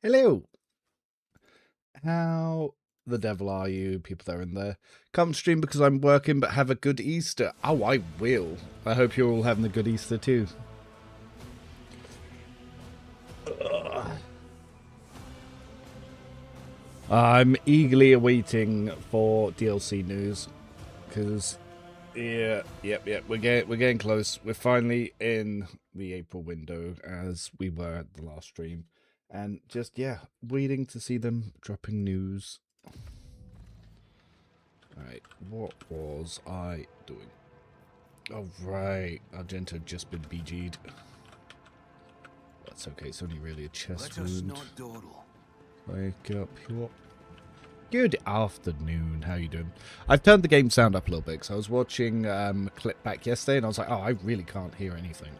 Hello. How the devil are you, people that are in there? Come stream because I'm working, but have a good Easter. Oh, I will. I hope you're all having a good Easter too. I'm eagerly awaiting for DLC news because, yeah, we're getting close. We're finally in the April window as we were at the last stream, and just waiting to see them dropping news. Alright, what was I doing? Oh, right. Argento had just been BG'd. That's okay, it's only really a chest wound. Wake up, here. Good afternoon, how you doing? I've turned the game sound up a little bit, because I was watching a clip back yesterday, and I was like, oh, I really can't hear anything.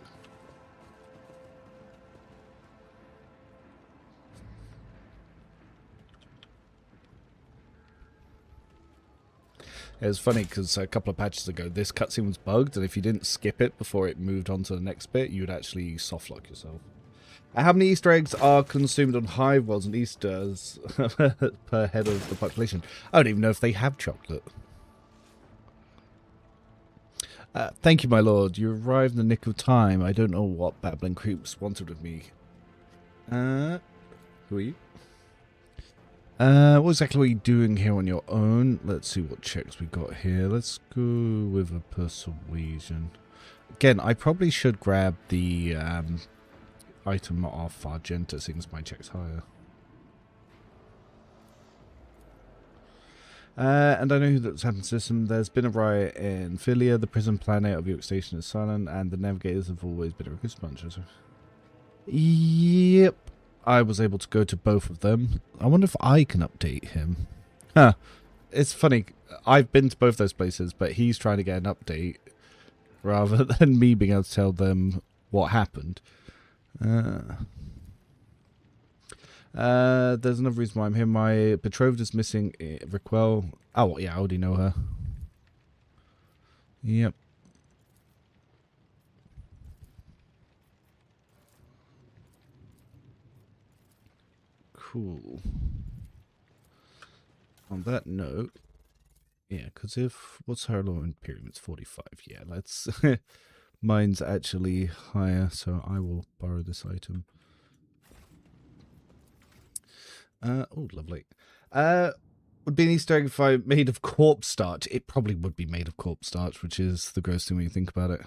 It was funny because a couple of patches ago, this cutscene was bugged, and if you didn't skip it before it moved on to the next bit, you would actually softlock yourself. How many Easter eggs are consumed on Hive Worlds and Easters per head of the population? I don't even know if they have chocolate. Thank you, my lord. You arrived in the nick of time. I don't know what babbling creeps wanted with me. Who are you? What exactly are you doing here on your own? Let's see what checks we got here. Let's go with a persuasion. Again, I probably should grab the item off Argenta, since my check's higher. And I know who that's happened to system. There's been a riot in Philia. The prison planet of York Station is silent, and the navigators have always been a good bunch. Yep. I was able to go to both of them. I wonder if I can update him. Huh. It's funny. I've been to both those places, but he's trying to get an update rather than me being able to tell them what happened. There's another reason why I'm here. My betrothed is missing. Raquel. Oh, yeah, I already know her. Yep. Cool. On that note, yeah, because what's her law Imperium? It's 45. Yeah, let's. Mine's actually higher, so I will borrow this item. Oh, lovely. Would be an Easter egg if I made of corpse starch. It probably would be made of corpse starch, which is the gross thing when you think about it.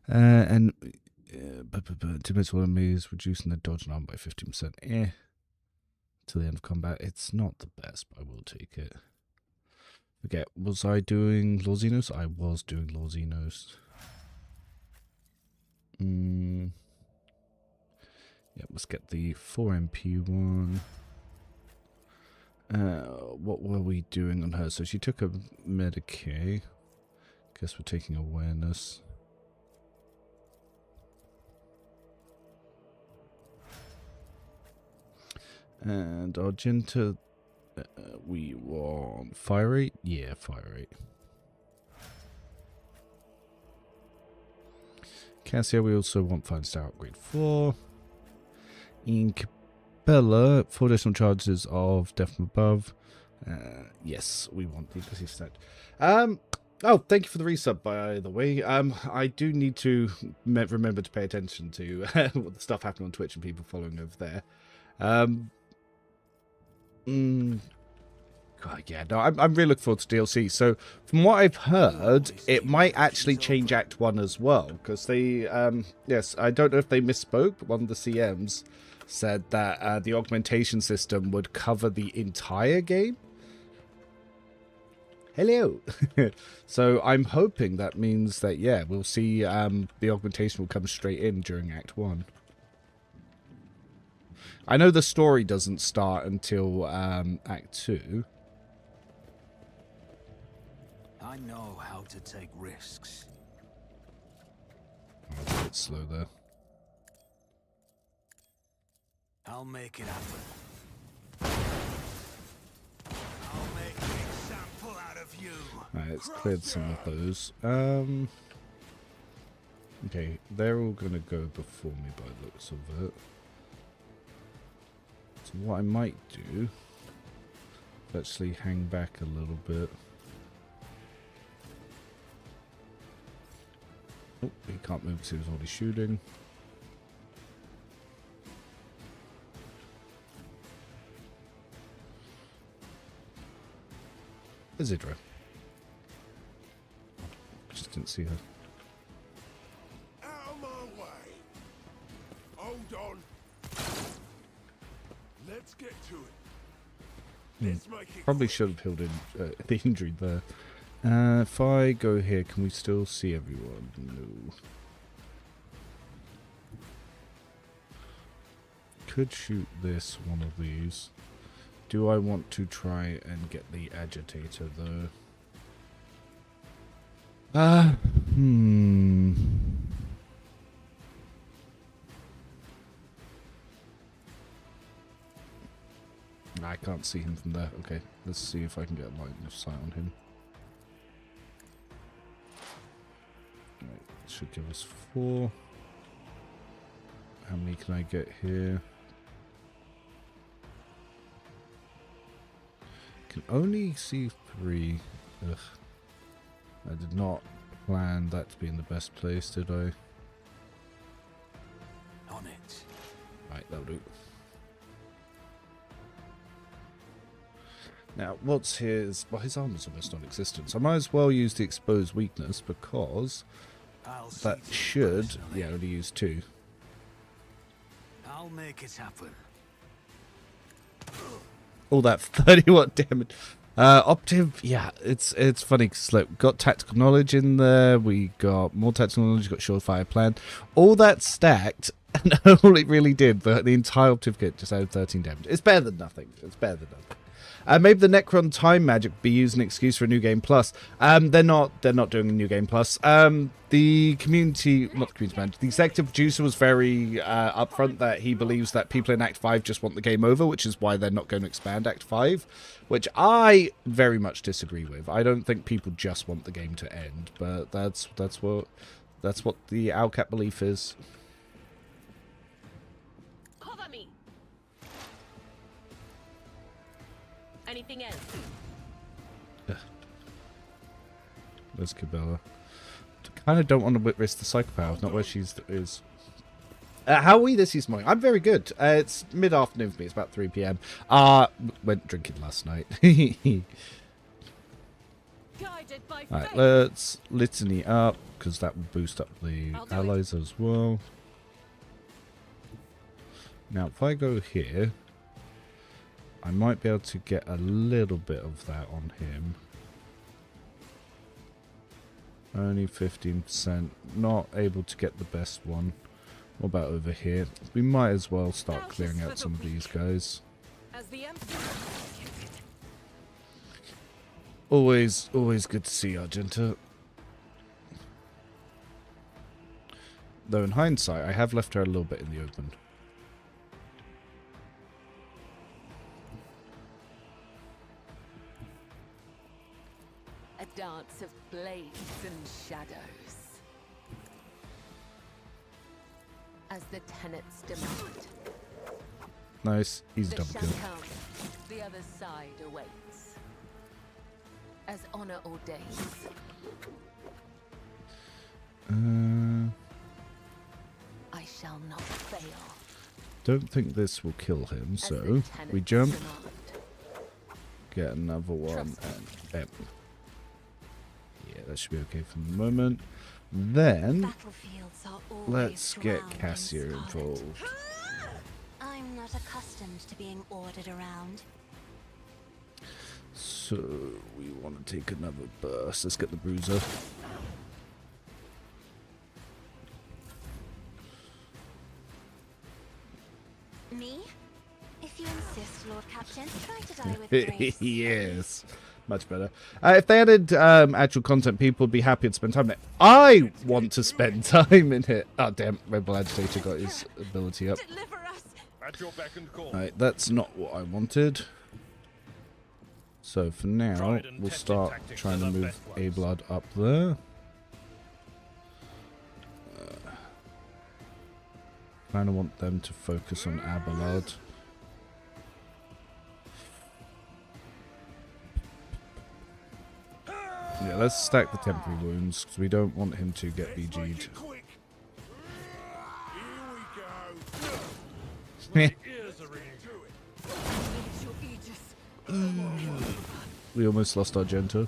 And Timid's enemies reducing the dodge and arm by 15%. Till the end of combat. It's not the best, but I will take it. Okay, was I doing Lorzinos? I was doing Lorzinos. Yeah, let's get the 4MP one. What were we doing on her? So she took a Medicaid. Guess we're taking awareness. And Argenta, we want fire rate? Yeah, fire rate. Cassia, we also want 5-star upgrade 4. In Capella, 4 additional charges of death from above. Yes, we want these to set. Oh, thank you for the resub, by the way. I do need to remember to pay attention to what the stuff happening on Twitch and people following over there. God, yeah, no, I'm really looking forward to DLC. So, from what I've heard, it might actually change Act 1 as well. Because they, yes, I don't know if they misspoke, but one of the CMs said that the augmentation system would cover the entire game. Hello. So, I'm hoping that means that, yeah, we'll see the augmentation will come straight in during Act 1. I know the story doesn't start until Act 2. I know how to take risks. Oh, it's a bit slow there. I'll make it happen. I'll make an example out of you. Alright, it's cleared some of those. Okay, they're all going to go before me by the looks of it. So what I might do is actually hang back a little bit. Oh, he can't move because he was already shooting. Isidra. Just didn't see her. Out of my way. Hold on. Let's get to it. Let's make it Probably quick. should have healed in, the injury there. If I go here, can we still see everyone? No. Could shoot this, one of these. Do I want to try and get the agitator though? I can't see him from there. Okay, let's see if I can get a line of sight on him. Right, should give us 4. How many can I get here? Can only see 3. Ugh. I did not plan that to be in the best place, did I? On it. Right, that'll do. Now, what's his... Well, his armor's almost non-existent, so I might as well use the exposed weakness because I'll see that to it should... personally. Yeah, only use 2. I'll make it happen. All that 30 watt damage. Optive, yeah, it's funny because like, got tactical knowledge in there. We got more tactical knowledge. Got surefire plan. All that stacked, and all it really did, the entire optive kit just added 13 damage. It's better than nothing. It's better than nothing. Maybe the Necron time magic be used an excuse for a new game plus. They're not doing a new game plus. The community, not the community manager, the executive producer was very upfront that he believes that people in Act 5 just want the game over, which is why they're not going to expand Act 5, which I very much disagree with. I don't think people just want the game to end, but that's what the Owlcat belief is. Cover me. Anything else? There's Cabela. Kind of don't want to risk the psychopath, not where she's is. How are we this morning? I'm very good. It's mid-afternoon for me. It's about 3 p.m. Went drinking last night. Guided by Alright, fate. let's litany up, because that will boost up the I'll do allies as well. Now, if I go here, I might be able to get a little bit of that on him. Only 15%. Not able to get the best one. What about over here? We might as well start clearing out some of these guys. As the Emperor. Always good to see Argenta. Though in hindsight, I have left her a little bit in the open. A dance of blades and shadows. As the tenets demand. Nice, he's The double shall kill. come. The other side awaits. As honor ordains. I shall not fail. Don't think this will kill him, As so the we tenets jump, demand. get another one, Trust me. and yeah, that should be okay for the moment. Then Battlefields are always let's get drowned in Cassia scarlet. involved. I'm not accustomed to being ordered around. So we want to take another burst. Let's get the bruiser. Me? If you insist, Lord Captain, try to die with grace. Yes, much better. If they added actual content, people would be happy to spend time in it. I want to spend time in it. Oh damn, Red Bull Agitator got his ability up. Deliver us. At your beck and call. Right, that's not what I wanted. So for now, Tried and we'll tested start tactics trying are to the move best ones. A-Blood up there. kind of want them to focus on Abelard. Yeah, let's stack the temporary wounds because we don't want him to get Let's make BG'd. it quick. Here we go. My ears are in. We almost lost Argento.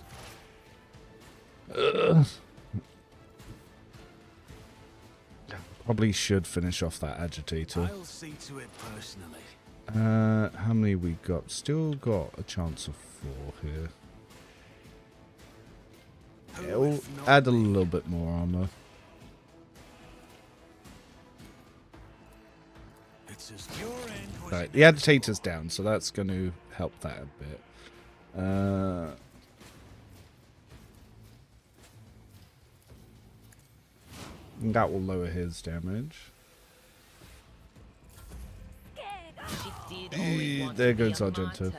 Probably should finish off that agitator. I'll see to it personally. How many we got? Still got a chance of 4 here. Yeah, we'll add a little bit more armor. It's as your end was Right, the agitator's down, so that's going to help that a bit. That will lower his damage. There goes Argento.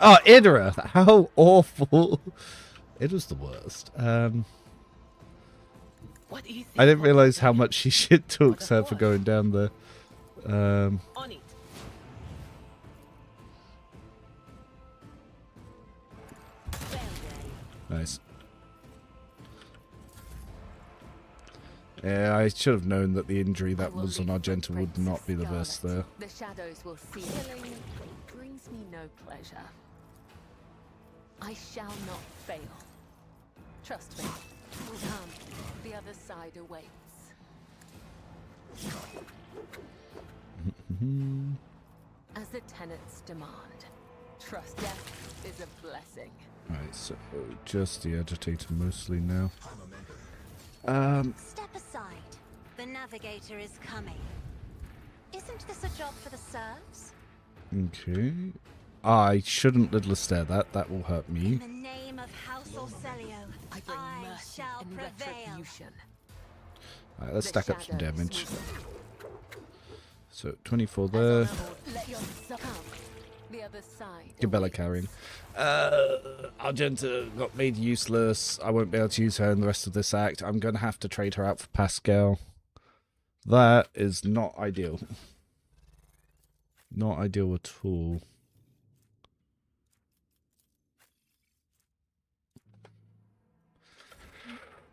Oh, Idra! How awful! It was the worst. I didn't realize how much she shit talks her for going down there. Nice. Yeah, I should have known that the injury that was on Argento would not be the best there. The shadows will see. Killing brings me no pleasure. I shall not fail. Trust me. Come, the other side awaits. As the tenants demand, trust death is a blessing. Right, so just the agitator mostly now. Step aside. The navigator is coming. Isn't this a job for the serfs? Okay. I shouldn't Little Stare that. That will hurt In me. the name of House Orcelio, I bring mercy shall and prevail. retribution. Alright, let's The stack up some shadows damage. will So 24 As there. honor or- let your come. The other side. Gabella awaits. carrying. Argenta got made useless. I won't be able to use her in the rest of this act. I'm going to have to trade her out for Pascal. That is not ideal. Not ideal at all.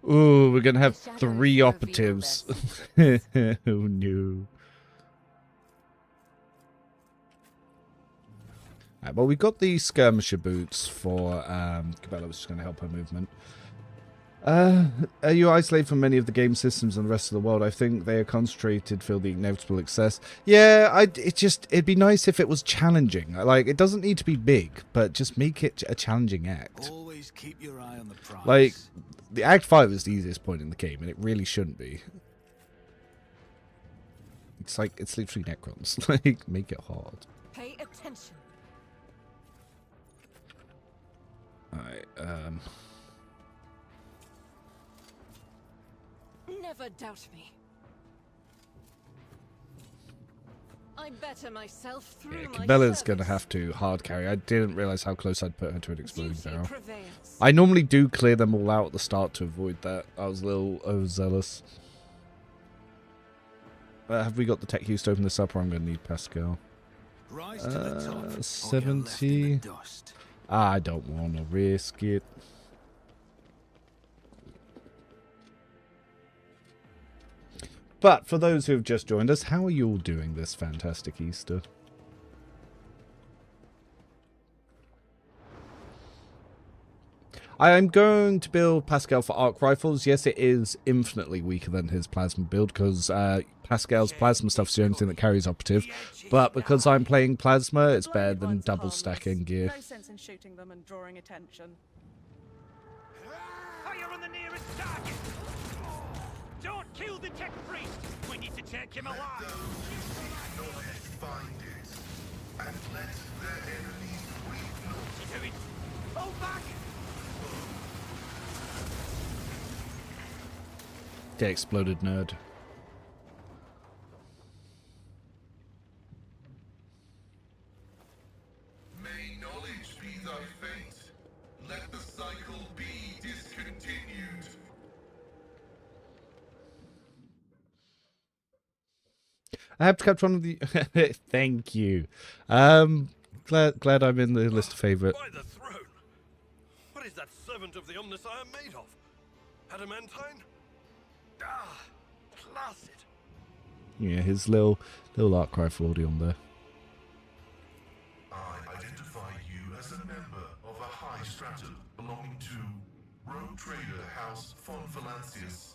Ooh, we're going to have 3 operatives. Oh no. Right, well, we've got the skirmisher boots for Cabela, which is going to help her movement. Are you isolated from many of the game systems and the rest of the world? I think they are concentrated, feel the inevitable excess. Yeah, it'd be nice if it was challenging. Like, it doesn't need to be big, but just make it a challenging act. Always keep your eye on the prize. Like, the Act 5 is the easiest point in the game, and it really shouldn't be. It's like, it's literally Necrons. Like, make it hard. Pay attention. Alright, Never doubt me. I better myself through yeah, my Cabela's going to service. have to hard carry. I didn't realize how close I'd put her to an exploding Duty barrel. prevails. I normally do clear them all out at the start to avoid that. I was a little overzealous. Have we got the tech use to open this up, or I'm going to need Pascal? Rise to the top, or you're left in 70. the dust. I don't want to risk it. But for those who have just joined us, how are you all doing this fantastic Easter? I am going to build Pascal for arc rifles. Yes, it is infinitely weaker than his plasma build because Pascal's plasma stuff is the only thing that carries operative. But because I'm playing plasma, it's better than double stacking gear. No sense in shooting them and drawing attention. Fire on the nearest target! Don't kill the tech priest! We need to take him alive! Find it, and let their enemies weep. You do it! Fall back! Get exploded, nerd. May knowledge be thy fate. Let the cycle be discontinued. I have to catch one of the... Thank you. Glad I'm in the list of favourite. By the throne! What is that servant of the Omnissiah made of? Adamantine? Ah, placid. Yeah, his little arc rifle already on there. I identify you as a member of a high stratum belonging to Rogue Trader House Finalizing.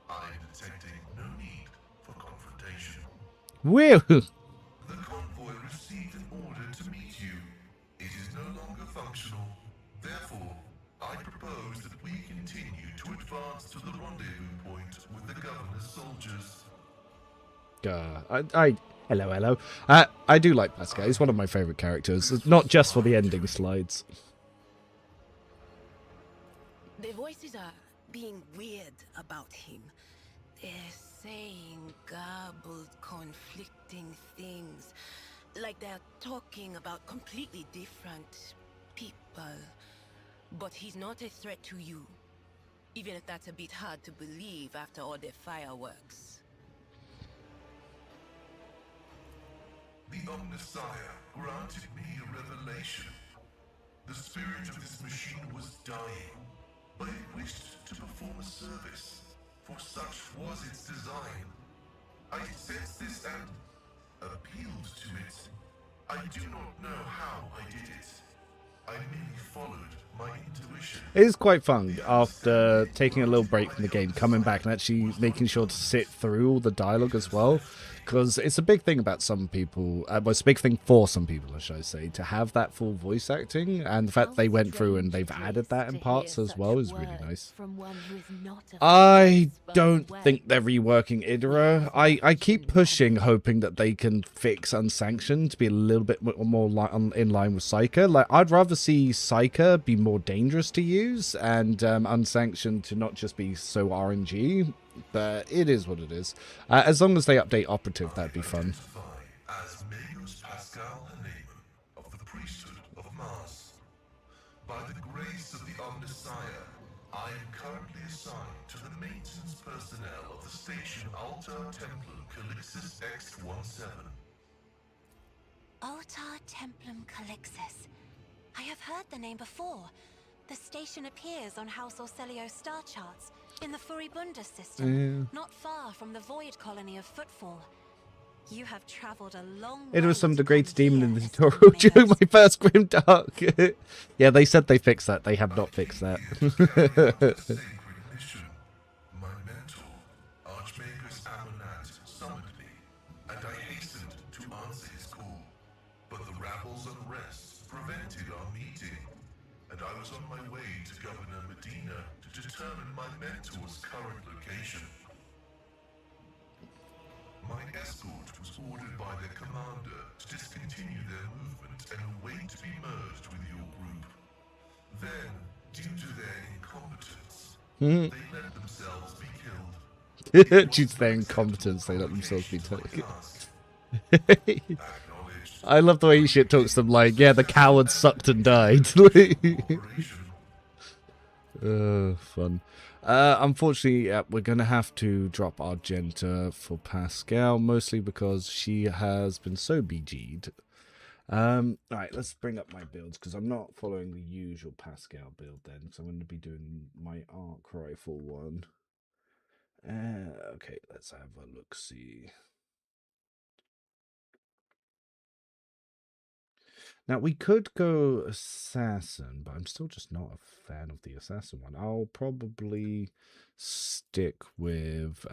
I'm detecting no need for confrontation. Woo! The convoy received an order to meet you. It is no longer functional. Therefore, I propose that we continue to advance to the rendezvous point with the governor's soldiers. Hello. I do like Pascal. He's one of my favourite characters, not just for the ending slides. The voices are being weird about him. They're saying garbled, conflicting things. Like they're talking about completely different people. But he's not a threat to you. Even if that's a bit hard to believe after all the fireworks. The Omnissiah granted me a revelation. The spirit of this machine was dying, but it wished to perform a service, for such was its design. I sensed this and appealed to it. I do not know how I did it. I merely followed my intuition. It is quite fun after taking a little break from the game, coming back and actually making sure to sit through all the dialogue as well. Because it's a big thing about some people, well, it's a big thing for some people, should I say, to have that full voice acting. And the fact they went through and they've added that in parts as well is really nice. I don't think they're reworking Idra. I keep pushing, hoping that they can fix Unsanctioned to be a little bit more in line with Psyker. Like, I'd rather see Psyker be more dangerous to use and Unsanctioned to not just be so RNG. But it is what it is. As long as they update Operative, that'd be fun. As Magus Pascal Haneman of the priesthood of Mars. By the grace of the Omnissiah, I am currently assigned to the maintenance personnel of the station Altar Templum Calixis X-17. Altar Templum Calixis. I have heard the name before. The station appears on House Orselio's star charts in the Furibunda system, not far from the void colony of Footfall. You have traveled a long way. It was some of the to greatest come demon here, in the Mr. tutorial during Magus. my first Grimdark. Yeah, they said they fixed that. They have not fixed that. Sacred mission. My mentor, Archmagus Amonat, summoned me, and I hastened to answer his call. But the rabble's unrest prevented our meeting, and I was on my way to Governor Medina to determine my mentor's current location. My escort was ordered by their commander to discontinue their movement and await to be merged with your group. Then, due to their incompetence, they let themselves be killed. Due to their incompetence, they let themselves be taken. Acknowledged. I love the way shit talks them like, yeah, the coward sucked and died. Fun. Unfortunately, we're going to have to drop Argenta for Pascal, mostly because she has been so BG'd. Alright, let's bring up my builds, because I'm not following the usual Pascal build then, because I'm going to be doing my arc rifle one. Okay, let's have a look-see. Now, we could go Assassin, but I'm still just not a fan of the Assassin one. I'll probably stick with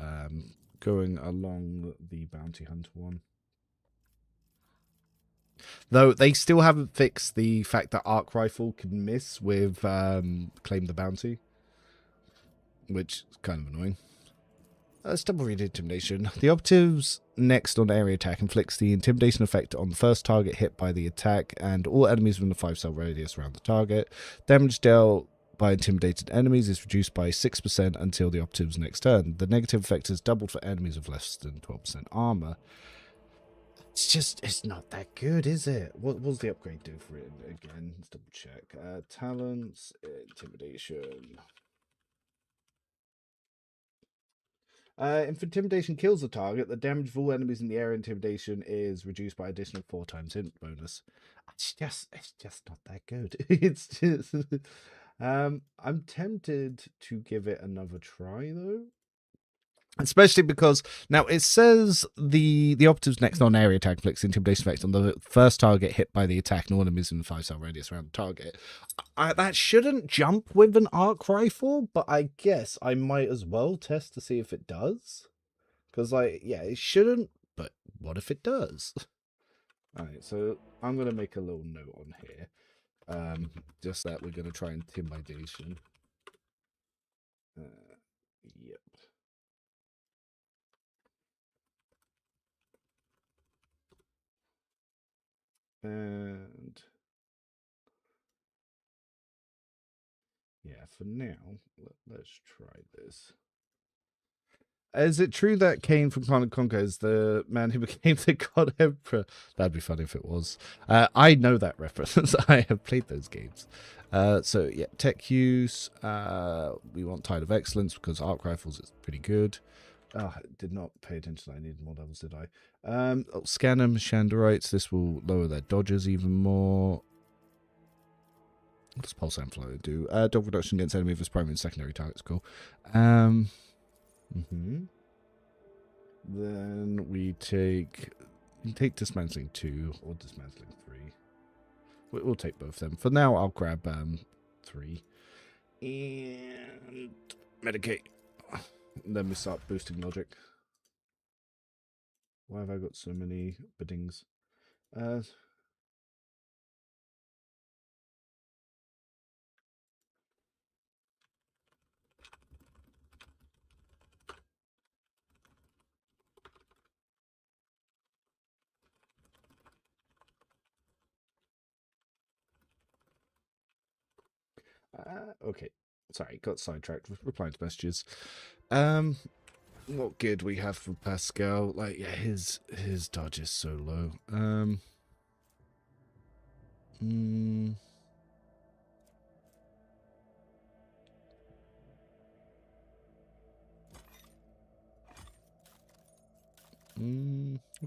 going along the Bounty Hunter one. Though they still haven't fixed the fact that Arc Rifle can miss with Claim the Bounty, which is kind of annoying. Let's double read Intimidation. The operative's next on area attack inflicts the Intimidation effect on the first target hit by the attack and all enemies within a 5-cell radius around the target. Damage dealt by intimidated enemies is reduced by 6% until the operative's next turn. The negative effect is doubled for enemies with less than 12% armor. It's not that good, is it? What does the upgrade do for it again? Let's double check. Talents, Intimidation. If intimidation kills the target, the damage of all enemies in the area intimidation is reduced by additional 4 times hit bonus. It's just not that good. It's just I'm tempted to give it another try though. Especially because now it says the operative's next non-area attack inflicts intimidation effect on the first target hit by the attack and all enemies in the 5-cell radius around the target. That shouldn't jump with an arc rifle, but I guess I might as well test to see if it does. Because, like, yeah, it shouldn't, but what if it does? Alright, so I'm going to make a little note on here. Just that we're going to try intimidation. Yep. And yeah, for now, let's try this. Is it true that Kane from Command & Conquer is the man who became the God Emperor? That'd be funny if it was. I know that reference. I have played those games. So yeah, tech use. We want Tide of Excellence because arc rifles is pretty good. I did not pay attention. I needed more levels, did I? Scanner Shandorites. This will lower their dodges even more. What does Pulse Amplifier do? Dog reduction against enemy versus primary and secondary targets. Cool. Then we take Dismantling 2 or Dismantling 3. We'll take both of them. For now, I'll grab 3. And medicate. And then we start boosting logic. Why have I got so many biddings? Okay. Sorry, got sidetracked with replying to messages. What gear do we have for Pascal? Like, yeah, his dodge is so low.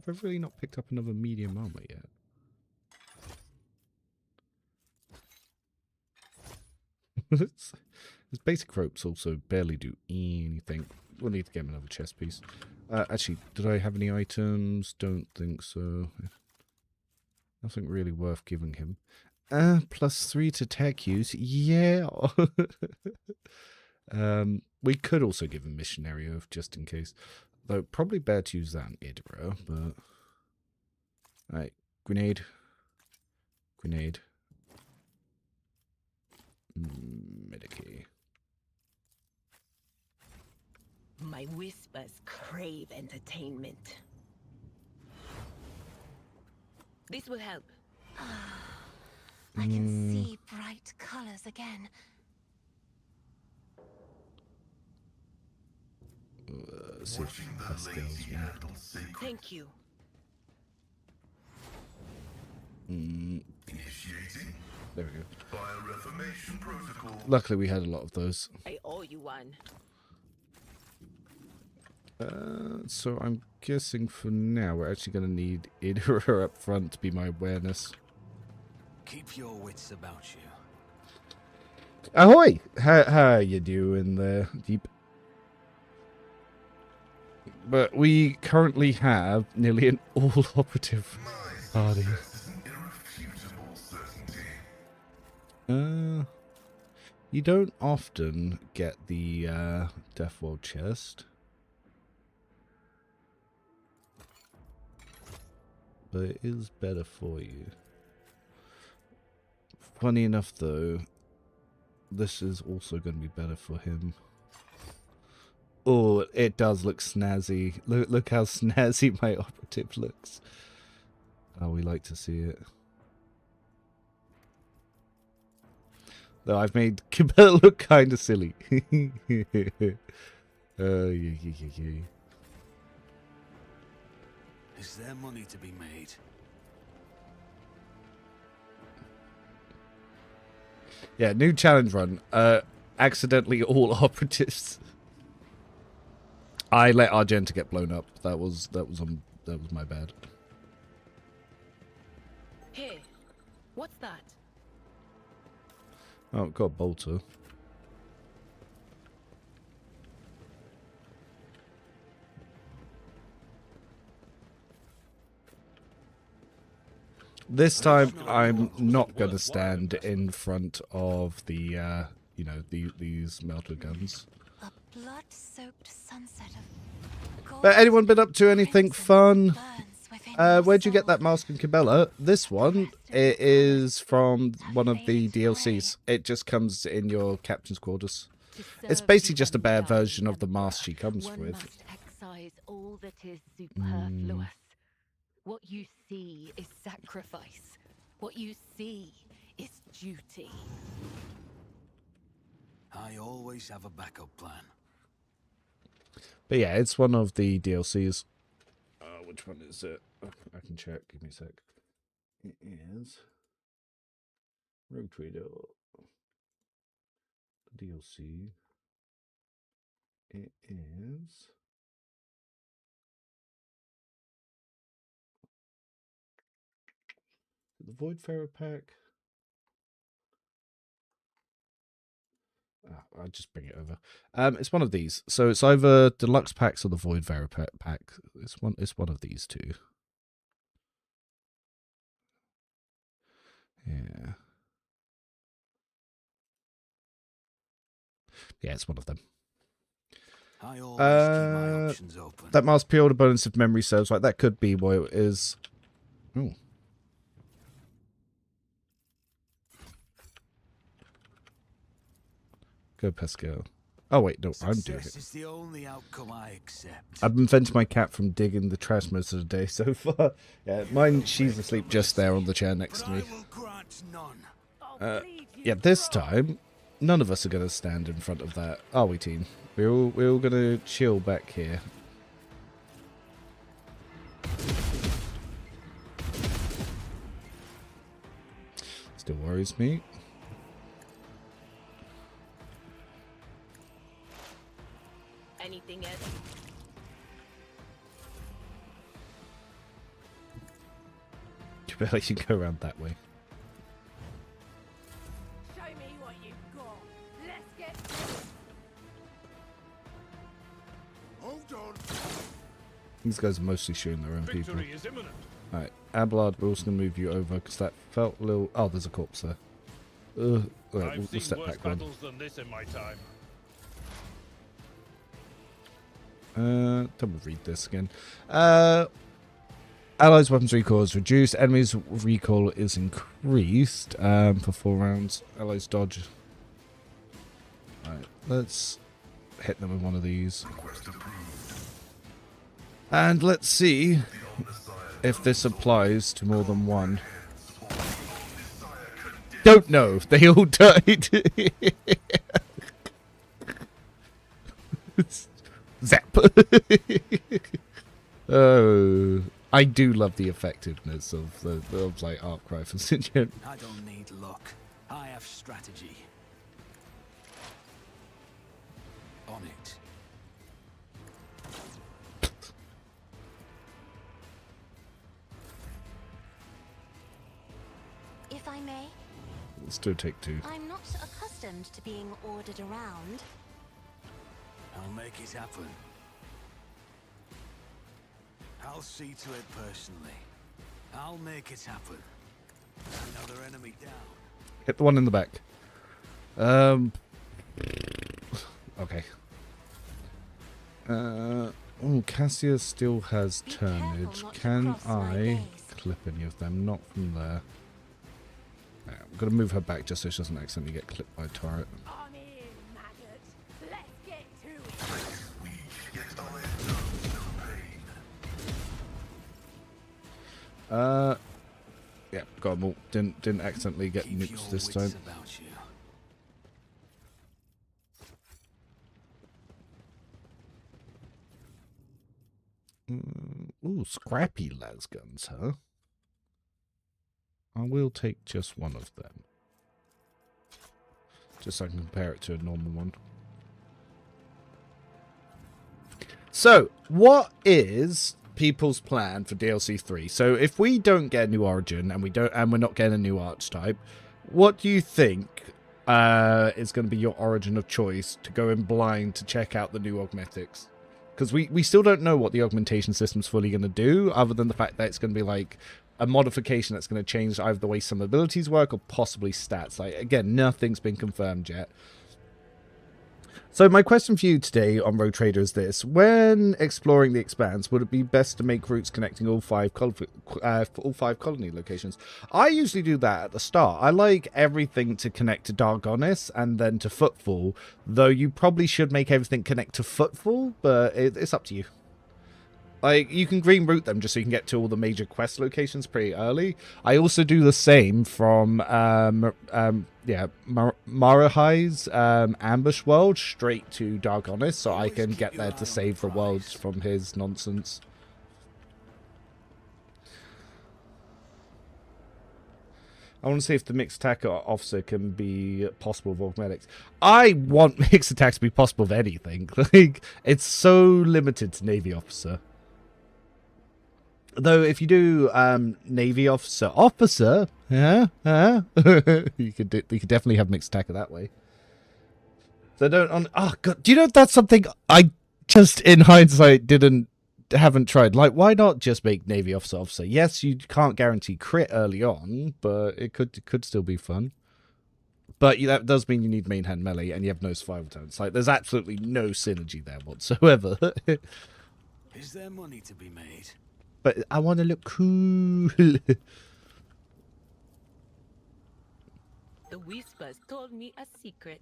I've really not picked up another medium armor yet. His basic ropes also barely do anything. We'll need to get him another chest piece. Actually, did I have any items? Don't think so. Nothing really worth giving him. +3 to tech use. Yeah. We could also give him Missionary Oath just in case. Though probably better to use that in Idra, but... Alright, grenade. Grenade. Medicate. My whispers crave entertainment. This will help. I can see bright colors again. Thank you. Initiating. There we go. Bioreformation protocol. Luckily, we had a lot of those. I owe you one. So I'm guessing for now we're actually going to need Idra up front to be my awareness. Keep your wits about you. Ahoy! How you doing there, Deep? But we currently have nearly an all-operative party. You don't often get the Death World chest. But it is better for you. Funny enough though, this is also going to be better for him. Oh, it does look snazzy. Look how snazzy my operative looks. Oh, we like to see it. Though I've made Cabell look kind of silly. Yeah. Is there money to be made? Yeah, new challenge run. Accidentally all operatives. I let Argenta get blown up. That was my bad. Hey, what's that? Oh, got a bolter. This time, I'm not going to stand in front of the, you know, these melter guns. A blood-soaked sunset of But anyone been up to anything fun? burns within your Where'd you get that soul. mask and Cabela? This one, it is from one of the DLCs. It just comes in your captain's quarters. It's basically just a bad version of the mask she comes One with. must excise all that is superfluous. What you see is sacrifice. What you see is duty. I always have a backup plan. But yeah, it's one of the DLCs. Which one is it? Oh, I can check. Give me a sec. It is Rogue Trader DLC. It is the Voidfarer pack. I'll just bring it over. It's one of these. So it's either deluxe packs or the Voidfarer pack. It's one of these two. Yeah. Yeah, it's one of them. I always keep my options open. That mask pre-order bonus if memory serves right. That could be what it is. Oh. Go Pascal. Oh wait, no, I'm doing Success it. is the only outcome I accept. I've been venting my cat from digging the trash most of the day so far. Yeah, mine, she's asleep just there on the chair next to me. I will grant none. Yeah, this time, none of us are going to stand in front of that, are we, team? We're all going to chill back here. Still worries me. Anything else? You barely can go around that way. Show me what you've got. Let's get Hold on. These guys are mostly shooting their own people. Victory is imminent. Alright, Abelard, we're also going to move you over because that felt a little... Oh, there's a corpse there. Right, I've we'll seen step worse back one. battles than this in my time. Don't read this again. Allies' weapons recall is reduced. Enemies' recall is increased for 4 rounds. Allies' dodge. Alright, let's hit them with one of these. And let's see if this applies to more than one. Don't know. They all died. Zap. Oh, I do love the effectiveness of the like arc rifles in general. I don't need luck. I have strategy. On it. If I may, Let's do a take 2. I'm not accustomed to being ordered around. I'll make it happen. I'll see to it personally. I'll make it happen. Another enemy down. Hit the one in the back. Okay. Oh, Cassia still has Be careful turnage. not to Can cross my I gaze. clip any of them? Not from there. Right, I'm gonna move her back just so she doesn't accidentally get clipped by a turret. I'm in, maggot. Let's get to it. Weak, yet I know no pain. Yeah, got them all. Didn't accidentally get Keep your nukes this wits time. about you. Ooh, scrappy las guns, huh? I will take just one of them. Just so I can compare it to a normal one. So, what is people's plan for DLC 3? So, if we don't get a new origin and we're not getting a new archetype, what do you think is going to be your origin of choice to go in blind to check out the new augmetics? Because we still don't know what the augmentation system's fully going to do, other than the fact that it's going to be like a modification that's going to change either the way some abilities work or possibly stats. Like, again, nothing's been confirmed yet. So my question for you today on Rogue Trader is this: when exploring the Expanse, would it be best to make routes connecting all five colony locations? I usually do that at the start. I like everything to connect to Dargonis and then to Footfall, though you probably should make everything connect to Footfall, but it's up to you. Like, you can green route them just so you can get to all the major quest locations pretty early. I also do the same from Marahai's ambush world straight to Dargonis, so I can get there to save the world from his nonsense. I want to see if the mixed attack officer can be possible with augmetics. I want mixed attacks to be possible with anything. Like, it's so limited to Navy officer. Though, if you do Navy officer, yeah, you could definitely have mixed attacker that way. So oh god, do you know that's something I just in hindsight haven't tried? Like, why not just make Navy officer? Yes, you can't guarantee crit early on, but it could still be fun. But that does mean you need main hand melee, and you have no survival turns. Like, there's absolutely no synergy there whatsoever. Is there money to be made? But I want to look cool. The whispers told me a secret.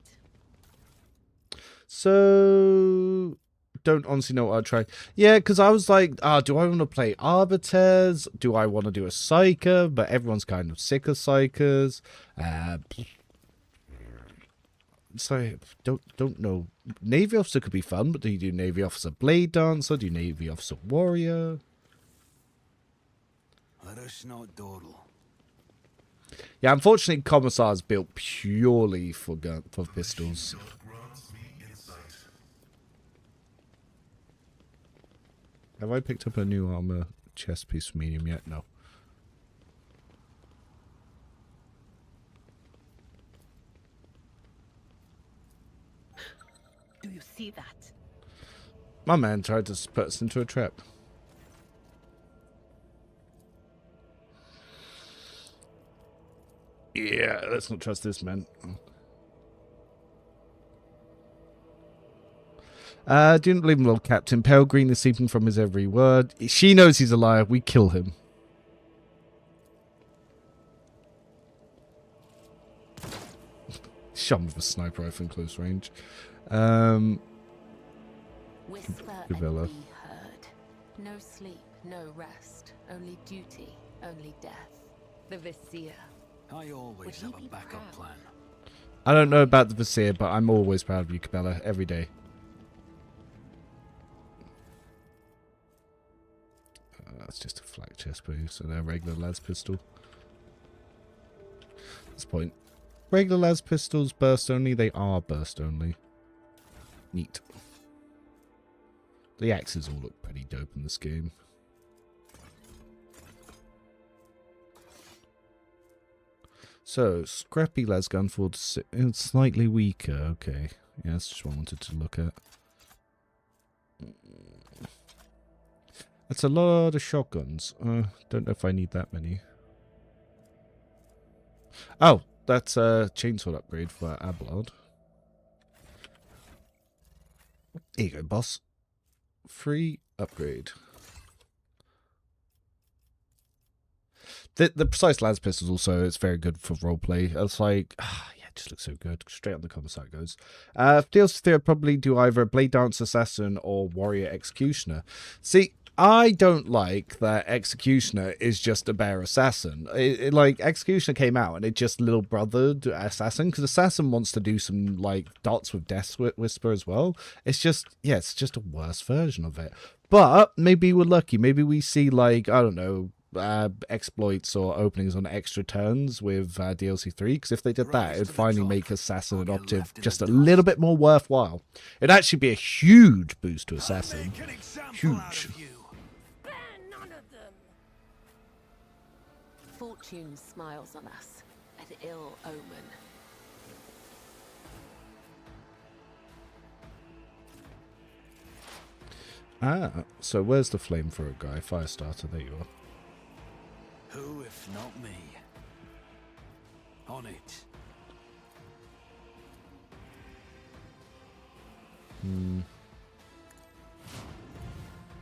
So, don't honestly know what I'd try. Yeah, because I was like, do I want to play Arbiters? Do I want to do a Psyker? But everyone's kind of sick of Psykers. So, don't know. Navy Officer could be fun, but do you do Navy Officer Blade Dancer? Do you Navy Officer Warrior? Let us not dawdle. Yeah, unfortunately, Commissar's built purely for pistols. Have I picked up a new armor chest piece for medium yet? No. Do you see that? My man tried to put us into a trap. Yeah, let's not trust this man. Didn't believe him, Lord Captain. Pale Green is sleeping from his every word. She knows he's a liar. We kill him. Shot him with a sniper rifle in close range. Whisper Gavilla. and be heard. No sleep, no rest. Only duty, only death. The Vizier. I always have a backup plan. I don't know about the Vizier, but I'm always proud of you, Cabela, every day. That's just a flak chest boost and a regular las pistol. At this point, regular las pistols burst only. They are burst only. Neat. The axes all look pretty dope in this game. So, scrappy las gun for slightly weaker. Okay, yeah, that's just what I wanted to look at. That's a lot of shotguns. Don't know if I need that many. Oh, that's a chainsaw upgrade for Abelard. Here you go, boss. Free upgrade. The precise las pistol also is very good for roleplay. It's like, yeah, it just looks so good. Straight on the commissar it goes. DLC 3 I'd probably do either Blade Dance Assassin or Warrior Executioner. See, I don't like that Executioner is just a bare assassin. Like, Executioner came out and it just little brothered Assassin, because Assassin wants to do some, like, dots with Death Whisper as well. It's just, yeah, it's just a worse version of it. But maybe we're lucky. Maybe we see, like, I don't know, exploits or openings on extra turns with DLC 3, because if they did that, it'd finally make Assassin and Optive just a little bit more worthwhile. It'd actually be a huge boost to Assassin. Huge. Fortune smiles on us, an ill omen. Ah, so where's the flamethrower guy? Firestarter, there you are. Who, if not me? On it.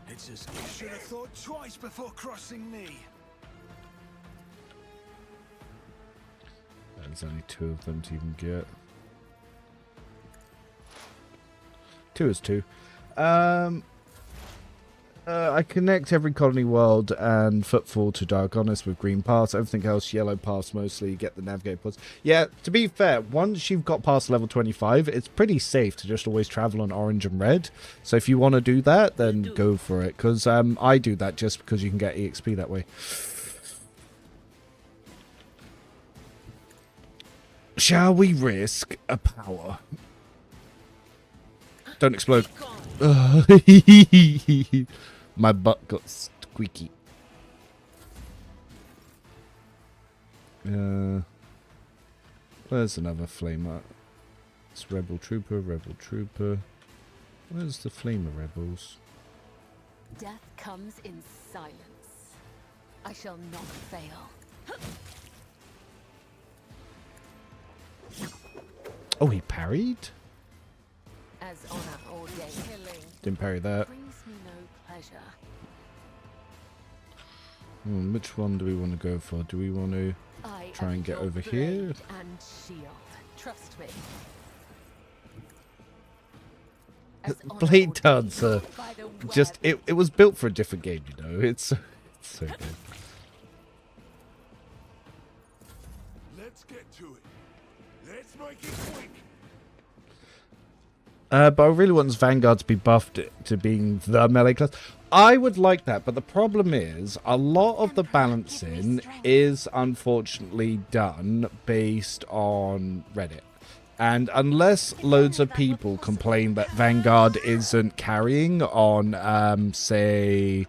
It's as you should have thought twice before crossing me. There's only 2 of them to even get. 2 is 2. I connect every colony world and footfall to Dargonis with green paths. Everything else, yellow paths mostly. You get the navigate pods. Yeah, to be fair, once you've got past level 25, it's pretty safe to just always travel on orange and red. So if you want to do that, then go for it. Because I do that just because you can get EXP that way. Shall we risk a power? Don't explode. My butt got squeaky. Where's another flamer? It's Rebel Trooper, Rebel Trooper. Where's the flamer rebels? Death comes in silence. I shall not fail. Oh, he parried? As honor all day killing Didn't parry that. brings me no pleasure. Which one do we want to go for? Do we want to try and get over here? And shield. Trust me. Blade Dancer. Just it was built for a different game, you know. It's so good. Let's get to it. Let's make it quick. But I really want Vanguard to be buffed to being the melee class. I would like that, but the problem is a lot of the balancing is unfortunately done based on Reddit. And unless loads of people complain that Vanguard isn't carrying on, say...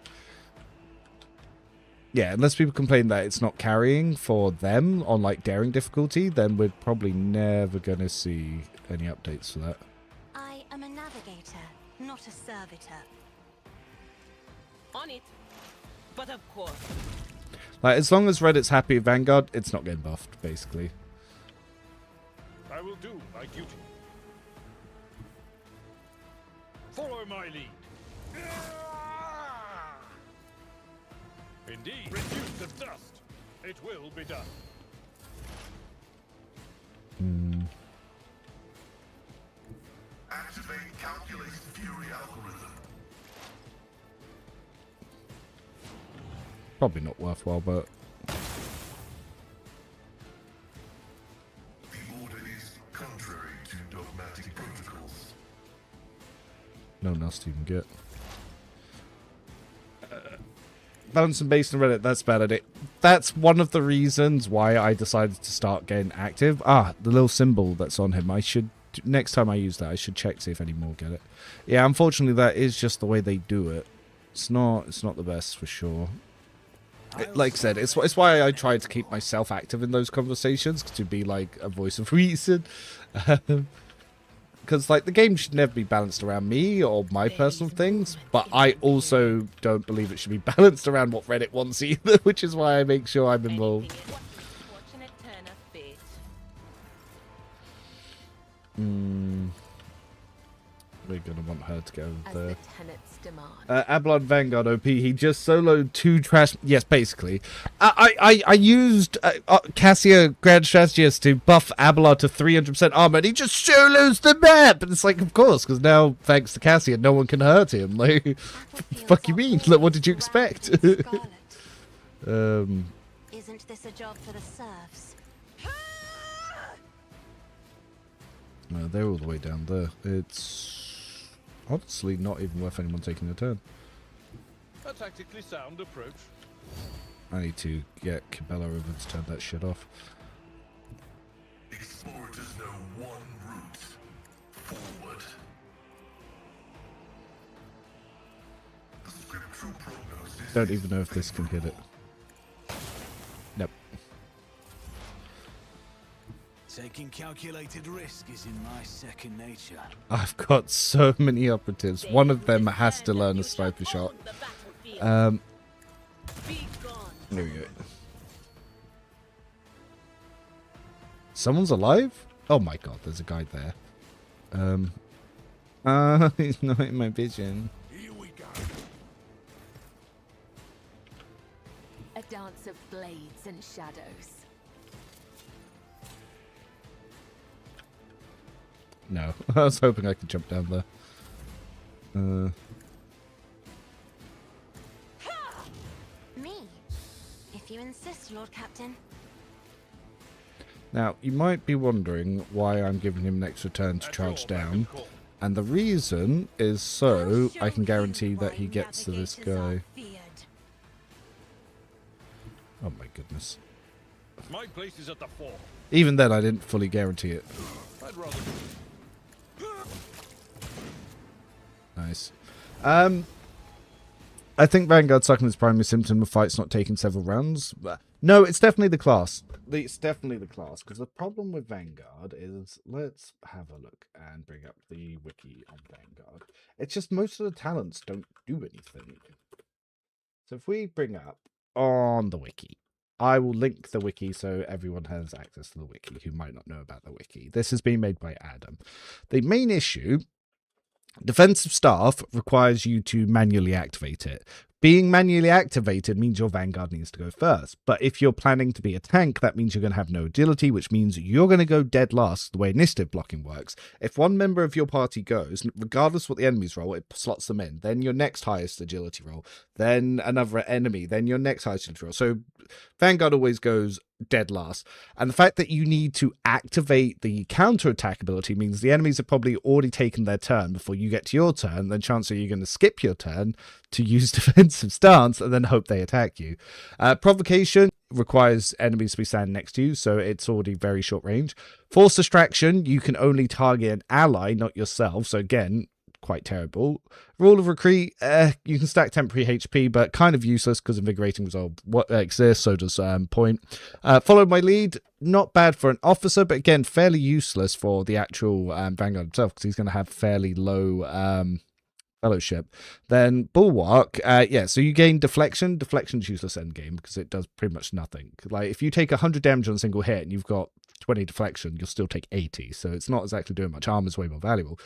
Yeah, unless people complain that it's not carrying for them on, like, daring difficulty, then we're probably never going to see any updates for that. I am a navigator, not a servitor. On it. But of course. Like, as long as Reddit's happy with Vanguard, it's not getting buffed, basically. I will do my duty. Follow my lead. Indeed. Reduce the dust. It will be done. Activate calculated fury algorithm. Probably not worthwhile, but... The order is contrary to dogmatic protocols. No one else to even get. Balancing based on Reddit, that's bad at it. That's one of the reasons why I decided to start getting active. Ah, the little symbol that's on him. I should, next time I use that, I should check to see if any more get it. Yeah, unfortunately, that is just the way they do it. It's not the best for sure. Like I said, it's why I try to keep myself active in those conversations, to be like a voice of reason. Because, like, the game should never be balanced around me or my personal things, but I also don't believe it should be balanced around what Reddit wants either, which is why I make sure I'm involved. We're going to want her to go there. Ablon Vanguard OP, he just soloed 2 trash... Yes, basically. I used Cassia Grand Strategist to buff Abelard to 300% armor, and he just solos the map! And it's like, of course, because now, thanks to Cassia, no one can hurt him. Like, fuck you mean? Like, what did you expect? Isn't this a job for the serfs? No, they're all the way down there. It's... honestly not even worth anyone taking a turn. A tactically sound approach. I need to get Cabela over to turn that shit off. Explorers know one route forward. The scriptural prognosis. Don't even know if this can hit it. Nope. Taking calculated risk is in my second nature. I've got so many operatives. One of them has to learn a sniper shot. There we go. Someone's alive? Oh my god, there's a guy there. He's not in my vision. Here we go. A dance of blades and shadows. No, I was hoping I could jump down there. Me, if you insist, Lord Captain. Now, you might be wondering why I'm giving him an extra turn to charge down. And the reason is so I can guarantee that he gets to this guy. Oh my goodness. My place is at the fore. Even then, I didn't fully guarantee it. I'd rather... Nice. I think Vanguard sucking is primary symptom of fights not taking several rounds. No, it's definitely the class. It's definitely the class, because the problem with Vanguard is, let's have a look and bring up the wiki on Vanguard. It's just most of the talents don't do anything. So if we bring up on the wiki, I will link the wiki so everyone has access to the wiki who might not know about the wiki. This has been made by Adam. The main issue, defensive staff requires you to manually activate it. Being manually activated means your Vanguard needs to go first. But if you're planning to be a tank, that means you're going to have no agility, which means you're going to go dead last the way initiative blocking works. If one member of your party goes, regardless what the enemies roll, it slots them in. Then your next highest agility roll. Then another enemy. Then your next highest agility roll. So Vanguard always goes dead last. And the fact that you need to activate the counter-attack ability means the enemies have probably already taken their turn before you get to your turn. Then chances are you're going to skip your turn to use defensive stance and then hope they attack you. Provocation requires enemies to be standing next to you, so it's already very short range. Force distraction, you can only target an ally, not yourself. So again, quite terrible. Rule of retreat, you can stack temporary HP, but kind of useless because invigorating resolve exists, so does point. Follow my lead, not bad for an officer, but again, fairly useless for the actual Vanguard himself, because he's going to have fairly low fellowship. Then bulwark, yeah, so you gain deflection. Deflection's useless endgame because it does pretty much nothing. Like if you take 100 damage on a single hit and you've got 20 deflection, you'll still take 80, so it's not exactly doing much. Armor's way more valuable.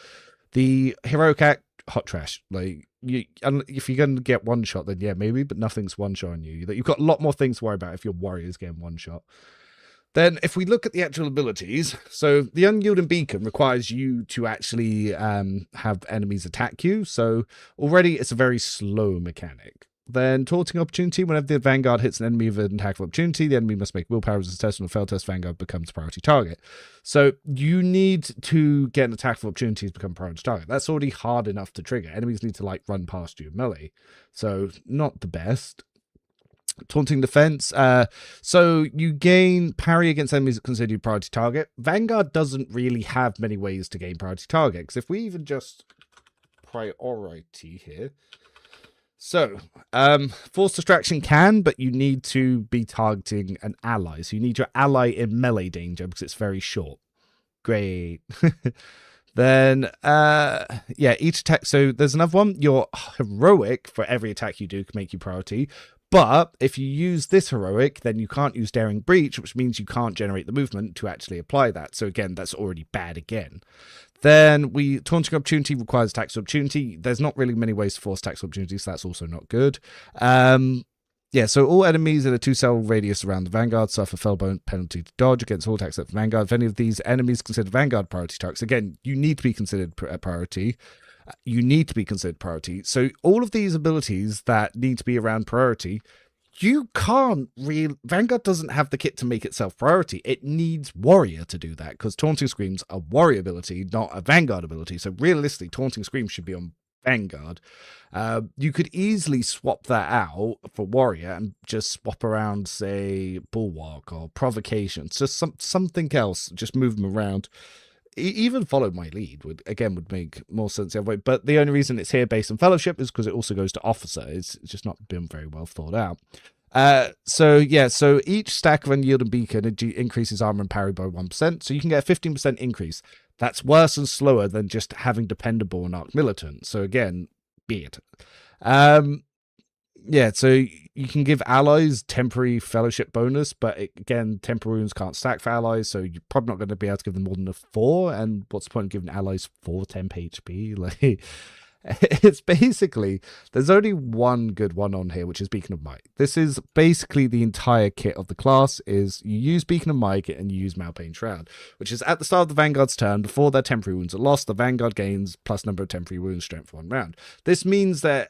The heroic act, hot trash. Like if you're going to get one shot, then yeah, maybe, but nothing's one shot on you. You've got a lot more things to worry about if your warrior's getting one shot. Then if we look at the actual abilities, so the unyielding beacon requires you to actually have enemies attack you. So already it's a very slow mechanic. Then taunting opportunity, whenever the Vanguard hits an enemy with an attack of opportunity, the enemy must make willpower resistance test. On a failed test, Vanguard becomes a priority target. So you need to get an attack of opportunity to become a priority target. That's already hard enough to trigger. Enemies need to like run past you melee. So not the best. Taunting defense, so you gain parry against enemies that consider you priority target. Vanguard doesn't really have many ways to gain priority target, because if we even just priority here, so force distraction can, but you need to be targeting an ally, so you need your ally in melee danger because it's very short. Great. Then, yeah, each attack, so there's another one. Your heroic for every attack you do can make you priority. But if you use this heroic, then you can't use Daring Breach, which means you can't generate the movement to actually apply that. So again, that's already bad again. Then taunting opportunity requires tax opportunity. There's not really many ways to force tax opportunity, so that's also not good. Yeah, so all enemies in a 2-cell radius around the Vanguard suffer fellbone penalty to dodge against all attacks at Vanguard. If any of these enemies considered Vanguard priority targets, again, you need to be considered a priority. You need to be considered priority. So all of these abilities that need to be around priority, you can't really... Vanguard doesn't have the kit to make itself priority. It needs Warrior to do that, because Taunting Scream's a Warrior ability, not a Vanguard ability. So realistically, Taunting Scream should be on Vanguard. You could easily swap that out for Warrior and just swap around, say, Bulwark or Provocation. Just something else. Just move them around. Even follow my lead would make more sense the other way. But the only reason it's here based on Fellowship is because it also goes to Officer. It's just not been very well thought out. So each stack of Unyielding Beacon increases armor and parry by 1%. So you can get a 15% increase. That's worse and slower than just having Dependable and Arc Militant. So again, be it. So you can give allies temporary Fellowship bonus, but again, temporary wounds can't stack for allies, so you're probably not going to be able to give them more than a 4. And what's the point of giving allies 4 temp HP? Like, it's basically, there's only one good one on here, which is Beacon of Might. This is basically the entire kit of the class. Is you use Beacon of Might and you use Malpain Shroud, which is at the start of the Vanguard's turn. Before their temporary wounds are lost, the Vanguard gains plus number of temporary wounds strength for 1 round. This means that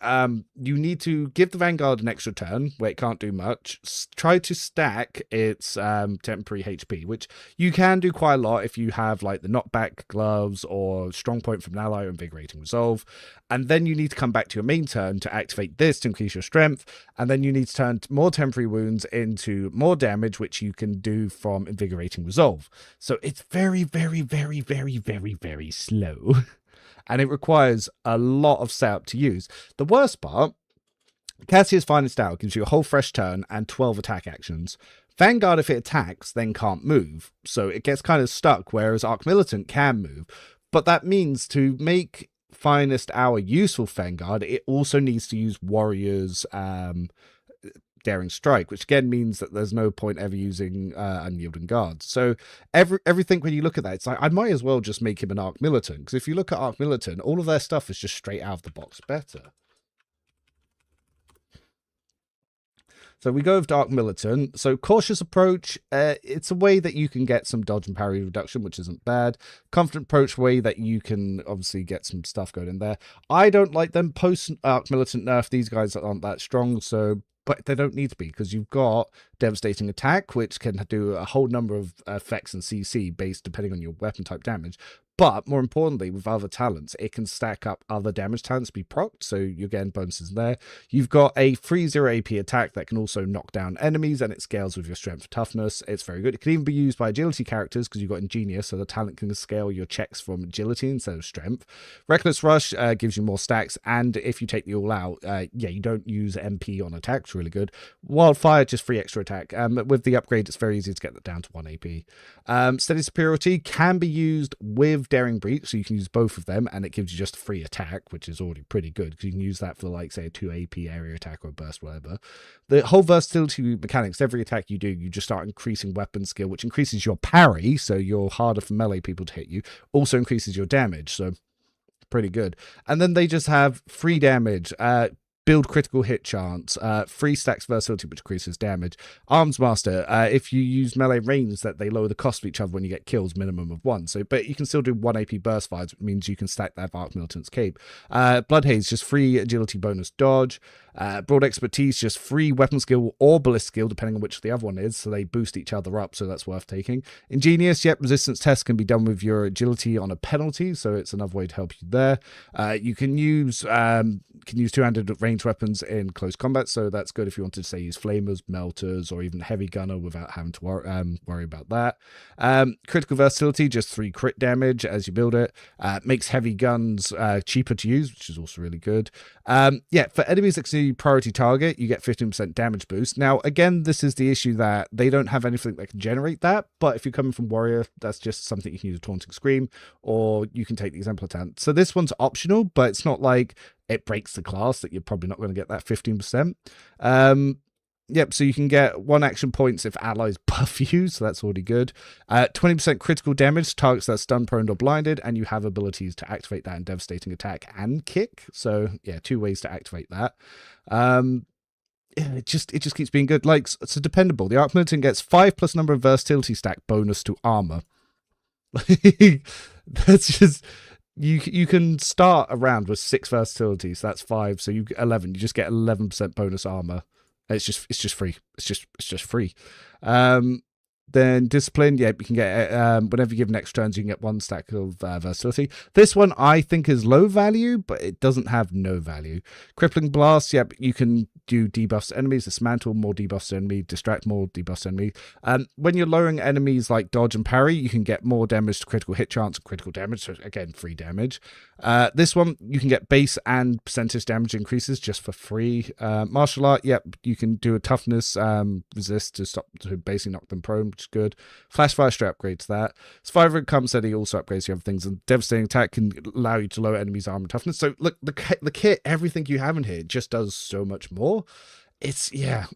you need to give the Vanguard an extra turn where it can't do much. Try to stack its temporary HP, which you can do quite a lot if you have like the knockback gloves or strong point from an ally or invigorating resolve. And then you need to come back to your main turn to activate this to increase your strength. And then you need to turn more temporary wounds into more damage, which you can do from invigorating resolve. So it's very, very, very, very, very, very slow. And it requires a lot of setup to use. The worst part, Cassia's Finest Hour gives you a whole fresh turn and 12 attack actions. Vanguard, if it attacks, then can't move. So it gets kind of stuck, whereas Arc Militant can move. But that means to make Finest Hour useful Vanguard, it also needs to use Warrior's Daring Strike, which again means that there's no point ever using Unyielding Guard. So everything, when you look at that, it's like, I might as well just make him an Arc Militant, because if you look at Arc Militant, all of their stuff is just straight out of the box better. So we go with Arc Militant. So Cautious Approach, it's a way that you can get some dodge and parry reduction, which isn't bad. Confident Approach, way that you can obviously get some stuff going in there. I don't like them post Arc Militant nerf. These guys aren't that strong, so but they don't need to be, because you've got Devastating Attack, which can do a whole number of effects and CC based depending on your weapon type damage. But more importantly, with other talents, it can stack up other damage talents to be procced, so you're getting bonuses there. You've got a free 0 AP attack that can also knock down enemies, and it scales with your strength toughness. It's very good. It can even be used by agility characters, because you've got Ingenious, so the talent can scale your checks from agility instead of strength. Reckless Rush gives you more stacks, and if you take the all out, you don't use MP on attacks, really good. Wildfire, just free extra attack. With the upgrade, it's very easy to get that down to 1 AP. Steady Superiority can be used with Daring Breach, so you can use both of them, and it gives you just a free attack, which is already pretty good, because you can use that for, like, say, a 2 AP area attack or a burst, whatever. The whole versatility mechanics, every attack you do, you just start increasing weapon skill, which increases your parry, so you're harder for melee people to hit you, also increases your damage, so pretty good. And then they just have free damage, build critical hit chance, 3 stacks versatility, which increases damage. Arms Master, if you use melee range, that they lower the cost of each other when you get kills, minimum of 1. So, but you can still do 1 AP burst fires, which means you can stack that Arc Militant's cape. Blood Haze, just free agility bonus dodge. Broad Expertise, just free weapon skill or ballist skill, depending on which the other one is, so they boost each other up, so that's worth taking. Ingenious, resistance tests can be done with your agility on a penalty, so it's another way to help you there. You can use two-handed ranged weapons in close combat, so that's good if you wanted to, say, use flamers, melters, or even heavy gunner without having to worry about that. Critical versatility, just 3 crit damage as you build it. Makes heavy guns cheaper to use, which is also really good. For enemies that see priority target, you get 15% damage boost. Now, again, this is the issue that they don't have anything that can generate that, but if you're coming from Warrior, that's just something you can use a Taunting Scream, or you can take the Exemplar Talent. So this one's optional, but it's not like it breaks the class that you're probably not going to get that 15%. So you can get 1 action points if allies buff you, so that's already good. 20% critical damage to targets that are stun, prone, or blinded, and you have abilities to activate that in Devastating Attack and Kick. So, 2 ways to activate that. It just keeps being good. Like, it's dependable. The Arc Militant gets 5 plus number of versatility stack bonus to armor. That's just... You can start a round with 6 versatility, so that's 5, so you 11. You just get 11% bonus armor. It's just free. It's just free. Then discipline, yeah, you can get whenever you give next turns, you can get 1 stack of versatility. This one I think is low value, but it doesn't have no value. Crippling blast, yep, you can do debuffs to enemies, dismantle more debuffs to enemy, distract more debuffs to enemy. When you're lowering enemies like dodge and parry, you can get more damage to critical hit chance and critical damage, so again, free damage. This one, you can get base and percentage damage increases just for free. Martial art, yep, you can do a toughness resist to basically knock them prone, which is good. Flash fire straight upgrades that. Survivor income steady also upgrades the other things, and devastating attack can allow you to lower enemies' armor and toughness. So look, the kit, everything you have in here just does so much more. It's, yeah,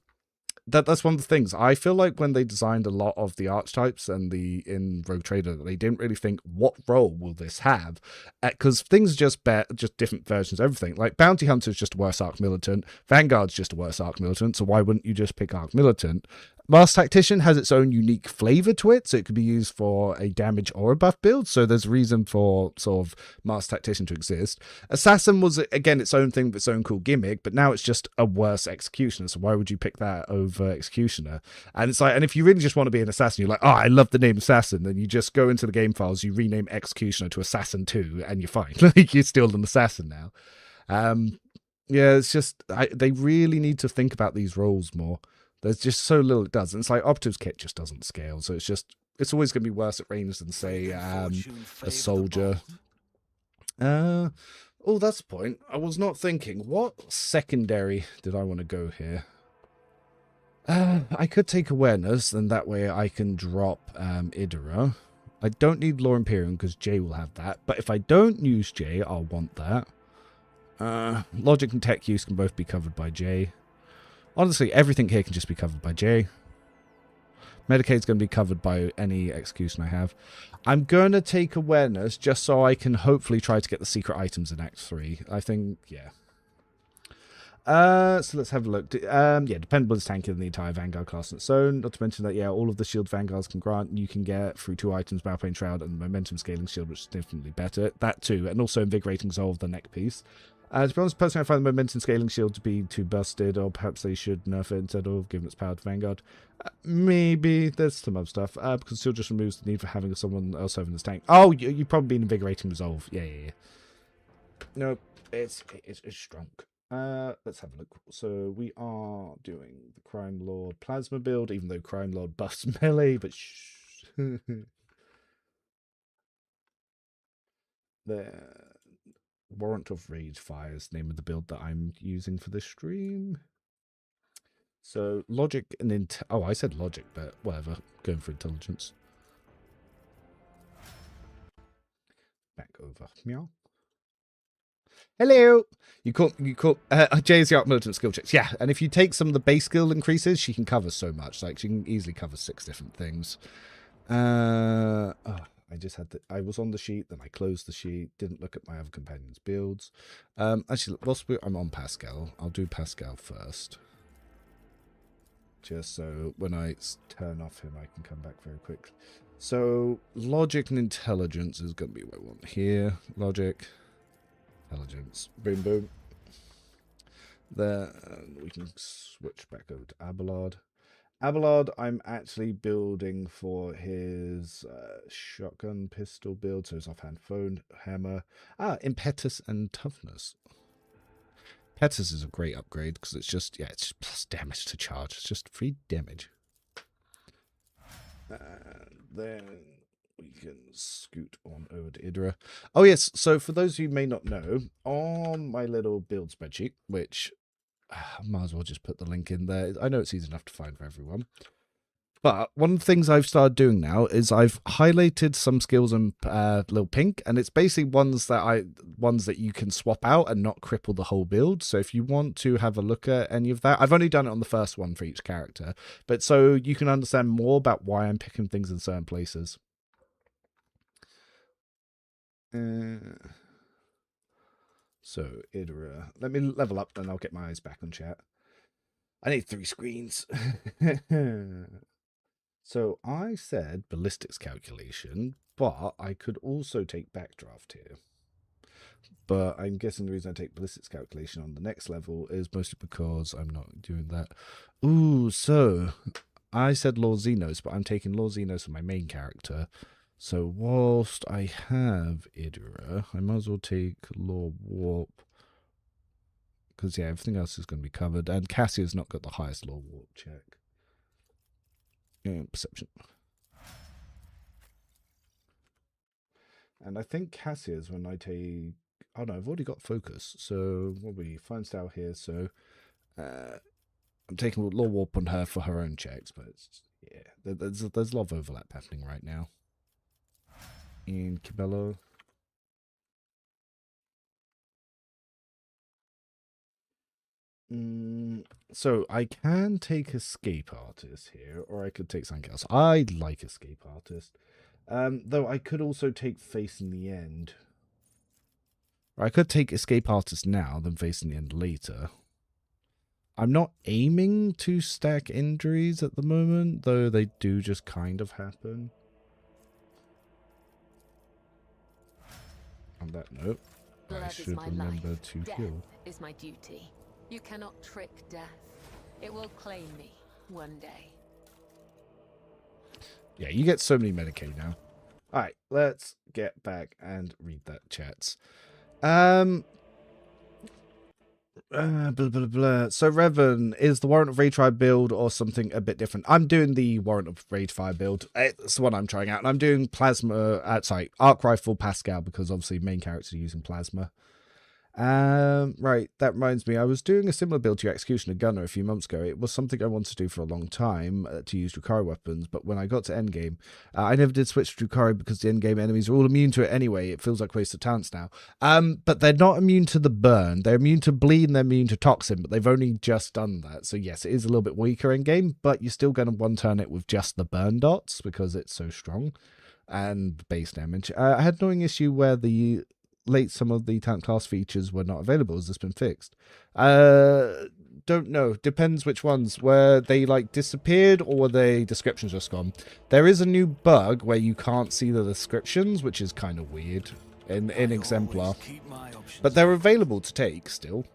that's one of the things. I feel like when they designed a lot of the archetypes and in Rogue Trader, they didn't really think, what role will this have? Because things are just different versions of everything. Like Bounty Hunter is just a worse Arc Militant. Vanguard's just a worse Arc Militant, so why wouldn't you just pick Arc Militant? Masked Tactician has its own unique flavor to it, so it could be used for a damage or a buff build, so there's a reason for sort of Masked Tactician to exist. Assassin was, again, its own thing with its own cool gimmick, but now it's just a worse Executioner, so why would you pick that over Executioner? And it's like, and if you really just want to be an Assassin, you're like, oh, I love the name Assassin, then you just go into the game files, you rename Executioner to Assassin 2, and you're fine. Like, you're still an Assassin now. Yeah, it's just, they really need to think about these roles more. There's just so little it does. And it's like Operative's kit just doesn't scale. So it's always going to be worse at range than, say, a soldier. Oh, that's the point. I was not thinking. What secondary did I want to go here? I could take awareness, and that way I can drop Idra. I don't need Law Imperium because Jay will have that. But if I don't use Jay, I'll want that. Logic and tech use can both be covered by Jay. Honestly, everything here can just be covered by Jay. Medicaid's going to be covered by any execution I have. I'm going to take awareness just so I can hopefully try to get the secret items in Act 3. I think, yeah. So let's have a look. Yeah, Dependable is tankier than the entire Vanguard class on its own. Not to mention that, yeah, all of the shield Vanguards can grant, you can get through 2 items, Balplane Shroud and Momentum Scaling Shield, which is definitely better. That too, and also Invigorating Resolve, the neck piece. To be honest, personally, I find the Momentum Scaling Shield to be too busted, or perhaps they should nerf it instead of giving its power to Vanguard. Maybe there's some other stuff, because it still just removes the need for having someone else having this tank. Oh, you probably mean Invigorating Resolve. Yeah. No, it's strong. Let's have a look. So we are doing the Crimelord Plasma build, even though Crimelord buffs melee, but there. Warrant of Rage Fire is the name of the build that I'm using for this stream. So logic and oh, I said logic, but whatever. Going for intelligence. Back over. Meow. Hello. You call Jay's the Arc Militant skill checks. Yeah, and if you take some of the base skill increases, she can cover so much. Like she can easily cover 6 different things. I just had I was on the sheet, then I closed the sheet, didn't look at my other companions' builds. Actually, I'm on Pascal. I'll do Pascal first. Just so when I turn off him, I can come back very quickly. So, logic and intelligence is going to be what I want here. Logic, intelligence, boom, boom. There, and we can switch back over to Abelard. Abelard, I'm actually building for his shotgun pistol build, so his offhand phone, hammer. Impetus and toughness. Impetus is a great upgrade because it's just, yeah, it's plus damage to charge. It's just free damage. And then we can scoot on over to Idra. Oh, yes, so for those who may not know, on my little build spreadsheet, which I might as well just put the link in there. I know it's easy enough to find for everyone. But one of the things I've started doing now is I've highlighted some skills in little pink, and it's basically ones that you can swap out and not cripple the whole build. So if you want to have a look at any of that, I've only done it on the first one for each character, but so you can understand more about why I'm picking things in certain places. So, Idra. Let me level up, and I'll get my eyes back on chat. I need 3 screens. So, I said ballistics calculation, but I could also take backdraft here. But I'm guessing the reason I take ballistics calculation on the next level is mostly because I'm not doing that. Ooh, so I said Lord Xenos, but I'm taking Lord Xenos for my main character. So whilst I have Idra, I might as well take Lord Warp. Because, yeah, everything else is going to be covered. And Cassia's not got the highest Lord Warp check. Perception. And I think Cassia's when I take... Oh, no, I've already got focus. So, what we find style here. So, I'm taking Lord Warp on her for her own checks. But, yeah, there's a lot of overlap happening right now. In Cabello. So I can take Escape Artist here, or I could take something else. I like Escape Artist. Though I could also take Face in the End. Or I could take Escape Artist now, then Face in the End later. I'm not aiming to stack injuries at the moment, though they do just kind of happen. On that note, I should remember to heal. Is my duty. You cannot trick death. It will claim me one day. Yeah, you get so many Medicaid now. Alright, let's get back and read that, chats. Blah, blah, blah. So, Revan, is the Warrant of Rage build or something a bit different? I'm doing the Warrant of Rage build. It's the one I'm trying out. And I'm doing Plasma, Arc Rifle Pascal, because obviously main characters are using Plasma. Right, that reminds me, I was doing a similar build to your Executioner Gunner a few months ago. It was something I wanted to do for a long time, to use Drukhari weapons, but when I got to endgame, I never did switch to Drukhari because the endgame enemies are all immune to it anyway. It feels like a waste of talents now. But they're not immune to the burn. They're immune to bleed and they're immune to toxin, but they've only just done that. So yes, it is a little bit weaker endgame, but you're still going to one-turn it with just the burn dots because it's so strong. And base damage. I had no issue where some of the talent class features were not available. Has this been fixed? Don't know. Depends which ones. Were they like disappeared or were they descriptions just gone? There is a new bug where you can't see the descriptions, which is kind of weird in Exemplar. But they're available to take still.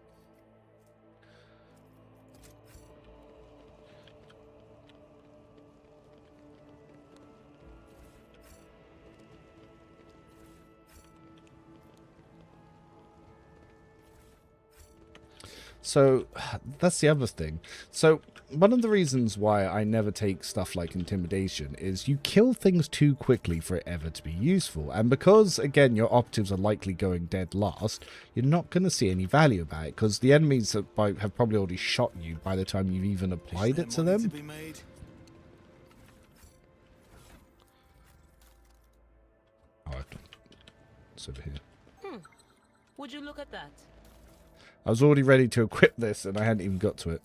So, that's the other thing. So, one of the reasons why I never take stuff like Intimidation is you kill things too quickly for it ever to be useful. And because, again, your operatives are likely going dead last, you're not going to see any value about it, because the enemies have probably already shot you by the time you've even applied it to them. Oh, it's over here. Would you look at that? I was already ready to equip this and I hadn't even got to it.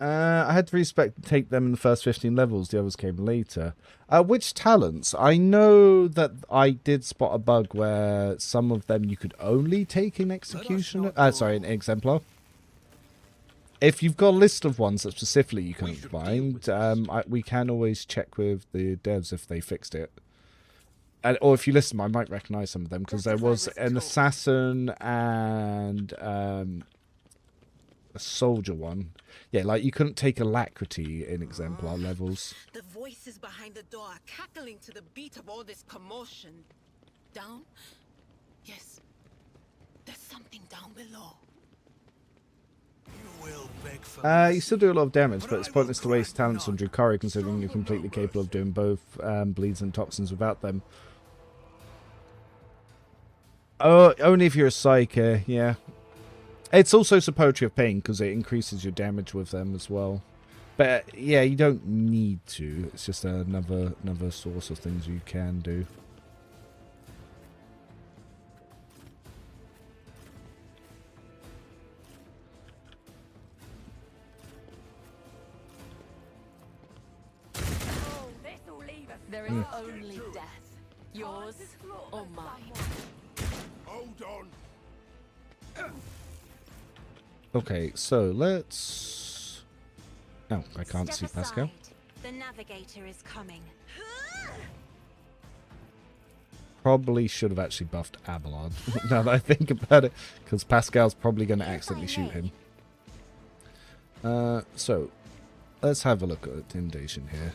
I had to take them in the first 15 levels. The others came later. Which talents? I know that I did spot a bug where some of them you could only take in Executioner. In Exemplar. If you've got a list of ones that specifically you couldn't find, we can always check with the devs if they fixed it. Or if you listen, I might recognise some of them, because there was an assassin and a soldier one. Yeah, like you couldn't take Alacrity in Exemplar levels. The voices behind the door are cackling to the beat of all this commotion. Down? Yes. There's something down below. You still do a lot of damage, but it's pointless to waste talents on Drukhari considering you're completely capable of doing both bleeds and toxins without them. Oh, only if you're a Psyker, yeah. It's also Poetry of Pain because it increases your damage with them as well. But yeah, you don't need to. It's just another source of things you can do. There is only death. Yours or mine. Hold on. Okay, so let's... Oh, I can't see Pascal. The navigator is coming. probably should have actually buffed Abelard, now that I think about it, because Pascal's probably going to accidentally shoot him. So, let's have a look at Intimidation here.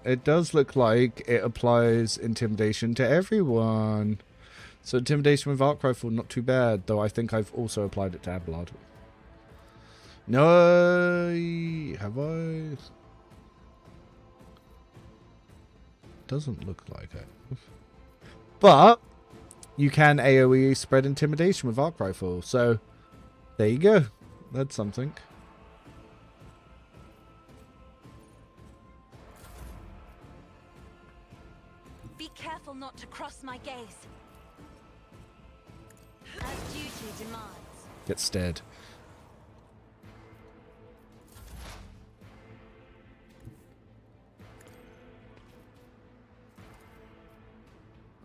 It does look like it applies Intimidation to everyone. So Intimidation with Arc Rifle, not too bad, though I think I've also applied it to Abelard. No, have I? Doesn't look like it. But you can AoE spread Intimidation with Arc Rifle, so there you go. That's something. Be careful not to cross my gaze. As duty demands. Get stared.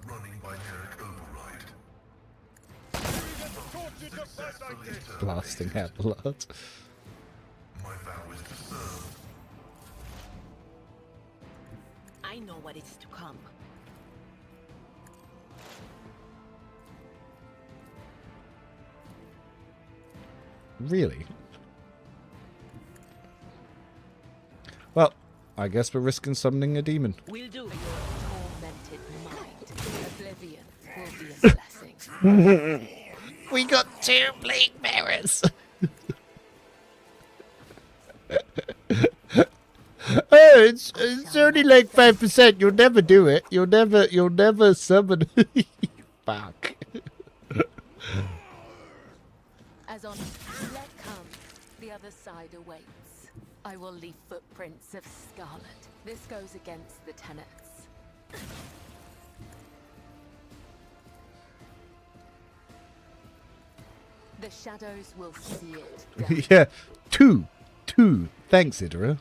Running binaric override. Blasting Abelard. My vow is to serve. I know what is to come. Really? Well, I guess we're risking summoning a demon. We'll do. Tormented mind. Oblivion will be a blessing. We got 2 Plague Bearers. Oh, it's only like 5%. You'll never do it. You'll never summon. Fuck. As on let come, the other side awaits. I will leave footprints of scarlet. This goes against the tenets. The shadows will see it. Yeah, 2. Thanks, Idra.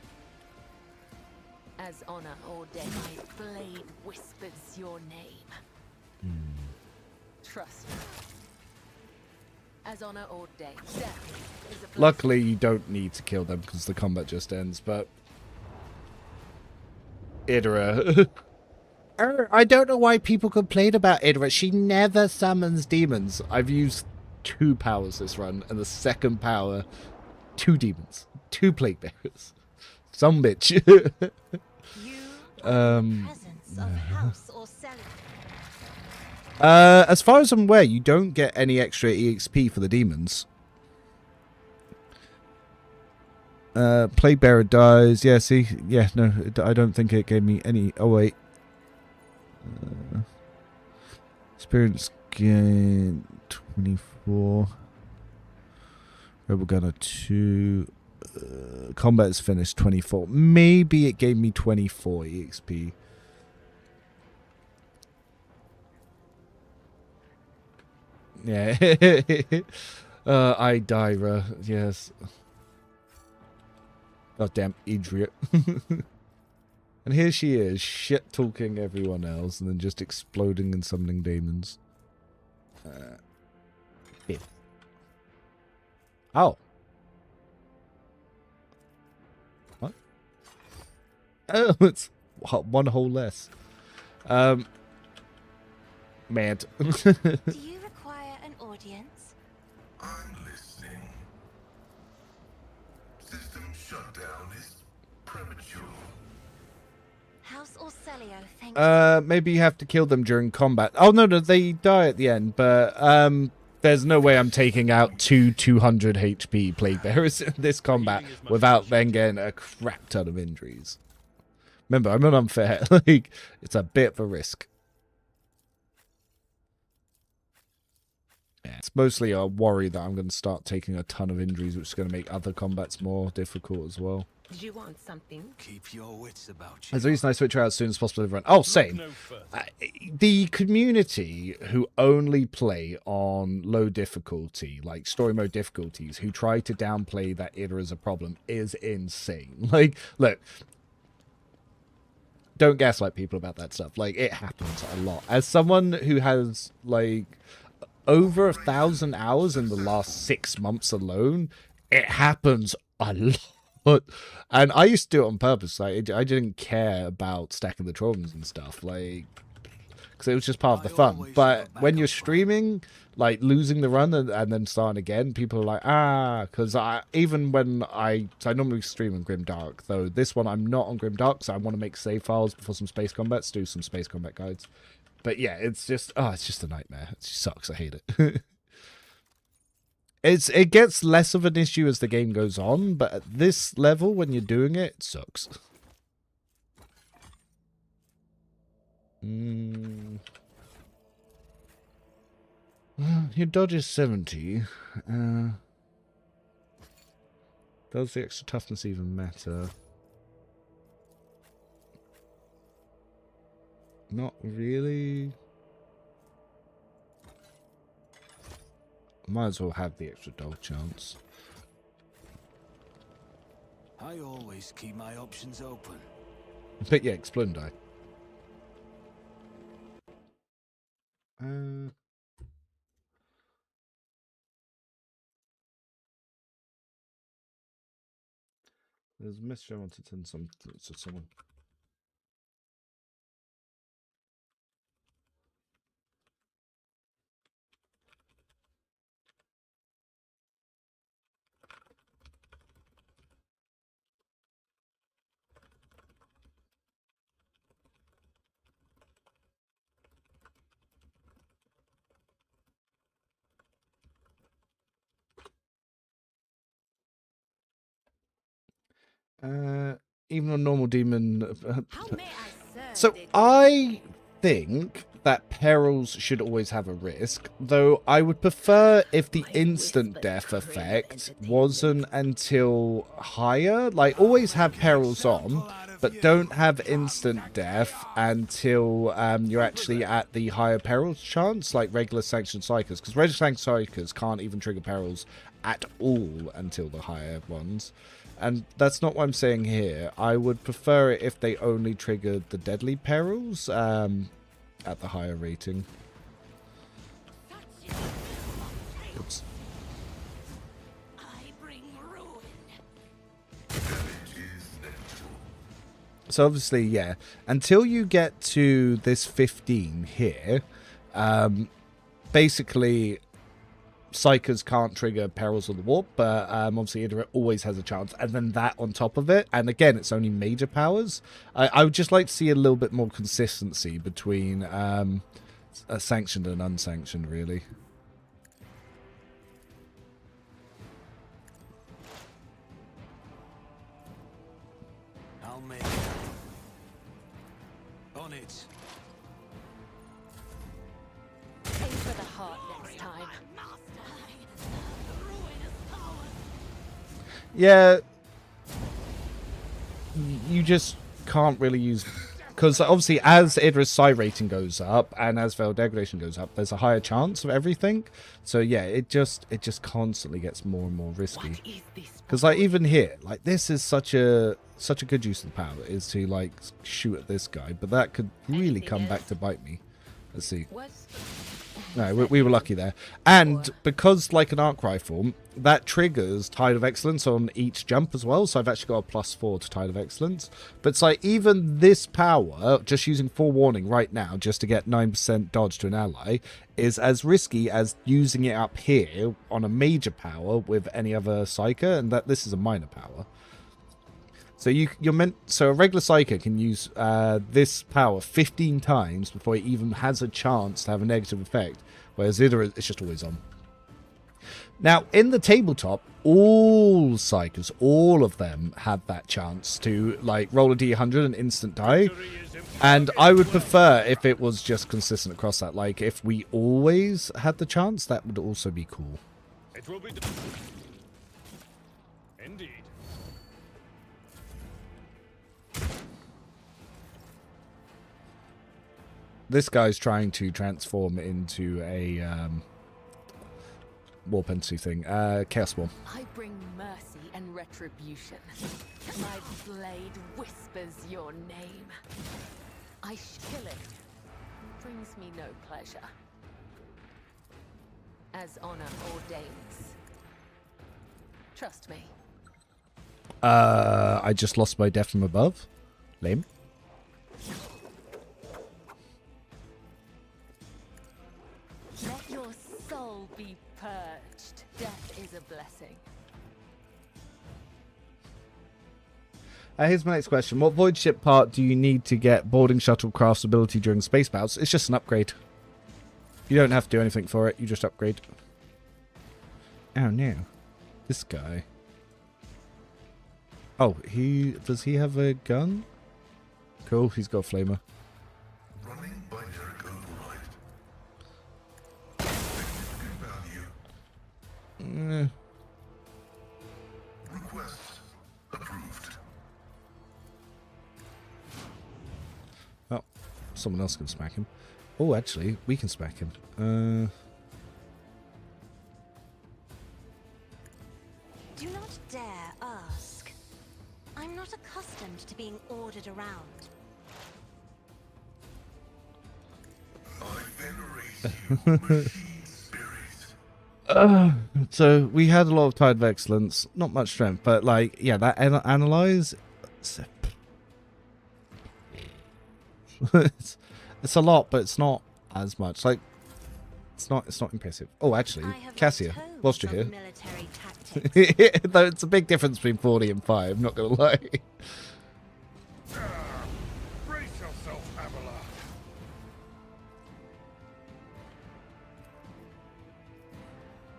As honor ordained, my blade whispers your name. Trust me. As honor ordained, death is a blessing. Luckily, you don't need to kill them because the combat just ends, but... Idra. I don't know why people complain about Idra. She never summons demons. I've used 2 powers this run, and the second power, 2 demons. 2 Plague Bearers. Some bitch. Presence of House or Cellar. As far as I'm aware, you don't get any extra EXP for the demons. Plague Bearer dies. Yeah, see? Yeah, no, I don't think it gave me any... Oh, wait. Experience gain 24. Rebel Gunner 2. Combat is finished 24. Maybe it gave me 24 EXP. Yeah. Idira, yes. Goddamn Idria. And here she is, shit-talking everyone else, and then just exploding and summoning demons. Yeah. Oh. What? Oh, it's 1 hole less. Mad. Do you require an audience? I'm listening. System shutdown is premature. House or Celio, thank maybe you have to kill them during combat. Oh, no, they die at the end, but, there's no way I'm taking out 200 HP Plague Bearers in this combat without then getting a crap ton of injuries. Remember, I'm not unfair. Like, it's a bit of a risk. Yeah, it's mostly a worry that I'm going to start taking a ton of injuries, which is going to make other combats more difficult as well. Did you want something? Keep your wits about you. There's a reason I switch out as soon as possible. Everyone. Oh, same. The community who only play on low difficulty, like story mode difficulties, who try to downplay that Idra is a problem, is insane. Like, look, don't gaslight people about that stuff. Like, it happens a lot. As someone who has, like, over 1,000 hours in the last 6 months alone, it happens a lot. But, and I used to do it on purpose. Like, I didn't care about stacking the trophies and stuff, like, because it was just part of the fun. But when you're streaming, like losing the run and then starting again, people are like, because even when I normally stream on Grimdark, though this one I'm not on Grimdark, so I want to make save files before some space combats, do some space combat guides. But yeah, it's just a nightmare. It just sucks. I hate it. It gets less of an issue as the game goes on, but at this level, when you're doing it, it sucks. Your dodge is 70. Does the extra toughness even matter? Not really. Might as well have the extra dodge chance. I always keep my options open. But yeah, explode die. There's a message I wanted to send to someone. Even a normal demon. So I think that perils should always have a risk, though I would prefer if the instant death effect wasn't until higher. Like, always have perils on, but don't have instant death until you're actually at the higher perils chance, like regular sanctioned psychers, because regular sanctioned psychers can't even trigger perils at all until the higher ones. And that's not what I'm saying here. I would prefer it if they only triggered the deadly perils at the higher rating. Oops. So obviously, yeah, until you get to this 15 here, basically Psychers can't trigger Perils of the Warp, but obviously Idra always has a chance. And then that on top of it, and again, it's only major powers. I would just like to see a little bit more consistency between sanctioned and unsanctioned, really. I'll make it. On it. Aim for the heart next time. Yeah, you just can't really use, because obviously as Idra's psi rating goes up and as Veil Degradation goes up, there's a higher chance of everything. So yeah, it just constantly gets more and more risky. Because like even here, like this is such a good use of the power, is to like shoot at this guy, but that could really come back to bite me. Let's see. No, we were lucky there. And because, like an arc rifle, that triggers Tide of Excellence on each jump as well. So I've actually got a +4 to Tide of Excellence. But it's like, even this power, just using Forewarning right now, just to get 9% dodge to an ally, is as risky as using it up here on a major power with any other Psyker, and that this is a minor power. So so a regular Psyker can use this power 15 times before it even has a chance to have a negative effect, whereas Idra, it's just always on. Now, in the tabletop, all Psykers, all of them have that chance to like roll a D100 and instant die. And I would prefer if it was just consistent across that. Like, if we always had the chance, that would also be cool. It will be indeed. This guy's trying to transform into a Warp Entity thing. Chaos Swarm. I bring mercy and retribution. My blade whispers your name. I kill it. Brings me no pleasure. As honor ordains. Trust me. I just lost my death from above. Lame. Let your soul be purged. Death is a blessing. Here's my next question. What void ship part do you need to get boarding shuttlecraft's ability during space bouts? It's just an upgrade. You don't have to do anything for it. You just upgrade. Oh no. This guy. Oh, does he have a gun? Cool, he's got a flamer. Running binary override. Significant value. Request approved. Oh, someone else can smack him. Oh, actually, we can smack him. Do not dare ask. I'm not accustomed to being ordered around. I venerate you, machine spirit. So we had a lot of Tide of Excellence, not much strength, but like, yeah, that analyze. It's a lot, but it's not as much. Like, it's not impressive. Oh, actually, Cassia, whilst you're here, Military tactics. though it's a big difference between 40 and 5. Not gonna lie. Brace yourself, Abelard.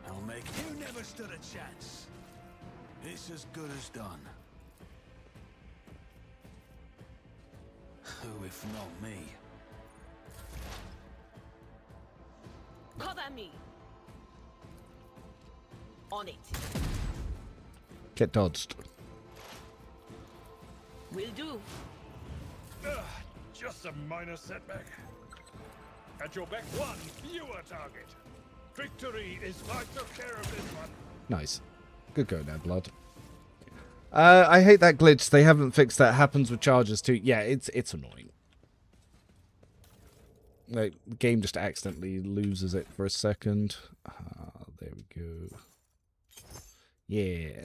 I'll make you never stood a chance. It's as good as done. Who if not me? Cover me. On it. Get dodged. Will do. Just a minor setback. At your back, one fewer target. Victory is I took care of this one. Nice. Good go there, blood. I hate that glitch. They haven't fixed that. Happens with charges too. Yeah, it's annoying. Like, the game just accidentally loses it for a second. There we go. Yeah.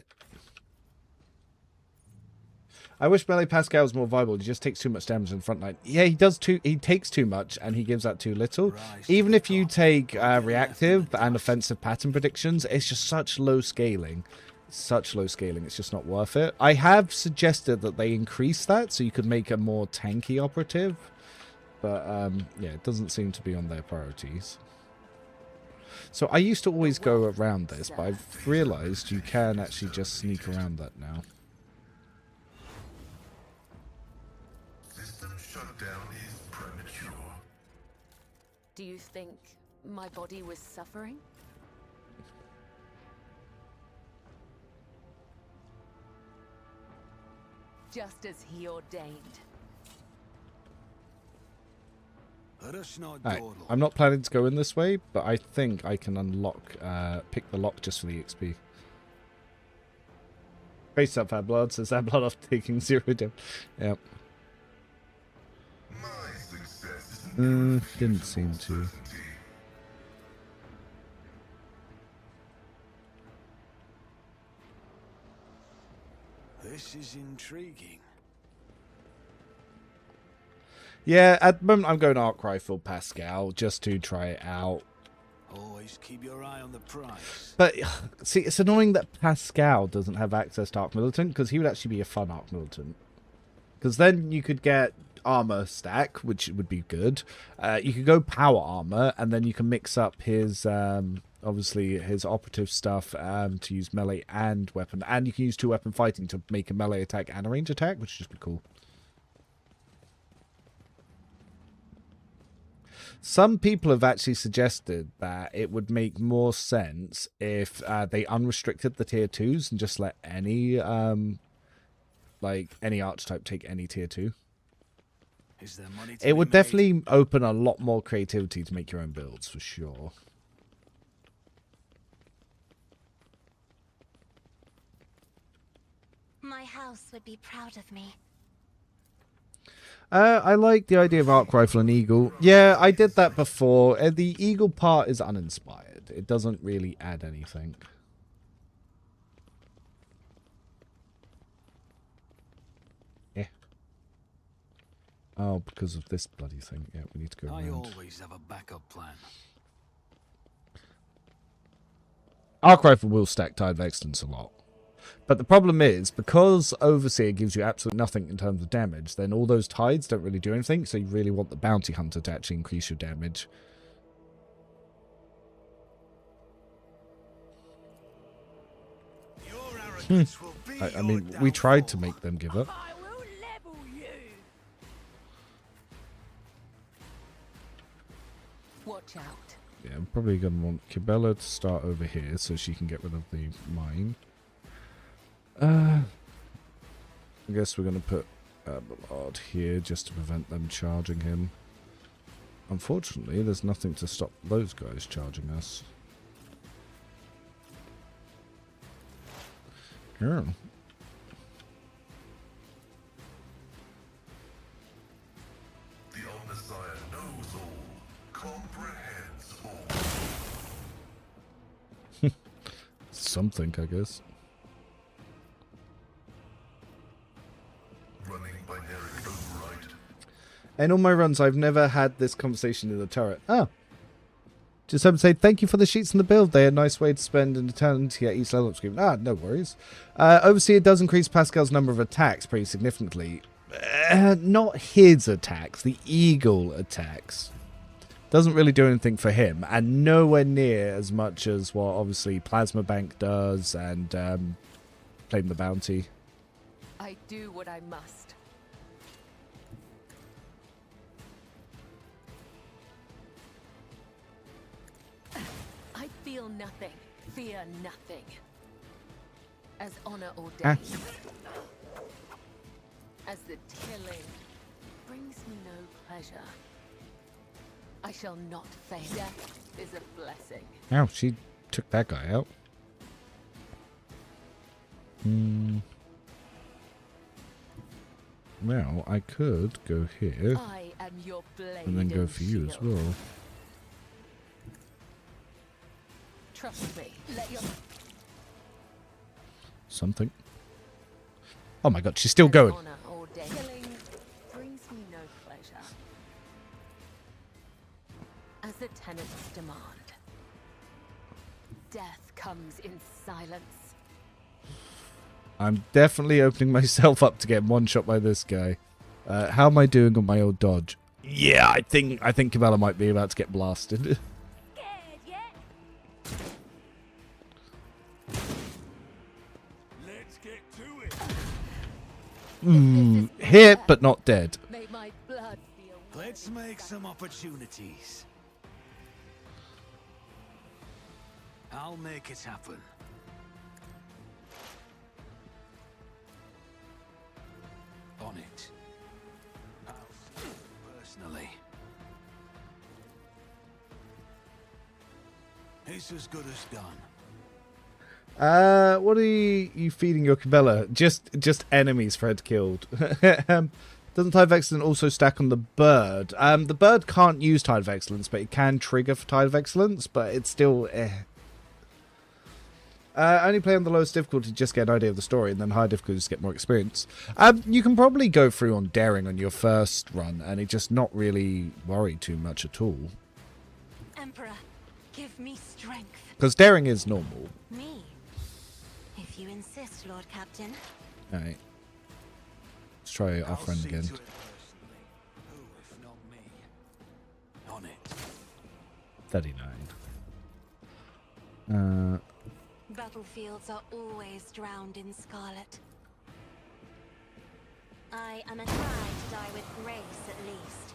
I wish Melee Pascal was more viable. He just takes too much damage in the front line. Yeah, he does too. He takes too much and he gives out too little. Even if you take reactive and offensive pattern predictions, it's just such low scaling. Such low scaling, it's just not worth it. I have suggested that they increase that so you could make a more tanky operative. But, yeah, it doesn't seem to be on their priorities. So I used to always go around this, but I've realized you can actually just sneak around that now. System shutdown is premature. Do you think my body was suffering? Just as he ordained. Let us not Alright, dawdle. I'm not planning to go in this way, but I think I can unlock, pick the lock just for the XP. Face up, Fablod, says Fablod off taking 0 down. Yep. My success is Didn't seem to. This is intriguing. Yeah, at the moment I'm going Arc Rifle Pascal just to try it out. Always keep your eye on the price. But, see, it's annoying that Pascal doesn't have access to Arc Militant, because he would actually be a fun Arc Militant. Because then you could get armor stack, which would be good. You could go power armor, and then you can mix up his, obviously, his operative stuff to use melee and weapon. And you can use 2-weapon fighting to make a melee attack and a range attack, which would just be cool. Some people have actually suggested that it would make more sense if they unrestricted the tier 2s and just let any, like, any archetype take any tier 2. Is there money to It be would made? definitely open a lot more creativity to make your own builds, for sure. My house would be proud of me. I like the idea of Arc Rifle and Eagle. Yeah, I did that before. The Eagle part is uninspired. It doesn't really add anything. Oh, because of this bloody thing. Yeah, we need to go I around. always have a backup plan. Arc Rifle will stack Tide of Excellence a lot. But the problem is, because Overseer gives you absolutely nothing in terms of damage, then all those tides don't really do anything, so you really want the Bounty Hunter to actually increase your damage. Your arrogance will be I your mean, we tried to downfall. make them give up. I will level you. Watch out. Yeah, I'm probably going to want Kibella to start over here so she can get rid of the mine. I guess we're going to put Crimelord here just to prevent them charging him. Unfortunately, there's nothing to stop those guys charging us. Yeah. The Omnissiah knows all, comprehends all. Something, I guess. Running binary override. In all my runs, I've never had this conversation in the turret. Oh. Just have to say thank you for the sheets and the build. They're a nice way to spend an eternity at each level up screen. Ah, no worries. Overseer does increase Pascal's number of attacks pretty significantly. Not his attacks, the Eagle attacks. Doesn't really do anything for him, and nowhere near as much as what obviously Plasma Bank does and Claim the Bounty. I do what I must. I feel nothing, fear nothing. As honor ordained. As the tilling brings me no pleasure. I shall not fail. Death is a blessing. Ow, she took that guy out. Well, I could go here I am your blade and then go for you as shield. well. Trust me. Let your Something. Oh my god, she's still going. honor ordained. Killing brings me no pleasure. As the tenets demand. Death comes in silence. I'm definitely opening myself up to get one shot by this guy. How am I doing on my old dodge? Yeah, I think Cabela might be about to get blasted. Scared yet? Let's get to it. Hit, but not dead. May my blood feel. Let's make some opportunities. I'll make it happen. On it. I'll see it personally. It's as good as done. What are you feeding your Cabela? Just enemies Fred killed. Doesn't Tide of Excellence also stack on the bird? The bird can't use Tide of Excellence, but it can trigger for Tide of Excellence, but it's still only play on the lowest difficulty to just get an idea of the story, and then higher difficulty to get more experience. You can probably go through on Daring on your first run, and it just not really worry too much at all. Emperor, give me strength. Because Daring is normal. Me? If you insist, Lord Captain. Alright. Let's try our I'll friend see again. to it personally. Who, if not me? On it. 39. Battlefields are always drowned in scarlet. I am a try to die with grace, at least.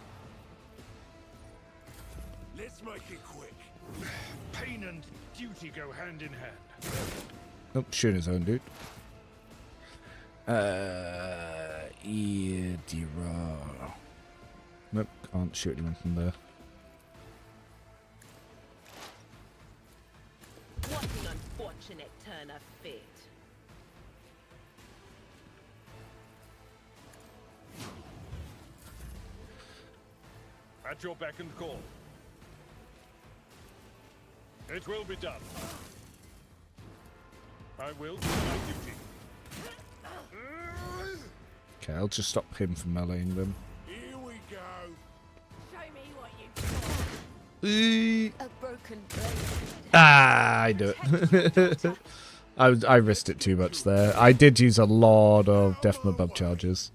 Let's make it quick. Pain and duty go hand in hand. Nope, shooting his own dude. Idira. Nope, can't shoot anyone from there. What an unfortunate turn of fate. At your beck and call. It will be done. I will do my duty. Okay, I'll just stop him from meleeing them. Here we A broken blade. Ah, I do it. I risked it too much there. I did use a lot of death from above charges.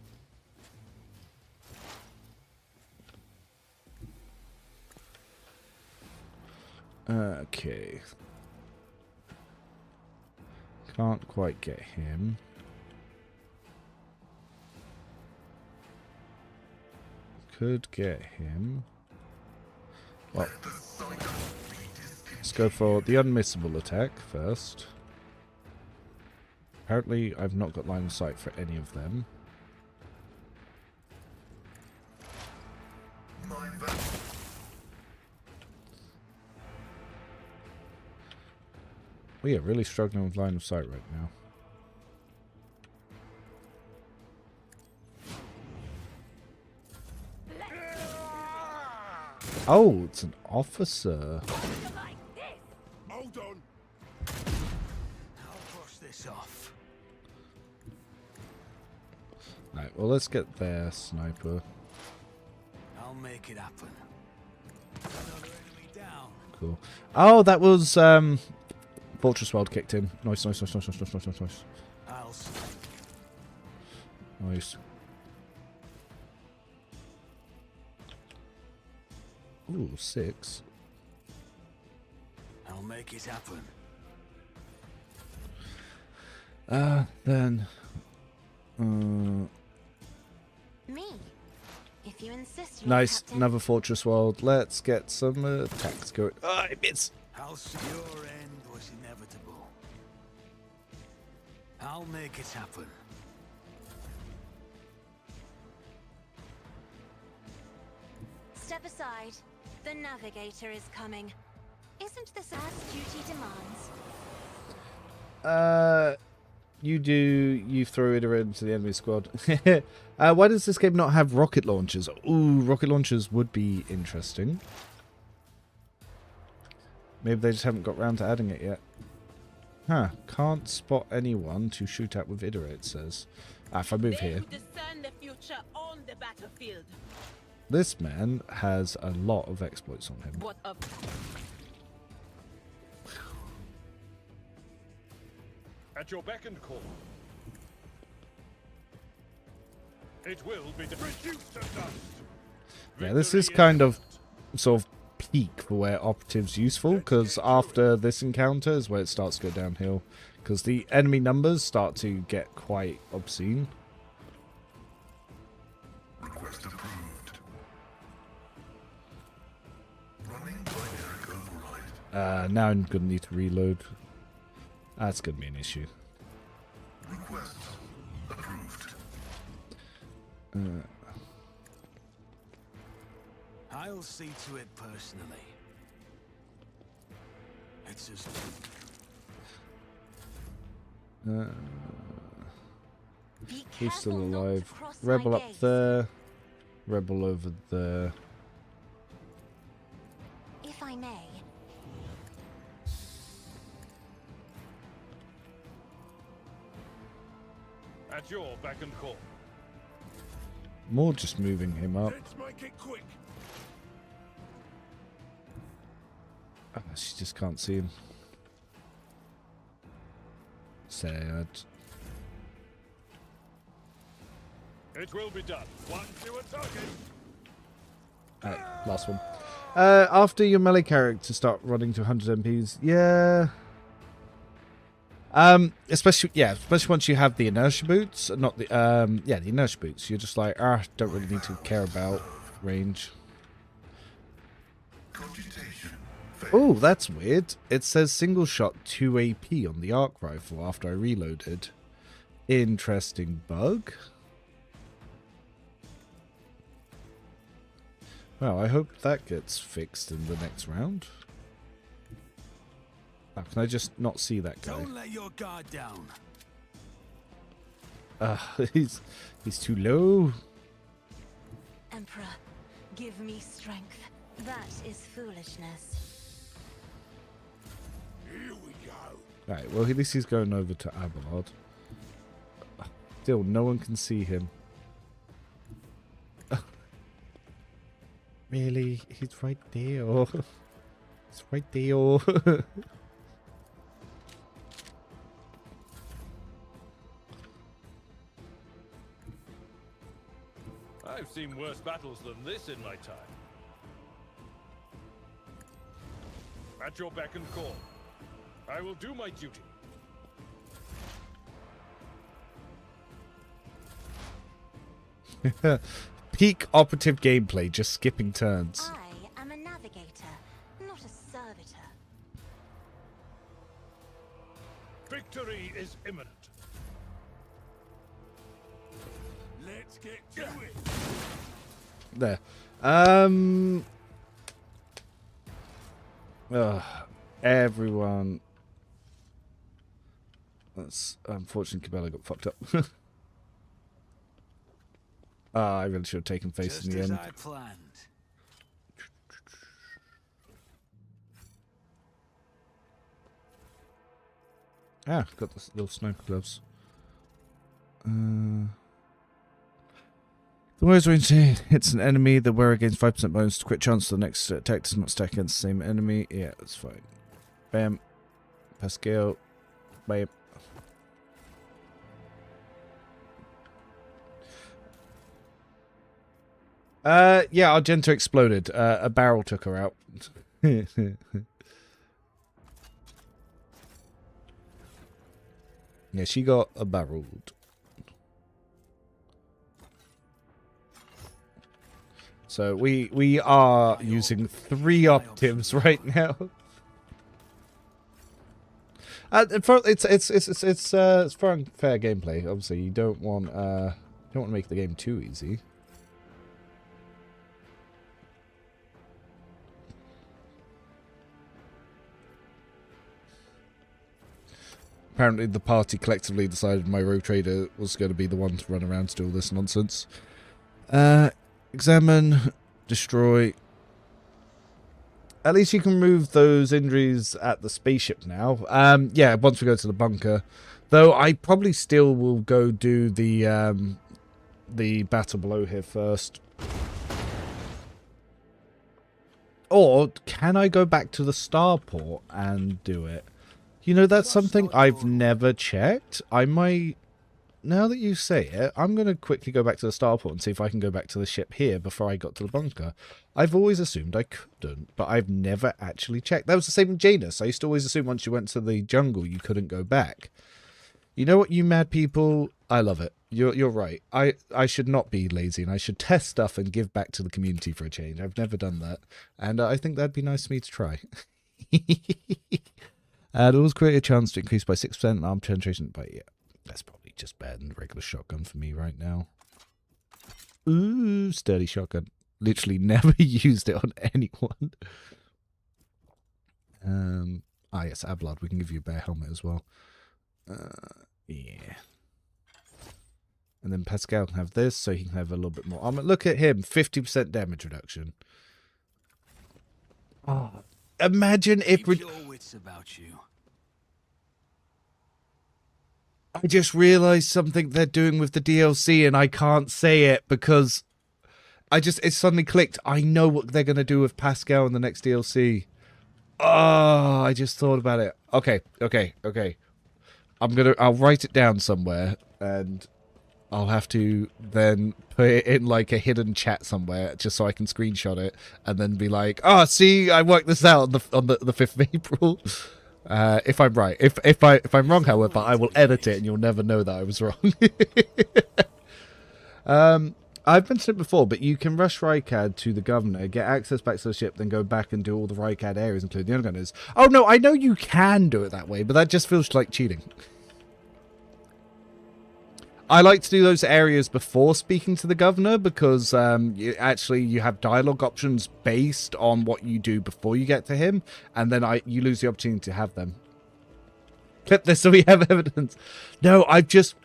Okay. Can't quite get him. Could get him. Well, let's go for the unmissable attack first. Apparently, I've not got line of sight for any of them. We are really struggling with line of sight right now. Oh, it's an officer. Hold on. I'll brush this off. Right, well, let's get their sniper. I'll make it happen. Another enemy down. Cool. Oh, that was Fortress World kicked in. Nice, nice, nice, nice, nice, nice, nice, nice. I'll see. Nice. Ooh, 6. I'll make it happen. Then. Me? If you insist. Nice, Captain. another Fortress World. Let's get some attacks going. Ah, I miss. I'll see. Your end was inevitable. I'll make it happen. Step aside. The navigator is coming. Isn't this as duty demands? You throw it into the enemy squad. Why does this game not have rocket launchers? Ooh, rocket launchers would be interesting. Maybe they just haven't got round to adding it yet. Huh, can't spot anyone to shoot at with Iter, it says. Ah, if I move here. Discern the future on the battlefield. This man has a lot of exploits on him. What of? At your beck and call. It will be reduced to dust. Yeah, this is kind of sort of peak for where operative's useful, because after this encounter is where it starts to go downhill, because the enemy numbers start to get quite obscene. Request approved. Running binary override. Now I'm going to need to reload. That's going to be an issue. Request approved. I'll see to it personally. It's as Be Who's still careful not to alive? cross my Rebel up gaze. there. Rebel over there. If I may. At your beck and call. More just moving him up. Let's make it quick. Ah, she just can't see him. Sad. It will be done. Once you are target. Alright, last one. After your melee character start running to 100 MPs, yeah. Especially once you have the inertia boots, not the the inertia boots. You're just like, don't really need to care about range. Oh, that's weird. It says single shot 2 AP on the arc rifle after I reloaded. Interesting bug. Well, I hope that gets fixed in the next round. Oh, can I just not see that guy? Don't let your guard down. He's too low. Emperor, give me strength. That is foolishness. Here we go. Right, well, at least he's going over to Abelard. Still, no one can see him. Really? He's right there. He's right there. I've seen worse battles than this in my time. At your beck and call. I will do my duty. Peak operative gameplay, just skipping turns. I am a navigator, not a servitor. Victory is imminent. Let's get to it. There. Everyone. That's unfortunately Cabela got fucked up. I really should have taken face Just in the as end. I planned. Ah, got the little sniper gloves. The words range hits an enemy. The wearer gains 5% bonus to crit chance. The next attack does not stack against the same enemy. Yeah, that's fine. Bam. Pascal. Bam. Yeah, Argenta exploded. A barrel took her out. Yeah, she got a barreled. So we are using 3 optives right now. It's for unfair gameplay. Obviously, you don't want to make the game too easy. Apparently, the party collectively decided my rogue trader was going to be the one to run around to do all this nonsense. Examine, destroy. At least you can remove those injuries at the spaceship now. Yeah, once we go to the bunker. Though I probably still will go do the battle below here first. Or can I go back to the starport and do it? You know, that's something I've never checked. I might... Now that you say it, I'm going to quickly go back to the starport and see if I can go back to the ship here before I got to the bunker. I've always assumed I couldn't, but I've never actually checked. That was the same with Janus. I used to always assume once you went to the jungle, you couldn't go back. You know what, you mad people? I love it. You're right. I should not be lazy, and I should test stuff and give back to the community for a change. I've never done that, and I think that'd be nice for me to try. It always create a chance to increase by 6% arm penetration. But yeah, that's probably just better than the regular shotgun for me right now. Ooh, sturdy shotgun. Literally never used it on anyone. Yes, Ablard. We can give you a bear helmet as well. Yeah. And then Pascal can have this, so he can have a little bit more armor. Look at him, 50% damage reduction. Oh, imagine if... Keep your wits about you. I just realized something they're doing with the DLC, and I can't say it because it suddenly clicked. I know what they're going to do with Pascal in the next DLC. Oh, I just thought about it. Okay. I'll write it down somewhere, and I'll have to then put it in like a hidden chat somewhere just so I can screenshot it and then be like, oh, see, I worked this out on the 5th of April. If I'm right. If I'm wrong, however, I will edit it and you'll never know that I was wrong. I've mentioned it before, but you can rush Rykad to the governor, get access back to the ship, then go back and do all the Rykad areas, including the undergunners. Oh no, I know you can do it that way, but that just feels like cheating. I like to do those areas before speaking to the governor because you have dialogue options based on what you do before you get to him, and then you lose the opportunity to have them. Clip this so we have evidence. No, I've just...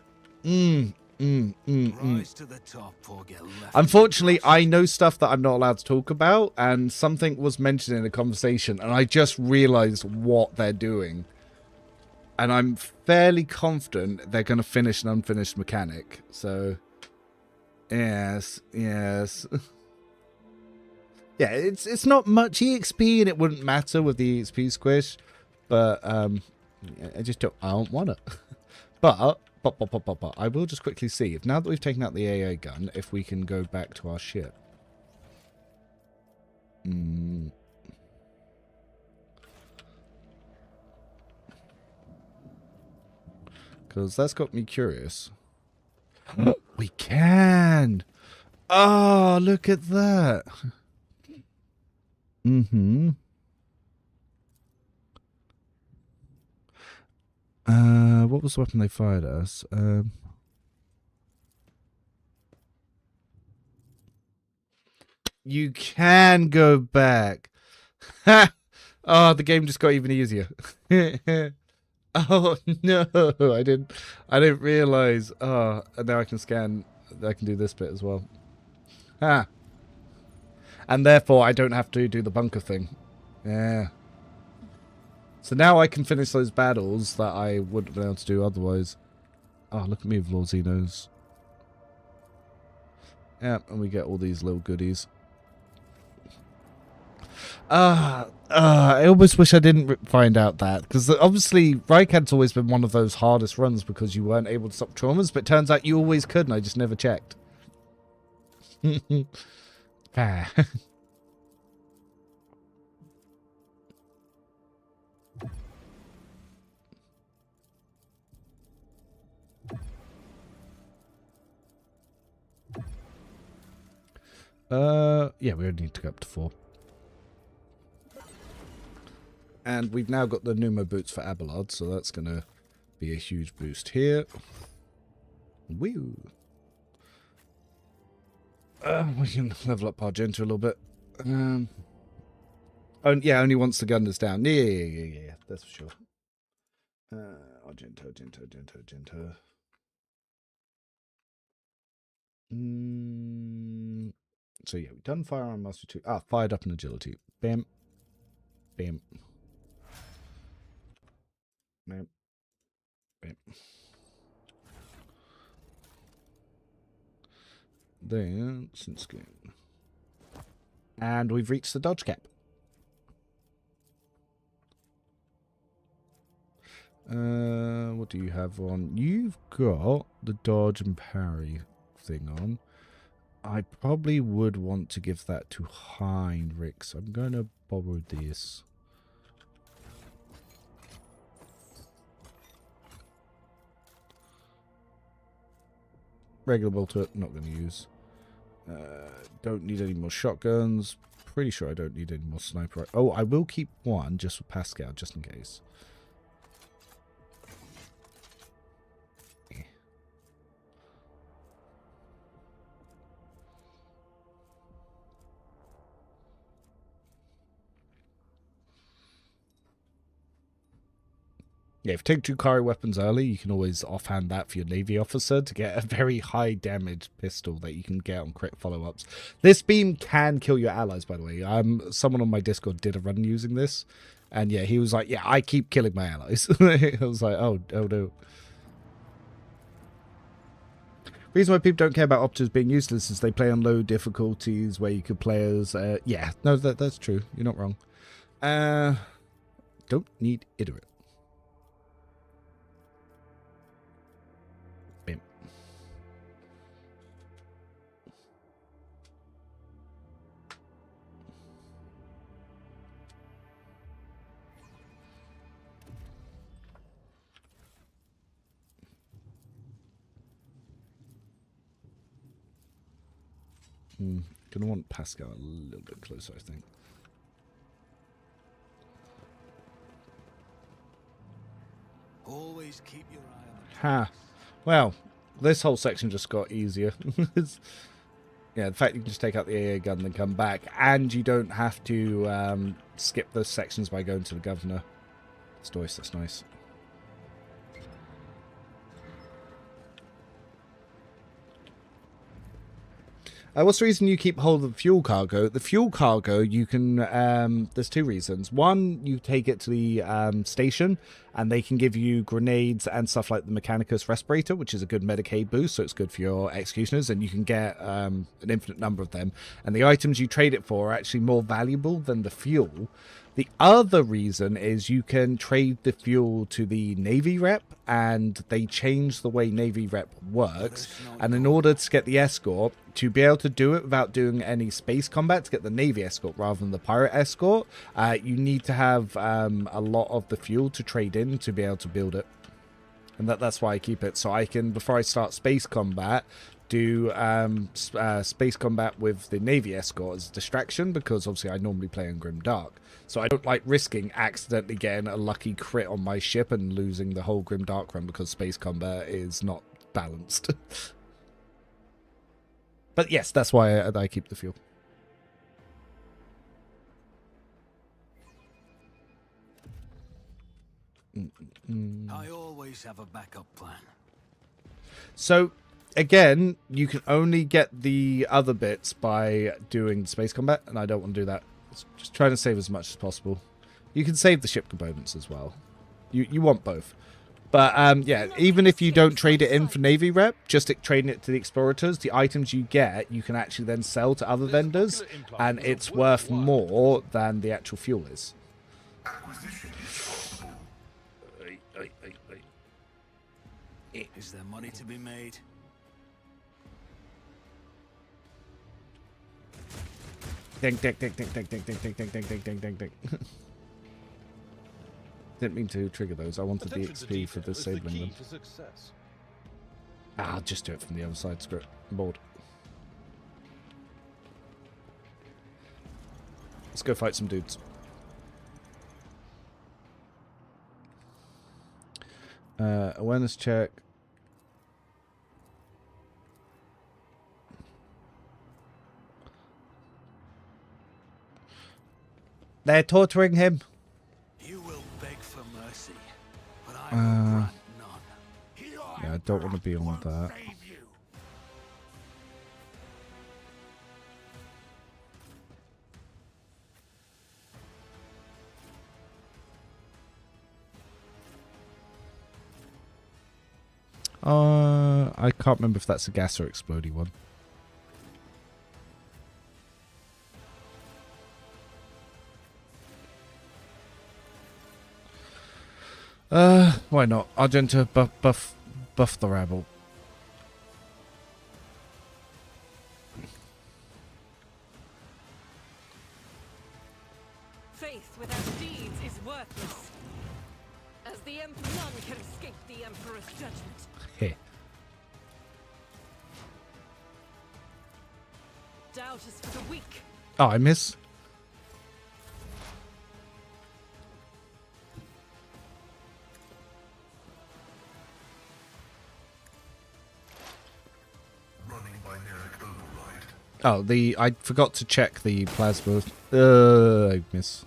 Rise to the top or get left. Unfortunately, I know stuff that I'm not allowed to talk about, and something was mentioned in a conversation, and I just realized what they're doing. And I'm fairly confident they're going to finish an unfinished mechanic. So, yes. Yeah, it's not much EXP, and it wouldn't matter with the EXP squish, but I just don't want it. But I will just quickly see if now that we've taken out the AA gun, if we can go back to our ship. Because that's got me curious. We can! Oh, look at that! What was the weapon they fired at us? You can go back. Ha! Oh, the game just got even easier. Oh no, I didn't realize. Oh, and now I can scan. I can do this bit as well. Ah. And therefore I don't have to do the bunker thing. Yeah. So now I can finish those battles that I wouldn't have been able to do otherwise. Oh, look at me with Lord Xenos. Yeah, and we get all these little goodies. I almost wish I didn't find out that, because obviously Rykad's always been one of those hardest runs because you weren't able to stop traumas, but it turns out you always could, and I just never checked. Yeah, we only need to go up to 4. And we've now got the pneumo boots for Abelard, so that's going to be a huge boost here. Woo! We can level up Argenta a little bit. Yeah, only once the gun is down. Yeah, that's for sure. Argenta. So yeah, we've done Firearm Master 2. Fired up in Agility. Bam. Bam. Bam. Bam. Then, since game. And we've reached the dodge cap. What do you have on? You've got the dodge and parry thing on. I probably would want to give that to Heinrich, so I'm going to borrow this. Regular bolter, not going to use. Don't need any more shotguns. Pretty sure I don't need any more sniper. Oh, I will keep one just for Pascal, just in case. Yeah, if you take 2 Kari weapons early, you can always offhand that for your Navy officer to get a very high damage pistol that you can get on crit follow-ups. This beam can kill your allies, by the way. Someone on my Discord did a run using this, and yeah, he was like, yeah, I keep killing my allies. I was like, oh no. Reason why people don't care about Opters being useless is they play on low difficulties where you could play as... yeah, no, that's true. You're not wrong. Don't need Iterate. Gonna want Pascal a little bit closer, I think. Always keep your eye on the Ha! Well, this whole section just got easier. Yeah, the fact you can just take out the AA gun and then come back, and you don't have to skip those sections by going to the governor. That's nice, that's nice. What's the reason you keep hold of the fuel cargo? The fuel cargo, you can, there's two reasons. One, you take it to the station, and they can give you grenades and stuff like the Mechanicus Respirator, which is a good Medicaid boost, so it's good for your executioners, and you can get an infinite number of them. And the items you trade it for are actually more valuable than the fuel. The other reason is you can trade the fuel to the Navy rep, and they change the way Navy rep works. And in order to get the escort, to be able to do it without doing any space combat, to get the Navy escort rather than the pirate escort, you need to have a lot of the fuel to trade in to be able to build it. And that's why I keep it. So I can, before I start space combat, do space combat with the Navy escort as a distraction, because obviously I normally play in Grim Dark. So I don't like risking accidentally getting a lucky crit on my ship and losing the whole Grim Dark run because space combat is not balanced. But yes, that's why I keep the fuel. I always have a backup plan. So again, you can only get the other bits by doing space combat, and I don't want to do that. Just trying to save as much as possible. You can save the ship components as well. You want both. But yeah, even if you don't trade it in for Navy rep, just trading it to the explorators, the items you get, you can actually then sell to other vendors, and it's worth more than the actual fuel is. Is there money to be made? Ding, ding, ding, ding, ding, ding, ding, ding, ding, ding, ding, ding, ding, ding. Didn't mean to trigger those. I wanted the XP for disabling them. I'll just do it from the other side. Screw it. I'm bored. Let's go fight some dudes. Awareness check. They're torturing him. You will beg for mercy, but I will grant none. Yeah, I don't want to be on that. I can't remember if that's a gas or explodey one. Why not? Argenta, buff the rabble. Faith without deeds is worthless. As the none can escape the Emperor's judgment. Here. Doubt is for the weak. Oh, I miss. Oh, I forgot to check the plasma. I miss.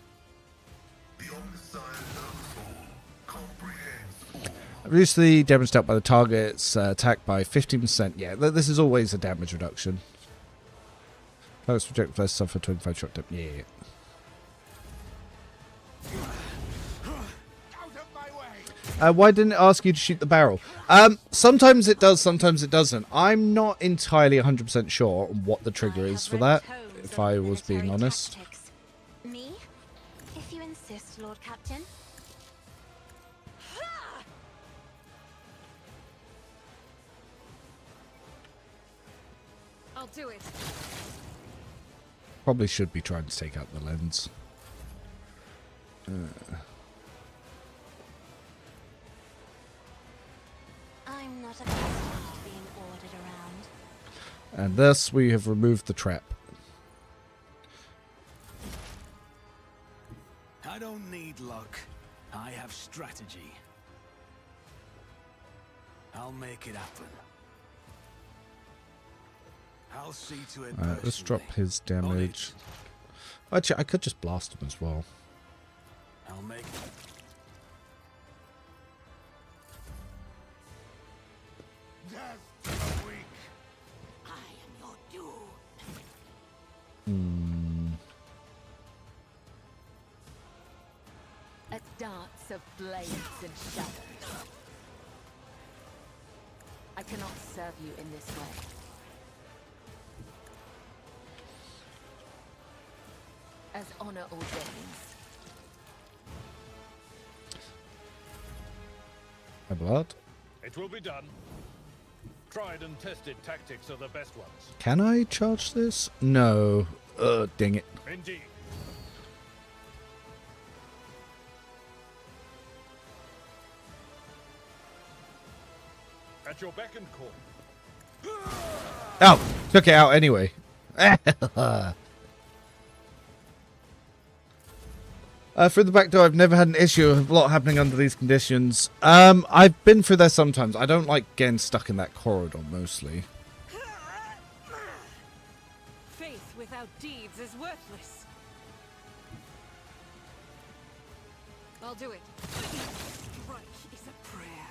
Reduce the damage dealt by the target's attack by 15%. Yeah, this is always a damage reduction. Target's projectile first suffer 25 shock damage. Yeah. Why didn't it ask you to shoot the barrel? Sometimes it does, sometimes it doesn't. I'm not entirely 100% sure on what the trigger is for that, if I was being honest. Me? If you insist, Lord Captain. I'll do it. Probably should be trying to take out the lens. I'm not accustomed to being ordered around. And thus we have removed the trap. I don't need luck. I have strategy. I'll make it happen. I'll see to it. Let's drop his damage. Actually, I could just blast him as well. I'll make it. I am your doom. dance of blades and shadows. I cannot serve you in this way. As honor ordains. My blood. It will be done. Tried and tested tactics are the best ones. Can I charge this? No. Dang it. Indeed. At your beck and call. Oh, took it out anyway. Through the back door, I've never had an issue. A lot happening under these conditions. I've been through there sometimes. I don't like getting stuck in that corridor mostly. Faith without deeds is worthless. I'll do it. Strike is a prayer.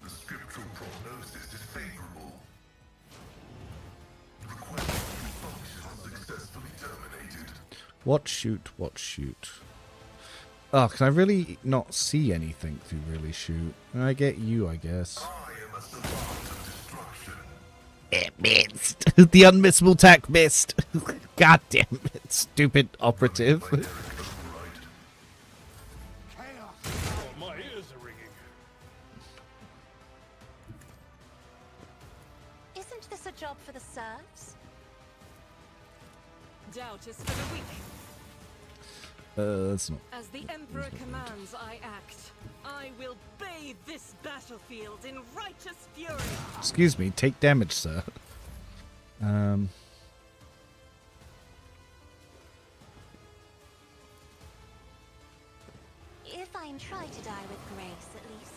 The scriptural prognosis is favorable. Request function successfully terminated. What shoot? What shoot? Oh, can I really not see anything through really shoot? I get you, I guess. I am a savant of destruction. It missed. The unmissable tack missed. God damn it, stupid operative. Oh, my ears are ringing. Isn't this a job for the serfs? Doubt is for the weak. That's not. As the Emperor commands, I act. I will bathe this battlefield in righteous fury. Excuse me, take damage, sir. If I'm try to die with grace, at least.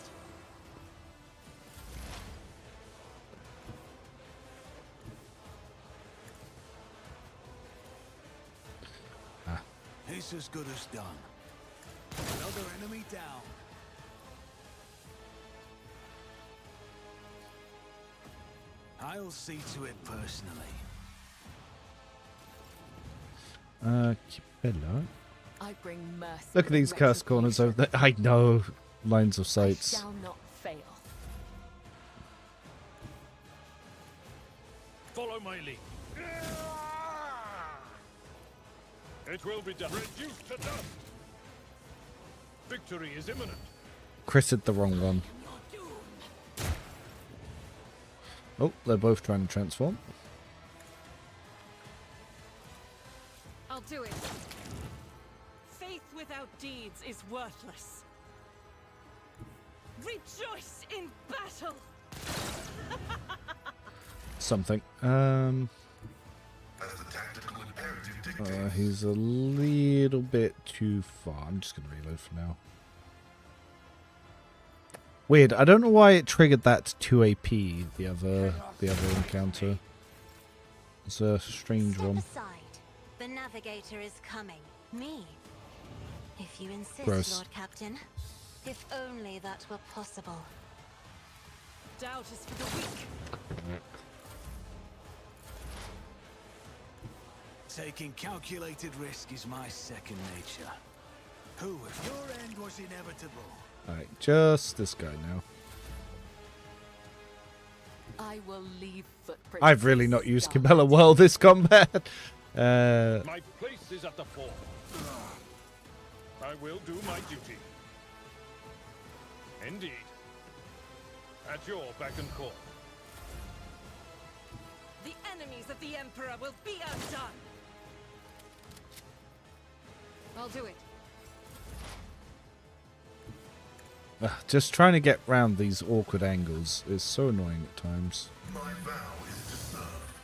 It's as good as done. Another enemy down. I'll see to it personally. Kibella. I bring mercy. Look at these cursed corners over there. I know. Lines of sights. Shall not fail. Follow my lead. It will be done. Reduced to dust. Victory is imminent. Chris hit the wrong one. Oh, they're both trying to transform. I'll do it. Faith without deeds is worthless. Rejoice in battle. Something. As the tactical imperative dictates. He's a little bit too far. I'm just gonna reload for now. Weird. I don't know why it triggered that 2 AP. The other encounter. It's a strange Step one. aside. The navigator is coming. Me. If you insist, Gross. Lord Captain. If only that were possible. Doubt is for the weak. Taking calculated risk is my second nature. Who, if your end was inevitable? Alright, just this guy now. I will leave footprints. I've really not used Kibella well this combat. My place is at the fore. I will do my duty. Indeed. At your beck and call. The enemies of the Emperor will be undone. I'll do it. Just trying to get round these awkward angles is so annoying at times. My vow is to serve.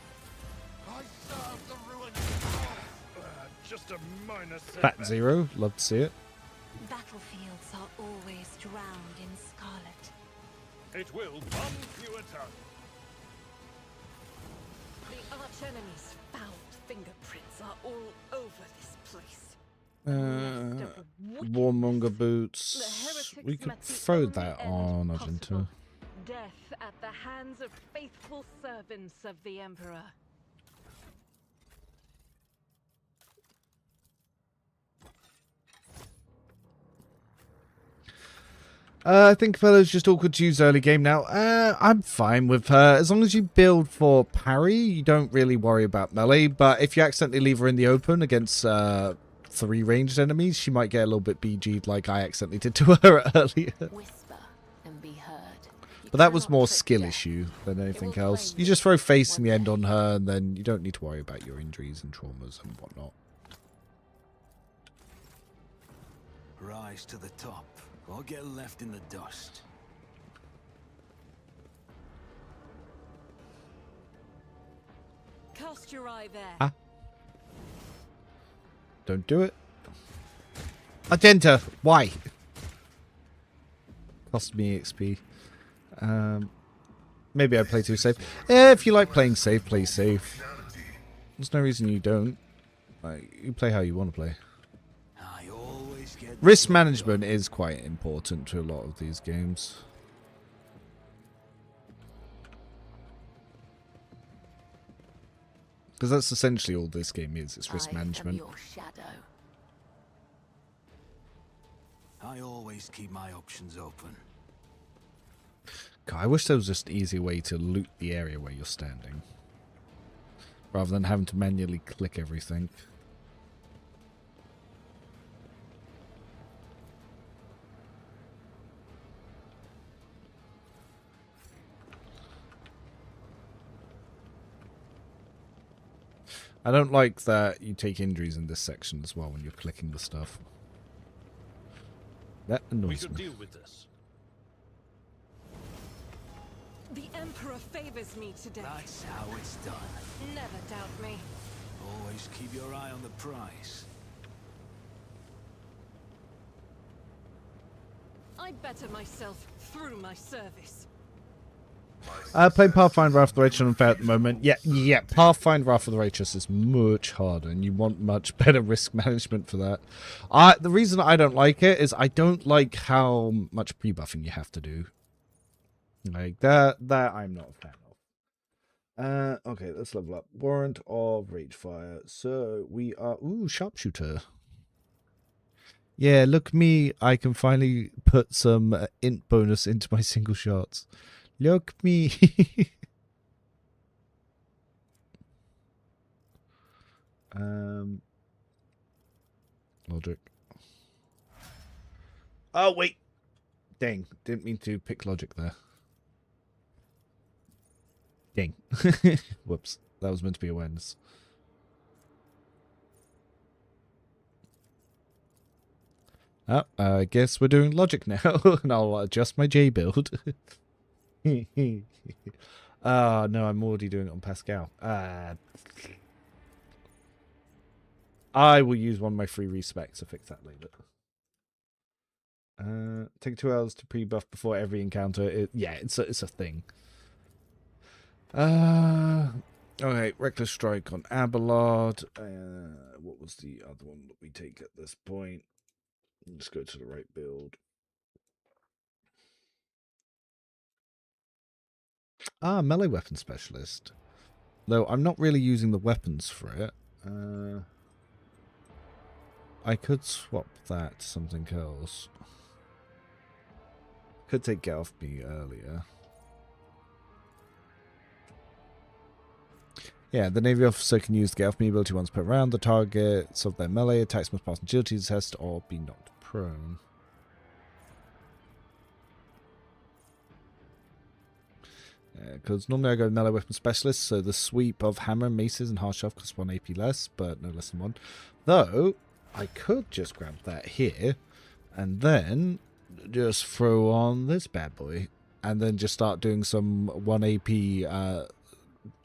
I serve the ruined world. Just a minor Fat Zero, love to see it. Battlefields are always drowned in scarlet. It will bomb you a tongue. The archenemy's foul fingerprints are all over this place. Warmonger boots. We could throw that on Argenta. Death at the hands of faithful servants of the Emperor. I think Fella's just awkward to use early game now. I'm fine with her. As long as you build for parry, you don't really worry about melee. But if you accidentally leave her in the open against 3 ranged enemies, she might get a little bit BG'd like I accidentally did to her earlier. Whisper and be heard. But that was more skill issue than anything else. You just throw face in the end on her, and then you don't need to worry about your injuries and traumas and whatnot. Rise to the top, or get left in the dust. Cast your eye there. Ah. Don't do it. Agenta, why? Cost me XP. Maybe I play too safe. If you like playing safe, play safe. There's no reason you don't. You play how you want to play. Risk management is quite important to a lot of these games. Because that's essentially all this game is. It's risk management. Your shadow. I always keep my options open. God, I wish there was just an easier way to loot the area where you're standing. Rather than having to manually click everything. I don't like that you take injuries in this section as well when you're clicking the stuff. That annoys me. We should deal with this. The Emperor favors me today. That's how it's done. Never doubt me. Always keep your eye on the prize. I better myself through my service. Playing Pathfinder Wrath of the Righteous unfair at the moment. Yeah, Pathfinder Wrath of the Righteous is much harder, and you want much better risk management for that. The reason I don't like it is I don't like how much pre-buffing you have to do. Like, that I'm not a fan of. Okay, let's level up. Warrant of Ragefire. So, we are... Ooh, Sharpshooter. Yeah, look me. I can finally put some int bonus into my single shots. Look me. Logic. Oh, wait. Dang. Didn't mean to pick logic there. Dang. Whoops. That was meant to be awareness. Oh, I guess we're doing logic now. And I'll adjust my J build. Oh, no, I'm already doing it on Pascal. I will use one of my free respecs to fix that later. Take 2 hours to pre-buff before every encounter. Yeah, it's a thing. Okay, Reckless Strike on Abelard. What was the other one that we take at this point? Let's go to the right build. Melee weapon specialist. Though I'm not really using the weapons for it. I could swap that to something else. Could take Get Off Me earlier. Yeah, the Navy officer can use the Get Off Me ability once per round. The targets of their melee attacks must pass an agility test or be knocked prone. Because normally I go melee weapon specialist, so the sweep of hammer, maces, and harsh shaft costs 1 AP less, but no less than 1. Though, I could just grab that here, and then just throw on this bad boy, and then just start doing some 1 AP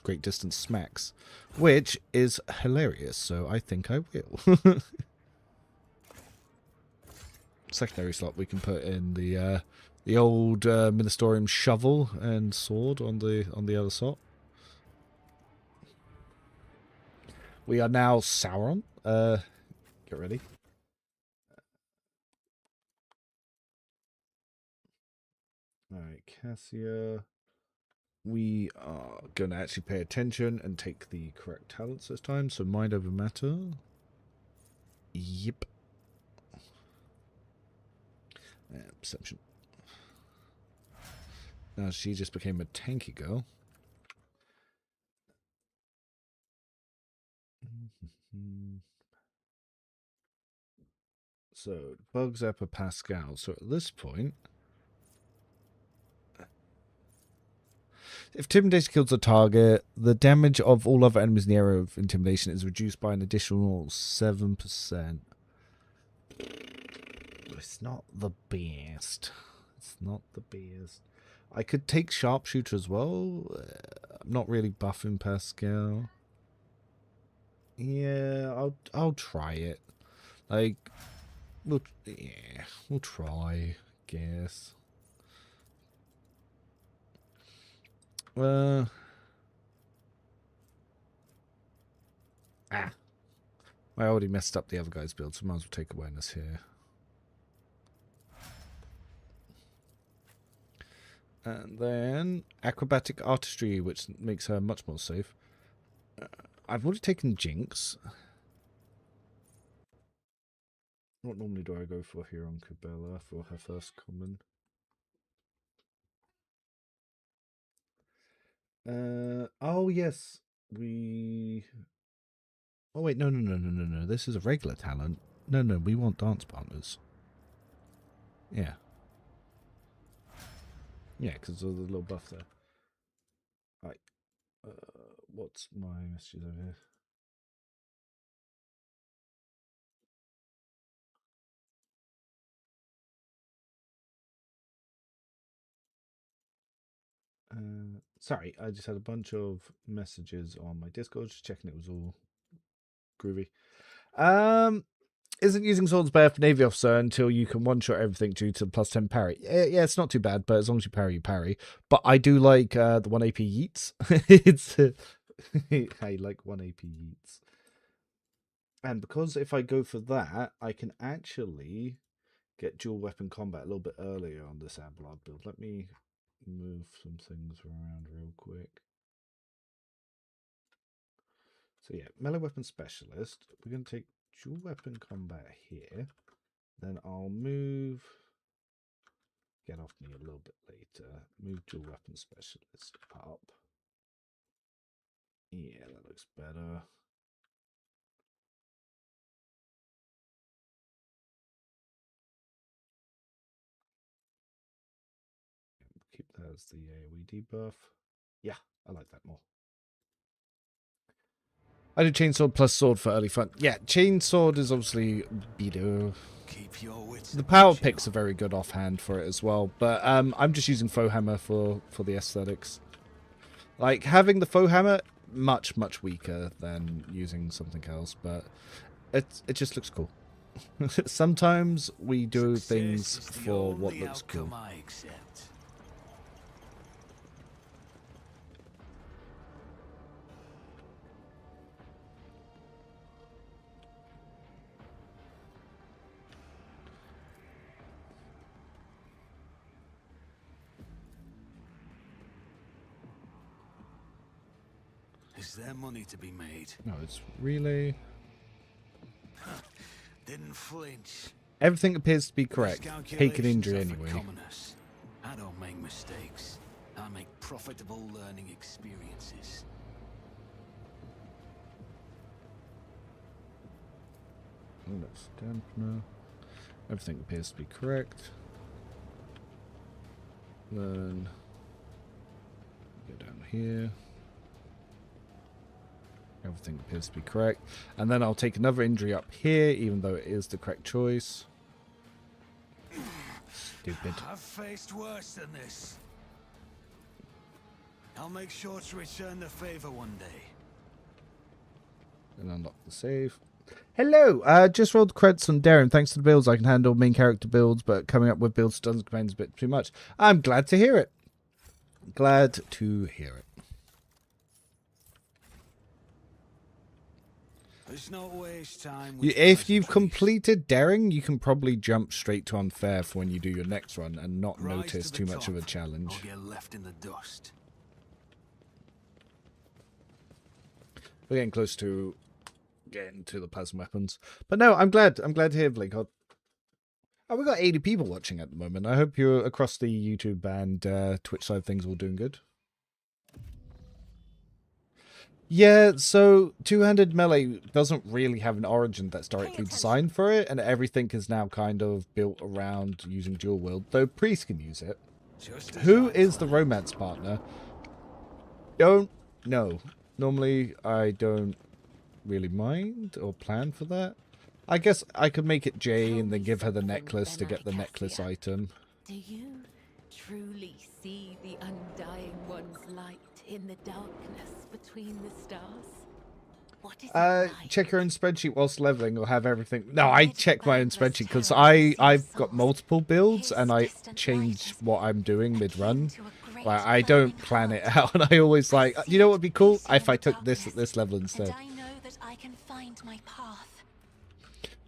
great distance smacks, which is hilarious, so I think I will. Secondary slot, we can put in the old Ministerium shovel and sword on the other slot. We are now Sauron. Get ready. Alright, Cassia. we are going to actually pay attention and take the correct talents this time. So mind over matter. Yep. And perception. Now she just became a tanky girl. So, Bug Zapper Pascal. So at this point, if Intimidation kills a target, the damage of all other enemies in the area of Intimidation is reduced by an additional 7%. It's not the best. It's not the best. I could take Sharpshooter as well. I'm not really buffing Pascal. Yeah, I'll try it. Like, we'll try, guess. I already messed up the other guy's build, so I might as well take awareness here. And then acrobatic artistry, which makes her much more safe. I've already taken Jinx. What normally do I go for here on Cabela for her first common? Oh yes, we... Oh wait, no. This is a regular talent. No, we want dance partners. Yeah. Yeah, because of the little buff there. Right. What's my messages over here? Sorry, I just had a bunch of messages on my Discord, just checking it was all groovy. Isn't using swords better for Navy officer until you can one-shot everything due to plus 10 parry? Yeah, it's not too bad, but as long as you parry. But I do like the 1 AP yeets. It's I like 1 AP yeets. And because if I go for that, I can actually get dual weapon combat a little bit earlier on this Ablard build. Let me move some things around real quick. So yeah, melee weapon specialist. We're going to take dual weapon combat here. Then I'll move... Get off me a little bit later. Move dual weapon specialist up. Yeah, that looks better. Keep that as the AoE debuff. Yeah, I like that more. I do chainsword plus sword for early fun. Yeah, chainsword is obviously better. Keep your wits. The power picks are very good offhand for it as well, but I'm just using faux hammer for the aesthetics. Like having the faux hammer, much weaker than using something else, but it just looks cool. Sometimes we do things for what looks cool. Is there money to be made? No, it's relay. Didn't flinch. Everything appears to be correct. Take an injury anyway. I don't make mistakes. I make profitable learning experiences. That's dampener. Everything appears to be correct. Then go down here. Everything appears to be correct. And then I'll take another injury up here, even though it is the correct choice. Stupid. I've faced worse than this. I'll make sure to return the favor one day. Then unlock the save. Hello! Just rolled credits on Darren. Thanks to the builds, I can handle main character builds, but coming up with builds doesn't companions a bit too much. I'm glad to hear it. Glad to hear it. Let's not waste time. If you've completed Daring, you can probably jump straight to Unfair for when you do your next run and not notice too much of a challenge. Or get left in the dust. We're getting close to getting to the plasma weapons. But no, I'm glad to hear, Blake. Oh, we got 80 people watching at the moment. I hope you're across the YouTube and Twitch side of things all doing good. Yeah, so two-handed melee doesn't really have an origin that's directly designed for it, and everything is now kind of built around using dual wield, though Priest can use it. Who is the romance partner? Don't know. Normally, I don't really mind or plan for that. I guess I could make it Jay and then give her the necklace to get the necklace item. Do you truly see the undying one's light in the darkness between the stars? What is it like? Check your own spreadsheet whilst leveling or have everything. No, I check my own spreadsheet because I've got multiple builds and I change what I'm doing mid-run. Like, I don't plan it out, and I always like, you know what would be cool? If I took this at this level instead. I know that I can find my path.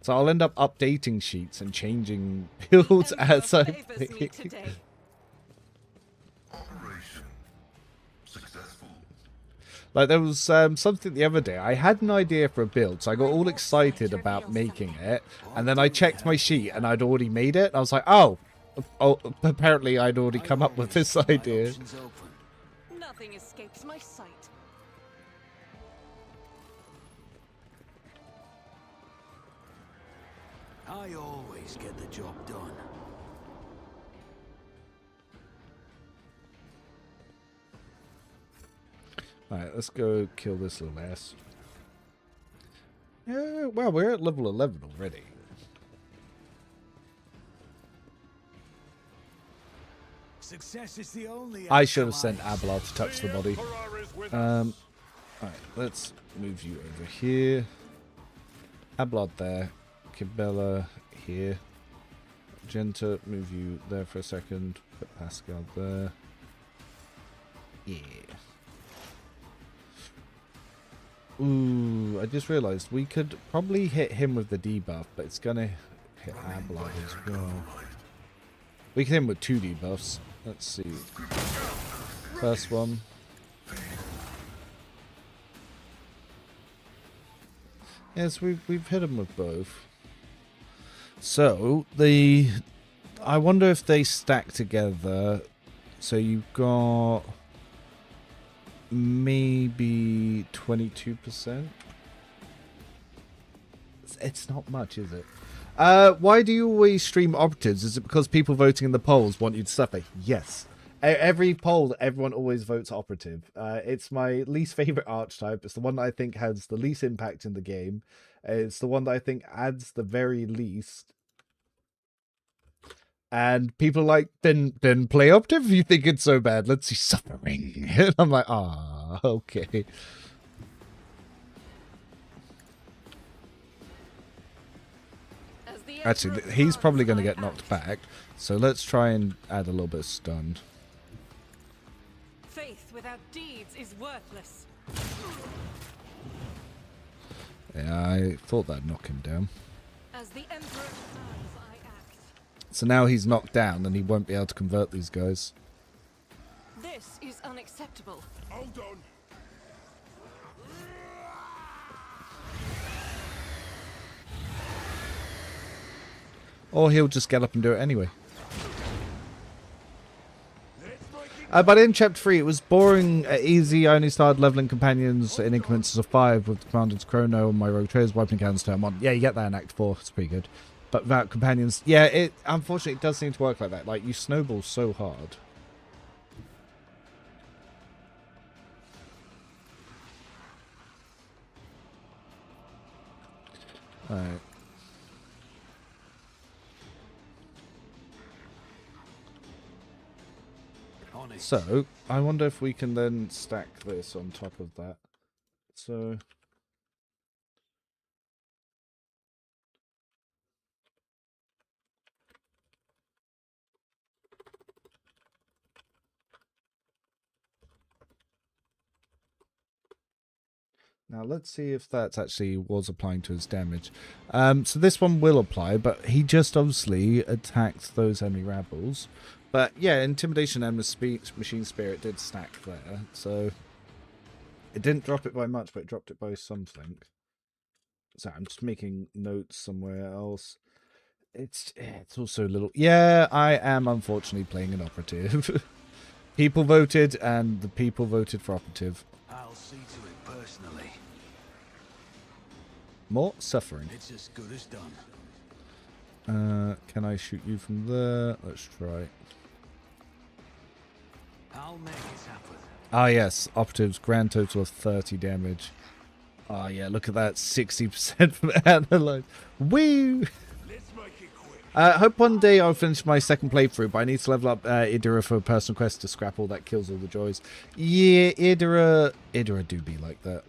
So I'll end up updating sheets and changing builds as I Operation successful. Like, there was something the other day. I had an idea for a build, so I got all excited about making it, and then I checked my sheet, and I'd already made it. And I was like, oh, apparently I'd already come up with this idea. Nothing escapes my sight. I always get the job done. Alright, let's go kill this little ass. Yeah, well, we're at level 11 already. Success is the only I should have sent Abelard to touch the body. Alright, let's move you over here. Abelard there. Kibella here. Genta, move you there for a second. Put Pascal there. Yeah. Ooh, I just realised we could probably hit him with the debuff, but it's gonna hit Abelard as well. We can hit him with 2 debuffs. Let's see. First one. Yes, we've hit him with both. So I wonder if they stack together. So you've got maybe 22%. It's not much, is it? Why do you always stream operatives? Is it because people voting in the polls want you to suffer? Yes. Every poll, everyone always votes operative. It's my least favorite archetype. It's the one that I think has the least impact in the game. It's the one that I think adds the very least. And people are like, then play operative if you think it's so bad. Let's see suffering. And I'm like, ah, okay. Actually, he's probably going to get knocked back. So let's try and add a little bit of stun. Faith without deeds is worthless. Yeah, I thought that'd knock him down. As the Emperor commands, I act. So now he's knocked down and he won't be able to convert these guys. This is unacceptable. Hold on. Or he'll just get up and do it anyway. But in Chapter 3, it was boring, easy. I only started leveling companions in increments of 5 with Commander's Chrono and my Rogue Traders wiping cannons turn 1. Yeah, you get that in Act 4. It's pretty good. But without companions, yeah, it unfortunately it does seem to work like that. Like, you snowball so hard. Alright. So, I wonder if we can then stack this on top of that. So... Now let's see if that actually was applying to his damage. So this one will apply, but he just obviously attacked those enemy rabbles. But yeah, Intimidation and Machine Spirit did stack there, so It didn't drop it by much, but it dropped it by something. So I'm just making notes somewhere else. It's also a little... Yeah, I am unfortunately playing an operative. People voted, and the people voted for operative. I'll see to it personally. More suffering. It's as good as done. Can I shoot you from there? Let's try. I'll make it happen. Ah, yes. Operatives, grand total of 30 damage. Oh, yeah, look at that. 60% from Analyze. Woo! Hope one day I'll finish my second playthrough, but I need to level up Idra for a personal quest to scrap all that kills all the joys. Yeah, Idra do be like that.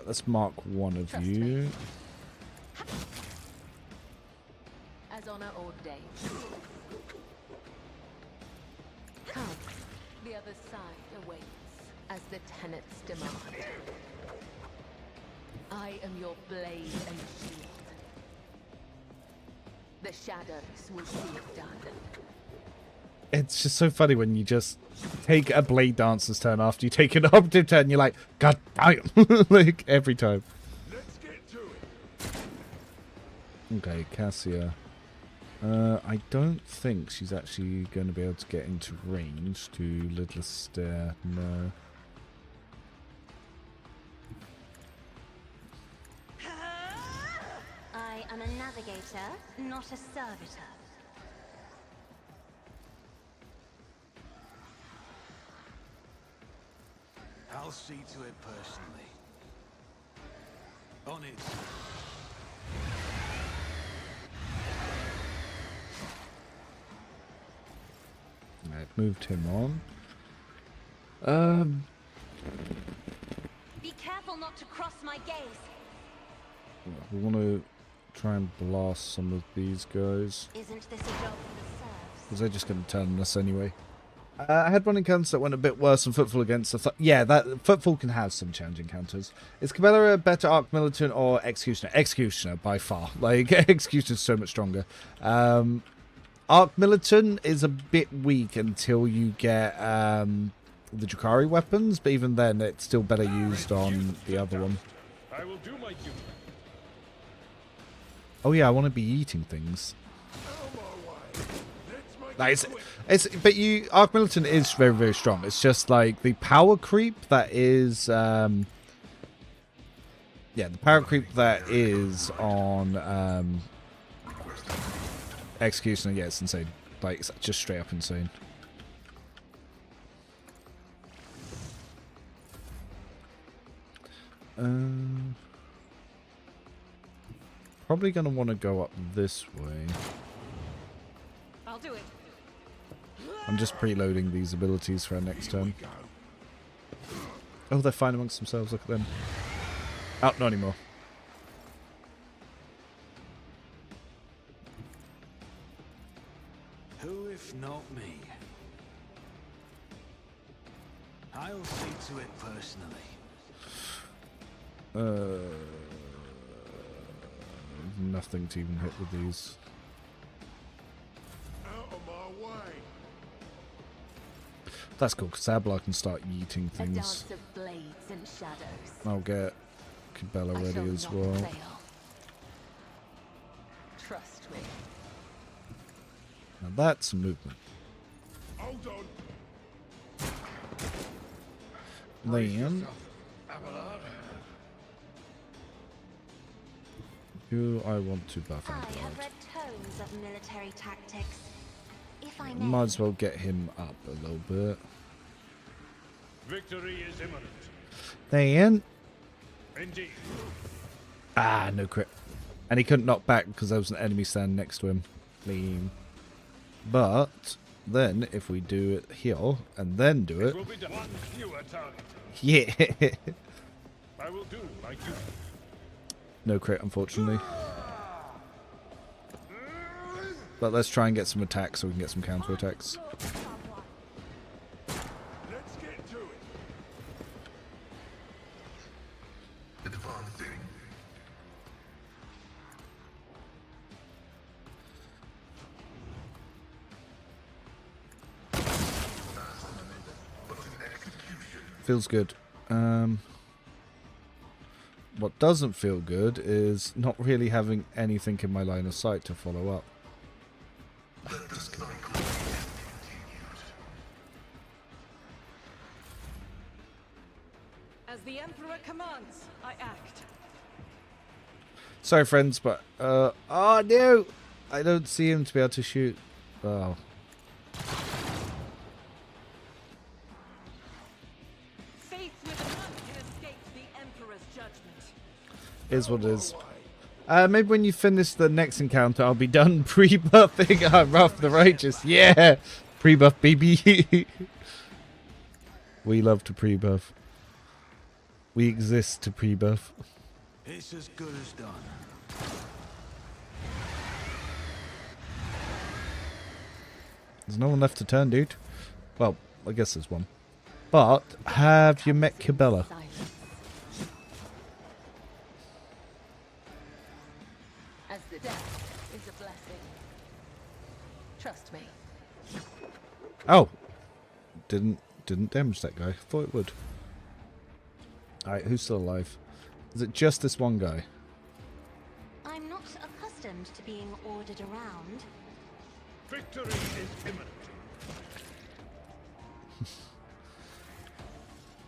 Let's mark one of you. As honor ordained. Come, the other side awaits as the tenets demand. I am your blade and shield. The shadows will see it done. It's just so funny when you just take a blade dancer's turn after you take an operative turn. You're like, God damn! Like every time. Let's get to it. Okay, Cassia. I don't think she's actually going to be able to get into range to Lidless Stair. No. I am a navigator, not a servitor. I'll see to it personally. On it. I've moved him on. Be careful not to cross my gaze. We want to try and blast some of these guys. Isn't this a job for the serfs? Because they're just going to turn on us anyway. I had one encounter that went a bit worse than Footfall against the... Yeah, that Footfall can have some challenging encounters. Is Cabela a better Arc Militant or Executioner? Executioner, by far. Like, Executioner's so much stronger. Arc Militant is a bit weak until you get the Drakari weapons, but even then, it's still better used on the other one. I will do my duty. Oh yeah, I want to be eating things. Like but Arc Militant is very, very strong. It's just like the power creep that is, yeah, the power creep that is on Executioner. Yeah, it's insane. Like, it's just straight up insane. Probably gonna want to go up this way. I'll do it. I'm just preloading these abilities for our next turn. Oh, they're fine amongst themselves. Look at them. Oh, not anymore. Who if not me? I'll see to it personally. Nothing to even hit with these. Out of my way. That's cool, because Sabla can start yeeting A things. dance of blades and shadows. I'll get Cabela I shall ready as not well. fail. Trust me. Now that's a movement. Hold on. Then... who I want to buff I out. have read tomes of military tactics. If I may. Might as well get him up a little bit. Victory is imminent. Then... Indeed. ah, no crit. And he couldn't knock back because there was an enemy standing next to him. Lame. But then if we do it here and then do it... Will be done. One fewer target. yeah. I will do my duty. No crit, unfortunately. But let's try and get some attacks so we can get some counter attacks. Let's get to it. Advancing. Feels good. What doesn't feel good is not really having anything in my line of sight to follow up. As the Emperor commands, I act. Sorry, friends, but oh no, I don't see him to be able to shoot. Oh. Faith with none can escape the Emperor's judgment. Is what it is. Maybe when you finish the next encounter, I'll be done pre-buffing Wrath the Righteous. Yeah! Pre-buff, baby. We love to pre-buff. We exist to pre-buff. It's as good as done. There's no one left to turn, dude. Well, I guess there's one. But, have you met Cabela? As the death is a blessing. Trust me. Oh! Didn't damage that guy. Thought it would. Alright, who's still alive? Is it just this one guy? I'm not accustomed to being ordered around. Victory is imminent.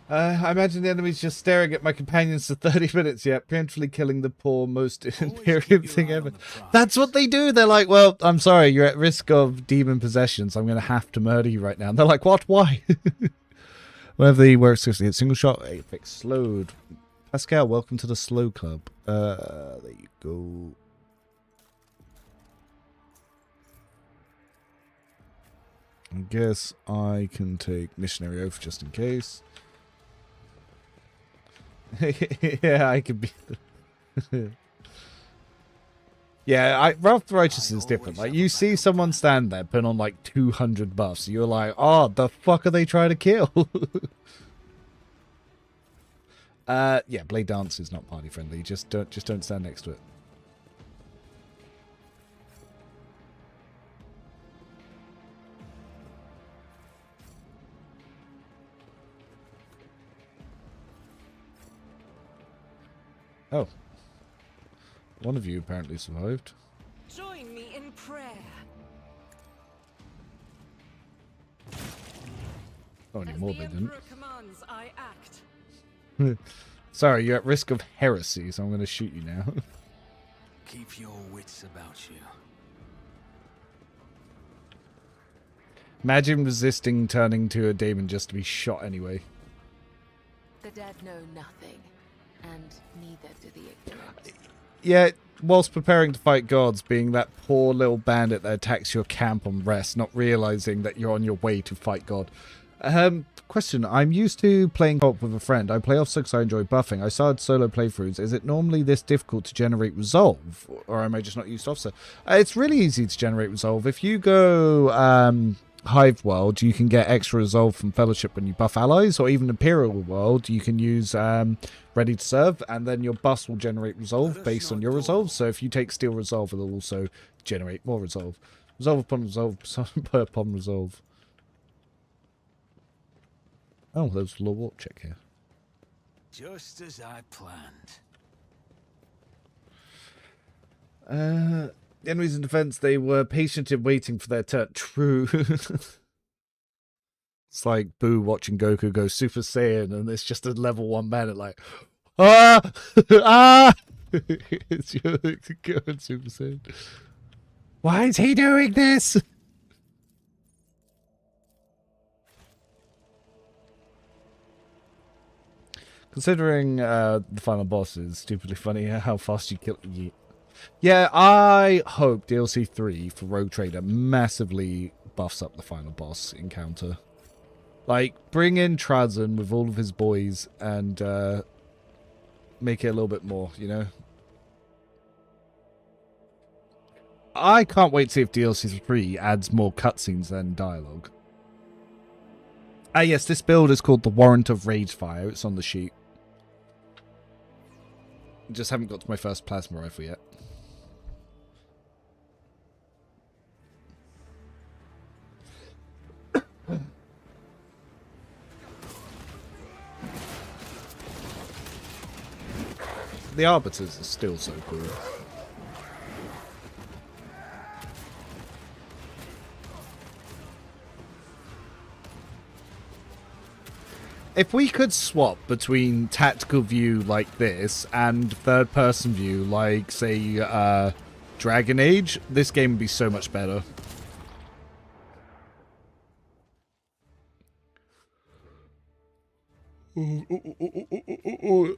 I imagine the enemy's just staring at my companions for 30 minutes yet, preemptively killing the poor, most inferior thing ever. That's what they do. They're like, well, I'm sorry, you're at risk of demon possession, so I'm going to have to murder you right now. And they're like, what? Why? Whenever the works seriously, hit single shot, Apex slowed. Pascal, welcome to the slow club. There you go. I guess I can take Missionary Oath just in case. Yeah, I could be... Yeah, Wrath the Righteous is different. Like, you see someone stand there putting on like 200 buffs, you're like, oh, the fuck are they trying to kill? Yeah, Blade Dance is not party friendly. Just don't stand next to it. Oh. One of you apparently survived. Join me in prayer. Oh, anymore they didn't. Commands, I act. Sorry, you're at risk of heresy, so I'm going to shoot you now. Keep your wits about you. Imagine resisting turning to a demon just to be shot anyway. The dead know nothing, and neither do the ignorant. Yeah, whilst preparing to fight gods, being that poor little bandit that attacks your camp on rest, not realizing that you're on your way to fight God. Question, I'm used to playing co-op with a friend. I play off because I enjoy buffing. I started solo playthroughs. Is it normally this difficult to generate resolve? Or am I just not used to offset? It's really easy to generate resolve. If you go Hive World, you can get extra resolve from Fellowship when you buff allies, or even Imperial World, you can use Ready to Serve, and then your bus will generate resolve based on your resolve. So if you take Steel Resolve, it'll also generate more resolve. Resolve upon resolve, upon resolve. Oh, there's a low walk check here. Just as I planned. The enemies in defense, they were patient in waiting for their turn. True. It's like Boo watching Goku go Super Saiyan, and it's just a level 1 bandit like, ah, ah. It's your going Super Saiyan. Why is he doing this? Considering the final boss is stupidly funny, how fast you kill... Yeah, I hope DLC 3 for Rogue Trader massively buffs up the final boss encounter. Like, bring in Trazyn with all of his boys and make it a little bit more, you know? I can't wait to see if DLC 3 adds more cutscenes than dialogue. Ah, yes, this build is called the Warrant of Ragefire. It's on the sheet. Just haven't got to my first plasma rifle yet. The Arbiters are still so cool. If we could swap between tactical view like this and third-person view like, say, Dragon Age, this game would be so much better. No,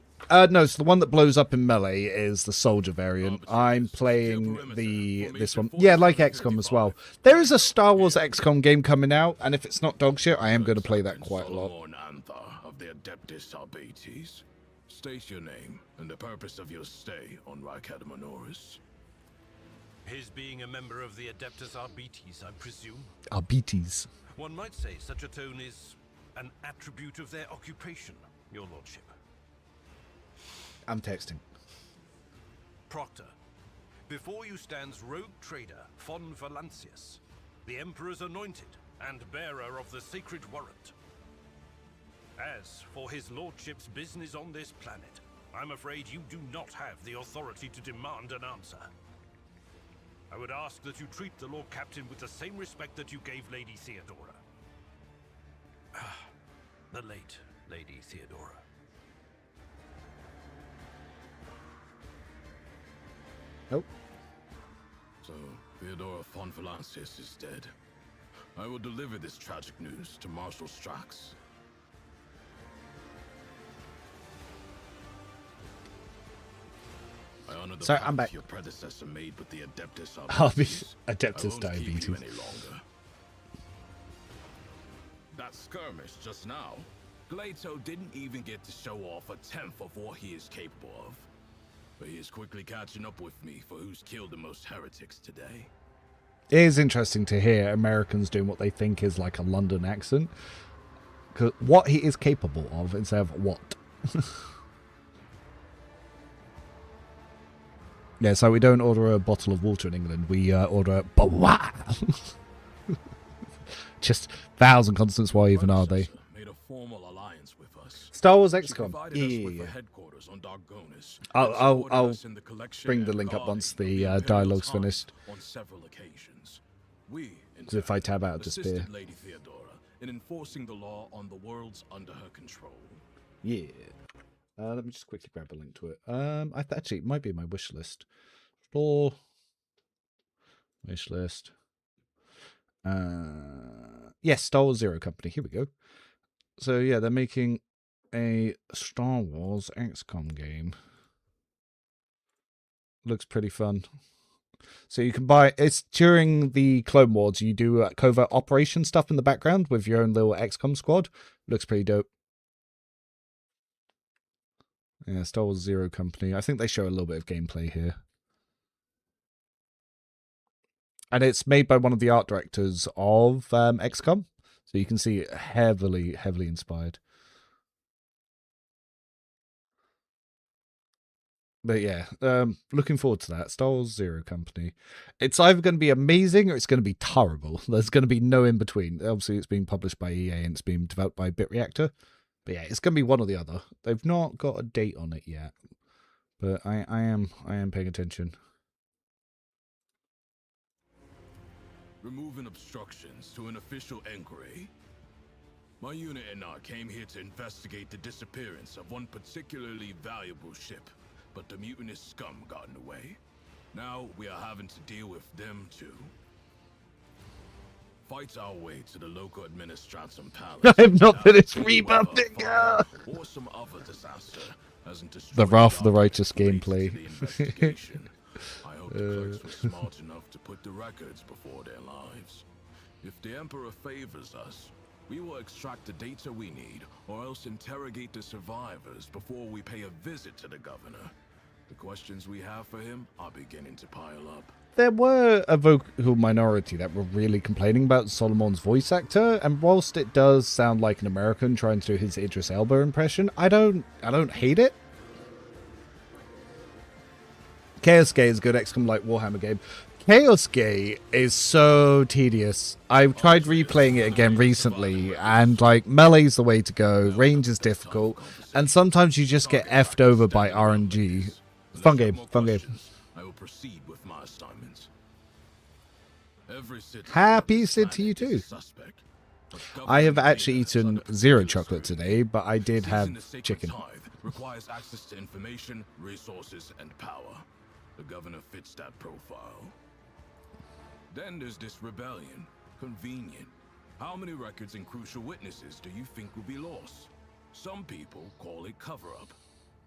so the one that blows up in melee is the soldier variant. I'm playing this one. Yeah, like XCOM as well. There is a Star Wars XCOM game coming out, and if it's not dog shit, I am going to play that quite a lot. Of the Adeptus Arbates. State your name and the purpose of your stay on Rykadamanoris. His being a member of the Adeptus Arbates, I presume. Arbates. One might say such a tone is an attribute of their occupation, your lordship. I'm texting. Proctor, before you stands rogue trader Von Valancius, the Emperor's anointed and bearer of the sacred warrant. As for his lordship's business on this planet, I'm afraid you do not have the authority to demand an answer. I would ask that you treat the Lord Captain with the same respect that you gave Lady Theodora. The late Lady Theodora. Nope. So, Theodora von Valancius is dead. I will deliver this tragic news to Marshal Strax. I honor the I'm back. your predecessor made with the Adeptus Adeptus Diabetes. Any longer. That skirmish just now, Glato didn't even get to show off a tenth of what he is capable of. But he is quickly catching up with me for who's killed the most heretics today. It is interesting to hear Americans doing what they think is like a London accent. 'Cause what he is capable of instead of what. Yeah, so we don't order a bottle of water in England. We order a bawa. Just vowels and consonants. Why even are they? Made a formal alliance with us. Star Wars XCOM. Yeah. I'll bring the link up once the dialogue's finished. On several occasions. We, Because if I tab out, it'll disappear. Lady Theodora in enforcing the law on the worlds under her control. Yeah. Let me just quickly grab a link to it. Actually, it might be in my wish list. Store. Wish list. Yes, Star Wars Zero Company. Here we go. So, yeah, they're making a Star Wars XCOM game. Looks pretty fun. So you can buy... It's during the Clone Wars. You do covert operation stuff in the background with your own little XCOM squad. Looks pretty dope. Yeah, Star Wars Zero Company. I think they show a little bit of gameplay here. And it's made by one of the art directors of XCOM. So you can see it heavily inspired. But yeah, looking forward to that. Star Wars Zero Company. It's either going to be amazing or it's going to be terrible. There's going to be no in between. Obviously, it's being published by EA and it's being developed by BitReactor. But yeah, it's going to be one or the other. They've not got a date on it yet. But I am paying attention. Removing obstructions to an official inquiry. My unit and I came here to investigate the disappearance of one particularly valuable ship, but the mutinous scum got in the way. Now we are having to deal with them too. Fight our way to the local administratum palace. I have not finished rebounding. Or some other disaster hasn't destroyed The Wrath of the Righteous gameplay. I hope the clerks were smart enough to put the records before their lives. If the Emperor favors us, we will extract the data we need, or else interrogate the survivors before we pay a visit to the governor. The questions we have for him are beginning to pile up. There were a vocal minority that were really complaining about Solomon's voice actor, and whilst it does sound like an American trying to do his Idris Elba impression, I don't hate it. Chaos Gate is a good XCOM-like Warhammer game. Chaos Gate is so tedious. I've tried replaying it again recently, and like melee's the way to go, range is difficult, and sometimes you just get effed over by RNG. Fun game, fun game. I will proceed with my assignments. Every citizen Happy on this Sid to you planet is too. a suspect, but I have governing actually data is eaten under 0 continuous chocolate scrutiny. today, but I did have Seizing the sacred chicken. tithe requires access to information, resources, and power. The governor fits that profile. Then there's this rebellion. Convenient. How many records and crucial witnesses do you think will be lost? Some people call it cover-up.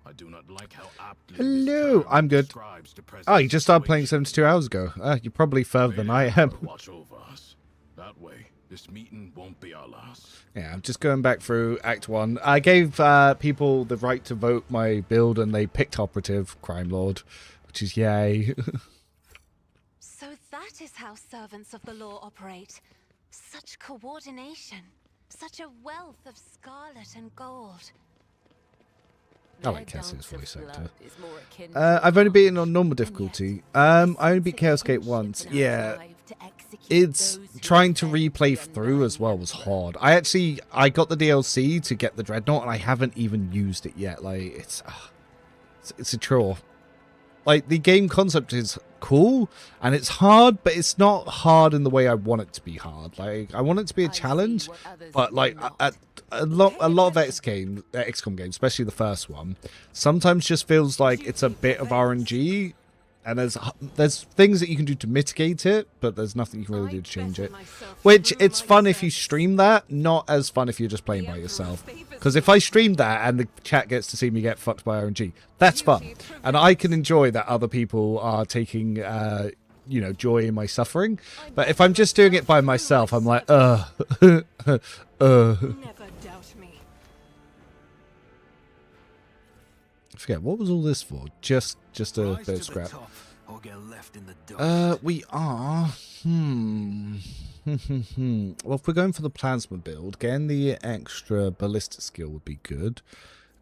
I do not like how aptly this Hello, term I'm good. describes the present Oh, you just started playing situation. 72 hours ago. You're probably further than I am. Watch over us. That way, this meeting won't be our last. Yeah, I'm just going back through Act 1. I gave people the right to vote my build, and they picked Operative, Crimelord, which is yay. So that is how servants of the law operate. Such coordination. Such a wealth of scarlet and gold. I like Cassie's voice actor. Is more akin to I've only art. beaten on normal difficulty. I only beat Chaos Gate once. Yeah, it's trying to replay through as well was hard. I got the DLC to get the Dreadnought, and I haven't even used it yet. Like it's a chore. Like, the game concept is cool and it's hard, but it's not hard in the way I want it to be hard. Like, I want it to be a challenge, but like a lot of XCOM games, especially the first one, sometimes just feels like it's a bit of RNG, and there's things that you can do to mitigate it, but there's nothing you can really do to change it. Which, it's fun if you stream that, not as fun if you're just playing by yourself. Because if I stream that and the chat gets to see me get fucked by RNG, that's fun. And I can enjoy that other people are taking, joy in my suffering. But if I'm just doing it by myself, I'm like, Never doubt me. I forget, what was all this for? Just a Rise bit to of the scrap. top, or get left in the dust. We are. Well, if we're going for the plasma build, getting the extra ballistic skill would be good.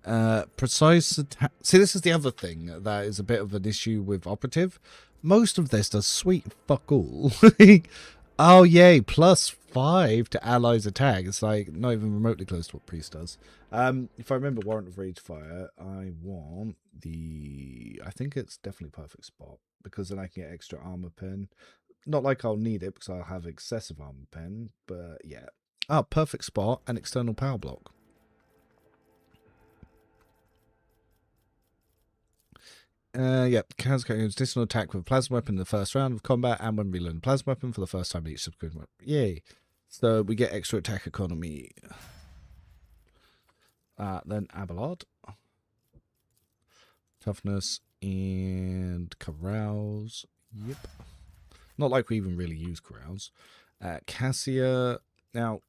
Precise attack. See, this is the other thing that is a bit of an issue with Operative. Most of this does sweet fuck all. Oh, yay, +5 to allies attack. It's like not even remotely close to what Priest does. If I remember Warrant of Ragefire, I want I think it's definitely Perfect Spot, because then I can get extra armor pen. Not like I'll need it because I'll have excessive armor pen, but yeah. Perfect Spot and external power block. Kaz can use additional attack with a plasma weapon in the first round of combat, and when reloading the plasma weapon for the first time each subsequent weapon. Yay. So we get extra attack economy. Then Abelard. Toughness and Carouse. Yep. Not like we even really use Carouse. Cassia. Now,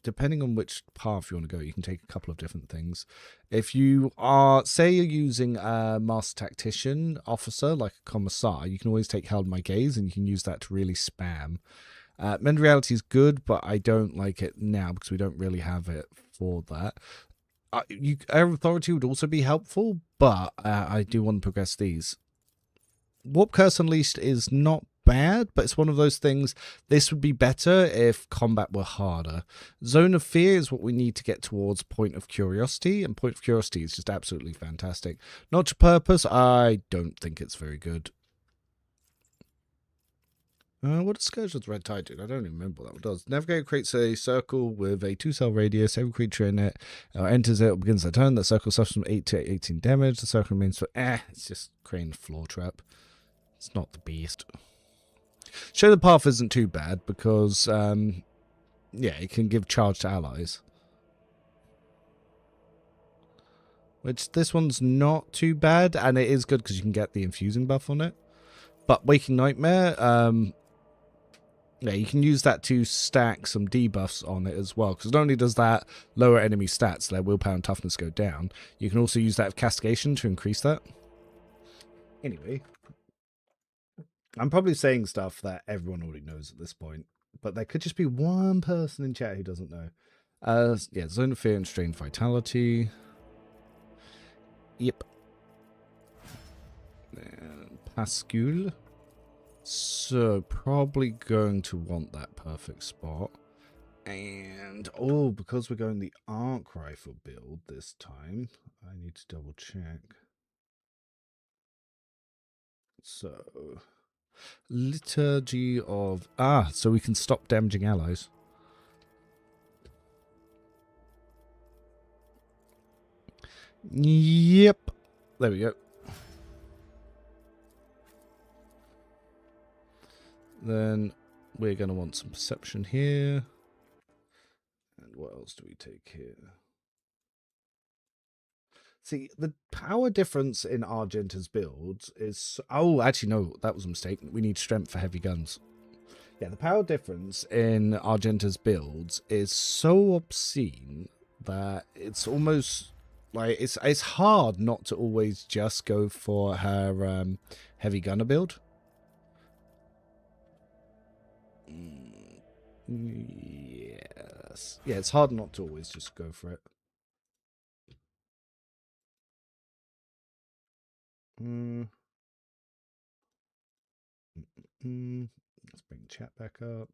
depending on which path you want to go, you can take a couple of different things. If you are, say you're using a Master Tactician officer, like a Commissar, you can always take Held My Gaze, and you can use that to really spam. Mend Reality is good, but I don't like it now because we don't really have it for that. Air Authority would also be helpful, but I do want to progress these. Warp Curse Unleashed is not bad, but it's one of those things. This would be better if combat were harder. Zone of Fear is what we need to get towards Point of Curiosity, and Point of Curiosity is just absolutely fantastic. Not to Purpose, I don't think it's very good. What does Scourge of the Red Tide do? I don't even remember what that does. Navigator creates a circle with a 2-cell radius. Every creature in it enters it or begins their turn. That circle suffers from 8 to 18 damage. The circle remains for... it's just creating a floor trap. It's not the beast. Show the Path isn't too bad because, it can give charge to allies. Which, this one's not too bad, and it is good because you can get the infusing buff on it. But Waking Nightmare, you can use that to stack some debuffs on it as well, because not only does that lower enemy stats, their willpower and toughness go down, you can also use that with Castigation to increase that. Anyway, I'm probably saying stuff that everyone already knows at this point, but there could just be one person in chat who doesn't know. Zone of Fear and Strained Vitality. Yep. And Pascule. So, probably going to want that Perfect Spot. And, because we're going the Arc Rifle build this time, I need to double check. So, Liturgy of... Ah, so we can stop damaging allies. Yep. There we go. Then we're going to want some perception here. And what else do we take here? See, the power difference in Argenta's builds is... Oh, actually, no, that was a mistake. We need strength for heavy guns. Yeah, the power difference in Argenta's builds is so obscene that it's almost... Like, it's hard not to always just go for her heavy gunner build. Yes. Yeah, it's hard not to always just go for it. Let's bring chat back up.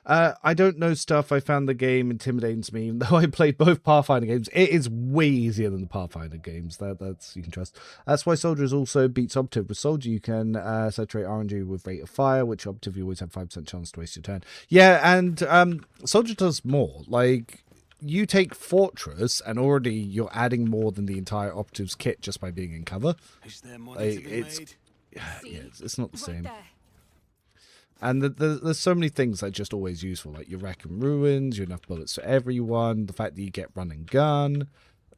I don't know stuff. I found the game intimidating to me, though I played both Pathfinder games. It is way easier than the Pathfinder games. That's you can trust. That's why Soldiers also beats Operative. With Soldier, you can saturate RNG with rate of fire, which Operative you always have 5% chance to waste your turn. Yeah, and Soldier does more. Like, you take Fortress, and already you're adding more than the entire Operative's kit just by being in cover. Is there money to be made? Yeah, it's not the same. And there's so many things that are just always useful, like your Rack and Ruins, your enough bullets for everyone, the fact that you get run and gun,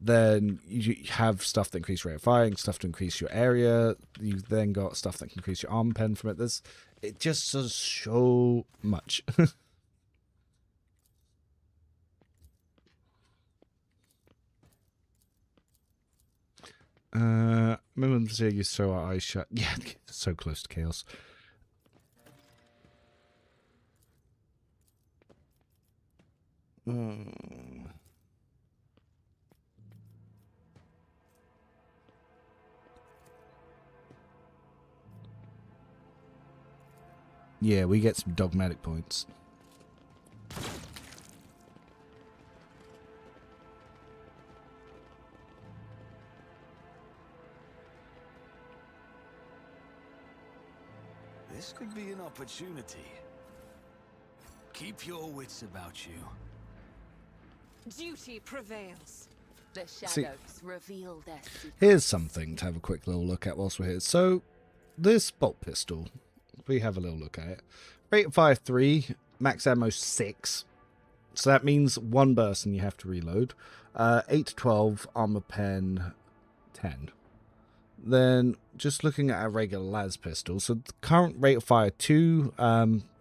then you have stuff that increase rate of firing, stuff to increase your area, you then got stuff that can increase your armor pen from it. It just does so much. Remember when you saw our eyes shut? Yeah, so close to chaos. Yeah, we get some dogmatic points. This could be an opportunity. Keep your wits about you. Duty prevails. The shadows reveal their secrets. Here's something to have a quick little look at whilst we're here. So, this bolt pistol, we have a little look at it. Rate of fire 3, max ammo 6. So that means 1 burst and you have to reload. 8 to 12, armor pen 10. Then, just looking at our regular las pistol, so the current rate of fire 2,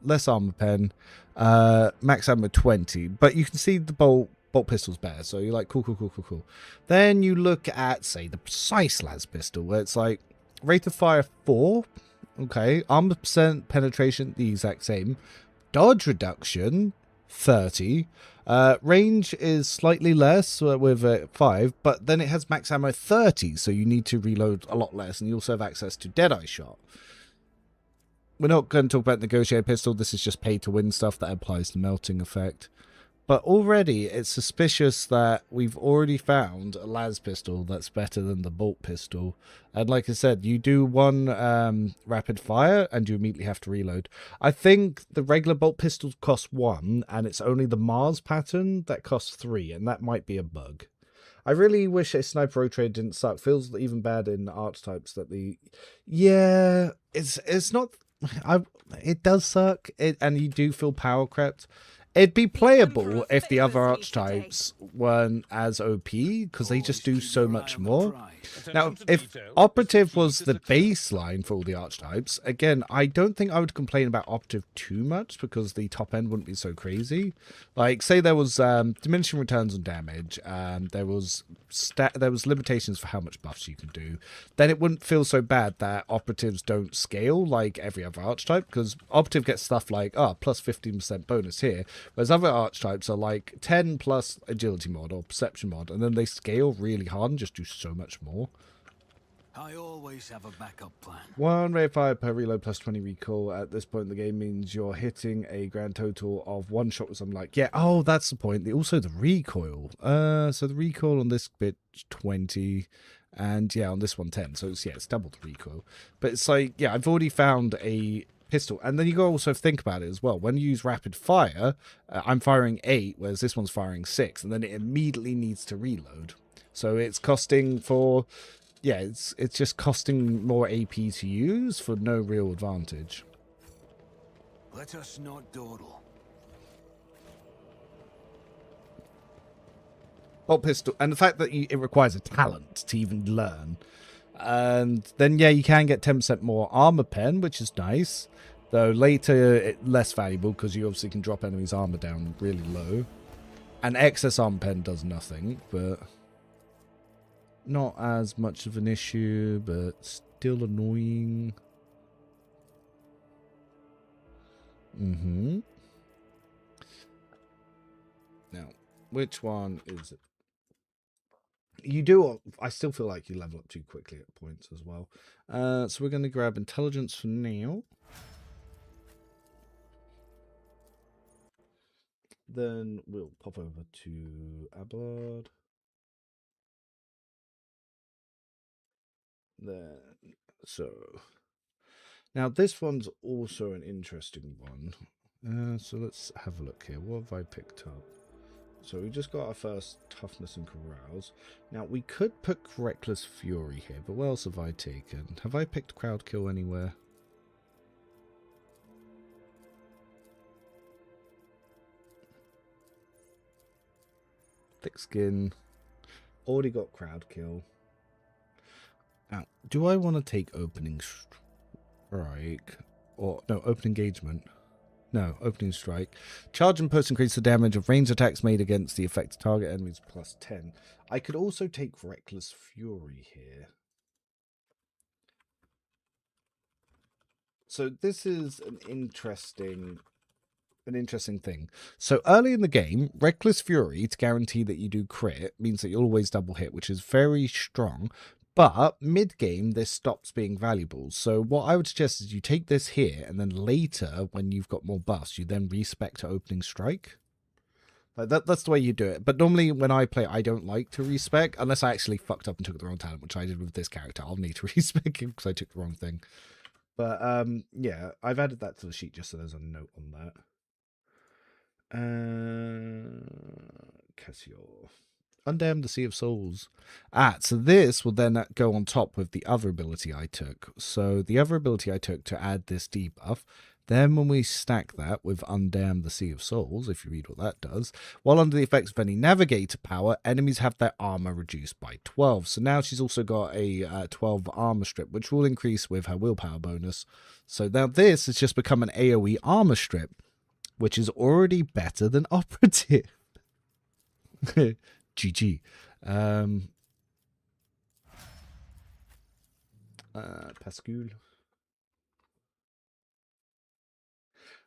less armor pen, max ammo 20. But you can see the bolt pistol's better, so you're like, cool. Then you look at, say, the precise las pistol, where it's like, rate of fire 4, okay, armor percent penetration, the exact same, dodge reduction, 30, range is slightly less with 5, but then it has max ammo 30, so you need to reload a lot less, and you also have access to Deadeye Shot. We're not going to talk about Negotiator Pistol, this is just pay to win stuff that applies the melting effect. But already, it's suspicious that we've already found a las pistol that's better than the bolt pistol. And like I said, you do 1 rapid fire and you immediately have to reload. I think the regular bolt pistols cost 1, and it's only the Mars pattern that costs 3, and that might be a bug. I really wish a Sniper Rogue Trader didn't suck. Feels even bad in archetypes that the... Yeah, it's not... It does suck, and you do feel power crept. It'd be playable if the other archetypes weren't as OP, because they just do so much more. Now, if Operative was the baseline for all the archetypes, again, I don't think I would complain about Operative too much, because the top end wouldn't be so crazy. Like, say there was diminishing returns on damage, there was limitations for how much buffs you can do, then it wouldn't feel so bad that Operatives don't scale like every other archetype, because Operative gets stuff like, plus 15% bonus here, whereas other archetypes are like 10 plus agility mod or perception mod, and then they scale really hard and just do so much more. I always have a backup plan. 1 rate of fire per reload plus 20 recoil at this point in the game means you're hitting a grand total of 1 shot with something like, yeah, oh, that's the point. Also the recoil. So the recoil on this bit 20, and yeah, on this one 10. So it's, yeah, it's double the recoil. But it's like, yeah, I've already found a pistol, and then you got to also think about it as well. When you use rapid fire, I'm firing 8, whereas this one's firing 6, and then it immediately needs to reload. So it's costing for... yeah, it's just costing more AP to use for no real advantage. Let us not dawdle. Bolt pistol, and the fact that it requires a talent to even learn. And then, yeah, you can get 10% more armor pen, which is nice. Though later, it's less valuable because you obviously can drop enemies' armor down really low. And excess armor pen does nothing, but... not as much of an issue, but still annoying. Now, which one is it? You do... I still feel like you level up too quickly at points as well. So we're going to grab intelligence for now. Then we'll pop over to Abelard. Then, so now this one's also an interesting one. So let's have a look here. What have I picked up? So we just got our first toughness and carouse. Now we could put reckless fury here, but what else have I taken? Have I picked crowd kill anywhere? Thick skin. Already got crowd kill. Now, do I want to take opening strike? Or, no, open engagement. No, opening strike. Charge and post increase the damage of ranged attacks made against the affected target enemies plus 10. I could also take reckless fury here. So this is an interesting thing. So early in the game, reckless fury, to guarantee that you do crit, means that you'll always double hit, which is very strong. But mid-game, this stops being valuable. So what I would suggest is you take this here, and then later, when you've got more buffs, you then respec to opening strike. Like that's the way you do it. But normally, when I play, I don't like to respec, unless I actually fucked up and took the wrong talent, which I did with this character. I'll need to respec him because I took the wrong thing. But yeah, I've added that to the sheet just so there's a note on that. Cassio. Undam the Sea of Souls. So this will then go on top with the other ability I took. So the other ability I took to add this debuff, then when we stack that with Undam the Sea of Souls, if you read what that does, while under the effects of any navigator power, enemies have their armor reduced by 12. So now she's also got a 12 armor strip, which will increase with her willpower bonus. So now this has just become an AoE armor strip, which is already better than operative. GG. Pascal.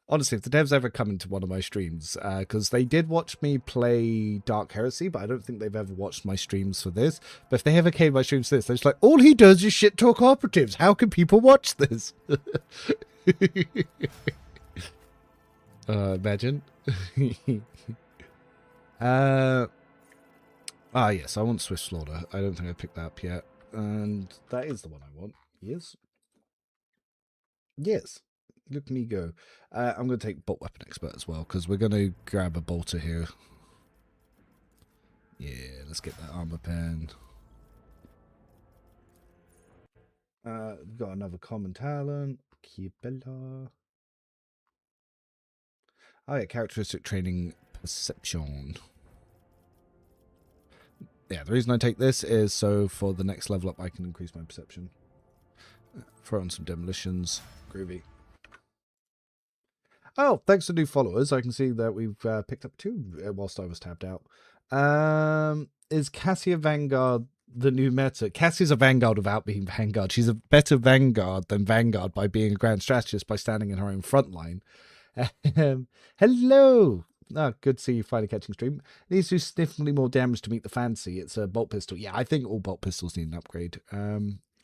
Honestly, if the devs ever come into one of my streams, because they did watch me play Dark Heresy, but I don't think they've ever watched my streams for this. But if they ever came to my streams for this, they're just like, all he does is shit talk operatives. How can people watch this? Imagine. Yes, I want Swift Slaughter. I don't think I picked that up yet. And that is the one I want. Yes. Yes. Look me go. I'm going to take Bolt Weapon Expert as well, because we're going to grab a bolter here. Yeah, let's get that armor pen. We've got another common talent. Kibella. Oh yeah, characteristic training perception. Yeah, the reason I take this is so for the next level up I can increase my perception. Throw on some demolitions. Groovy. Oh, thanks to new followers. I can see that we've picked up 2 whilst I was tabbed out. Is Cassia Vanguard the new meta? Cassia's a Vanguard without being Vanguard. She's a better Vanguard than Vanguard by being a grand strategist by standing in her own front line. Hello! Good to see you finally catching stream. It needs to do significantly more damage to meet the fancy. It's a bolt pistol. Yeah, I think all bolt pistols need an upgrade.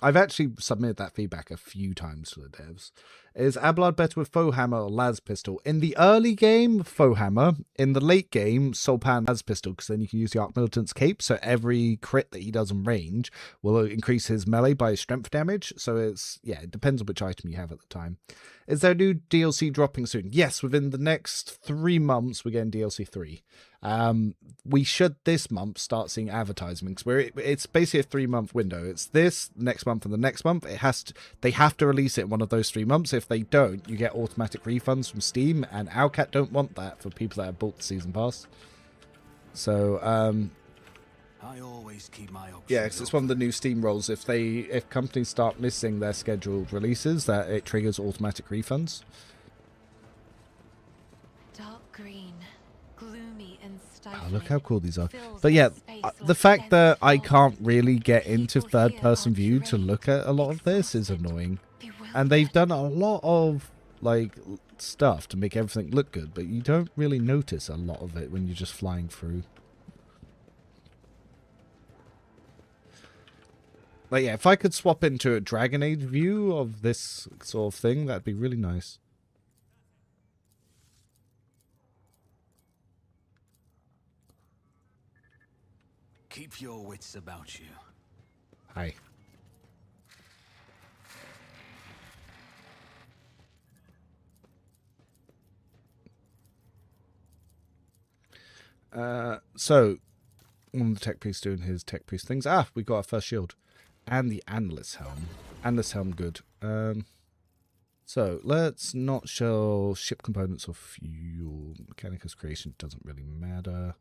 I've actually submitted that feedback a few times to the devs. Is Abelard better with Faux Hammer or Las Pistol? In the early game, Faux Hammer. In the late game, Solpan Las Pistol, because then you can use the Arc Militant's cape, so every crit that he does in range will increase his melee by his strength damage. So it's, yeah, it depends on which item you have at the time. Is there new DLC dropping soon? Yes, within the next 3 months, we're getting DLC 3. We should this month start seeing advertisements where it's basically a 3-month window. It's this next month and the next month. They have to release it in one of those 3 months. If they don't, you get automatic refunds from Steam, and Owlcat don't want that for people that have bought the season pass. So I always keep my options. yeah, it's one of the new Steam rules. If companies start missing their scheduled releases, that it triggers automatic refunds. Dark green, gloomy and stifling. Oh, look how cool these are. But yeah, the fact that I can't really get into third-person view to look at a lot of this is annoying. And they've done a lot of like stuff to make everything look good, but you don't really notice a lot of it when you're just flying through. Like, yeah, if I could swap into a Dragon Age view of this sort of thing, that'd be really nice. Keep your wits about you. Hi. So, one of the tech priests doing his tech priest things. Ah, we got our first shield. And the Analyst Helm. Analyst Helm, good. So, let's not shell ship components or fuel. Mechanicus creation doesn't really matter.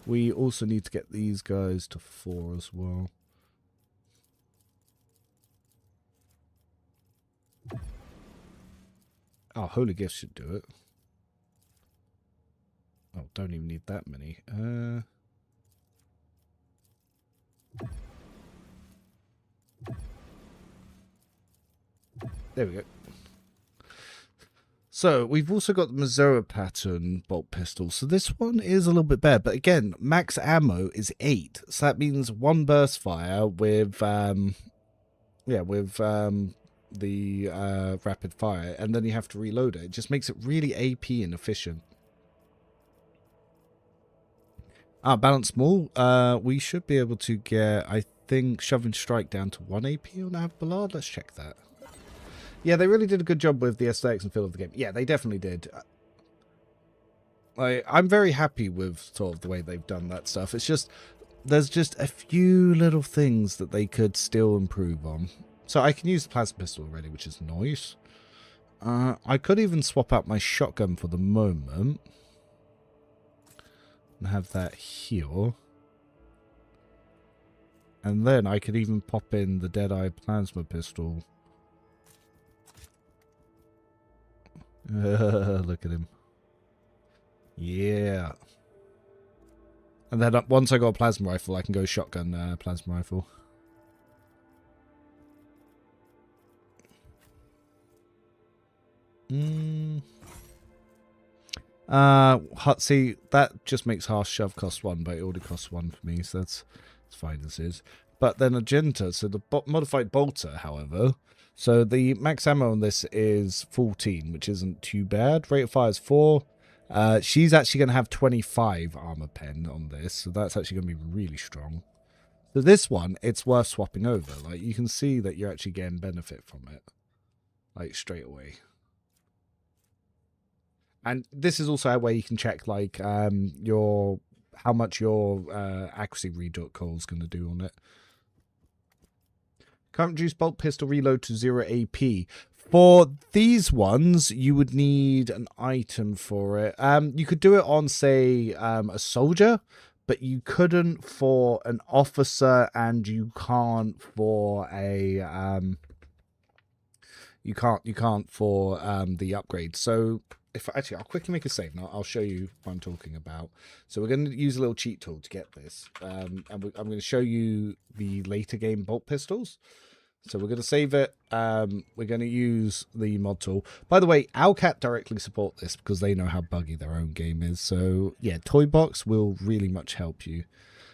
We also need to get these guys to 4 as well. Oh, Holy Gifts should do it. Oh, don't even need that many. There we go. So, we've also got the Mazoa pattern bolt pistol. So this one is a little bit better. But again, max ammo is 8. So that means 1 burst fire with, the rapid fire. And then you have to reload it. It just makes it really AP and efficient. Balance small. We should be able to get, I think, Shoving Strike down to 1 AP on Abelard. Let's check that. Yeah, they really did a good job with the aesthetics and feel of the game. Yeah, they definitely did. I'm very happy with sort of the way they've done that stuff. It's just, there's just a few little things that they could still improve on. So I can use the plasma pistol already, which is nice. I could even swap out my shotgun for the moment. And have that here. And then I could even pop in the Deadeye plasma pistol. Look at him. Yeah. And then once I got a plasma rifle, I can go shotgun plasma rifle. See, that just makes half shove cost 1, but it already costs 1 for me, so that's fine as is. But then Agenta, so the modified bolter, however, so the max ammo on this is 14, which isn't too bad. Rate of fire is 4. She's actually going to have 25 armor pen on this, so that's actually going to be really strong. So this one, it's worth swapping over. Like, you can see that you're actually getting benefit from it, like, straight away. And this is also a way you can check, like, how much your accuracy reduct is going to do on it. Can't reduce bolt pistol reload to 0 AP. For these ones, you would need an item for it. You could do it on, say, a soldier, but you couldn't for an officer, and you can't for a you can't for the upgrade. So I'll quickly make a save now. I'll show you what I'm talking about. So we're going to use a little cheat tool to get this. And I'm going to show you the later game bolt pistols. So we're going to save it. We're going to use the mod tool. By the way, Owlcat directly support this because they know how buggy their own game is. So yeah, Toy Box will really much help you.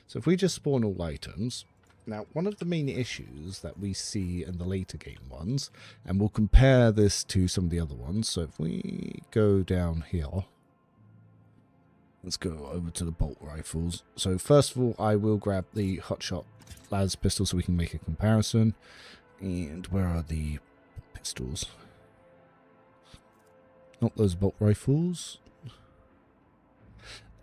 So if we just spawn all items. Now, one of the main issues that we see in the later game ones, and we'll compare this to some of the other ones. So if we go down here, let's go over to the bolt rifles. So first of all, I will grab the Hotshot Las pistol so we can make a comparison. And where are the pistols? Not those bolt rifles.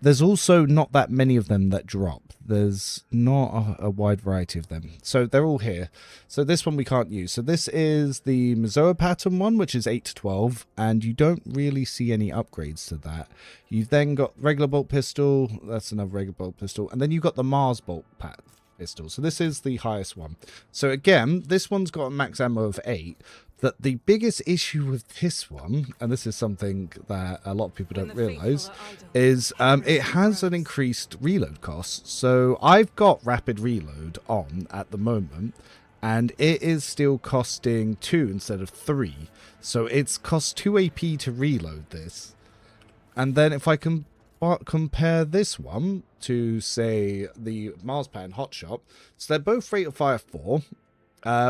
There's also not that many of them that drop. There's not a wide variety of them. So they're all here. So this one we can't use. So this is the Mizoa pattern one, which is 8 to 12. And you don't really see any upgrades to that. You've then got regular bolt pistol. That's another regular bolt pistol. And then you've got the Mars bolt pistol. So this is the highest one. So again, this one's got a max ammo of 8. That the biggest issue with this one, and this is something that a lot of people don't realize, is it has an increased reload cost. So I've got rapid reload on at the moment, and it is still costing 2 instead of 3. So it's cost 2 AP to reload this. And then if I can compare this one to, say, the Mars Pan Hotshot, so they're both rate of fire 4.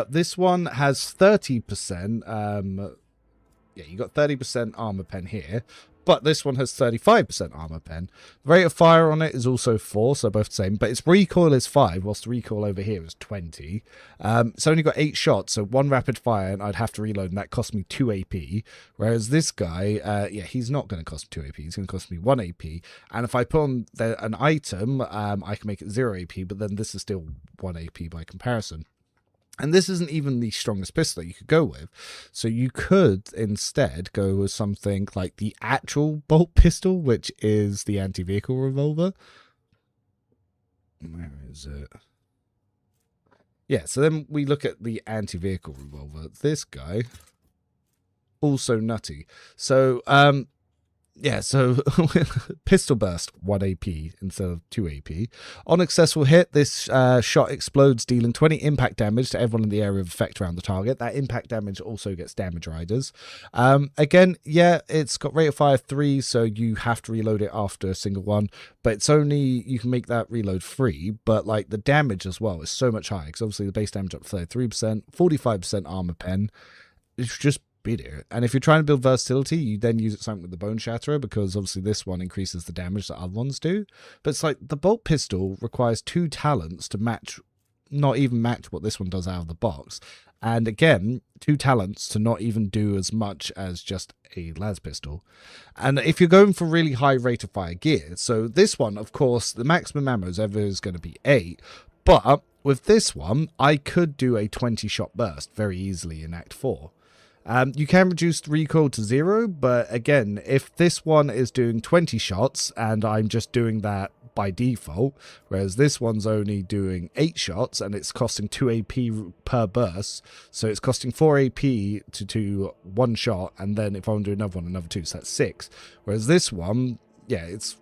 This one has 30%, yeah, you got 30% armor pen here, but this one has 35% armor pen. The rate of fire on it is also 4, so both the same, but its recoil is 5, whilst the recoil over here is 20. It's only got 8 shots, so 1 rapid fire, and I'd have to reload, and that cost me 2 AP, whereas this guy, yeah, he's not going to cost me 2 AP, he's going to cost me 1 AP, and if I put on an item, I can make it 0 AP, but then this is still 1 AP by comparison. And this isn't even the strongest pistol that you could go with. So you could instead go with something like the actual bolt pistol, which is the anti-vehicle revolver. Where is it? Yeah, so then we look at the anti-vehicle revolver. This guy, also nutty. So, yeah, so pistol burst, 1 AP instead of 2 AP. On successful hit, this shot explodes, dealing 20 impact damage to everyone in the area of effect around the target. That impact damage also gets damage riders. Again, yeah, it's got rate of fire 3, so you have to reload it after a single one. But it's only, you can make that reload free, but like the damage as well is so much higher, because obviously the base damage up to 33%, 45% armor pen. It's just better. And if you're trying to build versatility, you then use it something with the Bone Shatterer, because obviously this one increases the damage that other ones do. But it's like the bolt pistol requires 2 talents to match, not even match what this one does out of the box. And again, 2 talents to not even do as much as just a las pistol. And if you're going for really high rate of fire gear, so this one, of course, the maximum ammo ever is going to be 8. But with this one, I could do a 20 shot burst very easily in Act 4. You can reduce the recoil to 0, but again, if this one is doing 20 shots and I'm just doing that by default, whereas this one's only doing 8 shots and it's costing 2 AP per burst, so it's costing 4 AP to do 1 shot, and then if I want to do another one, another 2, so that's 6. Whereas this one, yeah, it's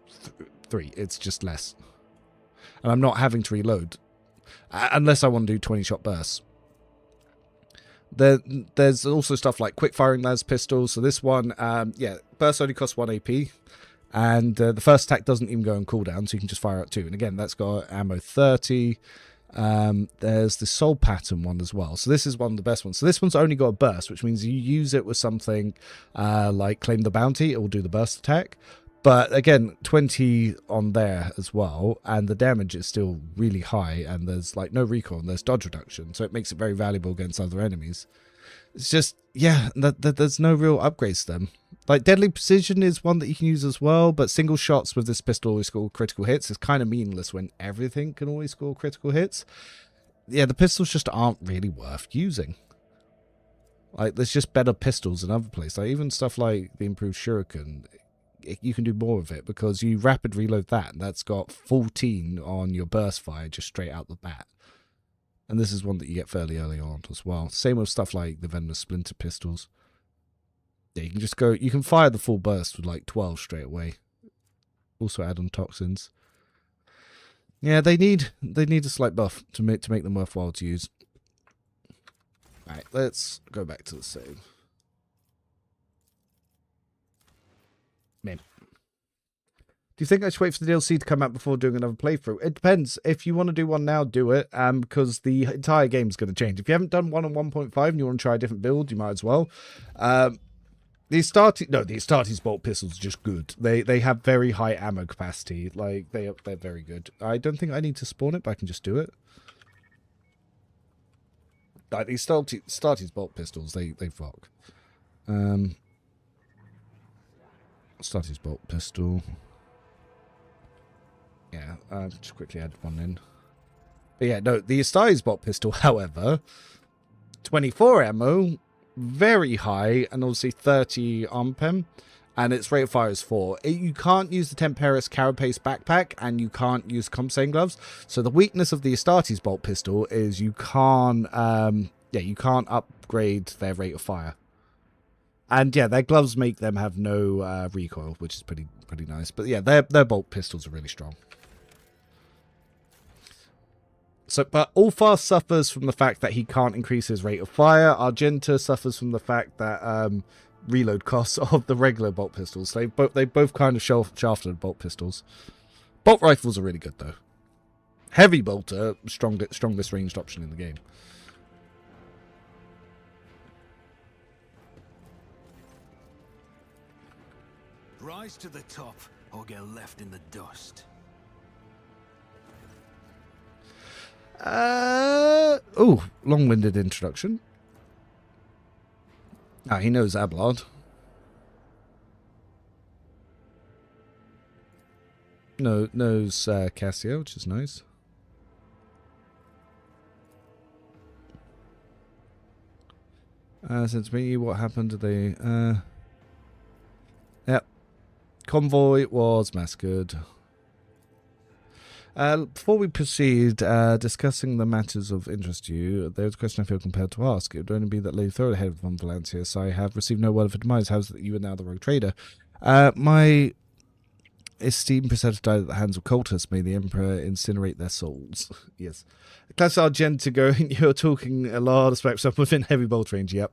3, it's just less. And I'm not having to reload, unless I want to do 20 shot bursts. There's also stuff like quick firing las pistols. So this one, yeah, burst only costs 1 AP, and the first attack doesn't even go on cooldown, so you can just fire out 2. And again, that's got ammo 30. There's the soul pattern one as well. So this is one of the best ones. So this one's only got a burst, which means you use it with something like Claim the Bounty, it will do the burst attack. But again, 20 on there as well, and the damage is still really high, and there's like no recoil, and there's dodge reduction, so it makes it very valuable against other enemies. It's just, yeah, there's no real upgrades to them. Like Deadly Precision is one that you can use as well, but single shots with this pistol always score critical hits. It's kind of meaningless when everything can always score critical hits. Yeah, the pistols just aren't really worth using. Like, there's just better pistols in other places. Like even stuff like the improved Shuriken, you can do more of it because you rapid reload that, and that's got 14 on your burst fire just straight out the bat. And this is one that you get fairly early on as well. Same with stuff like the Venomous Splinter pistols. Yeah, you can just go, you can fire the full burst with like 12 straight away. Also add on toxins. Yeah, they need a slight buff to make them worthwhile to use. Alright, let's go back to the save. Man. Do you think I should wait for the DLC to come out before doing another playthrough? It depends. If you want to do one now, do it. Because the entire game's going to change. If you haven't done one on 1.5 and you want to try a different build, you might as well. The Astartes bolt pistols are just good. They have very high ammo capacity. Like they're very good. I don't think I need to spawn it, but I can just do it. Like these Astartes bolt pistols, they rock. Astartes bolt pistol. Yeah, just quickly add one in. But yeah, no, the Astartes bolt pistol, however, 24 ammo, very high, and obviously 30 arm pen, and its rate of fire is 4. You can't use the Temperis Carapace backpack, and you can't use compensating gloves. So the weakness of the Astartes bolt pistol is you can't, you can't upgrade their rate of fire. And yeah, their gloves make them have no recoil, which is pretty nice. But yeah, their bolt pistols are really strong. So, but Ulfar suffers from the fact that he can't increase his rate of fire. Argenta suffers from the fact that reload costs of the regular bolt pistols. They both kind of shafted bolt pistols. Bolt rifles are really good though. Heavy bolter, strongest ranged option in the game. Rise to the top or get left in the dust. Long-winded introduction. He knows Abelard. Knows Cassio, which is nice. Since me, what happened to the... Yep. Convoy was massacred. Before we proceed, discussing the matters of interest to you, there's a question I feel compelled to ask. It would only be that Lady Throw ahead of von Valancius. I have received no word of her demise. How's that you are now the rogue trader? My esteemed preceptor died at the hands of cultists. May the Emperor incinerate their souls. Yes. Class Argenta going, you're talking a lot of specs up within heavy bolt range, yep.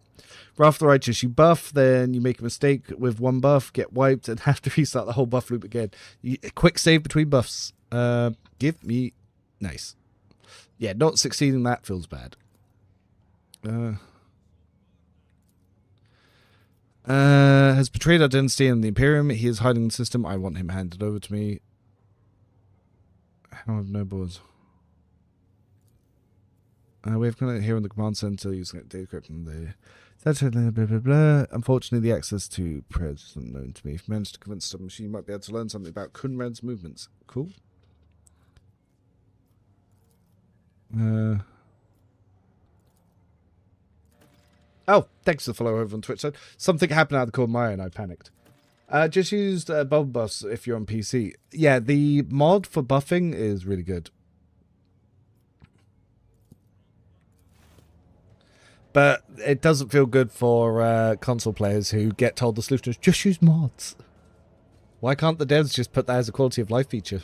Wrath the Righteous, you buff, then you make a mistake with one buff, get wiped, and have to restart the whole buff loop again. Quick save between buffs. Give me... Nice. Yeah, not succeeding that feels bad. Has betrayed our dynasty and the Imperium. He is hiding the system. I want him handed over to me. How have no boards? We have got it here in the command center using it data from the... Blah, blah, blah. Unfortunately, the access to prayers isn't known to me. If you managed to convince the machine, you might be able to learn something about Kunrad's movements. Cool. Oh, thanks for the follow over on Twitch. So something happened out of the corner of my eye and I panicked. Just used bubble buffs if you're on PC. Yeah, the mod for buffing is really good. But it doesn't feel good for console players who get told the solution is just use mods. Why can't the devs just put that as a quality of life feature?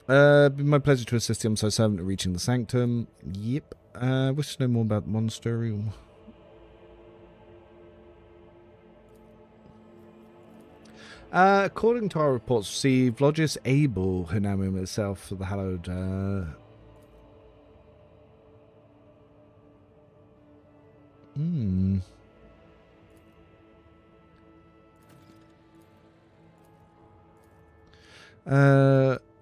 Been my pleasure to assist you. I'm so servant at reaching the sanctum. Yep. Wish to know more about the monastery. According to our reports received, Vlogis Abel, who now named itself for the hallowed.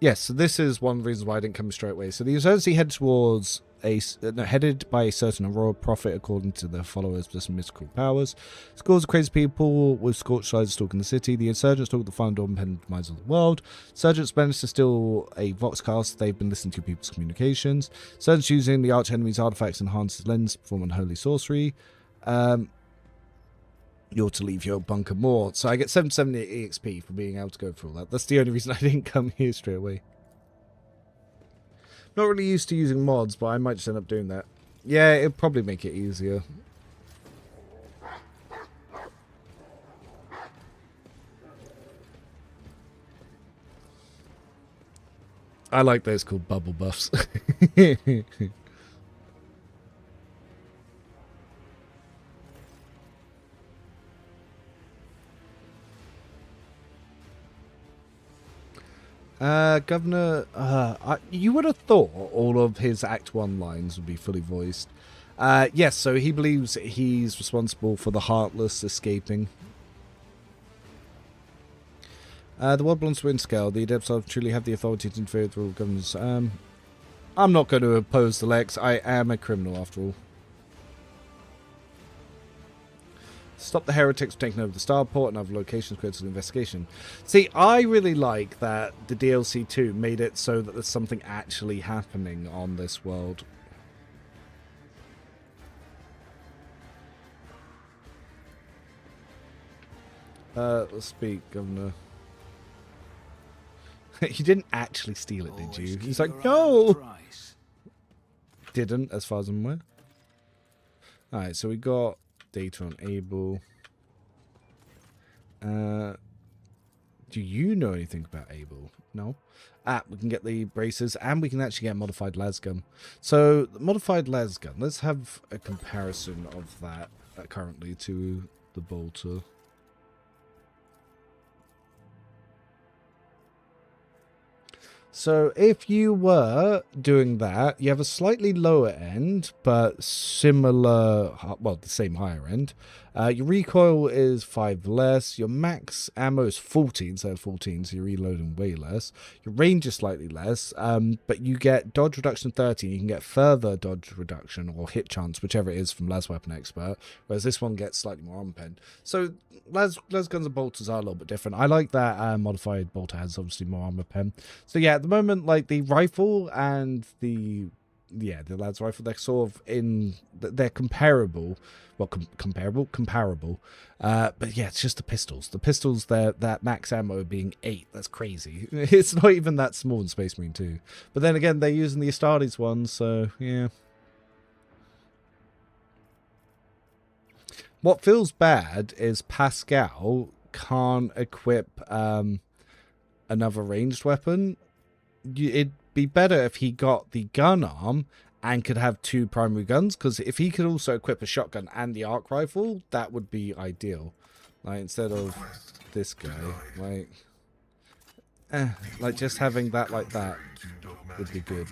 Yes, so this is one of the reasons why I didn't come straight away. So the insurgency headed towards headed by a certain Aurora prophet, according to the followers of some mystical powers. Scores of crazy people with scorched eyes stalking the city. The insurgents stalk the final impending demise of the world. Insurgents managed to steal a voxcast. They've been listening to people's communications. Insurgents using the arch enemy's artifacts enhance his lens to perform unholy sorcery. You're to leave your bunker more. So I get 770 EXP for being able to go through all that. That's the only reason I didn't come here straight away. Not really used to using mods, but I might just end up doing that. Yeah, it'll probably make it easier. I like those called bubble buffs. Governor, you would have thought all of his Act 1 lines would be fully voiced. Yes, so he believes he's responsible for the Heartless escaping. The world belongs to Windscale. The Adepts of truly have the authority to interfere with the rule of governance. I'm not going to oppose the Lex. I am a criminal after all. Stop the heretics from taking over the starport and other locations critical investigation. See, I really like that the DLC 2 made it so that there's something actually happening on this world. Let's speak, Governor. You didn't actually steal it, did you? He's like, no! Didn't, as far as I'm aware. Alright, so we got data on Abel. Do you know anything about Abel? No. We can get the braces, and we can actually get modified lasgun. So, the modified lasgun, let's have a comparison of that currently to the bolter. So if you were doing that, you have a slightly lower end, but similar, well, the same higher end. Your recoil is 5 less. Your max ammo is 40 instead of 14, so you're reloading way less. Your range is slightly less, but you get dodge reduction 30. You can get further dodge reduction or hit chance, whichever it is from Las Weapon Expert, whereas this one gets slightly more armor pen. So las guns and bolters are a little bit different. I like that modified bolter has obviously more armor pen. So yeah, at the moment, like the rifle and the lad's rifle, they're sort of they're comparable. Well, comparable. But yeah, it's just the pistols. The pistols, that max ammo being 8. That's crazy. It's not even that small in Space Marine 2. But then again, they're using the Astartes one, so yeah. What feels bad is Pascal can't equip another ranged weapon. It'd be better if he got the gun arm and could have 2 primary guns, because if he could also equip a shotgun and the arc rifle, that would be ideal. Like, instead of this guy, like just having that like that would be good.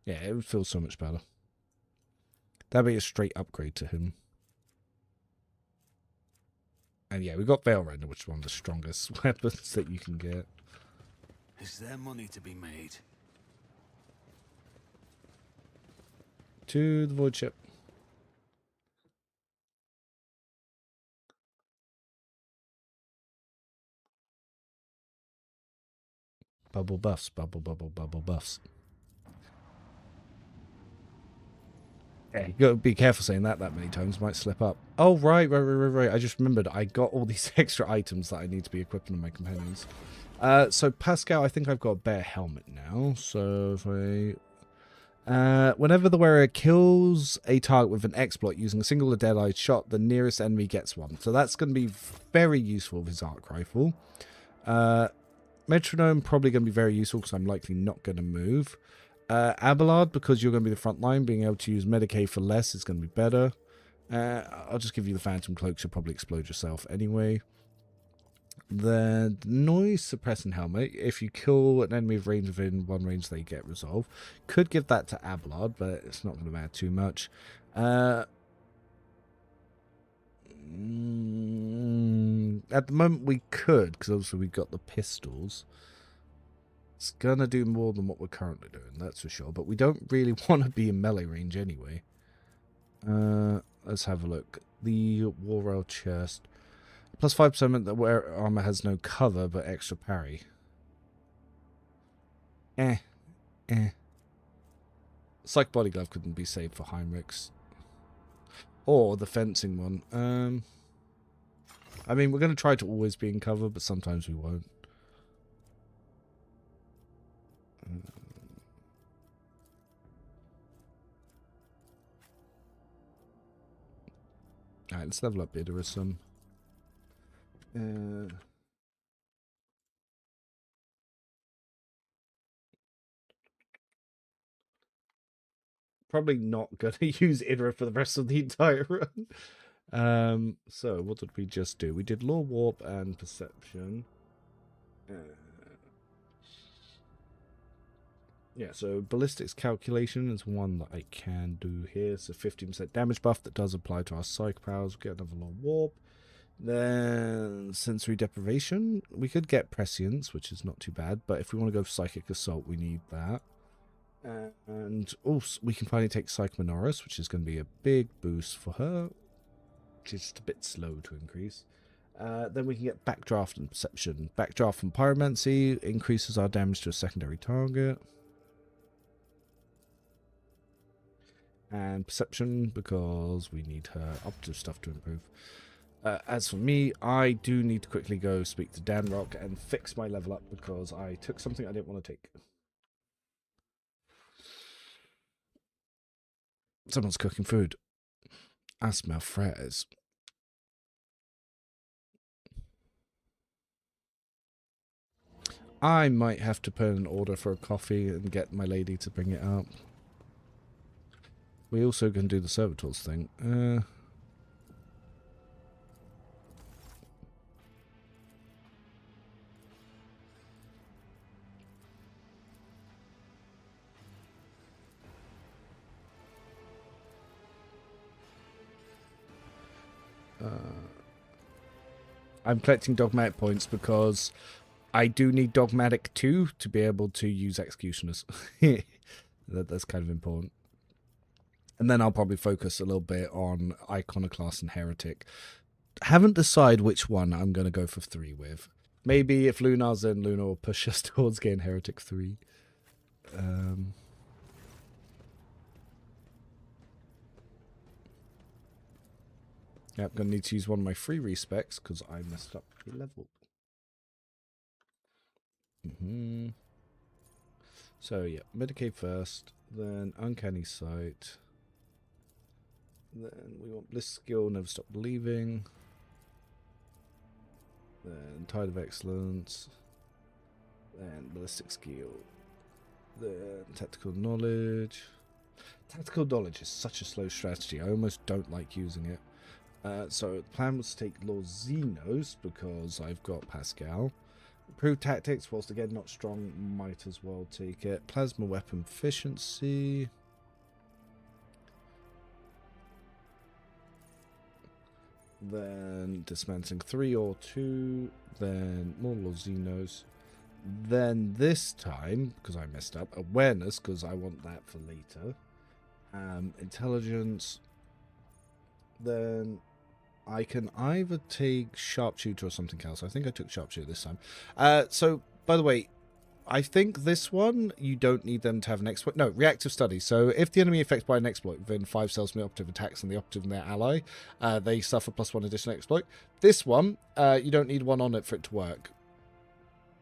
Yeah, it would feel so much better. That'd be a straight upgrade to him. And yeah, we got Veil Render, which is one of the strongest weapons that you can get. Is there money to be made? To the void ship. Bubble buffs, bubble buffs. Yeah, you gotta be careful saying that many times, might slip up. Oh, right. I just remembered I got all these extra items that I need to be equipping on my companions. So Pascal, I think I've got a bear helmet now. So if whenever the wearer kills a target with an exploit using a single dead-eye shot, the nearest enemy gets one. So that's going to be very useful with his arc rifle. Metronome probably going to be very useful because I'm likely not going to move. Abelard, because you're going to be the front line, being able to use Medicaid for less is going to be better. I'll just give you the Phantom Cloak, you'll probably explode yourself anyway. The noise suppressing helmet, if you kill an enemy of range within 1 range, they get resolved. Could give that to Abelard, but it's not going to matter too much. At the moment we could, because obviously we've got the pistols. It's going to do more than what we're currently doing, that's for sure. But we don't really want to be in melee range anyway. Let's have a look. The War Rail chest. Plus 5% meant that wearer armor has no cover, but extra parry. Psych Body Glove couldn't be saved for Heinrichs. Or the fencing one. I mean, we're going to try to always be in cover, but sometimes we won't. Alright, let's level up Idarisum. probably not going to use IDRA for the rest of the entire run. So what did we just do? We did Law Warp and Perception. Yeah, so Ballistics Calculation is one that I can do here. So 15% damage buff that does apply to our Psych powers. We'll get another Law Warp. Then Sensory Deprivation. We could get Prescience, which is not too bad. But if we want to go for Psychic Assault, we need that. And also, we can finally take Psych Minoris, which is going to be a big boost for her. Which is just a bit slow to increase. Then we can get Backdraft and Perception. Backdraft and Pyromancy increases our damage to a secondary target. And Perception, because we need her operative stuff to improve. As for me, I do need to quickly go speak to Danrock and fix my level up, because I took something I didn't want to take. Someone's cooking food. I smell fries. I might have to put an order for a coffee and get my lady to bring it up. We also can do the servitors thing. I'm collecting dogmatic points because I do need dogmatic 2 to be able to use executioners. That's kind of important. And then I'll probably focus a little bit on Iconoclast and Heretic. Haven't decided which one I'm going to go for 3 with. Maybe if Lunar's in, Lunar will push us towards getting Heretic 3. Yeah, I'm going to need to use one of my free respecs because I messed up the level. So yeah, Medicaid first, then Uncanny Sight. Then we want Bliss Skill, Never Stop Believing. Then Tide of Excellence. Then Ballistic Skill. Then Tactical Knowledge. Tactical Knowledge is such a slow strategy. I almost don't like using it. So the plan was to take Lord Xenos because I've got Pascal. Improved Tactics, whilst again not strong, might as well take it. Plasma Weapon Efficiency. Then Dismantling 3 or 2. Then more Lord Xenos. Then this time, because I messed up, Awareness, because I want that for later. Intelligence. Then I can either take Sharpshooter or something else. I think I took Sharpshooter this time. So, by the way, I think this one, you don't need them to have an exploit. No, Reactive Study. So, if the enemy affected by an exploit within 5 cells from the operative attacks and the operative and their ally, they suffer +1 additional exploit. This one, you don't need one on it for it to work.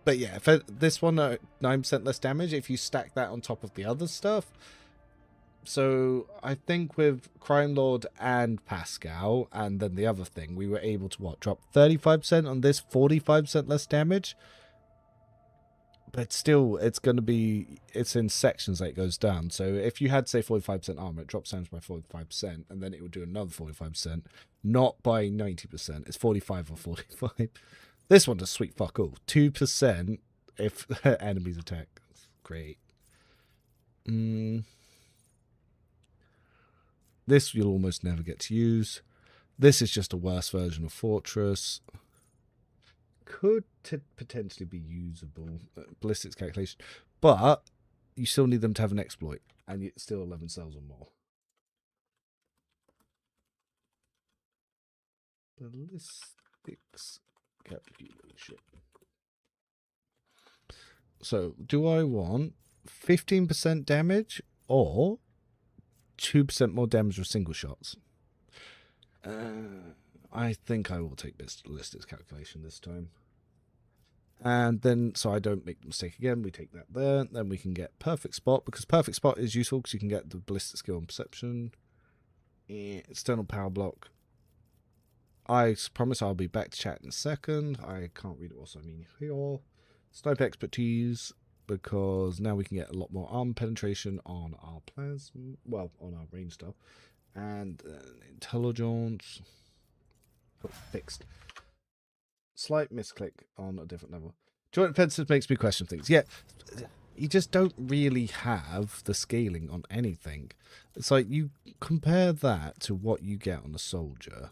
But yeah, for this one, 9% less damage if you stack that on top of the other stuff. So I think with Crimelord and Pascal, and then the other thing, we were able to, what, drop 35% on this, 45% less damage? But still, it's going to be, it's in sections that it goes down. So if you had, say, 45% armor, it drops damage by 45%, and then it would do another 45%, not by 90%. It's 45 or 45. This one does sweet fuck all. 2% if enemies attack. That's great. This you'll almost never get to use. This is just a worse version of Fortress. Could potentially be usable. Ballistics Calculation. But you still need them to have an exploit. And it's still 11 cells or more. Ballistics Calculation. So, do I want 15% damage or 2% more damage with single shots? I think I will take this Ballistics Calculation this time. And then, so I don't make the mistake again, we take that there. Then we can get Perfect Spot, because Perfect Spot is useful because you can get the Ballistic Skill and Perception. External Power Block. I promise I'll be back to chat in a second. I can't read it, also I mean here. Sniper Expertise. because now we can get a lot more arm penetration on our plasma, well, on our range stuff, and intelligence. Got fixed. Slight misclick on a different level. Joint offensive makes me question things. Yeah, you just don't really have the scaling on anything. It's like you compare that to what you get on a soldier.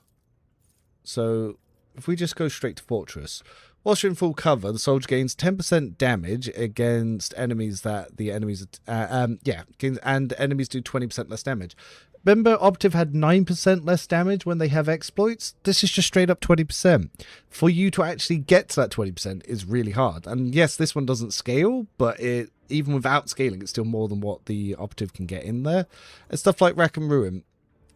So if we just go straight to Fortress, whilst you're in full cover, the soldier gains 10% damage against enemies that the enemies, and enemies do 20% less damage. Remember, Operative had 9% less damage when they have exploits? This is just straight up 20%. For you to actually get to that 20% is really hard. And yes, this one doesn't scale, but it, even without scaling, it's still more than what the Operative can get in there. And stuff like Rack and Ruin.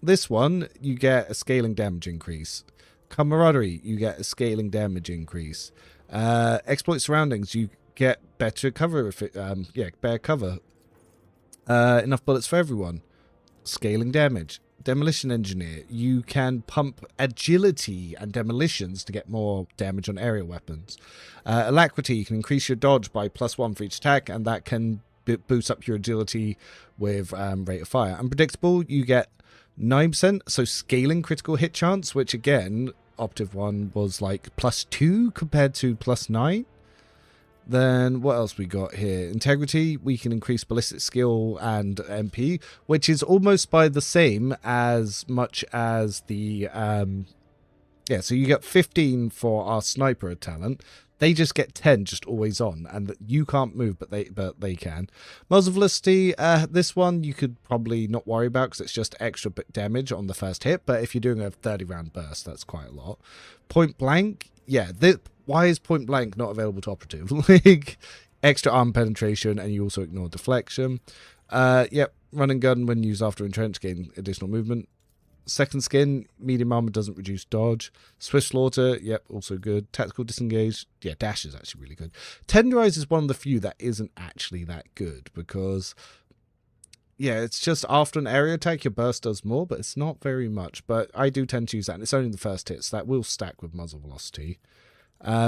This one, you get a scaling damage increase. Camaraderie, you get a scaling damage increase. Exploit Surroundings, you get better cover. Better cover. Enough bullets for everyone. Scaling damage. Demolition Engineer, you can pump agility and demolitions to get more damage on aerial weapons. Alacrity, you can increase your dodge by +1 for each attack, and that can boost up your agility with rate of fire. Unpredictable, you get 9%, so scaling critical hit chance, which again, Operative 1 was like +2 compared to +9. Then what else we got here? Integrity, we can increase ballistic skill and MP, which is almost by the same as much as the so you get 15 for our sniper talent. They just get 10 just always on, and you can't move, but they can. Muzzle velocity, this one you could probably not worry about because it's just extra damage on the first hit, but if you're doing a 30-round burst, that's quite a lot. Point blank, yeah, why is point blank not available to Operative? Like, extra arm penetration, and you also ignore deflection. Run and gun when used after entrench, gain additional movement. Second skin, medium armor doesn't reduce dodge. Swift slaughter, yep, also good. Tactical disengage, yeah, dash is actually really good. Tenderize is one of the few that isn't actually that good because, yeah, it's just after an area attack, your burst does more, but it's not very much. But I do tend to use that, and it's only the first hit, so that will stack with muzzle velocity.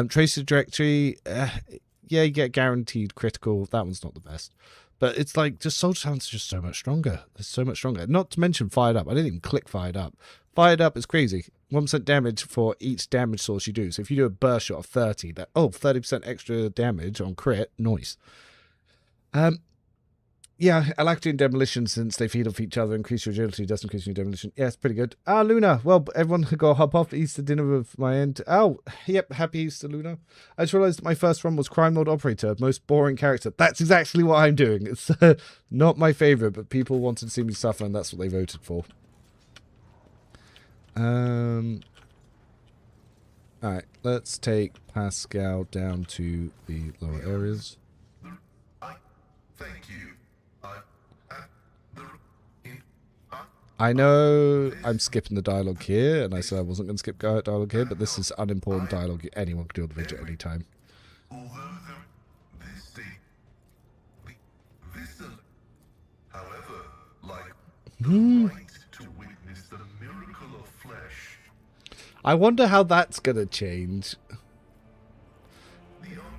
Tracer Directory, yeah, you get guaranteed critical. That one's not the best. But it's like, just Soldier Talent's just so much stronger. It's so much stronger. Not to mention Fired Up. I didn't even click Fired Up. Fired Up is crazy. 1% damage for each damage source you do. So if you do a burst shot of 30, 30% extra damage on crit. Nice. Yeah, Alacrity and Demolition, since they feed off each other, increase your agility, does increase your demolition. Yeah, it's pretty good. Ah, Luna. Well, everyone could go hop off Easter dinner with my end. Oh, yep, happy Easter, Luna. I just realized my first run was Crimelord Operator, most boring character. That's exactly what I'm doing. It's not my favorite, but people wanted to see me suffer, and that's what they voted for. Alright, let's take Pascal down to the lower areas. Thank you. I know I'm skipping the dialogue here, and I said I wasn't going to skip dialogue here, but this is unimportant dialogue. Anyone can do the video at any time. However, like the right to witness the miracle of flesh. I wonder how that's going to change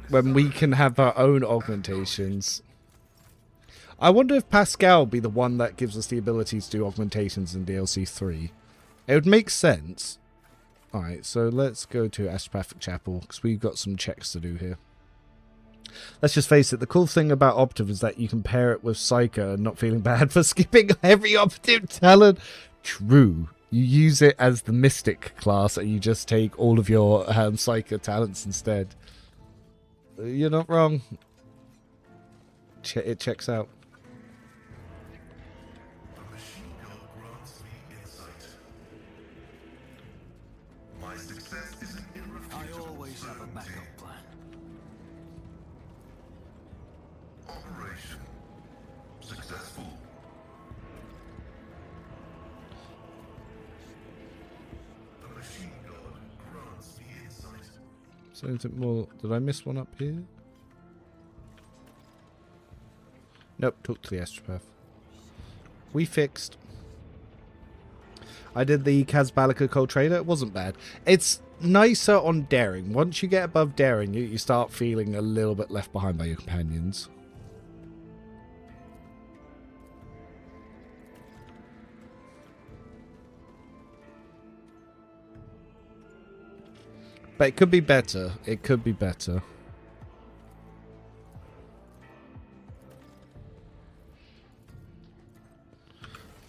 when we can have our own augmentations. I wonder if Pascal will be the one that gives us the ability to do augmentations in DLC 3. It would make sense. Alright, so let's go to Astropathic Chapel, because we've got some checks to do here. Let's just face it, the cool thing about Operative is that you can pair it with Psycho and not feeling bad for skipping every Operative talent. True. You use it as the Mystic class, and you just take all of your Psycho talents instead. You're not wrong. It checks out. I always have a backup plan. Operation successful. The machine god grants me insight. So anything more? Did I miss one up here? Nope, took to the Astropath. We fixed. I did the Kazbalika Cold Trader. It wasn't bad. It's nicer on Daring. Once you get above Daring, you start feeling a little bit left behind by your companions. But it could be better. It could be better.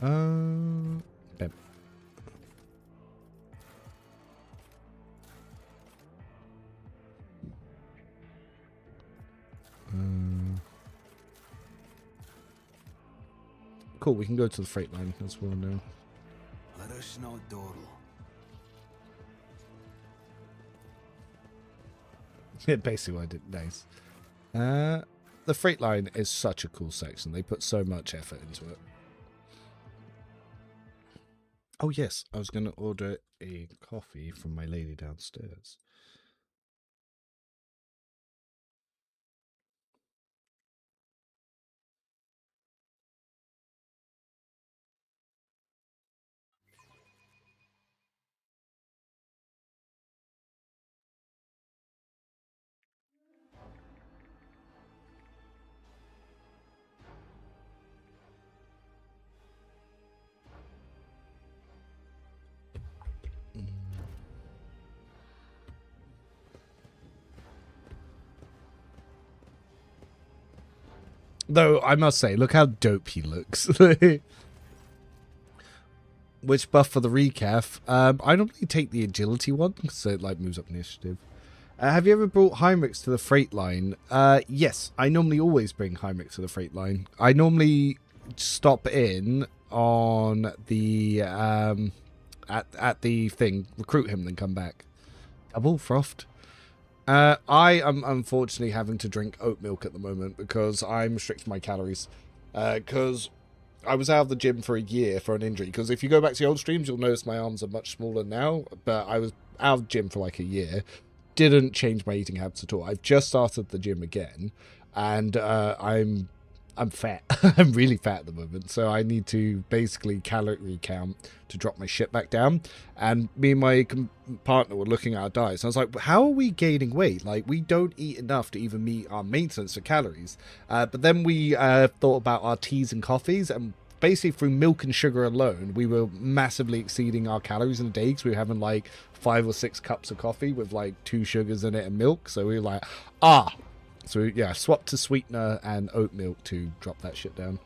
Bam. Cool, we can go to the freight line as well now. Let us not dawdle. Yeah, basically what I did. Nice. The freight line is such a cool section. They put so much effort into it. Oh yes, I was going to order a coffee from my lady downstairs. Though, I must say, look how dope he looks. Which buff for the recaf? I normally take the agility one, because it like moves up initiative. Have you ever brought Heinrichs to the freight line? Yes, I normally always bring Heinrich to the freight line. I normally stop in on the, at the thing, recruit him, then come back. Double frothed. I am unfortunately having to drink oat milk at the moment because I'm restricting my calories. Because I was out of the gym for a year for an injury. Because if you go back to the old streams, you'll notice my arms are much smaller now. But I was out of the gym for like a year. Didn't change my eating habits at all. I've just started the gym again. And I'm fat. I'm really fat at the moment, so I need to basically calorie count to drop my shit back down. And me and my partner were looking at our diets, and I was like, how are we gaining weight? Like, we don't eat enough to even meet our maintenance for calories. But then we thought about our teas and coffees, and basically through milk and sugar alone, we were massively exceeding our calories in a day, because we were having like 5 or 6 cups of coffee with like 2 sugars in it and milk. So we were like, So yeah, swap to sweetener and oat milk to drop that shit down.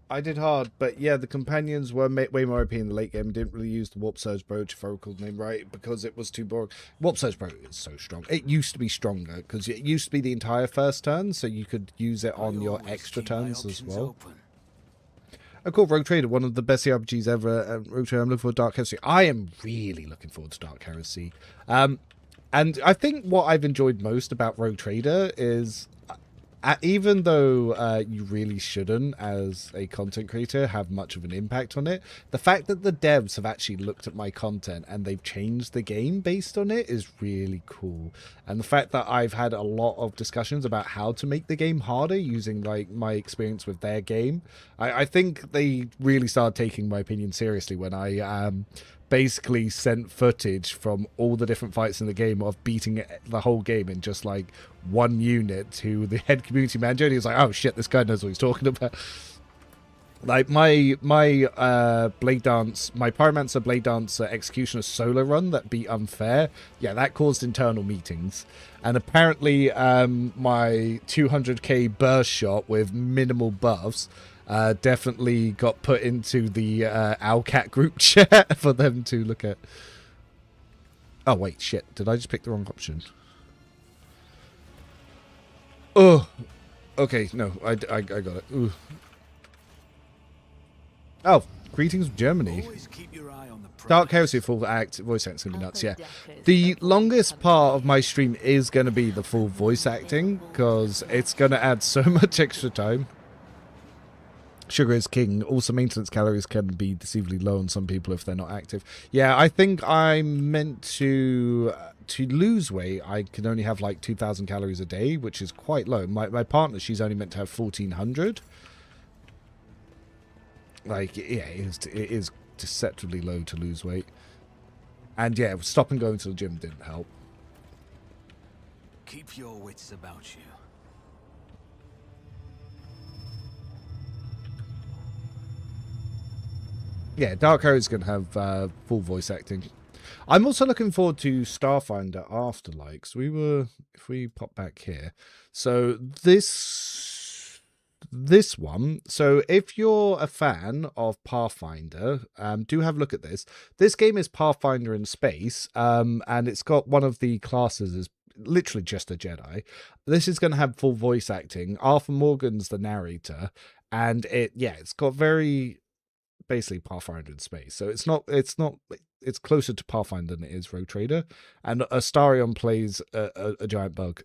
I did hard, but yeah, the companions were way more OP in the late game. Didn't really use the Warp Surge Brooch, if I recall the name right, because it was too boring. Warp Surge Brooch is so strong. It used to be stronger, because it used to be the entire first turn, so you could use it on your extra turns as well. I call Rogue Trader one of the best RPGs ever. Rogue Trader, I'm looking for Dark Heresy. I am really looking forward to Dark Heresy. And I think what I've enjoyed most about Rogue Trader is, even though you really shouldn't, as a content creator, have much of an impact on it, the fact that the devs have actually looked at my content and they've changed the game based on it is really cool. And the fact that I've had a lot of discussions about how to make the game harder using like my experience with their game, I think they really started taking my opinion seriously when I basically sent footage from all the different fights in the game of beating the whole game in just like one unit to the head community manager, and he was like, oh shit, this guy knows what he's talking about. Like my Blade Dance, my Pyromancer Blade Dance Executioner solo run that beat Unfair, yeah, that caused internal meetings. And apparently my 200k burst shot with minimal buffs definitely got put into the Owlcat group chat for them to look at. Oh wait, shit, did I just pick the wrong option? Oh, okay, no, I got it. Ooh. Oh, greetings from Germany. Dark Heresy full act voice acting gonna be nuts. Yeah, the longest part of my stream is gonna be the full voice acting, because it's gonna add so much extra time. Sugar is king. Also, maintenance calories can be deceivably low on some people if they're not active. Yeah, I think I'm meant to lose weight. I can only have like 2,000 calories a day, which is quite low. My partner, she's only meant to have 1,400. Like, yeah, it is deceptively low to lose weight. And yeah, stopping going to the gym didn't help. Keep your wits about you. Yeah, Dark Harrow's going to have full voice acting. I'm also looking forward to Starfinder Afterlight. So if we pop back here. So this one, so if you're a fan of Pathfinder, do have a look at this. This game is Pathfinder in space, and it's got one of the classes as literally just a Jedi. This is going to have full voice acting. Arthur Morgan's the narrator, and it's got very basically Pathfinder in space. So it's closer to Pathfinder than it is Rogue Trader. And Astarion plays a giant bug.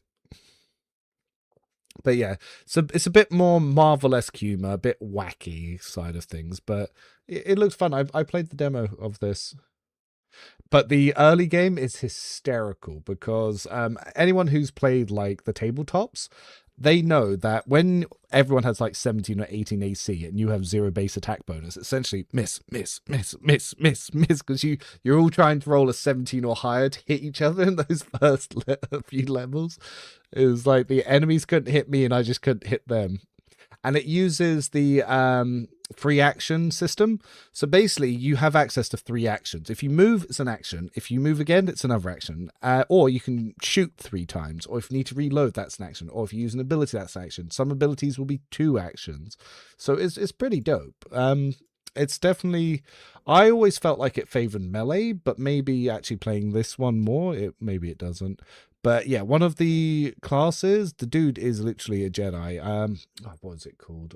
But yeah, so it's a bit more Marvel-esque humor, a bit wacky side of things, but it looks fun. I played the demo of this. But the early game is hysterical because anyone who's played like the tabletops, they know that when everyone has like 17 or 18 AC and you have 0 base attack bonus, essentially miss, because you're all trying to roll a 17 or higher to hit each other in those first few levels. It was like the enemies couldn't hit me and I just couldn't hit them. And it uses the free action system. So basically, you have access to 3 actions. If you move, it's an action. If you move again, it's another action. Or you can shoot 3 times. Or if you need to reload, that's an action. Or if you use an ability, that's an action. Some abilities will be 2 actions. So it's pretty dope. It's definitely... I always felt like it favored melee, but maybe actually playing this one more, maybe it doesn't. But yeah, one of the classes, the dude is literally a Jedi. What is it called?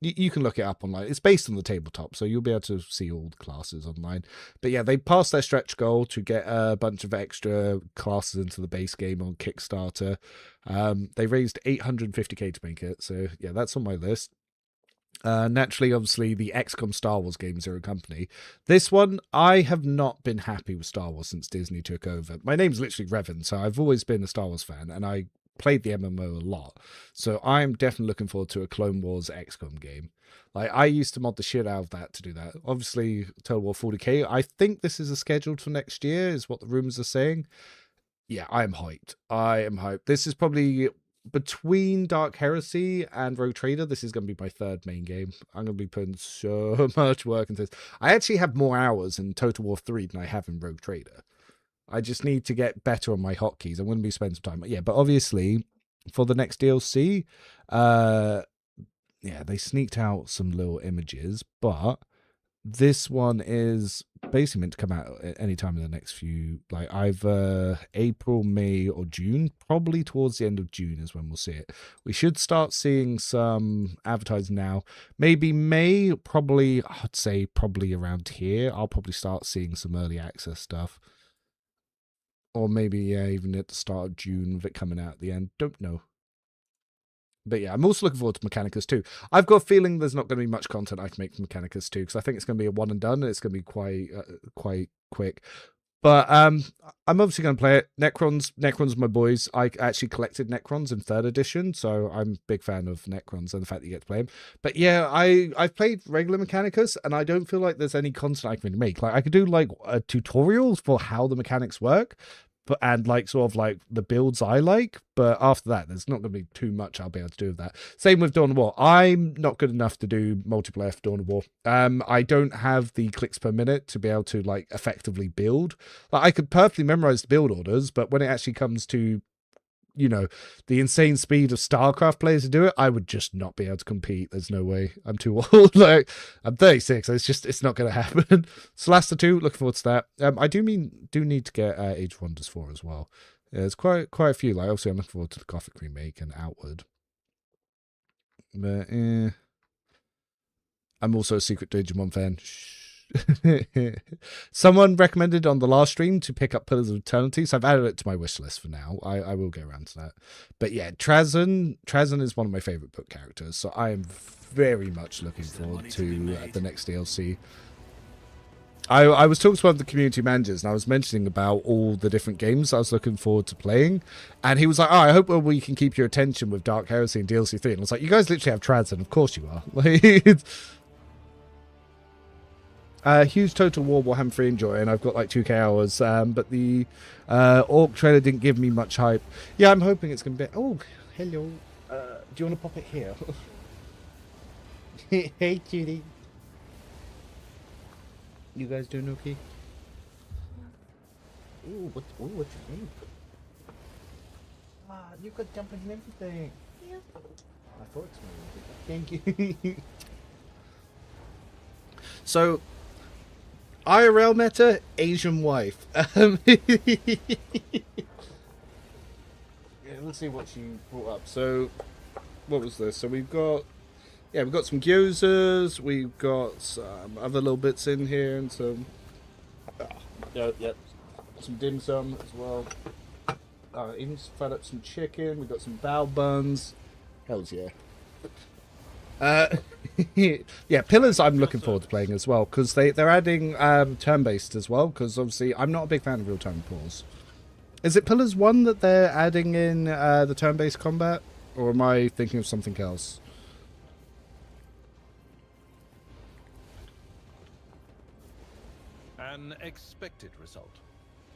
You can look it up online. It's based on the tabletop, so you'll be able to see all the classes online. But yeah, they passed their stretch goal to get a bunch of extra classes into the base game on Kickstarter. They raised 850k to make it, so yeah, that's on my list. Naturally, obviously, the XCOM Star Wars game, Zero Company. This one, I have not been happy with Star Wars since Disney took over. My name's literally Revan, so I've always been a Star Wars fan, and I played the MMO a lot. So I'm definitely looking forward to a Clone Wars XCOM game. Like, I used to mod the shit out of that to do that. Obviously, WH40k. I think this is scheduled for next year, is what the rumors are saying. Yeah, I am hyped. This is probably... between Dark Heresy and Rogue Trader, this is going to be my 3rd main game. I'm going to be putting so much work into this. I actually have more hours in Total War 3 than I have in Rogue Trader. I just need to get better on my hotkeys. I'm going to be spending some time. Yeah, but obviously, for the next DLC, they sneaked out some little images, but this one is basically meant to come out at any time in the next few, like either April, May, or June. Probably towards the end of June is when we'll see it. We should start seeing some advertising now. Maybe May, probably, I'd say probably around here. I'll probably start seeing some early access stuff. Or maybe, yeah, even at the start of June with it coming out at the end. Don't know. But yeah, I'm also looking forward to Mechanicus 2. I've got a feeling there's not going to be much content I can make for Mechanicus 2 because I think it's going to be a one and done, and it's going to be quite quick. But I'm obviously going to play it. Necrons, my boys. I actually collected Necrons in 3rd edition, so I'm a big fan of Necrons and the fact that you get to play them. But yeah, I've played regular Mechanicus, and I don't feel like there's any content I can make. Like, I could do like tutorials for how the mechanics work, and like sort of like the builds I like, but after that there's not going to be too much I'll be able to do with that. Same with Dawn of War. I'm not good enough to do multiplayer for Dawn of War. I don't have the clicks per minute to be able to like effectively build. Like, I could perfectly memorize the build orders, but when it actually comes to, you know, the insane speed of StarCraft players to do it, I would just not be able to compete. There's no way. I'm too old. Like, I'm 36. It's not going to happen. Solasta 2, looking forward to that. I do need to get Age of Wonders 4 as well. Yeah, there's quite a few. Like, obviously, I'm looking forward to the Gothic remake and Outward. But I'm also a secret Digimon fan. Someone recommended on the last stream to pick up Pillars of Eternity, so I've added it to my wish list for now. I will get around to that. But yeah, Trazyn is one of my favorite book characters, so I am very much looking forward to the next DLC. I was talking to one of the community managers, and I was mentioning about all the different games I was looking forward to playing, and he was like, "Oh, I hope we can keep your attention with Dark Heresy and DLC 3." And I was like, "You guys literally have Trazyn, of course you are." Huge Total War Warhammer 3 enjoy, and I've got like 2k hours, but the Orc trailer didn't give me much hype. Yeah, I'm hoping it's going to be... Oh, hello. Do you want to pop it here? Hey, cutie. You guys doing okay? Ooh, what you mean? Ah, you could jump in everything. Yeah. I thought it smelled. Thank you. So, IRL meta, Asian wife. Yeah, let's see what she brought up. So, what was this? So we've got some gyozas, we've got some other little bits in here, and some some dim sum as well. Even fed up some chicken. We've got some bao buns. Hells yeah. Yeah, Pillars I'm looking forward to playing as well, because they're adding turn-based as well, because obviously I'm not a big fan of real-time pause. Is it Pillars 1 that they're adding in the turn-based combat, or am I thinking of something else? An expected result.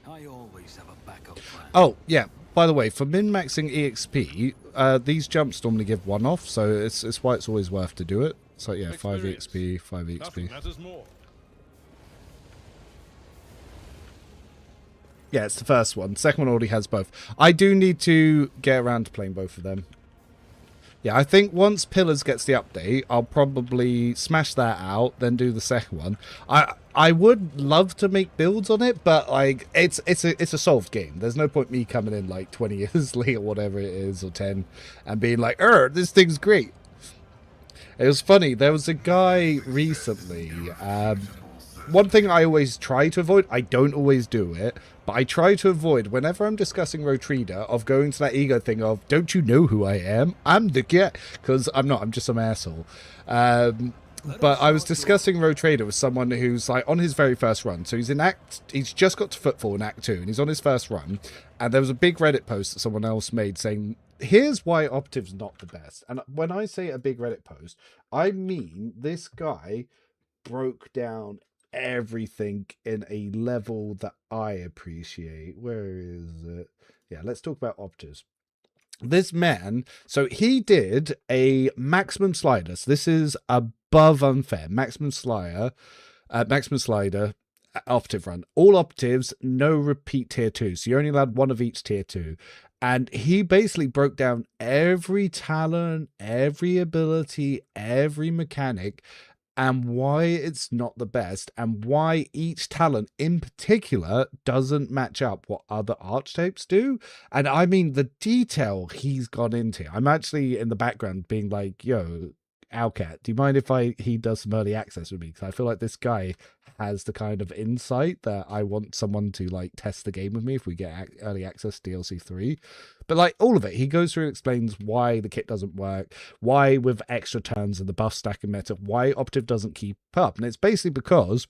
I always have a backup plan. Oh, yeah. By the way, for min-maxing EXP, these jumps normally give 1 off, so it's why it's always worth to do it. So yeah, 5 EXP, 5 EXP. Nothing matters more. Yeah, it's the first one. Second one already has both. I do need to get around to playing both of them. Yeah, I think once Pillars gets the update, I'll probably smash that out, then do the second one. I would love to make builds on it, but like it's a solved game. There's no point me coming in like 20 years late or whatever it is, or 10, and being like, this thing's great. It was funny. There was a guy recently. One thing I always try to avoid, I don't always do it, but I try to avoid whenever I'm discussing Trader of going to that ego thing of, don't you know who I am? I'm the guy. Because I'm not, I'm just some asshole. But I was discussing Trader with someone who's like on his very first run. So he's just got to Footfall in Act 2 and he's on his first run. And there was a big Reddit post that someone else made saying, here's why Optive's not the best. And when I say a big Reddit post, I mean this guy broke down everything in a level that I appreciate. Where is it? Yeah, let's talk about Optives. This man, so he did a maximum slider. So this is above unfair. Maximum slider, Optive run. All Optives, no repeat tier 2. So you're only allowed 1 of each tier 2. And he basically broke down every talent, every ability, every mechanic, and why it's not the best, and why each talent in particular doesn't match up what other archetypes do. And I mean, the detail he's gone into. I'm actually in the background being like, yo, Owlcat, do you mind if he does some early access with me? Because I feel like this guy has the kind of insight that I want someone to like test the game with me if we get early access DLC 3. But like all of it, he goes through and explains why the kit doesn't work, why with extra turns and the buff stacking meta, why Optive doesn't keep up. And it's basically because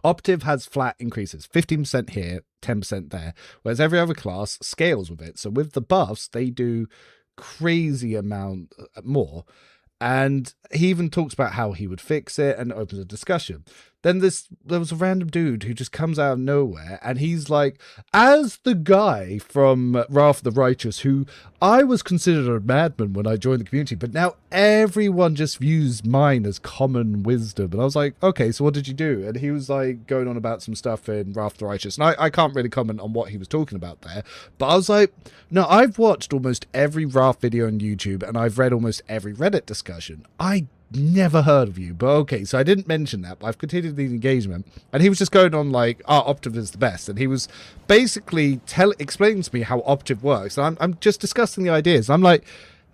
Optive has flat increases, 15% here, 10% there, whereas every other class scales with it. So with the buffs, they do crazy amount more. And he even talks about how he would fix it and opens a discussion. Then there was a random dude who just comes out of nowhere, and he's like, as the guy from Wrath of the Righteous, who I was considered a madman when I joined the community, but now everyone just views mine as common wisdom. And I was like, okay, so what did you do? And he was like going on about some stuff in Wrath of the Righteous. And I can't really comment on what he was talking about there, but I was like, no, I've watched almost every Wrath video on YouTube, and I've read almost every Reddit discussion. I never heard of you, but okay, so I didn't mention that, but I've continued the engagement, and he was just going on like, Optive is the best, and he was basically explaining to me how Optive works, and I'm just discussing the ideas, and I'm like,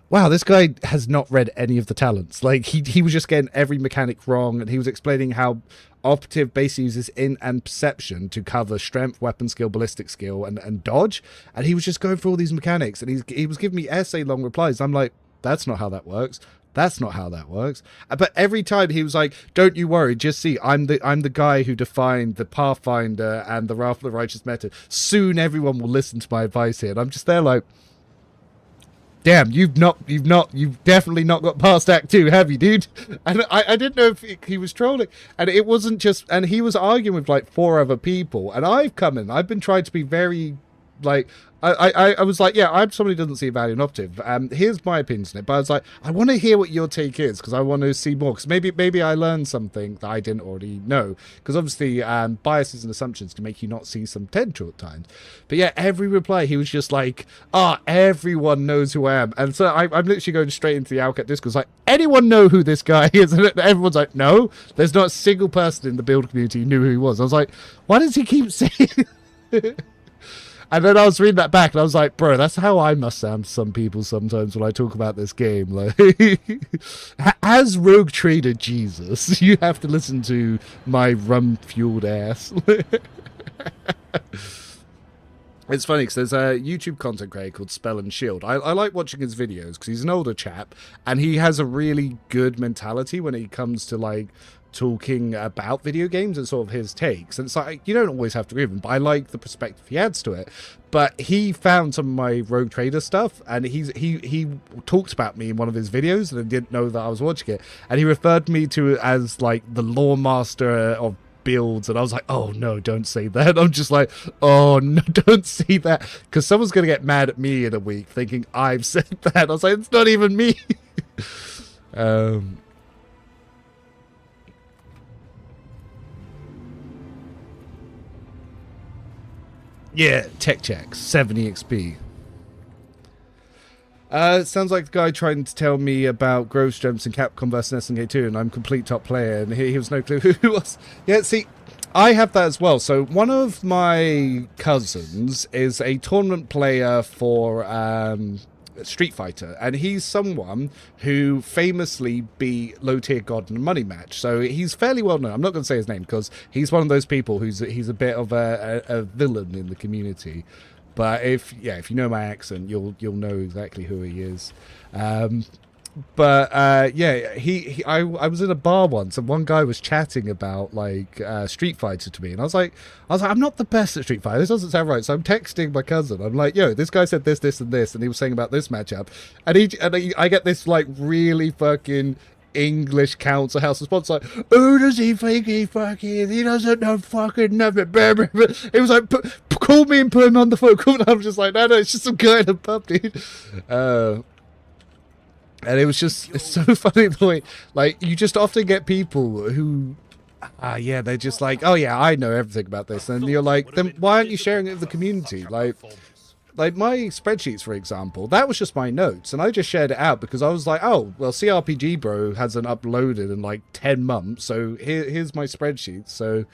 wow, this guy has not read any of the talents. Like, he was just getting every mechanic wrong, and he was explaining how operative basically uses int and perception to cover strength, weapon skill, ballistic skill, and dodge. And he was just going through all these mechanics, and he was giving me essay-long replies. I'm like, that's not how that works. That's not how that works. But every time he was like, don't you worry, just see, I'm the guy who defined the Pathfinder and the Wrath of the Righteous method. Soon everyone will listen to my advice here. And I'm just there like, damn, you've definitely not got past Act 2, have you, dude? And I didn't know if he was trolling. And it wasn't just, and he was arguing with like 4 other people. And I've been trying to be very, like, I was like, yeah, I'm somebody who doesn't see value in operative. Here's my opinion on it. But I was like, I want to hear what your take is, because I want to see more. Because maybe I learned something that I didn't already know. Because obviously biases and assumptions can make you not see some potential at times. But yeah, every reply, he was just like, everyone knows who I am. And so I'm literally going straight into the Alcat Discourse, like, anyone know who this guy is? And everyone's like, no, there's not a single person in the build community who knew who he was. I was like, why does he keep saying And then I was reading that back, and I was like, bro, that's how I must sound to some people sometimes when I talk about this game. Like, as Rogue Trader Jesus, you have to listen to my rum-fueled ass. It's funny, because there's a YouTube content creator called Spell and Shield. I like watching his videos, because he's an older chap, and he has a really good mentality when it comes to, like, talking about video games and sort of his takes. And it's like, you don't always have to agree with him, but I like the perspective he adds to it. But he found some of my Rogue Trader stuff, and he talked about me in one of his videos, and I didn't know that I was watching it, and he referred me to as like the lore master of builds, and I was like, oh no, don't say that. I'm just like, oh no, don't say that, because someone's gonna get mad at me in a week thinking I've said that. I was like, it's not even me. Yeah, Tech Check, 70 XP. It sounds like the guy trying to tell me about growth strengths in Capcom vs SNK 2, and I'm complete top player, and he was no clue who he was. Yeah, see, I have that as well. So one of my cousins is a tournament player for Street Fighter, and he's someone who famously beat Low Tier God in a money match, so he's fairly well known. I'm not going to say his name because he's one of those people he's a bit of a villain in the community, but if you know my accent, you'll know exactly who he is. But I was in a bar once, and one guy was chatting about like Street Fighter to me, and I was like, I'm not the best at Street Fighter. This doesn't sound right. So I'm texting my cousin. I'm like, yo, this guy said this, this, and this, and he was saying about this matchup, and I get this like really fucking English council house response, like, who does he think he fucking? He doesn't know fucking nothing. It was like, call me and put him on the phone. And I'm just like, no, it's just some guy in a pub, dude. And it was just, it's so funny the way, like, you just often get people who, they're just like, oh yeah, I know everything about this. And you're like, then why aren't you sharing it with the community? Like my spreadsheets, for example, that was just my notes. And I just shared it out because I was like, oh, well, CRPG Bro hasn't uploaded in like 10 months. So here's my spreadsheet. So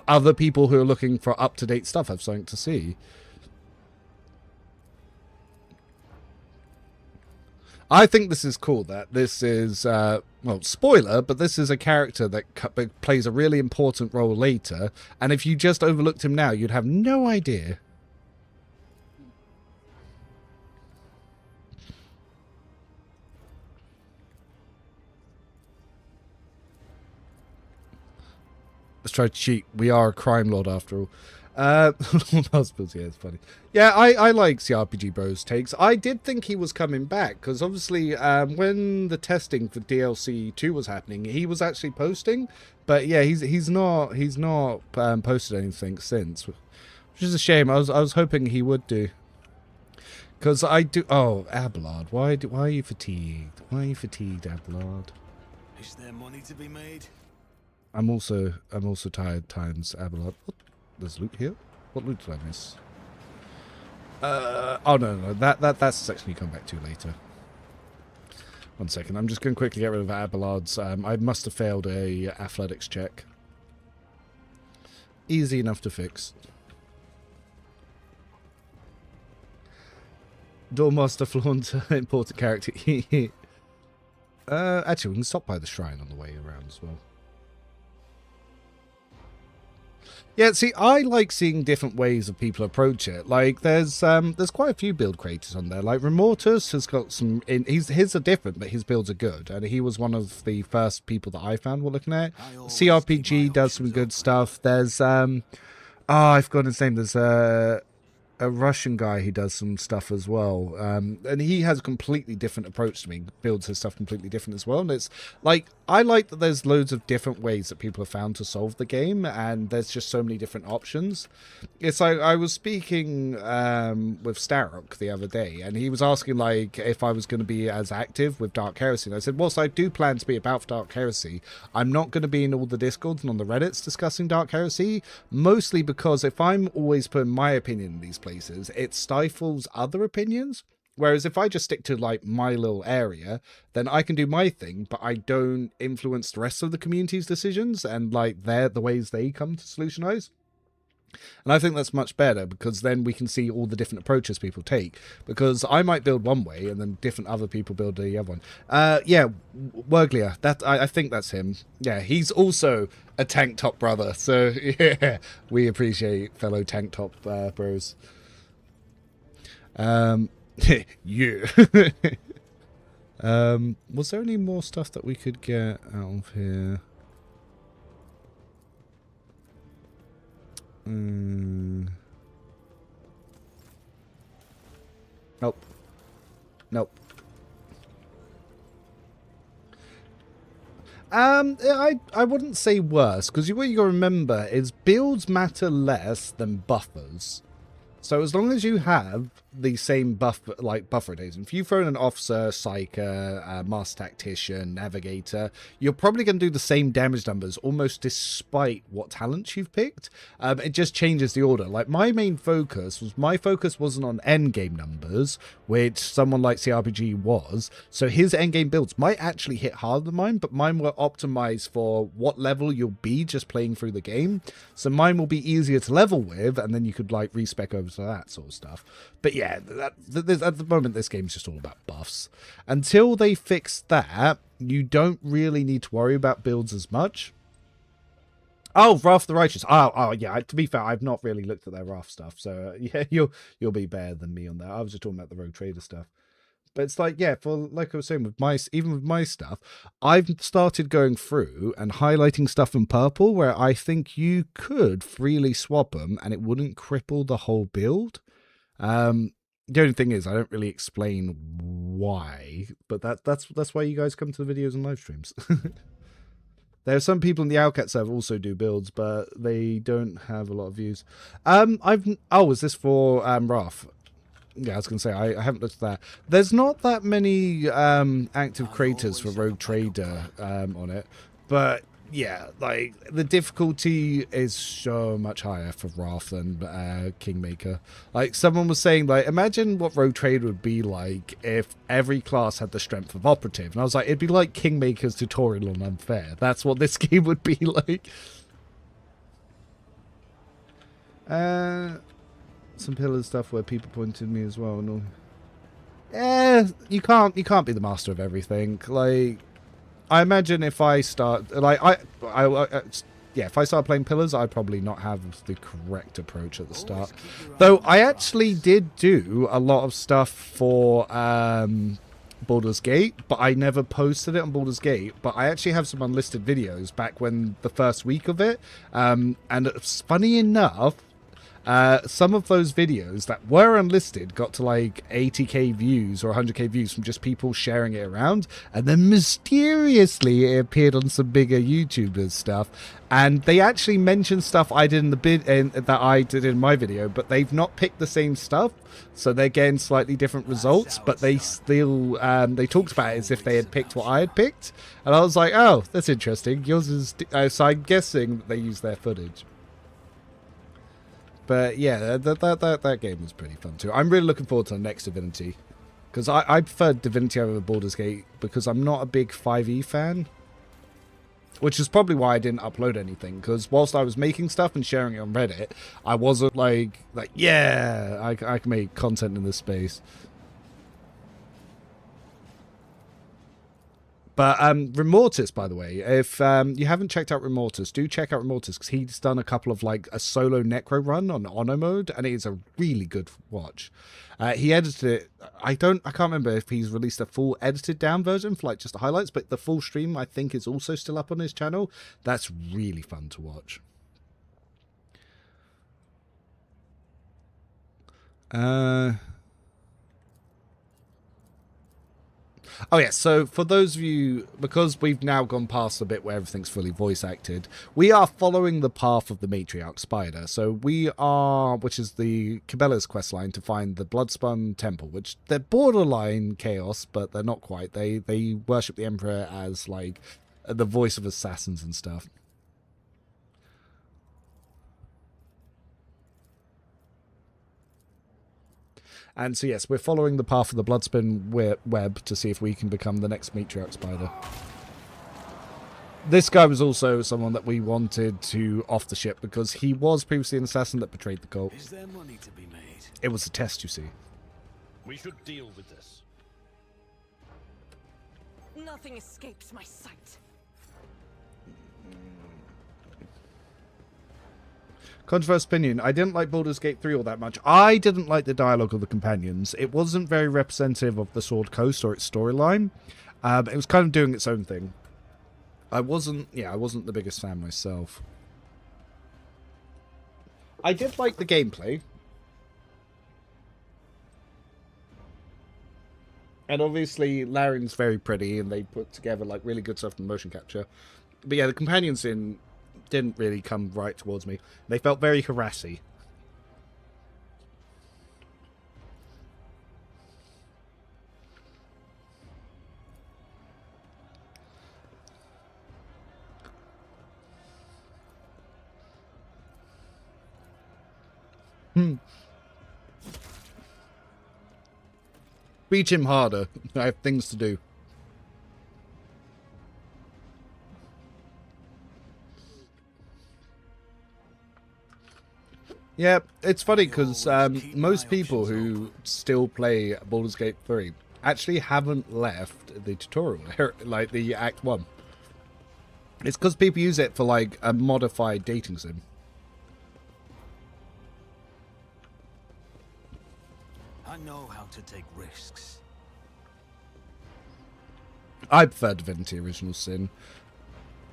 other people who are looking for up-to-date stuff have something to see. I think this is cool that this is, well, spoiler, but this is a character that plays a really important role later, and if you just overlooked him now, you'd have no idea. Let's try to cheat. We are a Crimelord after all. Yeah, it's funny. Yeah, I like CRPG Bro's takes. I did think he was coming back, because obviously when the testing for DLC 2 was happening, he was actually posting. But yeah, he's not posted anything since, which is a shame. I was hoping he would do. Because I do. Oh, Abelard, why are you fatigued? Why are you fatigued, Abelard? Is there money to be made? I'm also tired times, Abelard. What? There's loot here? What loot did I miss? Oh no, that's a section you come back to later. 1 second, I'm just going to quickly get rid of Abelard's. I must have failed a athletics check. Easy enough to fix. Doormaster flaunt important character. Actually, we can stop by the shrine on the way around as well. Yeah, see, I like seeing different ways of people approach it. Like, there's quite a few build creators on there. Like, Remortus has got some... his are different, but his builds are good. And he was one of the first people that I found were looking at. CRPG does some good stuff. There's... I forgot his name. There's a Russian guy who does some stuff as well. And he has a completely different approach to me. Builds his stuff completely different as well. And it's like, I like that there's loads of different ways that people have found to solve the game. And there's just so many different options. It's like, I was speaking with Starrock the other day. And he was asking, like, if I was going to be as active with Dark Heresy. And I said, whilst I do plan to be about Dark Heresy, I'm not going to be in all the Discords and on the Reddits discussing Dark Heresy. Mostly because if I'm always putting my opinion in these places, it stifles other opinions. Whereas if I just stick to like my little area, then I can do my thing, but I don't influence the rest of the community's decisions and like the ways they come to solutionize. And I think that's much better because then we can see all the different approaches people take. Because I might build one way and then different other people build the other one. Yeah, Werglia, I think that's him. Yeah, he's also a tank top brother. So yeah, we appreciate fellow tank top bros. Yeah. Was there any more stuff that we could get out of here? Nope. Nope. I wouldn't say worse, because what you gotta remember is builds matter less than buffers. So as long as you have the same buffer days, if you throw in an officer, psyker, master tactician, navigator, you're probably going to do the same damage numbers almost despite what talents you've picked. It just changes the order. Like my focus wasn't on endgame numbers, which someone like CRPG was. So his endgame builds might actually hit harder than mine, but mine were optimized for what level you'll be just playing through the game. So mine will be easier to level with, and then you could like respec over to that sort of stuff. But yeah, at the moment this game's just all about buffs. Until they fix that, you don't really need to worry about builds as much. Oh, Wrath the Righteous. Oh yeah, to be fair, I've not really looked at their Wrath stuff, so yeah, you'll be better than me on that. I was just talking about the Rogue Trader stuff. But it's like, yeah, like I was saying, even with my stuff, I've started going through and highlighting stuff in purple where I think you could freely swap them and it wouldn't cripple the whole build. The only thing is, I don't really explain why, but that's why you guys come to the videos and live streams. There are some people in the Owlcat server also do builds, but they don't have a lot of views. Is this for Wrath? Yeah, I was going to say, I haven't looked at that. There's not that many active creators for Rogue Trader on it. But, yeah, like, the difficulty is so much higher for Wrath than Kingmaker. Like, someone was saying, like, imagine what Rogue Trader would be like if every class had the strength of Operative. And I was like, it'd be like Kingmaker's tutorial on Unfair. That's what this game would be like. Some pillar stuff where people pointed at me as well. No, you can't be the master of everything. Like, I imagine if I start, like, if I start playing pillars, I'd probably not have the correct approach at the start. Though I actually did do a lot of stuff for Baldur's Gate, but I never posted it on Baldur's Gate. But I actually have some unlisted videos back when the first week of it, and it's funny enough. Some of those videos that were unlisted got to like 80k views or 100k views from just people sharing it around, and then mysteriously it appeared on some bigger YouTubers stuff, and they actually mentioned stuff I did in that I did in my video, but they've not picked the same stuff, so they're getting slightly different results, but they still they talked about it as if they had picked what I had picked, and I was like, oh, that's interesting. Yours is so I'm guessing that they used their footage. But yeah, that game was pretty fun too. I'm really looking forward to the next Divinity. Because I prefer Divinity over Baldur's Gate because I'm not a big 5e fan. Which is probably why I didn't upload anything. Because whilst I was making stuff and sharing it on Reddit, I wasn't like yeah, I can make content in this space. But Remortis, by the way, if you haven't checked out Remortis, do check out Remortis, because he's done a couple of like a solo Necro run on Ono mode, and it is a really good watch. He edited it. I can't remember if he's released a full edited down version for like just the highlights, but the full stream I think is also still up on his channel. That's really fun to watch. Oh yeah, so for those of you, because we've now gone past the bit where everything's fully voice acted, we are following the path of the matriarch spider. So we are, which is the Cabela's questline to find the Bloodspun Temple, which they're borderline chaos, but they're not quite. They worship the Emperor as like the voice of assassins and stuff. And so, yes, we're following the path of the Bloodspin web to see if we can become the next matriarch spider. This guy was also someone that we wanted to off the ship because he was previously an assassin that betrayed the cult. Is there money to be made? It was a test, you see. We should deal with this. Nothing escapes my sight. Controversial opinion. I didn't like Baldur's Gate 3 all that much. I didn't like the dialogue of the companions. It wasn't very representative of the Sword Coast or its storyline. It was kind of doing its own thing. I wasn't the biggest fan myself. I did like the gameplay. And obviously, Laren's very pretty, and they put together like really good stuff in motion capture. But yeah, the companions didn't really come right towards me. They felt very harassy. Beat him harder. I have things to do. Yeah, it's funny because most people who still play Baldur's Gate 3 actually haven't left the tutorial, like the Act 1. It's because people use it for like a modified dating sim. I know how to take risks. I prefer Divinity Original Sin.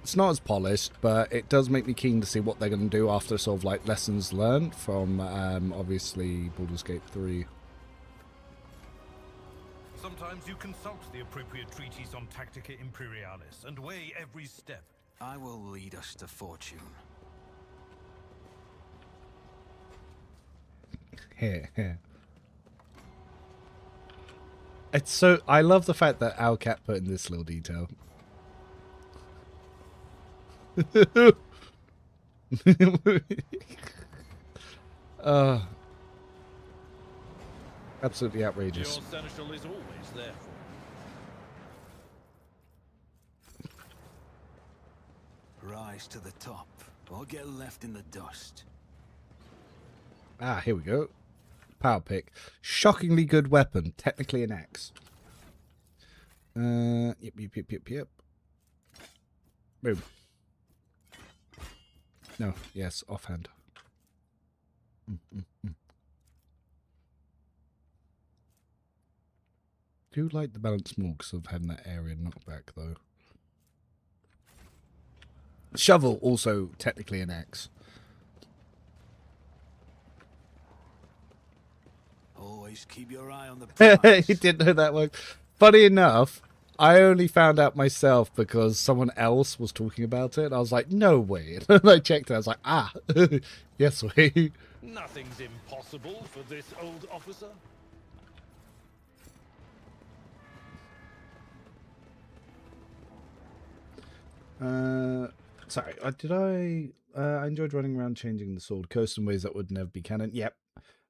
It's not as polished, but it does make me keen to see what they're going to do after sort of like lessons learned from obviously Baldur's Gate 3. Sometimes you consult the appropriate treatise on Tactica Imperialis and weigh every step. I will lead us to fortune. Here. It's so... I love the fact that Owlcat put in this little detail. Absolutely outrageous. Your seneschal is always there for Rise to the top, or get left in the dust. Ah, here we go. Power pick. Shockingly good weapon. Technically an axe. Yep. Boom. No, yes, offhand. Do like the balance more because of having that area knockback, though. Shovel, also technically an axe. Always keep your eye on the prize. You didn't know that one. Funny enough, I only found out myself because someone else was talking about it. And I was like, no way. And I checked it. I was like, ah, yes way. Nothing's impossible for this old officer. Sorry, I enjoyed running around changing the sword coast in ways that would never be canon. Yep.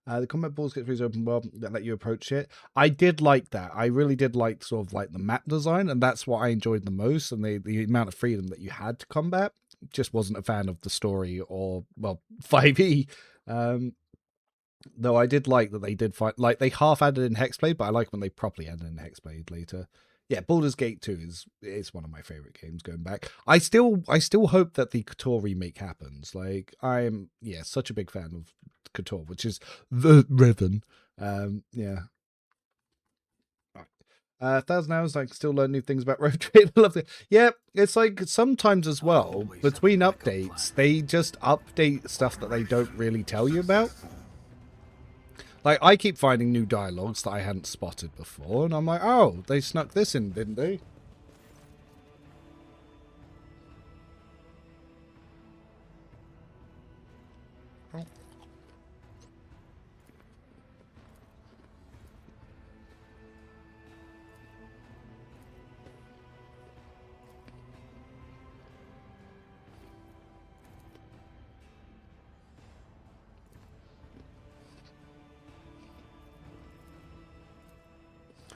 The combat balls get through his open world that let you approach it. I did like that. I really did like sort of like the map design, and that's what I enjoyed the most. And the amount of freedom that you had to combat. Just wasn't a fan of the story or, well, 5e. Though I did like that they did find, like they half added in Hexblade, but I like when they properly added in Hexblade later. Yeah, Baldur's Gate 2 is one of my favorite games going back. I still hope that the KOTOR remake happens. Like, I'm such a big fan of KOTOR, which is the Riven. Yeah. 1,000 hours, I can still learn new things about Road Trade. I love it. Yeah, it's like sometimes as well, between updates, they just update stuff that they don't really tell you about. Like, I keep finding new dialogues that I hadn't spotted before, and I'm like, oh, they snuck this in, didn't they?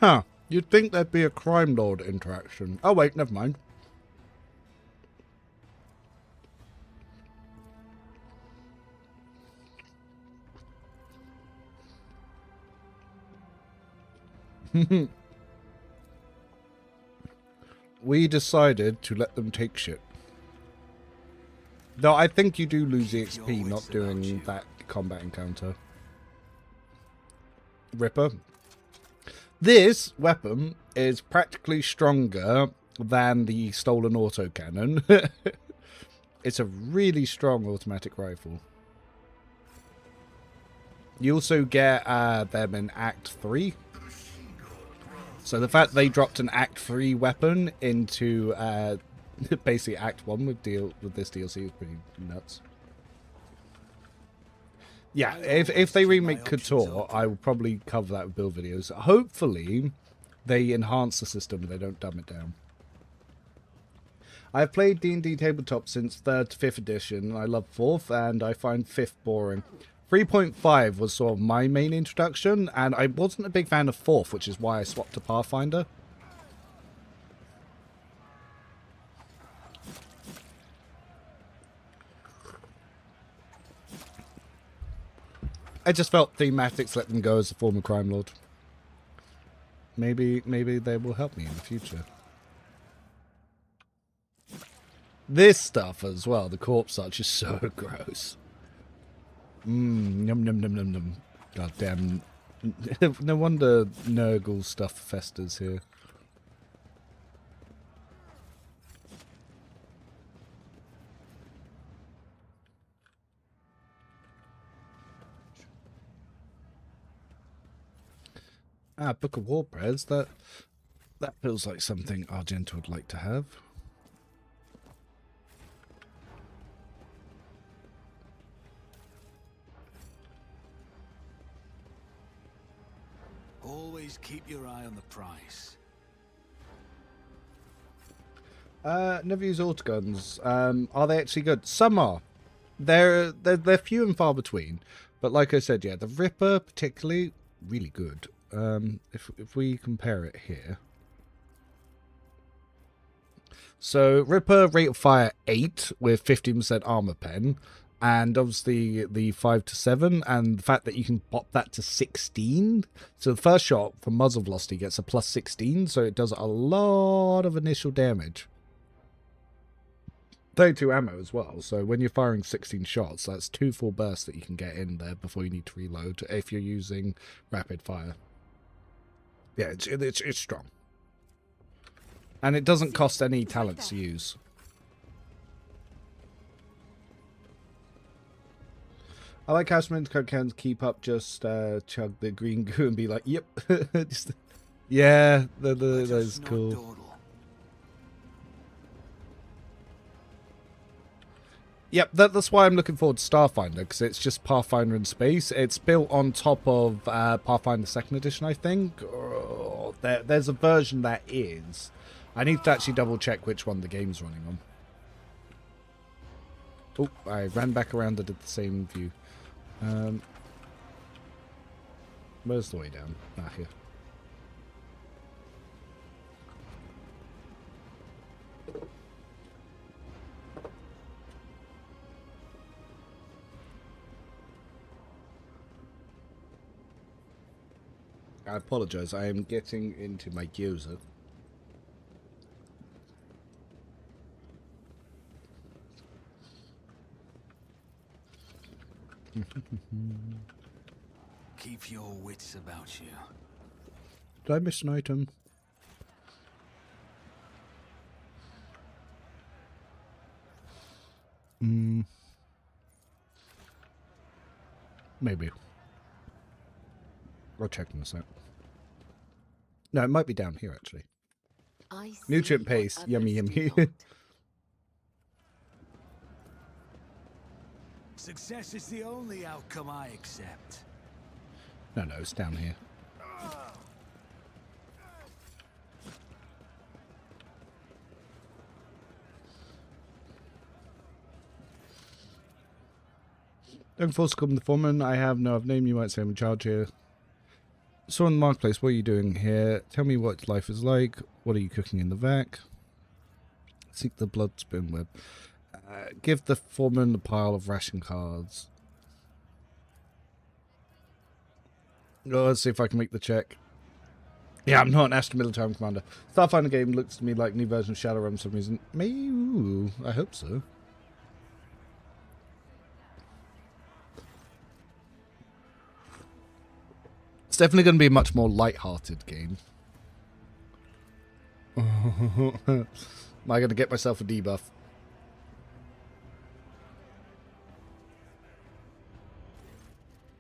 Huh. You'd think there'd be a Crimelord interaction. Oh, wait, never mind. We decided to let them take shit. Though I think you do lose the XP not doing that combat encounter. Ripper. This weapon is practically stronger than the stolen autocannon. It's a really strong automatic rifle. You also get them in Act 3. So the fact they dropped an Act 3 weapon into basically Act 1 with this DLC is pretty nuts. Yeah, if they remake KOTOR, I will probably cover that with build videos. Hopefully, they enhance the system and they don't dumb it down. I've played D&D Tabletop since 3rd to 5th edition. I love 4th, and I find 5th boring. 3.5 was sort of my main introduction, and I wasn't a big fan of 4th, which is why I swapped to Pathfinder. I just felt thematics let them go as a former Crimelord. Maybe they will help me in the future. This stuff as well, the corpse arch is so gross. Yum num num num num. God damn. No wonder Nurgle stuff festers here. Ah, Book of War prayers. That feels like something Argenta would like to have. Always keep your eye on the price. Never use autoguns. Are they actually good? Some are. They're few and far between. But like I said, yeah, the Ripper particularly really good. If we compare it here. So Ripper rate of fire 8 with 15% armor pen, and obviously the 5 to 7, and the fact that you can pop that to 16. So the first shot from muzzle velocity gets a plus 16, so it does a lot of initial damage. 32 ammo as well, so when you're firing 16 shots, that's 2 full bursts that you can get in there before you need to reload if you're using rapid fire. Yeah, it's strong. And it doesn't cost any talents to use. I like how some can keep up, just chug the green goo and be like, yep. Yeah, that is cool. Yep, that's why I'm looking forward to Starfinder, because it's just Pathfinder in space. It's built on top of Pathfinder 2nd Edition, I think. Oh, there's a version that is. I need to actually double check which one the game's running on. Oh, I ran back around and did the same view. Where's the way down? Ah, here. I apologize, I am getting into my gyoza. Keep your wits about you. Did I miss an item? Maybe. I'll check in a sec. No, it might be down here actually. Nutrient paste. Yummy, yummy. Success is the only outcome I accept. No, it's down here. Don't force to come the foreman. I have no name. You might say I'm in charge here. So in the marketplace, what are you doing here? Tell me what life is like. What are you cooking in the vac? Seek the blood spoon web. Give the foreman a pile of ration cards. Oh, let's see if I can make the check. Yeah, I'm not an Aston Military commander. Starfinder game looks to me like new version of Shadowrun for some reason. Maybe, ooh, I hope so. It's definitely going to be a much more light-hearted game. Am I going to get myself a debuff?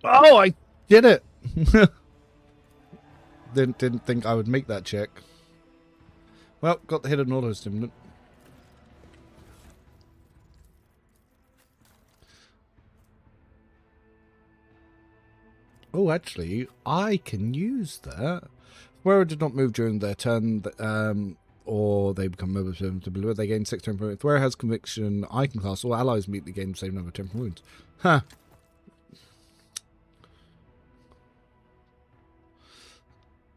Oh, I did it! Didn't think I would make that check. Well, got the hidden auto stimulant. Oh, actually, I can use that. Where did not move during their turn, or they become mobile, they gain 6 temporary wounds. Where has conviction icon class, all allies meet the game same number of temporary wounds. Huh.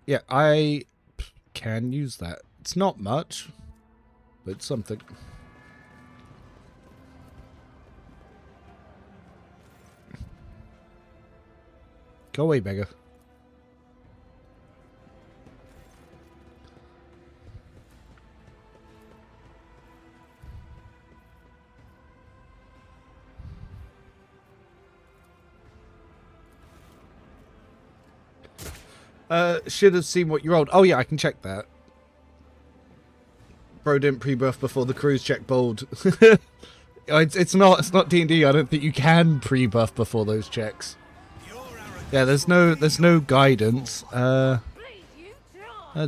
Yeah, I can use that. It's not much, but it's something. Go away, beggar. Should have seen what you rolled. Oh yeah, I can check that. Bro didn't pre-buff before the cruise check bold. it's not D&D. I don't think you can pre-buff before those checks. Yeah, there's no guidance. Let's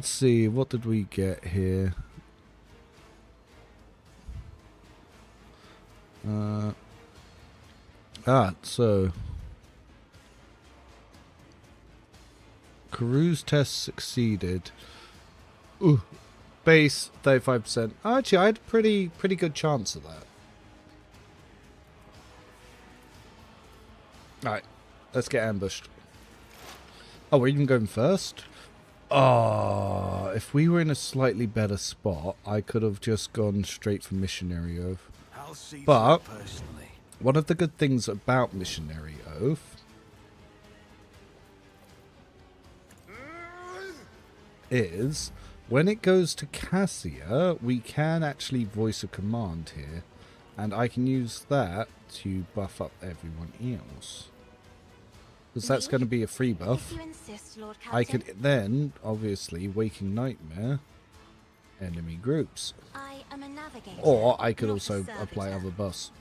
see, what did we get here? So cruise test succeeded. Ooh, base 35%. Actually, I had a pretty good chance of that. Alright, let's get ambushed. Oh, we're even going first? Oh, if we were in a slightly better spot, I could have just gone straight for Missionary Oath. But one of the good things about Missionary Oath is when it goes to Cassia, we can actually voice a command here, and I can use that to buff up everyone else. Because that's going to be a free buff. I could then, obviously, Waking Nightmare enemy groups. I am a navigator, or I could also apply other buffs.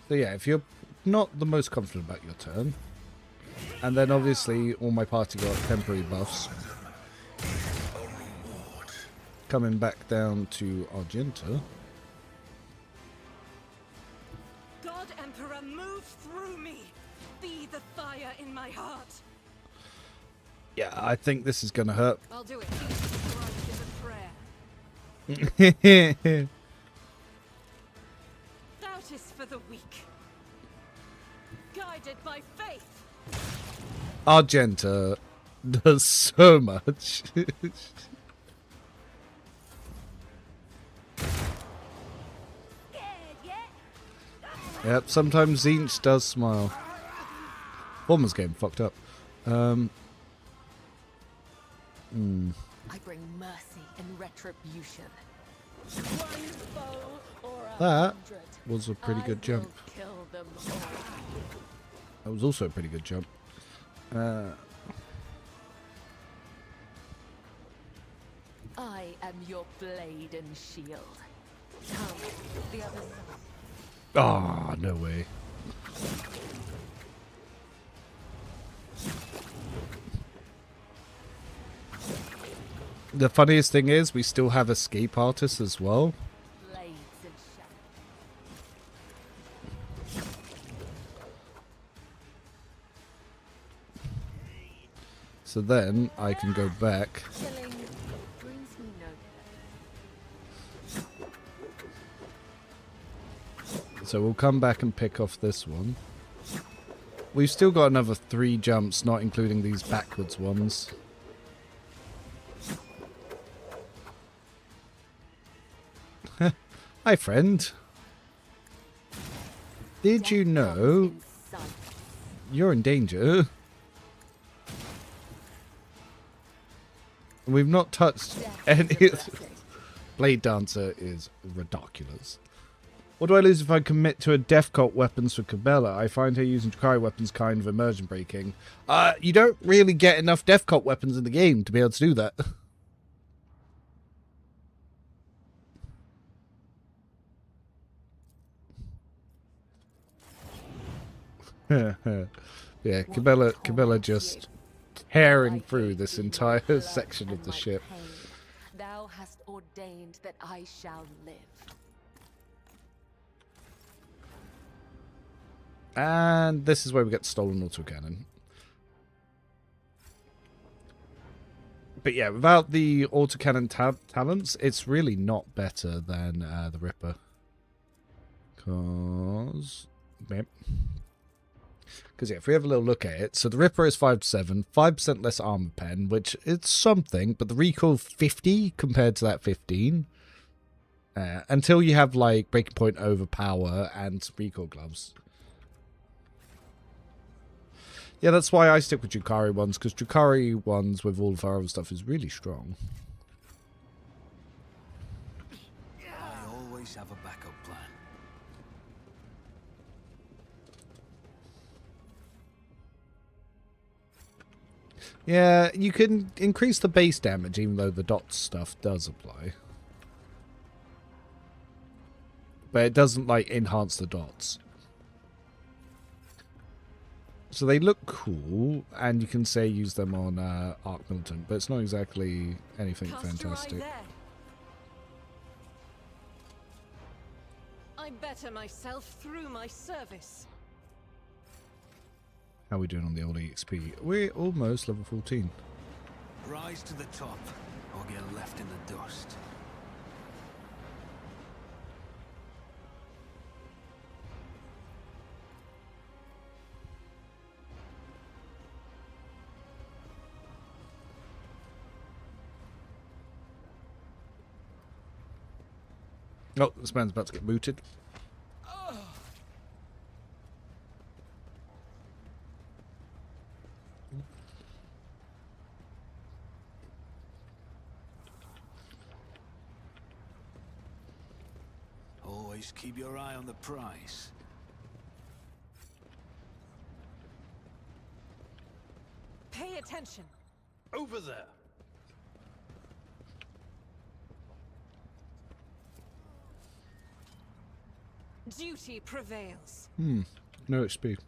So yeah, if you're not the most confident about your turn, and then obviously all my party got temporary buffs. Coming back down to Argenta. God Emperor, move through me. Be the fire in my heart. Yeah, I think this is gonna hurt. I'll do it. Is a prayer. Doubt is for the weak. Guided by faith. Argenta does so much. Yep, sometimes Zinch does smile. Former's game fucked up. I bring mercy and retribution. That was a pretty good jump. Kill them all. That was also a pretty good jump. I am your blade and shield. Come, the other side. Ah, no way. The funniest thing is, we still have escape artists as well. Blades and shadows. So then I can go back. Killing brings me no pleasure. So we'll come back and pick off this one. We've still got another 3 jumps, not including these backwards ones. Hi, friend. Did you know you're in danger? We've not touched any. Blade Dancer is ridiculous. What do I lose if I commit to a Death Cult weapons for Cabela? I find her using Drakari weapons kind of immersion breaking. You don't really get enough Death Cult weapons in the game to be able to do that. Yeah, Cabela just tearing through this entire section of the ship. Thou hast ordained that I shall live. And this is where we get stolen autocannon. But yeah, without the autocannon talents, it's really not better than the Ripper. Because yeah, if we have a little look at it, so the Ripper is 5-7, 5% less armor pen, which is something, but the recoil 50 compared to that 15. Until you have like breaking point overpower and recoil gloves. Yeah, that's why I stick with Drakari ones, because Drakari ones with all of our other stuff is really strong. I always have a backup plan. Yeah, you can increase the base damage, even though the dot stuff does apply. But it doesn't, like, enhance the dots. So they look cool, and you can say use them on Arc Militant, but it's not exactly anything fantastic. I better myself through my service. How are we doing on the old EXP? We're almost level 14. Rise to the top, or get left in the dust. Oh, this man's about to get booted. Always keep your eye on the prize. Pay attention. Over there. Duty prevails. No XP.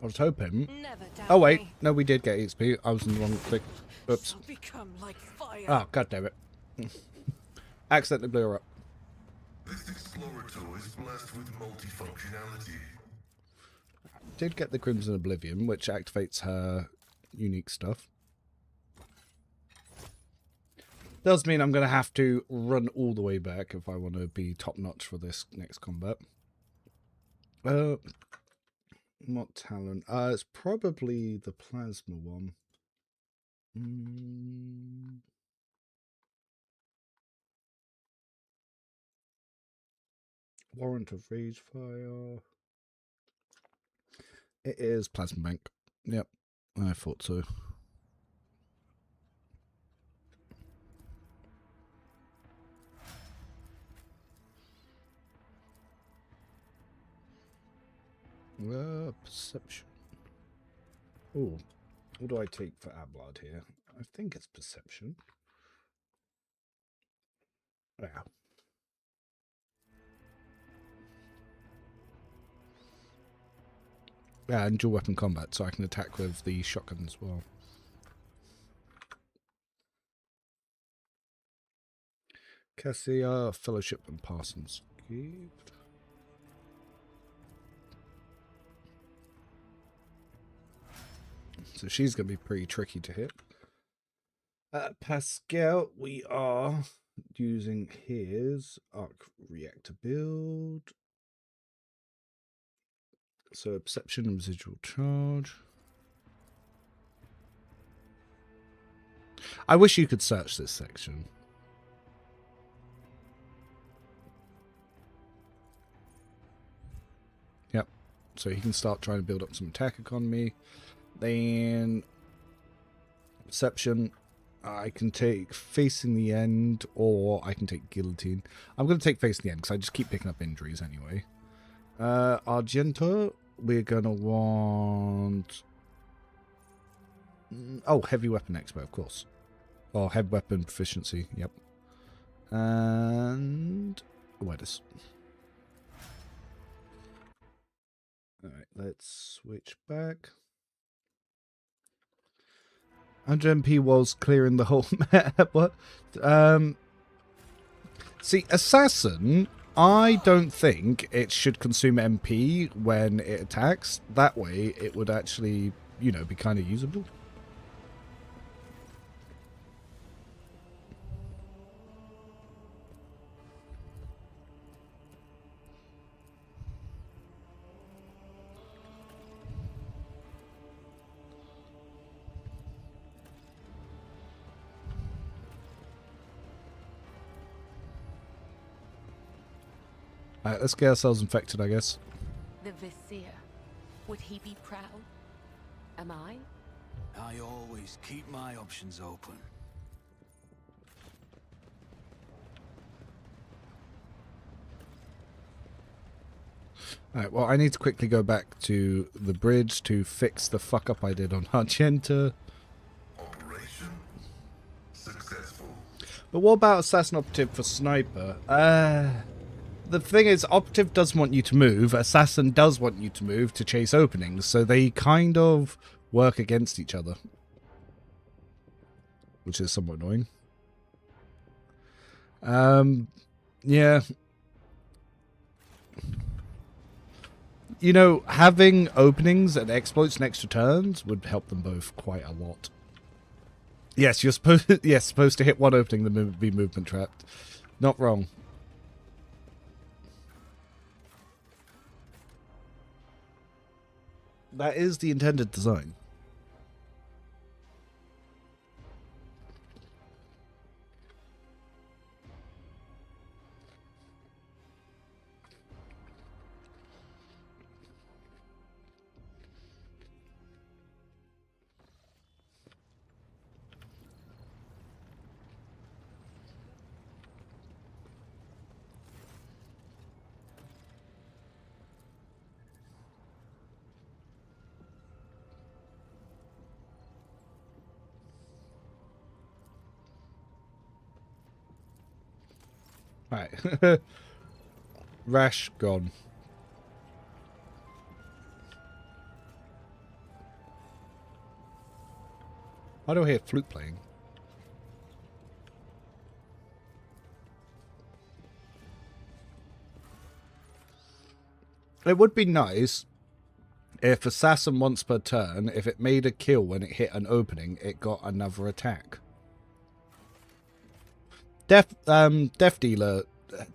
I was hoping. Never doubt Oh wait, me. no, we did get XP. I was in the wrong click. Oops. Shall become like fire. Oh, god damn it. Accidentally blew her up. This Explorator is blessed with multifunctionality. Did get the Crimson Oblivion, which activates her unique stuff. Does mean I'm going to have to run all the way back if I want to be top notch for this next combat. What talent? It's probably the plasma one. Warrant of Rage Fire. It is Plasma Bank. Yep, I thought so. Perception. Oh, what do I take for Ablard here? I think it's perception. Yeah. Yeah, and dual weapon combat, so I can attack with the shotgun as well. Cassia, Fellowship, and Parsons Gift. So she's going to be pretty tricky to hit. Pascal, we are using his arc reactor build. So perception and residual charge. I wish you could search this section. Yep. So he can start trying to build up some attack economy. Then perception. I can take Facing the End, or I can take Guillotine. I'm going to take Facing the End because I just keep picking up injuries anyway. Argento, we're going to want... Oh, Heavy Weapon Expert, of course. Or Heavy Weapon Proficiency, yep. And... Where does... Alright, let's switch back. 100 MP was clearing the whole map. What? See, Assassin, I don't think it should consume MP when it attacks. That way, it would actually, you know, be kind of usable. Alright, let's get ourselves infected, I guess. The Vizier. Would he be proud? Am I? I always keep my options open. Alright, well, I need to quickly go back to the bridge to fix the fuck up I did on Argenta. Operation successful. But what about Assassin Operative for Sniper? The thing is, Operative doesn't want you to move, Assassin does want you to move to chase openings, so they kind of work against each other. Which is somewhat annoying. Yeah. You know, having openings and exploits and extra turns would help them both quite a lot. Yes, you're supposed to hit one opening, then be movement trapped. Not wrong. That is the intended design. Right. Rash gone. Why do I hear flute playing? It would be nice if Assassin once per turn, if it made a kill when it hit an opening, it got another attack. Death Dealer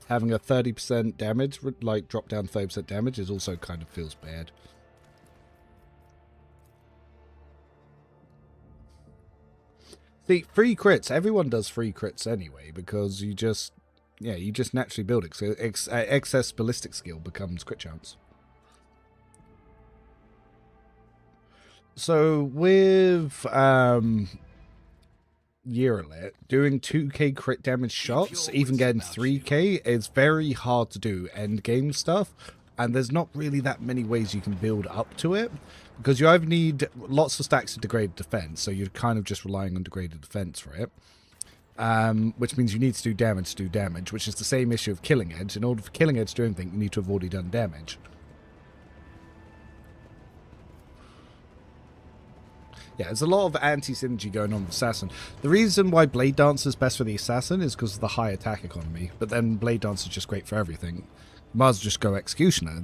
having a 30% damage, like drop down 30% damage, is also kind of feels bad. See, free crits, everyone does free crits anyway, because you just naturally build it. So excess ballistic skill becomes crit chance. So with Yearlet, doing 2k crit damage shots, even getting 3k, is very hard to do end game stuff. and there's not really that many ways you can build up to it, because you either need lots of stacks of degraded defense, so you're kind of just relying on degraded defense for it, which means you need to do damage, which is the same issue of Killing Edge. In order for Killing Edge to do anything, you need to have already done damage. Yeah, there's a lot of anti-synergy going on with Assassin. The reason why Blade Dancer is best for the Assassin is because of the high attack economy, but then Blade Dancer is just great for everything. You might as well just go Executioner.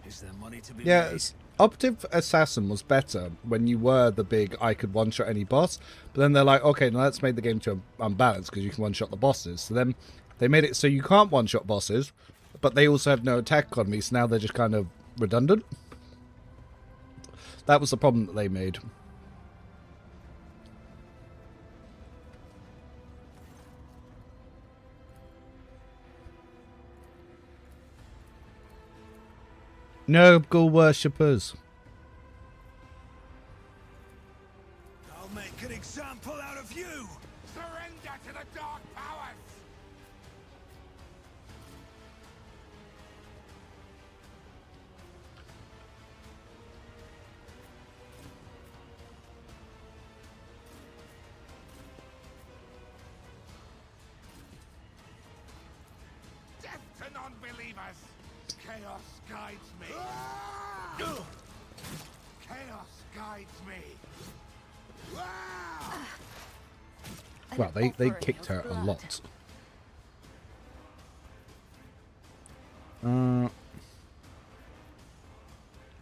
Is there money to be Yeah, made? Operative Assassin was better when you were the big I could one-shot any boss, but then they're like, okay, now let's make the game too unbalanced because you can one-shot the bosses. So then they made it so you can't one-shot bosses, but they also have no attack economy, so now they're just kind of redundant. That was the problem that they made. Noble worshippers. I'll make an example out of you! Surrender to the dark powers! Death to non-believers! Chaos guides me! Chaos guides me! Well, they kicked her a lot. Well,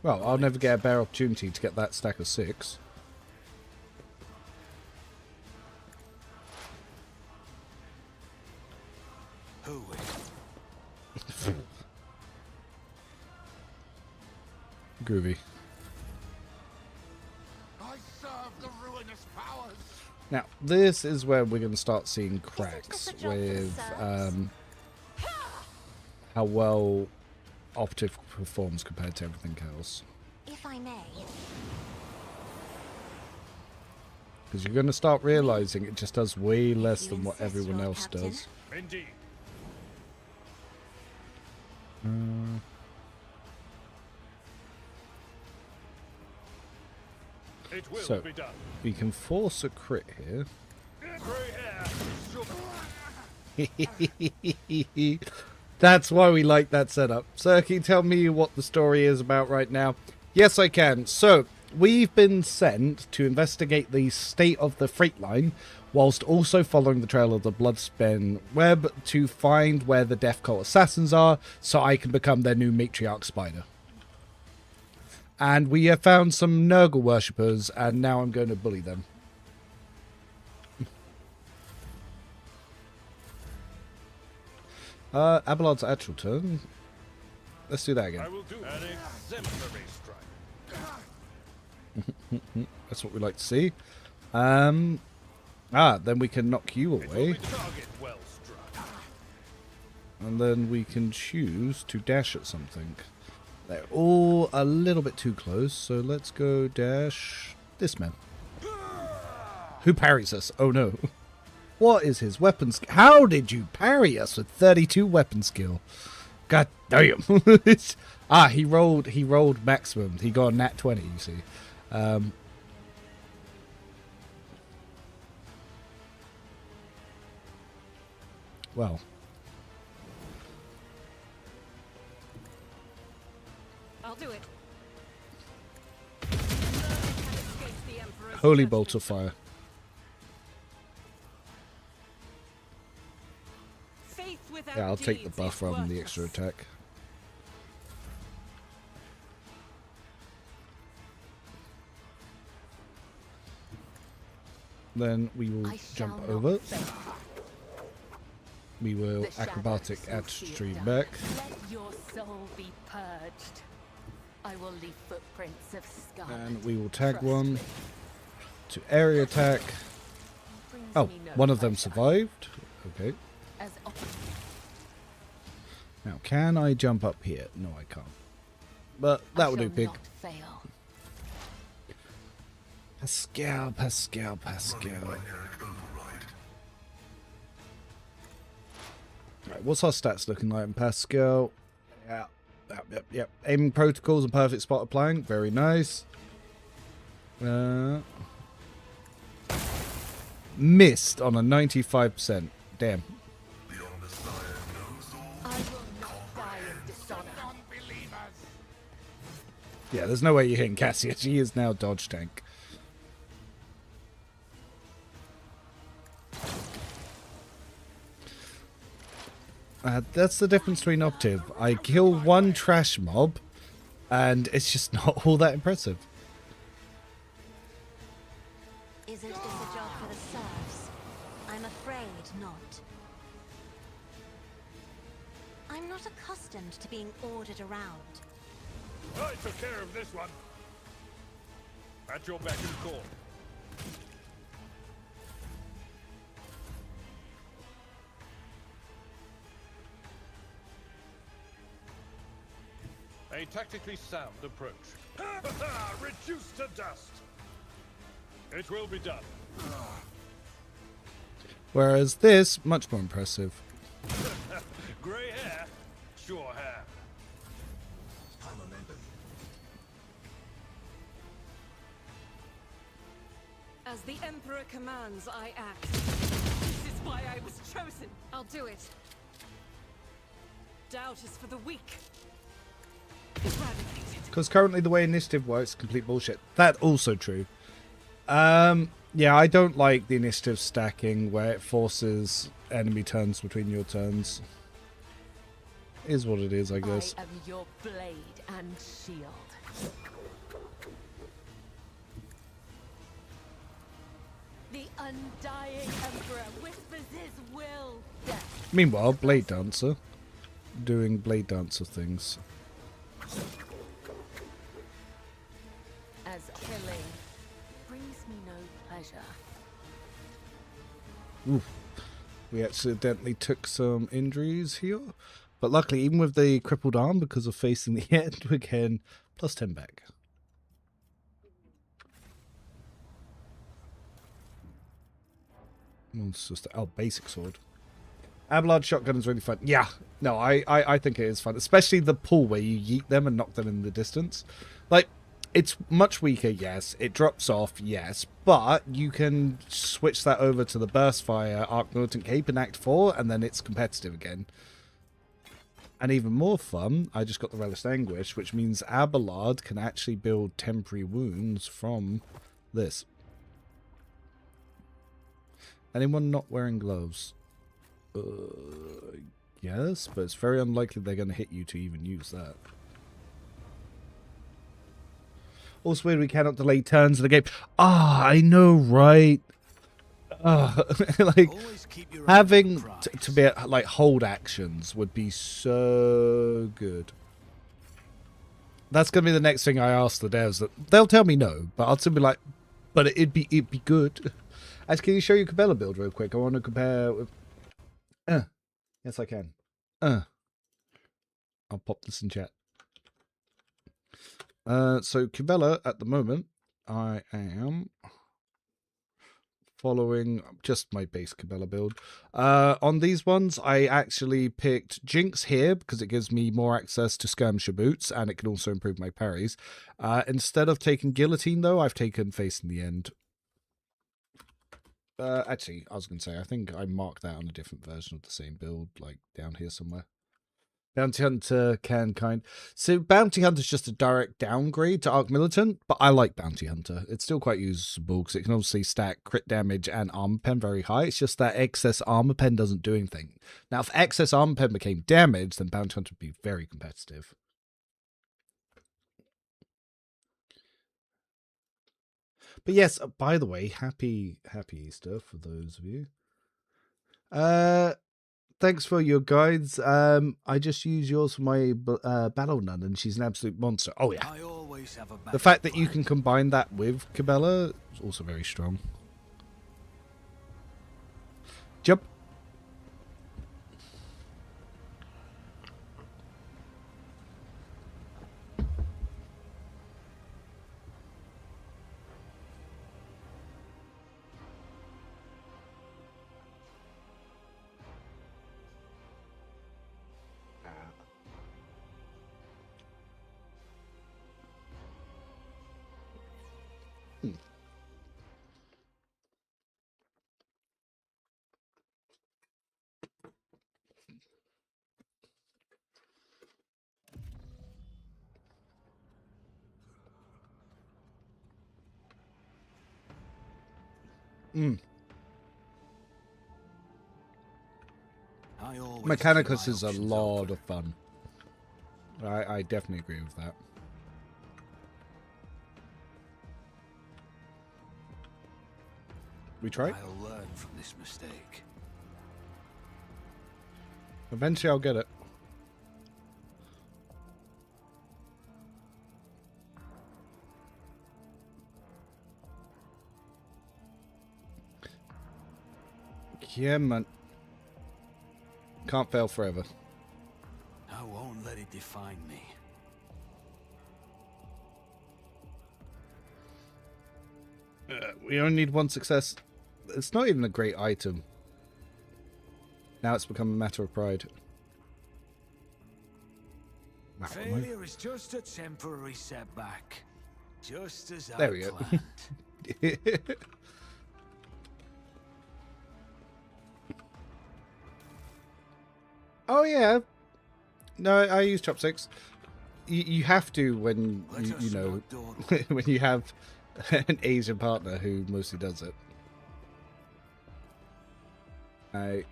I'll never get a better opportunity to get that stack of 6. Who will? Groovy. I serve the ruinous powers! Now, this is where we're going to start seeing cracks with how well Operative performs compared to everything else. If I may. Because you're going to start realizing it just does way less than what everyone else does. Indeed. It will So, be done. we can force a crit here. That's why we like that setup. Sir, can you tell me what the story is about right now? Yes, I can. So, we've been sent to investigate the state of the freight line, whilst also following the trail of the Bloodspin web to find where the Death Cult assassins are, so I can become their new matriarch spider. And we have found some Nurgle worshippers, and now I'm going to bully them. Abelard's actual turn. Let's do that again. I will do an exemplary strike. That's what we like to see. Then we can knock you away. Well struck. And then we can choose to dash at something. They're all a little bit too close, so let's go dash this man. Who parries us? Oh no. What is his weapon skill? How did you parry us with 32 weapon skill? God damn. He rolled maximum. He got a nat 20, you see. Well. I'll do it. Holy bolt of fire. Yeah, I'll take the buff rather than the extra attack. Then we will jump over. We will acrobatic attitude back. Let your soul be purged. I will leave footprints of scar. And we will tag one to area attack. Oh, one of them survived. Okay. Now, can I jump up here? No, I can't. But that would do, pig. Fail. Pascal, Pascal, Pascal. Right, what's our stats looking like in Pascal? Yeah. Yep. Aiming protocols and perfect spot applying. Very nice. Missed on a 95%. Damn. Yeah, there's no way you're hitting Cassia. She is now dodge tank. That's the difference between Optive. I kill one trash mob, and it's just not all that impressive. Isn't this a job for the serfs? I'm afraid not. I'm not accustomed to being ordered around. I took care of this one. At your beck and call. A tactically sound approach. Reduced to dust. It will be done. Whereas this, much more impressive. Grey hair, sure hair. As the Emperor commands, I act. This is why I was chosen. I'll do it. Doubt is for the weak. Eradicated. Because currently the way initiative works is complete bullshit. That also true. Yeah, I don't like the initiative stacking where it forces enemy turns between your turns. Is what it is, I guess. I am your blade and shield. The undying Emperor whispers his will. Death. Meanwhile, Blade Dancer doing Blade Dancer things. As killing brings me no pleasure. Oof. We accidentally took some injuries here. But luckily, even with the crippled arm, because of facing the end, we're getting plus 10 back. It's just basic sword. Abelard shotgun is really fun. Yeah, no, I think it is fun, especially the pull where you yeet them and knock them in the distance. Like, it's much weaker, yes. It drops off, yes, but you can switch that over to the burst fire arc militant cape in Act 4, and then it's competitive again. And even more fun, I just got the Relish Anguish, which means Abelard can actually build temporary wounds from this. Anyone not wearing gloves? Yes, but it's very unlikely they're going to hit you to even use that. Also weird, we cannot delay turns in the game. Ah, I know, right? Like, having to be like hold actions would be so good. That's going to be the next thing I ask the devs. That they'll tell me no, but I'll still be like, but it'd be good. As can you show your Cabela build real quick? I want to compare with. Yes, I can. I'll pop this in chat. So Cabela at the moment, I am following just my base Cabela build. On these ones, I actually picked Jinx here because it gives me more access to skirmisher boots and it can also improve my parries. Instead of taking Guillotine, though, I've taken Face in the End. Actually, I was going to say, I think I marked that on a different version of the same build, like down here somewhere. Bounty Hunter can kind... So Bounty Hunter is just a direct downgrade to Arc Militant, but I like Bounty Hunter. It's still quite usable because it can obviously stack crit damage and armor pen very high. It's just that excess armor pen doesn't do anything. Now, if excess armor pen became damage, then Bounty Hunter would be very competitive. But yes, by the way, happy Easter for those of you. Thanks for your guides. I just use yours for my Battle Nun, and she's an absolute monster. Oh yeah. I always have a The fact that you can combine that with Cabela is also very strong. Jump. Mechanicus is a lot of fun. I definitely agree with that. We try? I'll learn from this mistake. Eventually I'll get it. Yeah, man. Can't fail forever. I won't let it define me. We only need one success. It's not even a great item. Now it's become a matter of pride. Wow, Failure is just a temporary setback. Just as there I we go. planned. Oh yeah. No, I use chopsticks. You have to when you know when you have an Asian partner who mostly does it. I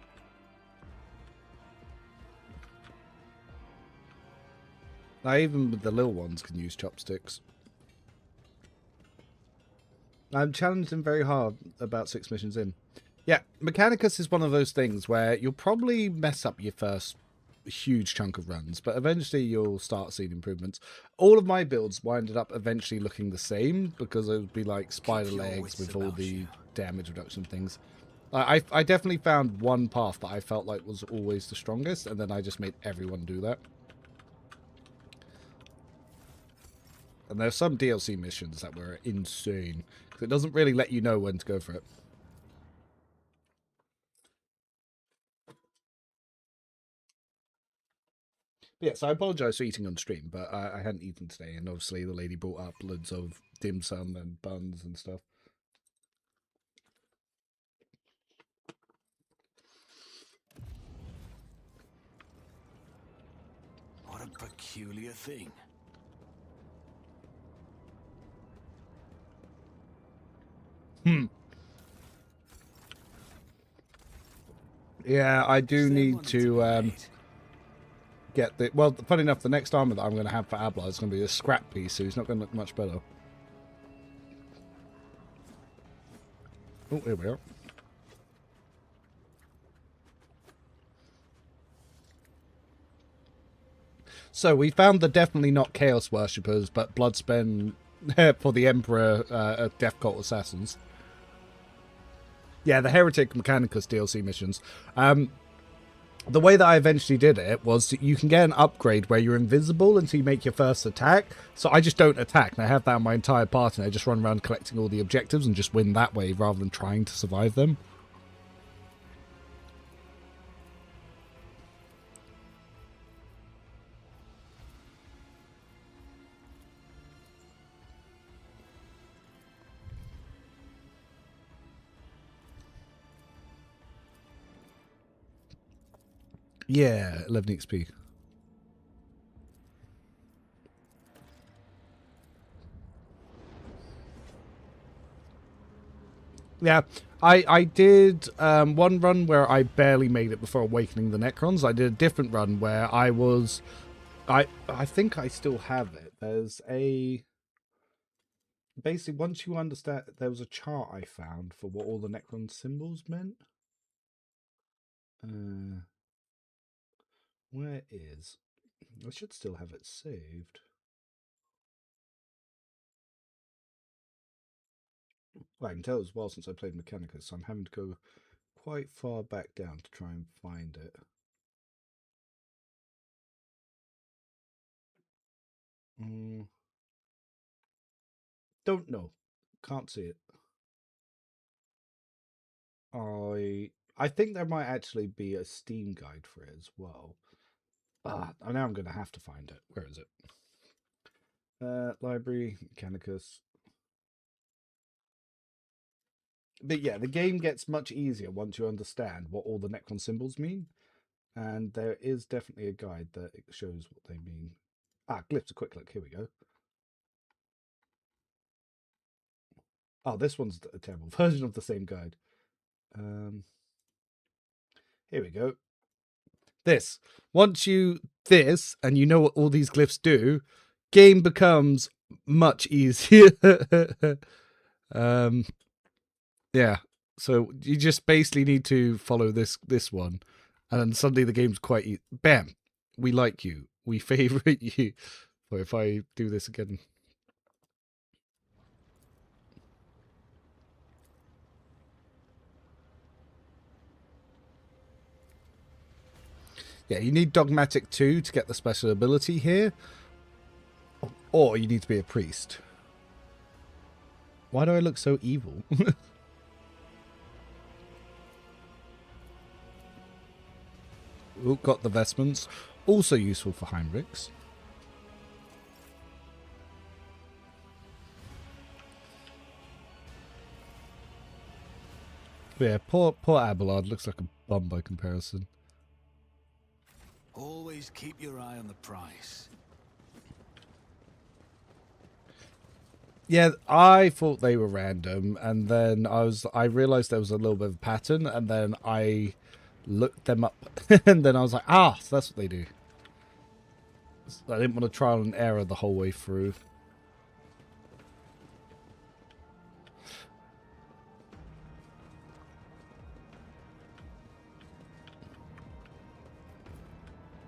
even with the little ones can use chopsticks. I'm challenging very hard about 6 missions in. Yeah, Mechanicus is one of those things where you'll probably mess up your first huge chunk of runs, but eventually you'll start seeing improvements. All of my builds winded up eventually looking the same because it would be like spider legs with all the damage reduction things. I definitely found one path that I felt like was always the strongest, and then I just made everyone do that. And there's some DLC missions that were insane, because it doesn't really let you know when to go for it. But yeah, so I apologise for eating on stream, but I hadn't eaten today, and obviously the lady brought up loads of dim sum and buns and stuff. What a peculiar thing. Yeah, I do need to get the... Well, funny enough, the next armor that I'm going to have for Abla is going to be a scrap piece, so he's not going to look much better. Oh, here we are. So we found the definitely not Chaos Worshippers, but Bloodspend for the Emperor Death Cult Assassins. Yeah, the Heretic Mechanicus DLC missions. The way that I eventually did it was that you can get an upgrade where you're invisible until you make your first attack. So I just don't attack, and I have that in my entire party, and I just run around collecting all the objectives and just win that way rather than trying to survive them. Yeah, 11 XP. Yeah, I did one run where I barely made it before awakening the Necrons. I did a different run where I was... I think I still have it. There's a... Basically, once you understand... There was a chart I found for what all the Necron symbols meant. Where is... I should still have it saved. Well, I can tell it was a while since I played Mechanicus, so I'm having to go quite far back down to try and find it. Don't know. Can't see it. I think there might actually be a Steam guide for it as well. Now I'm going to have to find it. Where is it? Library, Mechanicus. But yeah, the game gets much easier once you understand what all the Necron symbols mean. And there is definitely a guide that shows what they mean. Glyphs, a quick look. Here we go. Oh, this one's a terrible version of the same guide. Here we go. This. Once you and you know what all these glyphs do, game becomes much easier. Yeah. So you just basically need to follow this one, and then suddenly the game's quite bam. We like you. We favorite you. Or if I do this again. Yeah, you need Dogmatic 2 to get the special ability here. Or you need to be a priest. Why do I look so evil? Ooh, got the vestments. Also useful for Heinrichs. But yeah, poor Abelard looks like a bum by comparison. Always keep your eye on the price. Yeah, I thought they were random, and then I realized there was a little bit of a pattern, and then I looked them up, and then I was like, ah, so that's what they do. So I didn't want to trial and error the whole way through.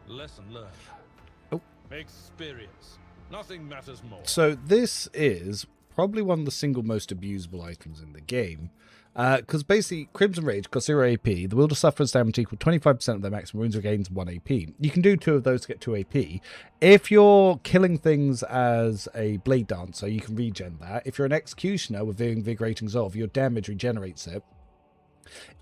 Lesson learned. Oh. Experience. Nothing matters more. So this is probably one of the single most abusable items in the game. Because basically, Crimson Rage costs 0 AP. The Wielder suffers damage equal 25% of their maximum wounds, regains 1 AP. You can do 2 of those to get 2 AP. If you're killing things as a Blade Dancer, you can regen that. If you're an Executioner with Invigorating Resolve, your damage regenerates it.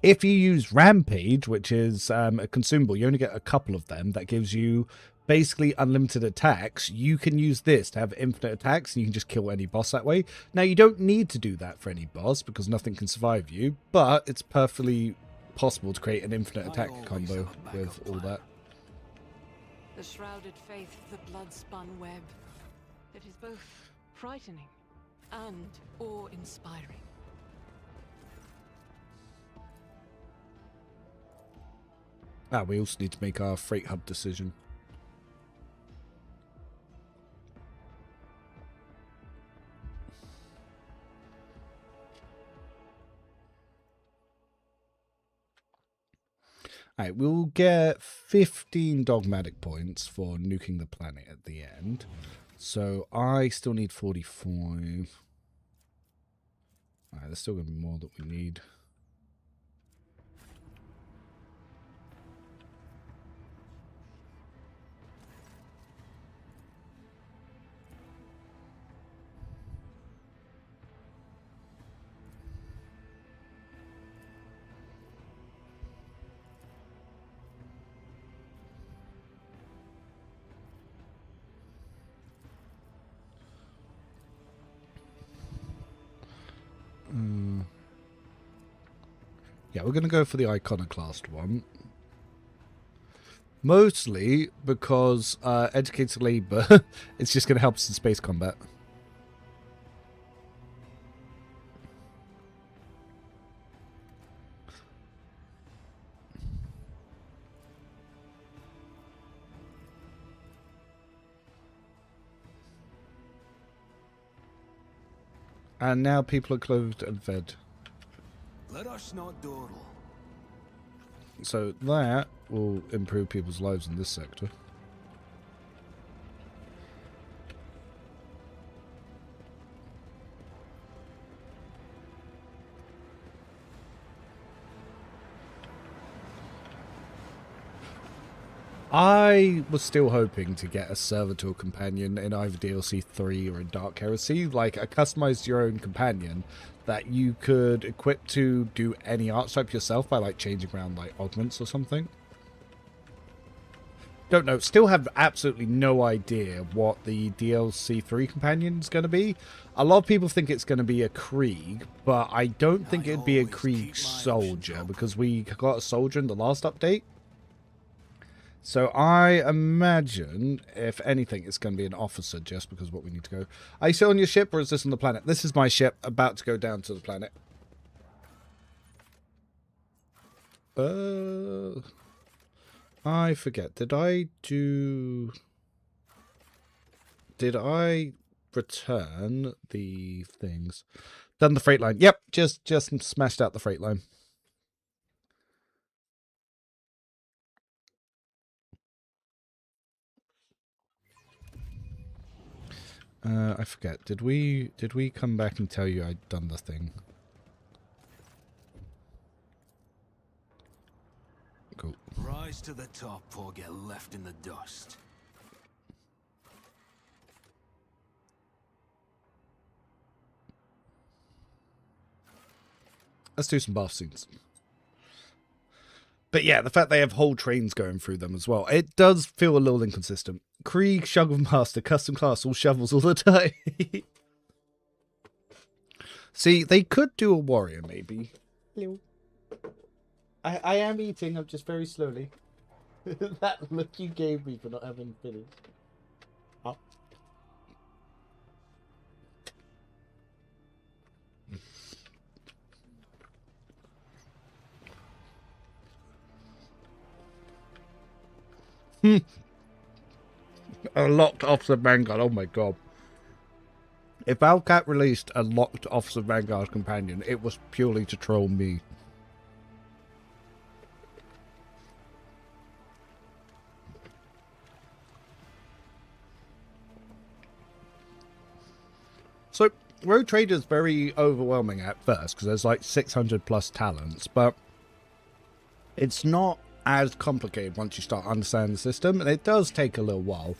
If you use Rampage, which is a consumable, you only get a couple of them. That gives you basically unlimited attacks. You can use this to have infinite attacks, and you can just kill any boss that way. Now, you don't need to do that for any boss, because nothing can survive you, but it's perfectly possible to create an infinite attack combo with all that. The shrouded faith of the blood-spun web. It is both frightening and awe-inspiring. Ah, we also need to make our freight hub decision. Alright, we'll get 15 dogmatic points for nuking the planet at the end. So I still need 45. Alright, there's still going to be more that we need. Yeah, we're going to go for the Iconoclast one. Mostly because Educated Labour, it's just going to help us in space combat. And now people are clothed and fed. Let us not dawdle. So that will improve people's lives in this sector. I was still hoping to get a Servitor companion in either DLC 3 or in Dark Heresy, like a customized your own companion that you could equip to do any archetype yourself by like changing around like augments or something. Don't know, still have absolutely no idea what the DLC 3 companion is going to be. A lot of people think it's going to be a Krieg, but I don't think it'd be a Krieg soldier because we got a soldier in the last update. So I imagine, if anything, it's going to be an officer just because of what we need to go. Are you still on your ship or is this on the planet? This is my ship about to go down to the planet. I forget. Did I return the things? Done the freight line. Yep, just smashed out the freight line. I forget. Did we come back and tell you I'd done the thing? Cool. Rise to the top or get left in the dust. Let's do some bath scenes. But yeah, the fact they have whole trains going through them as well, it does feel a little inconsistent. Krieg, Shovel Master, Custom Class, all shovels all the time. See, they could do a warrior, maybe. Hello. I am eating, I'm just very slowly. That look you gave me for not having finished. Oh. A locked Officer Vanguard, oh my god. If Valcat released a locked Officer Vanguard companion, it was purely to troll me. So, Rogue Trader is very overwhelming at first, because there's like 600 plus talents, but it's not as complicated once you start understanding the system, and it does take a little while.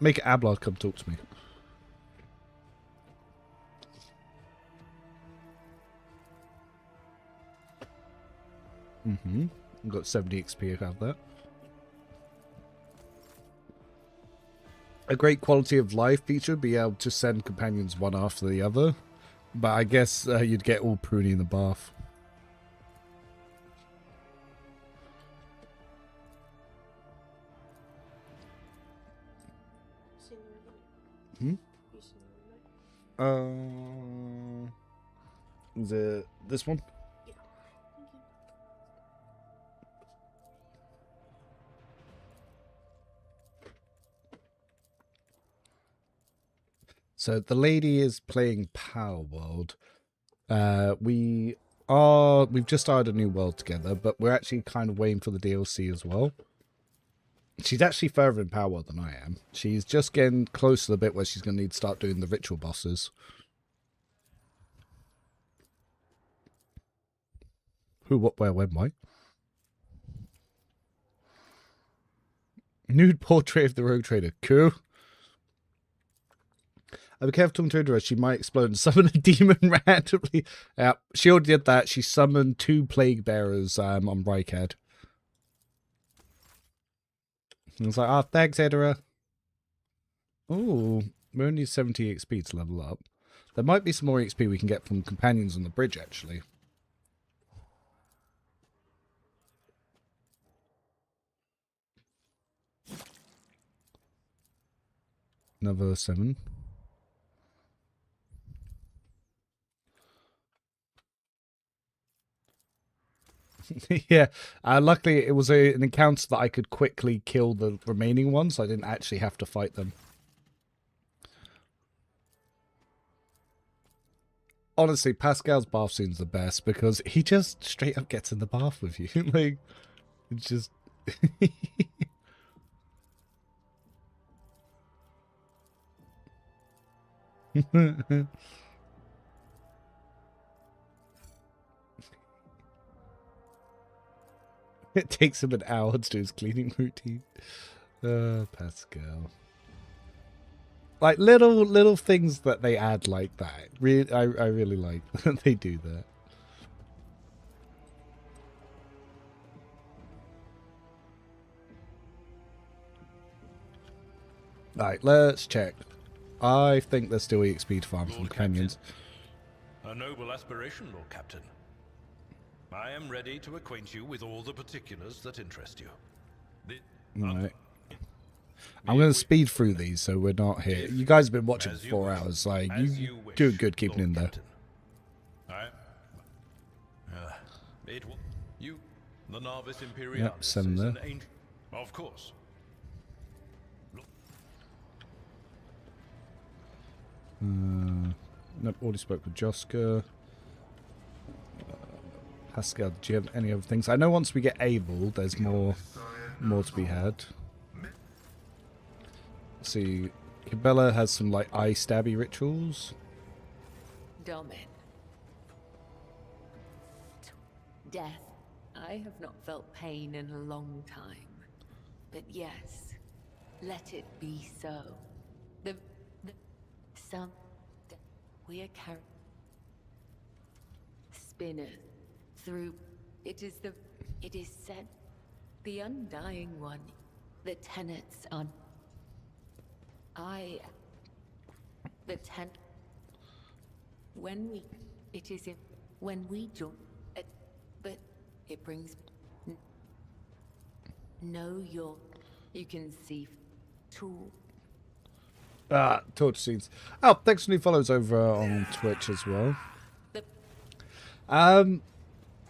Make Ablard come talk to me. I've got 70 XP out of that. A great quality of life feature would be able to send companions one after the other. But I guess you'd get all pruny in the bath. Is it this one? Yeah. Thank you. So the lady is playing Power World. We've just started a new world together, but we're actually kind of waiting for the DLC as well. She's actually further in Power World than I am. She's just getting close to the bit where she's going to need to start doing the ritual bosses. Who, what, where, when, why? Nude portrait of the Rogue Trader. Cool. I'll be careful talking to her, she might explode and summon a demon randomly. Yeah, she already did that. She summoned 2 plague bearers on Rykhead. And it's like, oh, thanks, Edera. Oh, we only need 70 XP to level up. There might be some more XP we can get from companions on the bridge, actually. Another 7. Yeah, luckily it was an encounter that I could quickly kill the remaining ones, so I didn't actually have to fight them. Honestly, Pascal's bath scene's the best because he just straight up gets in the bath with you. Like, it's just... It takes him an hour to do his cleaning routine. Pascal. Like little things that they add like that. Really, I really like that they do that. Right, let's check. I think there's still EXP to farm from the canyons. A noble aspiration, Lord Captain. I am ready to acquaint you with all the particulars that interest you. Right. I'm going to speed through these so we're not here. You guys have been watching for 4 hours. Like, you doing good keeping in there. The Navis Imperialis Yep, send is there. an ancient... Of course. Nope, already spoke with Joska. Pascal, do you have any other things? I know once we get able, there's more to be had. Let's see, Cabela has some like eye stabby rituals. Domin. Death. I have not felt pain in a long time. But yes, let it be so. Some we are carrying spinner through. It is said, the undying one. The tenets on. When we join, but it brings. Know you can see tool. Torch scenes. Oh, thanks for new follows over on Twitch as well.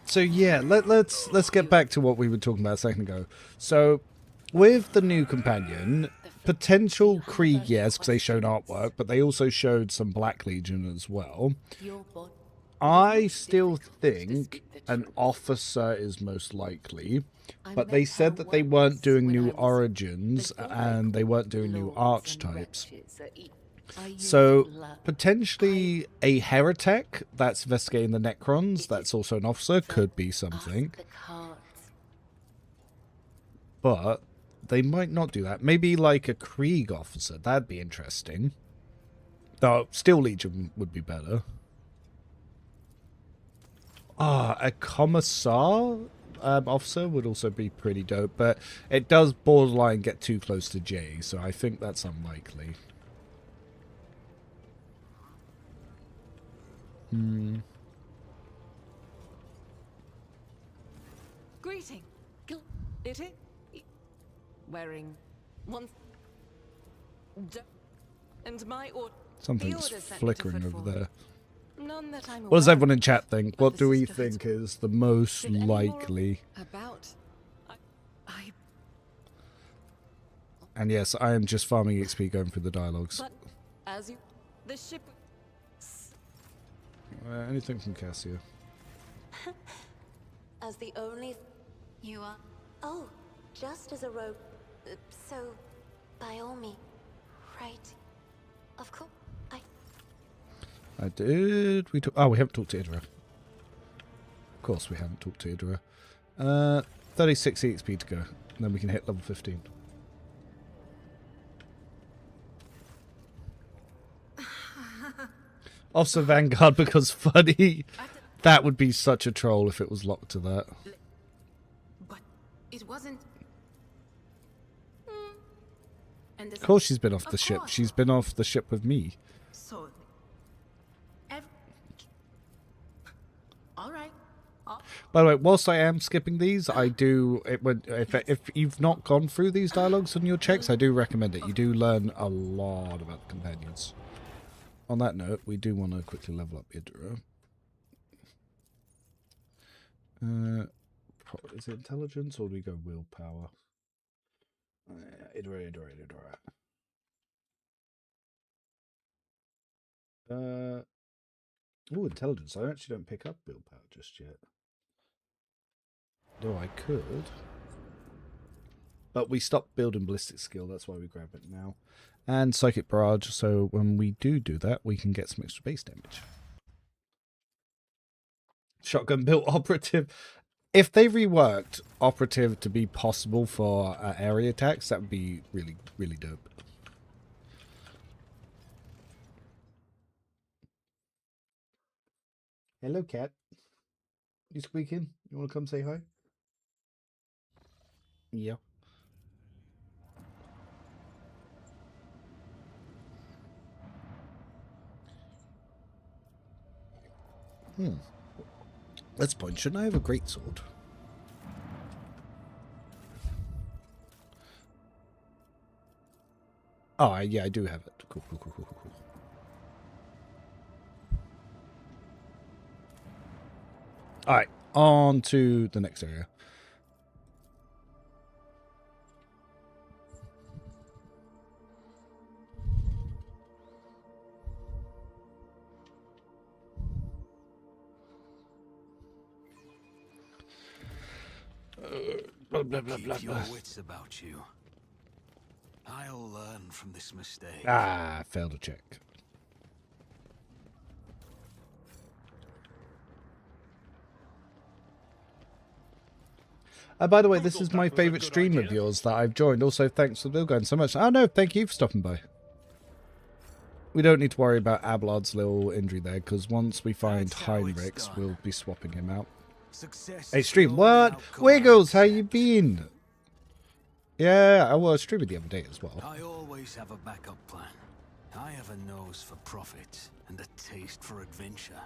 So yeah, let's get back to what we were talking about a second ago. So with the new companion, potential Krieg, yes, because they showed artwork, but they also showed some Black Legion as well. I still think an officer is most likely, but they said that they weren't doing new origins and they weren't doing new archetypes. So potentially a heretic that's investigating the Necrons, that's also an officer, could be something. But they might not do that. Maybe like a Krieg officer, that'd be interesting. Though Steel Legion would be better. A commissar officer would also be pretty dope, but it does borderline get too close to J, so I think that's unlikely. Greeting. It is wearing one and my order. Something's flickering over there. None that I'm What does aware everyone in of, chat think? but What the do we sisterhood- think is the most Did any more likely? about I And yes, I am just farming XP going through the dialogues. but as you the ship Anything from Cassia? As the only... You are... Oh, just as a rogue... so, by all means, right. Of course, I did. Oh, we haven't talked to Idra. Of course we haven't talked to Idra. 36 EXP to go. And then we can hit level 15. Officer Vanguard because funny. That would be such a troll if it was locked to that. But it wasn't... And Of course she's been off the ship. She's been off the ship with me. So... Alright. By the way, whilst I am skipping these, I do... If you've not gone through these dialogues on your checks, I do recommend it. You do learn a lot about the companions. On that note, we do want to quickly level up Idra. Is it intelligence or do we go willpower? Idra. Oh, intelligence. I actually don't pick up willpower just yet. Though I could. But we stopped building ballistic skill, that's why we grab it now. And psychic barrage, so when we do that, we can get some extra base damage. Shotgun built operative. If they reworked operative to be possible for area attacks, that would be really, really dope. Hello, cat. You squeaking? You want to come say hi? Yeah. That's the point. Shouldn't I have a greatsword? Oh, yeah, I do have it. Cool. Alright, on to the next area. Keep your wits about you. I'll learn from this mistake. Ah, failed a check. By the way, this is my favourite stream of yours that I've joined. Also, thanks for the bill going so much. Oh no, thank you for stopping by. We don't need to worry about Ablard's little injury there, because once we find Heinrichs, we'll be swapping him out. Hey, stream, what? Wiggles, how you been? Yeah, I was streaming the other day as well. I always have a backup plan. I have a nose for profit and a taste for adventure.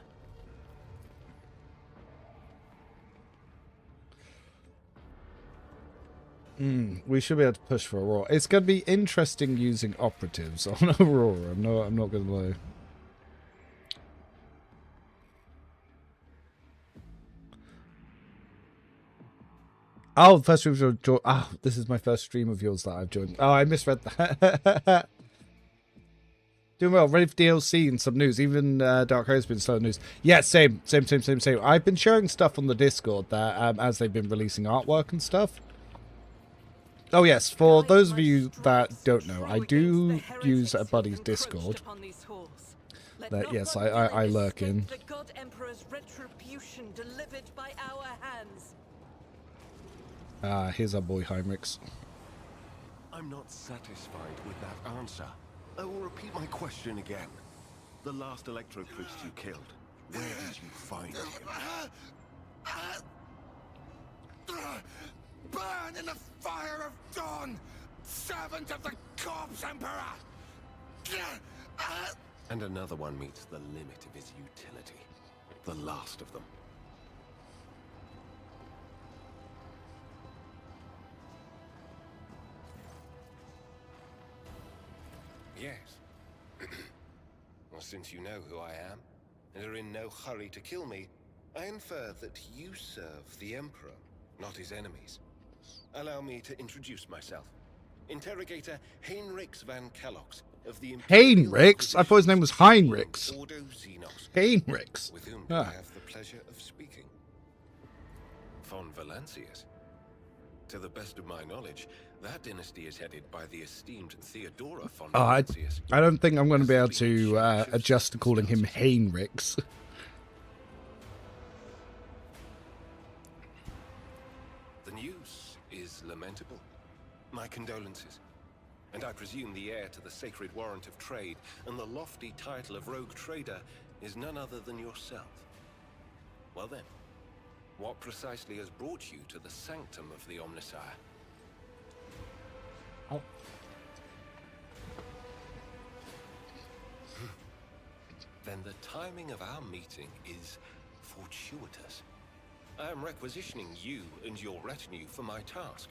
We should be able to push for Aurora. It's going to be interesting using operatives on Aurora. I'm not going to lie. Oh, first stream of yours. Oh, this is my first stream of yours that I've joined. Oh, I misread that. Doing well. Ready for DLC and some news. Even Dark Horse has been slow news. Yeah, same. I've been sharing stuff on the Discord that as they've been releasing artwork and stuff. Oh yes, for those of you that don't know, I do use a buddy's Discord that, yes, I lurk in. The God Emperor's retribution delivered by our hands. Here's our boy Heinrichs. I'm not satisfied with that answer. I will repeat my question again. The last Electro Priest you killed, where did you find him? Burn in the fire of dawn, servant of the Corpse Emperor! And another one meets the limit of his utility. The last of them. Yes. Well, since you know who I am, and are in no hurry to kill me, I infer that you serve the Emperor, not his enemies. Allow me to introduce myself. Interrogator Heinrichs van Kellox of the Heinrichs? I thought his name was Heinrichs. Heinrichs. With whom I have the pleasure of speaking. Von Valancius. To the best of my knowledge, that dynasty is headed by the esteemed Theodora von Valancius. I don't think I'm going to be able to adjust to calling him Heinrichs. The news is lamentable. My condolences. And I presume the heir to the sacred warrant of trade and the lofty title of rogue trader is none other than yourself. Well then, what precisely has brought you to the sanctum of the Omnissiah? Oh. Then the timing of our meeting is fortuitous. I am requisitioning you and your retinue for my task.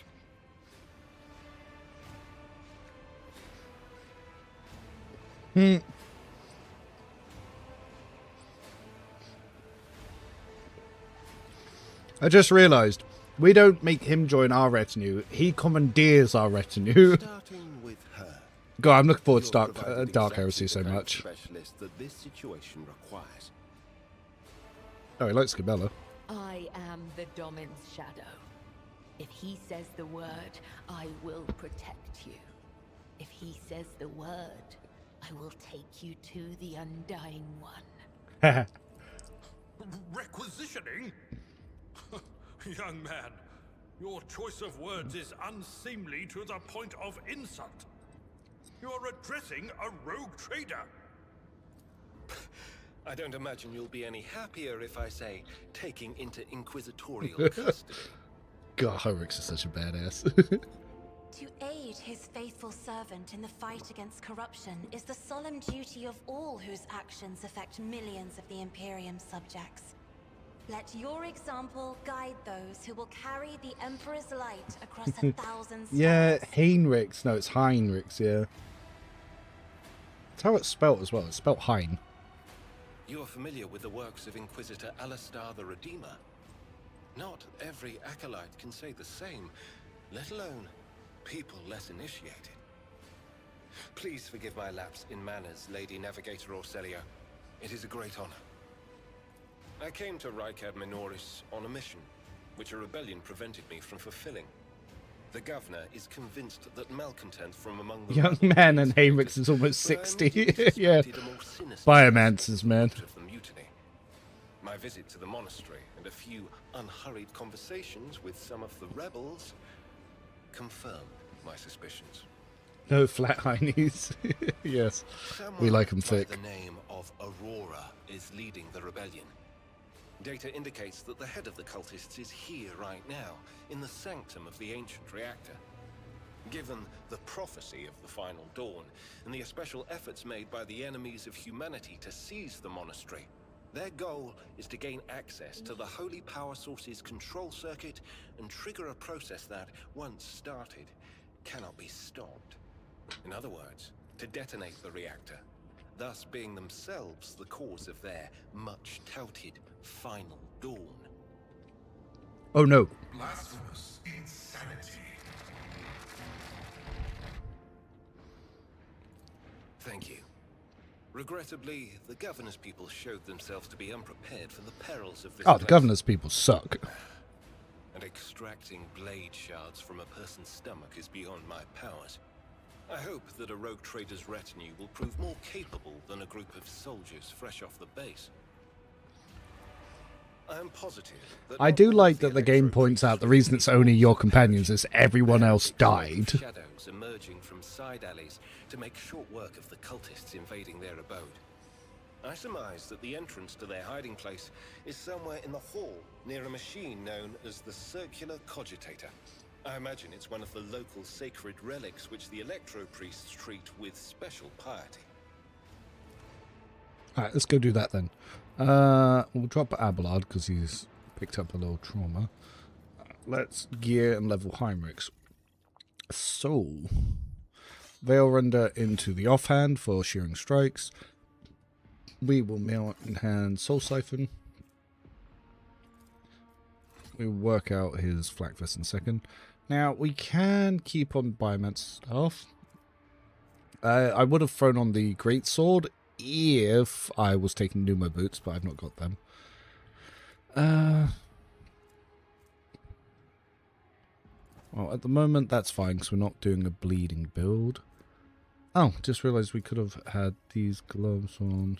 I just realised, we don't make him join our retinue. He commandeers our retinue. Starting with her. God, I'm looking forward to Dark Heresy so much. Specialist that this situation requires. Oh, he likes Cabela. I am the Domin's shadow. If he says the word, I will protect you. If he says the word, I will take you to the Undying One. Requisitioning? Young man, your choice of words is unseemly to the point of insult. You are addressing a rogue trader. I don't imagine you'll be any happier if I say taking into inquisitorial custody. God, Heinrichs is such a badass. To aid his faithful servant in the fight against corruption is the solemn duty of all whose actions affect millions of the Imperium's subjects. Let your example guide those who will carry the Emperor's light across 1,000 Yeah, stars. Heinrichs. No, it's Heinrichs, yeah. That's how it's spelt as well. It's spelt Hein. You are familiar with the works of Inquisitor Alistar the Redeemer. Not every acolyte can say the same, let alone people less initiated. Please forgive my lapse in manners, Lady Navigator Orselio. It is a great honor. I came to Rykad Minoris on a mission, which a rebellion prevented me from fulfilling. The governor is convinced that malcontent from among the Young man, and Heinrichs is almost 60. Yeah. Biomancers, man. Of the mutiny. My visit to the monastery and a few unhurried conversations with some of the rebels confirmed my suspicions. No flat heinies. Yes. We like them thick. The name of Aurora is leading the rebellion. Data indicates that the head of the cultists is here right now, in the sanctum of the ancient reactor. Given the prophecy of the final dawn, and the special efforts made by the enemies of humanity to seize the monastery, their goal is to gain access to the holy power source's control circuit and trigger a process that, once started, cannot be stopped. In other words, to detonate the reactor, thus being themselves the cause of their much-touted final dawn. Oh no. Blasphemous insanity. Thank you. Regrettably, the governor's people showed themselves to be unprepared for the perils of this Oh, the place. governor's people suck. And extracting blade shards from a person's stomach is beyond my powers. I hope that a rogue trader's retinue will prove more capable than a group of soldiers fresh off the base. I am positive that I do like that the game points out the reason it's only your companions is everyone else died. Shadows emerging from side alleys to make short work of the cultists invading their abode. I surmise that the entrance to their hiding place is somewhere in the hall near a machine known as the Circular Cogitator. I imagine it's one of the local sacred relics which the electro priests treat with special piety. Alright, let's go do that then. We'll drop Abelard because he's picked up a little trauma. Let's gear and level Heinrichs. So, Veil Render into the offhand for shearing strikes. We will mail in hand Soul Siphon. We'll work out his Flak Vest in a second. Now, we can keep on Biomancer stuff. I would have thrown on the Great Sword if I was taking Pneumo Boots, but I've not got them. Well, at the moment, that's fine, because we're not doing a bleeding build. Oh, just realised we could have had these gloves on.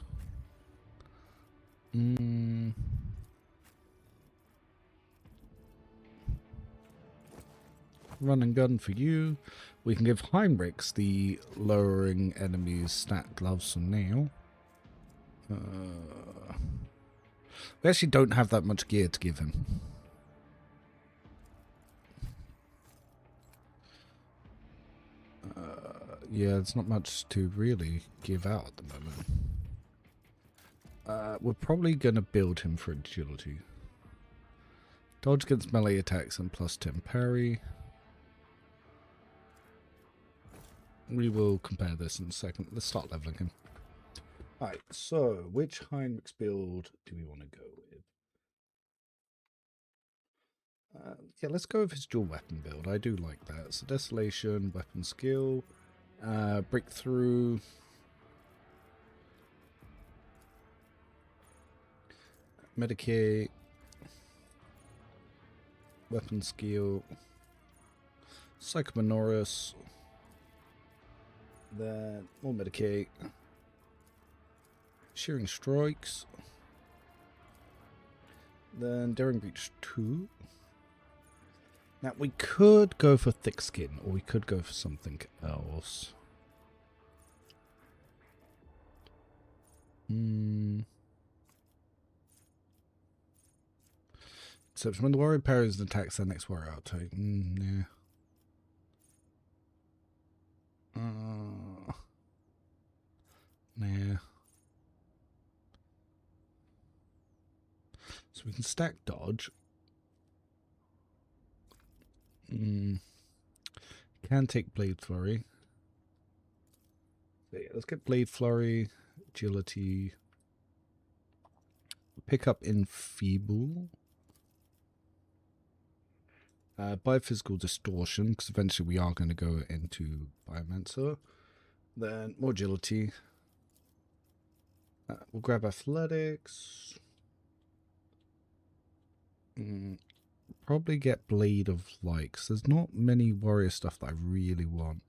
Run and gun for you. We can give Heinrichs the lowering enemies stat gloves for now. We actually don't have that much gear to give him. Yeah, it's not much to really give out at the moment. We're probably going to build him for agility. Dodge against melee attacks and plus 10 parry. We will compare this in a second. Let's start leveling him. Alright, so which Heinrichs build do we want to go with? Yeah, let's go with his dual weapon build. I do like that. So Desolation, weapon skill, breakthrough, Medicaid, weapon skill, Psychomanoris, then more Medicaid, Shearing Strikes, then Daring Breach 2. Now we could go for Thick Skin, or we could go for something else. Except when the warrior parries and attacks their next warrior outtake. Yeah. Nah. So we can stack dodge. Can take blade flurry. So yeah, let's get blade flurry, agility. Pick up enfeeble. Biophysical distortion, because eventually we are going to go into biomancer. Then more agility. We'll grab athletics. Probably get Blade of Light, because there's not many warrior stuff that I really want.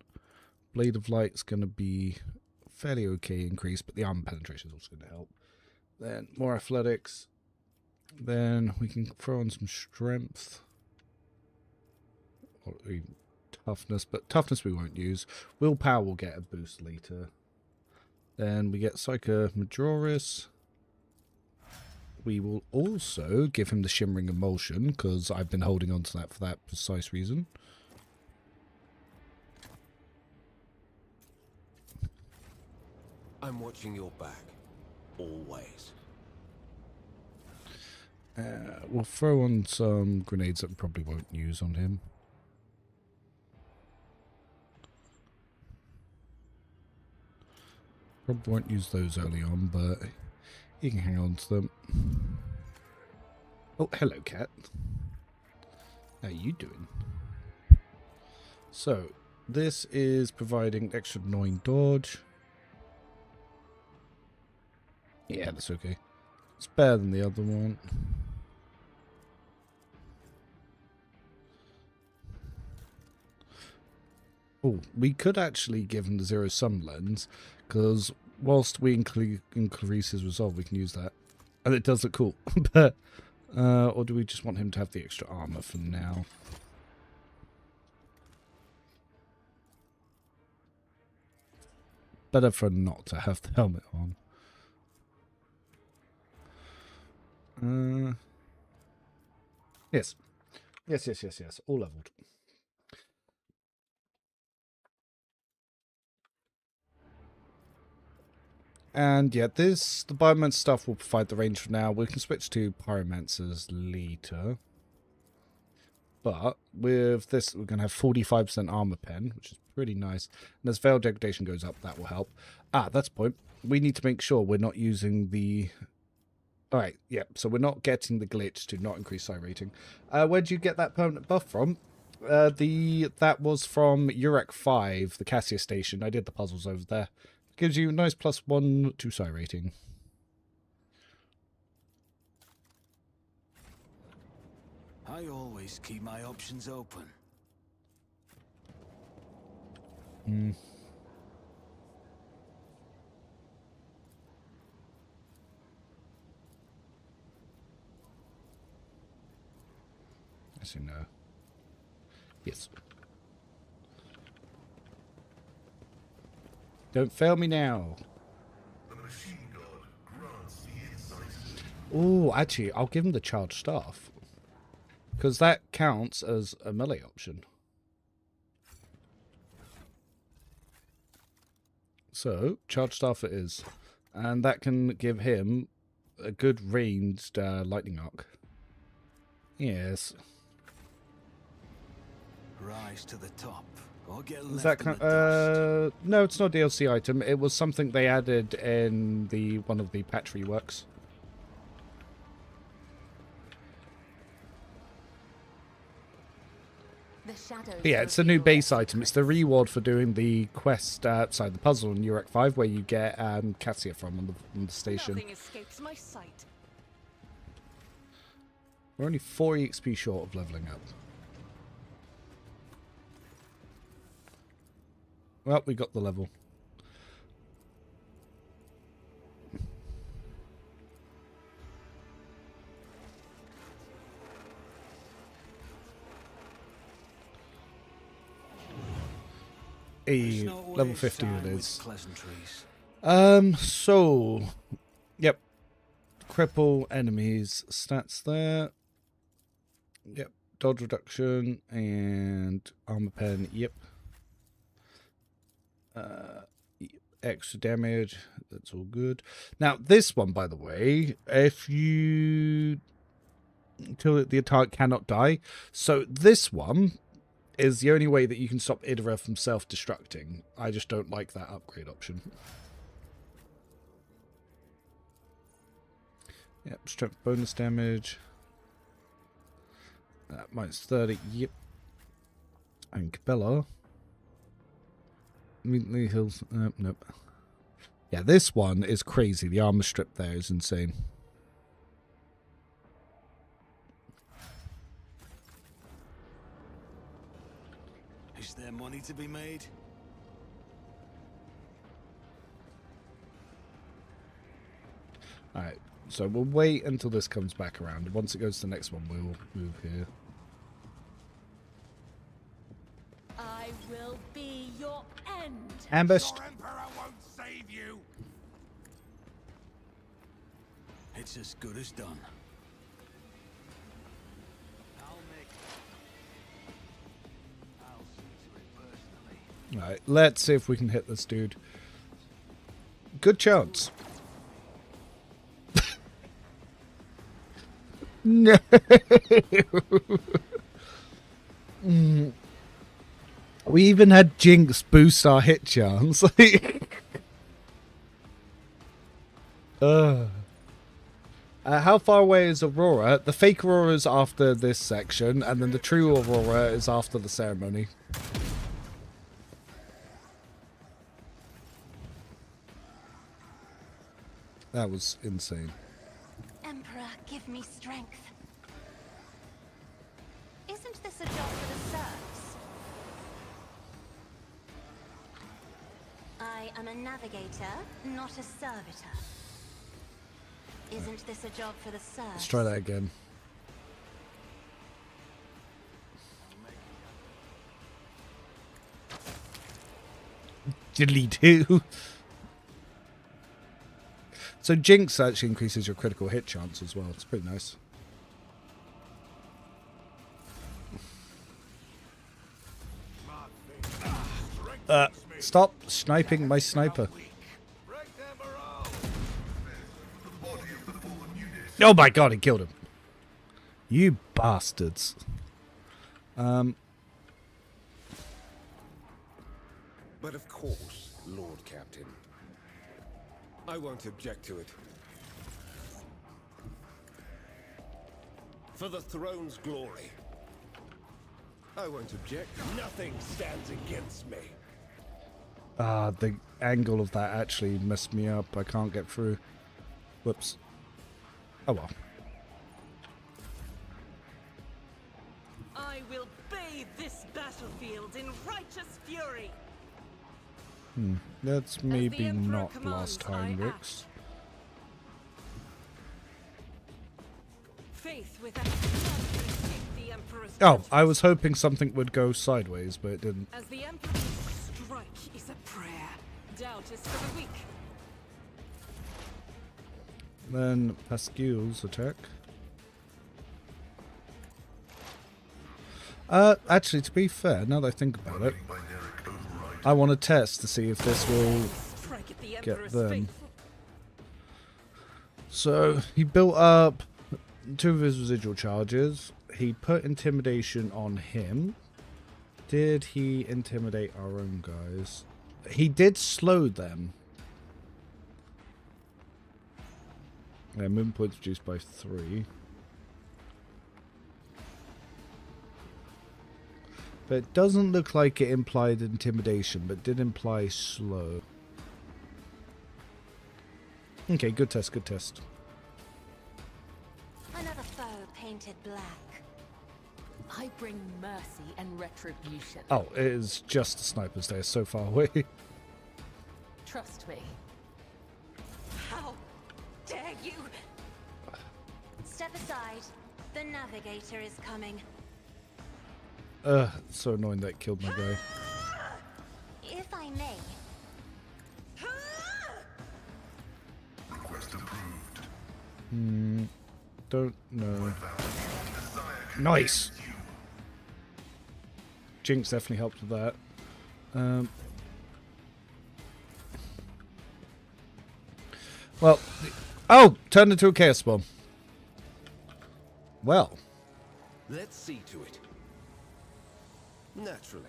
Blade of Light's going to be fairly okay increase, but the armor penetration is also going to help. Then more athletics. Then we can throw on some strength. Or even toughness, but toughness we won't use. Willpower will get a boost later. Then we get Psycho Majoris. We will also give him the Shimmering Emulsion, because I've been holding on to that for that precise reason. I'm watching your back. Always. We'll throw on some grenades that we probably won't use on him. Probably won't use those early on, but you can hang on to them. Oh, hello, cat. How you doing? So, this is providing extra 9 dodge. Yeah, that's okay. It's better than the other one. Oh, we could actually give him the zero sum lens, because whilst we increase his resolve, we can use that. And it does look cool. But, or do we just want him to have the extra armor for now? Better for not to have the helmet on. Yes. Yes. All leveled. And yeah, the Biomancer stuff will provide the range for now. We can switch to Pyromancers later. But with this, we're going to have 45% armor pen, which is pretty nice. And as Veil Degradation goes up, that will help. That's the point. We need to make sure we're not using the... Alright, yeah, so we're not getting the glitch to not increase psi rating. Where'd you get that permanent buff from? That was from Urek 5, the Cassia station. I did the puzzles over there. Gives you a nice +1 to psi rating. I always keep my options open. Actually, no. Yes. Don't fail me now. The machine god grants the insight. Oh, actually, I'll give him the charged staff. Because that counts as a melee option. So, charged staff it is. And that can give him a good ranged lightning arc. Yes. Rise to the top. Or get Is left that in the dust. no, it's not a DLC item. It was something they added in the one of the patch reworks. Yeah, it's a new base item. It's the reward for doing the quest outside the puzzle in Urek 5, where you get Cassia from on the station. Nothing escapes my sight. We're only 4 EXP short of leveling up. Well, we got the level. Level 50 it is. So, yep. Cripple enemies stats there. Yep. Dodge reduction and armor pen. Yep. Extra damage. That's all good. Now, this one, by the way, if you until the target cannot die. So this one is the only way that you can stop Idra from self-destructing. I just don't like that upgrade option. Yep, strength bonus damage. Minus 30, yep. And Cabela. Immediately heals. Nope. Yeah, this one is crazy. The armor strip there is insane. Is there money to be made? Alright, so we'll wait until this comes back around. Once it goes to the next one, we'll move here. I will be your end. Ambushed. Your Emperor won't save you. It's as good as done. I'll see to it personally. Alright, let's see if we can hit this dude. Good chance. No. We even had Jinx boost our hit chance. How far away is Aurora? The fake Aurora is after this section, and then the true Aurora is after the ceremony. That was insane. Emperor, give me strength. Isn't this a job for the serfs? I am a navigator, not a servitor. Isn't this a job for the serfs? Let's try that again. Diddly do. So Jinx actually increases your critical hit chance as well. It's pretty nice. Stop sniping my sniper. Oh my god, he killed him. You bastards. But of course, Lord Captain. I won't object to it. For the throne's glory. I won't object. Nothing stands against me. The angle of that actually messed me up. I can't get through. Whoops. Oh well. I will bathe this battlefield in righteous fury. That's maybe not last time, Rix. Faith without the Emperor's Oh, I was hoping something would go sideways, but it didn't. As the Emperor's strike is a prayer. Doubt is for the weak. Then Pascal's attack. Actually, to be fair, now that I think about it, I want to test to see if this will get them. So, he built up 2 of his residual charges. He put intimidation on him. Did he intimidate our own guys? He did slow them. Yeah, movement points reduced by 3. But it doesn't look like it implied intimidation, but did imply slow. Okay, good test, good test. Another foe painted black. I bring mercy and retribution. Oh, it is just the snipers. They're so far away. Trust me. How dare you? Step aside. The navigator is coming. It's so annoying that it killed my guy. If I may. Request approved. Don't know. Nice! Jinx definitely helped with that. Well, oh! Turned into a chaos bomb. Well. Let's see to it. Naturally.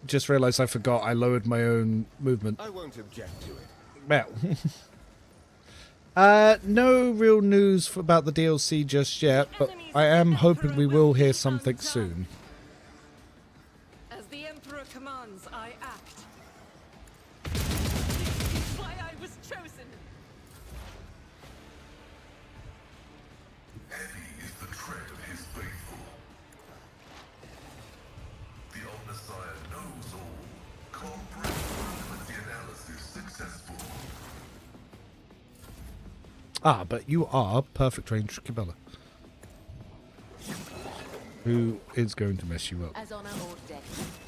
Just realised I forgot I lowered my own movement. I won't object to it. Well. No real news about the DLC just yet, but I am hoping we will hear something soon. As the Emperor commands, I act. This is why I was chosen. Heavy is the tread of his faithful. The Omnissiah knows all. Comprehensive analysis successful. Ah, but you are perfect range Cabela. Who is going to mess you up? As honor or death.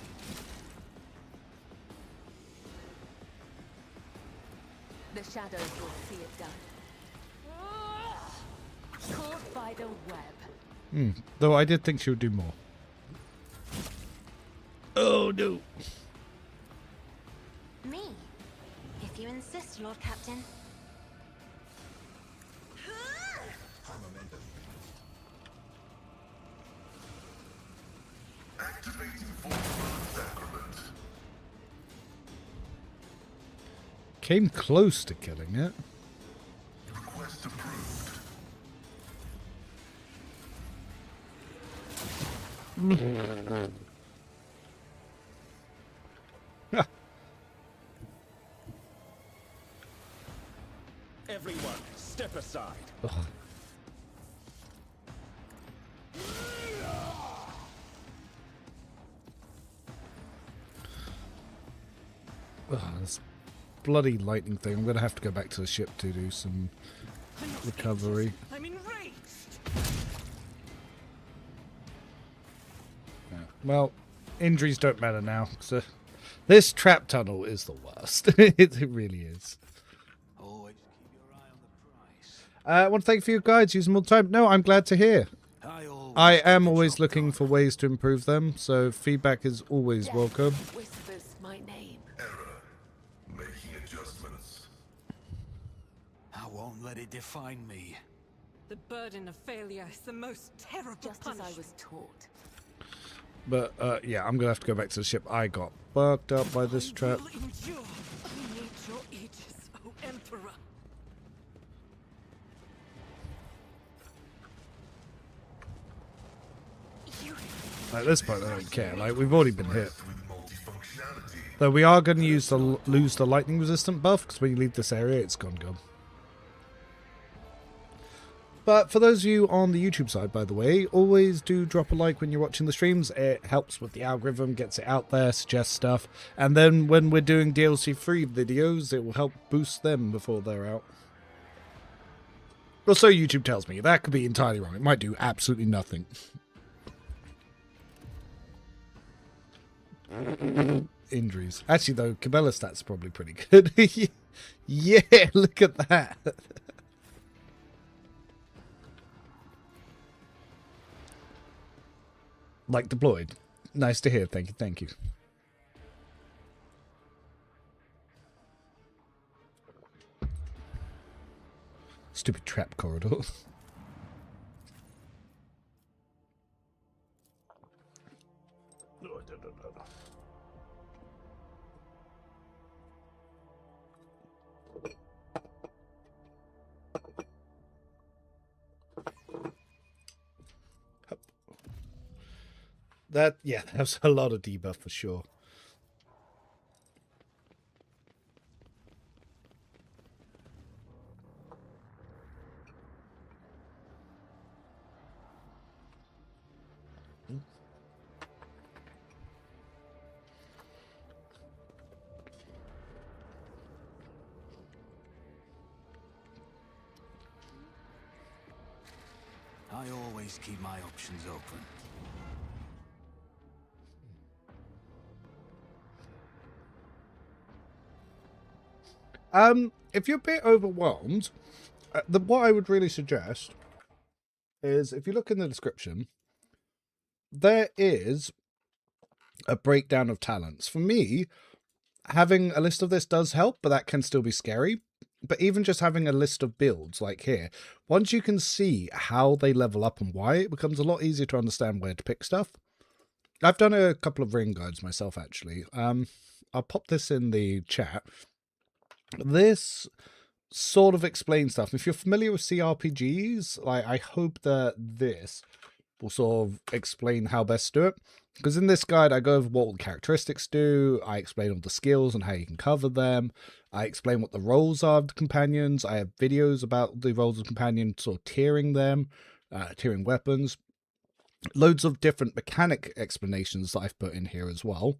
The shadows will see it done. Caught by the web. Though I did think she would do more. Oh no! Me? If you insist, Lord Captain. Activating Force Sacrament. Came close to killing it. Request approved. Everyone, step aside. Ugh. This bloody lightning thing. I'm going to have to go back to the ship to do some recovery. I'm enraged. Yeah. Well, injuries don't matter now. So this trap tunnel is the worst. It really is. Always keep your eye on the price. I want to thank you for your guides using more time. No, I'm glad to hear. I am always looking for ways to improve them, so feedback is always welcome. Whispers my name. Error. Making adjustments. I won't let it define me. The burden of failure is the most terrible Just punishment. as I was taught. But, yeah, I'm going to have to go back to the ship. I got bugged up by this trap. I will endure. I need your aegis, O Emperor. At this point, I don't care. Like, we've already been hit. Though we are going to lose the lightning resistant buff, because when you leave this area, it's gone. But for those of you on the YouTube side, by the way, always do drop a like when you're watching the streams. It helps with the algorithm, gets it out there, suggests stuff. And then when we're doing DLC-free videos, it will help boost them before they're out. Or so YouTube tells me. That could be entirely wrong. It might do absolutely nothing. Injuries. Actually, though, Cabela stats are probably pretty good. Yeah, look at that. Like deployed. Nice to hear. Thank you. Thank you. Stupid trap corridor. That was a lot of debuff for sure. I always keep my options open. If you're a bit overwhelmed, what I would really suggest is if you look in the description, there is a breakdown of talents. For me, having a list of this does help, but that can still be scary. But even just having a list of builds like here, once you can see how they level up and why, it becomes a lot easier to understand where to pick stuff. I've done a couple of ring guides myself, actually. I'll pop this in the chat. This sort of explains stuff. If you're familiar with CRPGs, like, I hope that this will sort of explain how best to do it. Because in this guide, I go over what all the characteristics do, I explain all the skills and how you can cover them, I explain what the roles are of the companions, I have videos about the roles of companions, sort of tiering them, tiering weapons, loads of different mechanic explanations that I've put in here as well.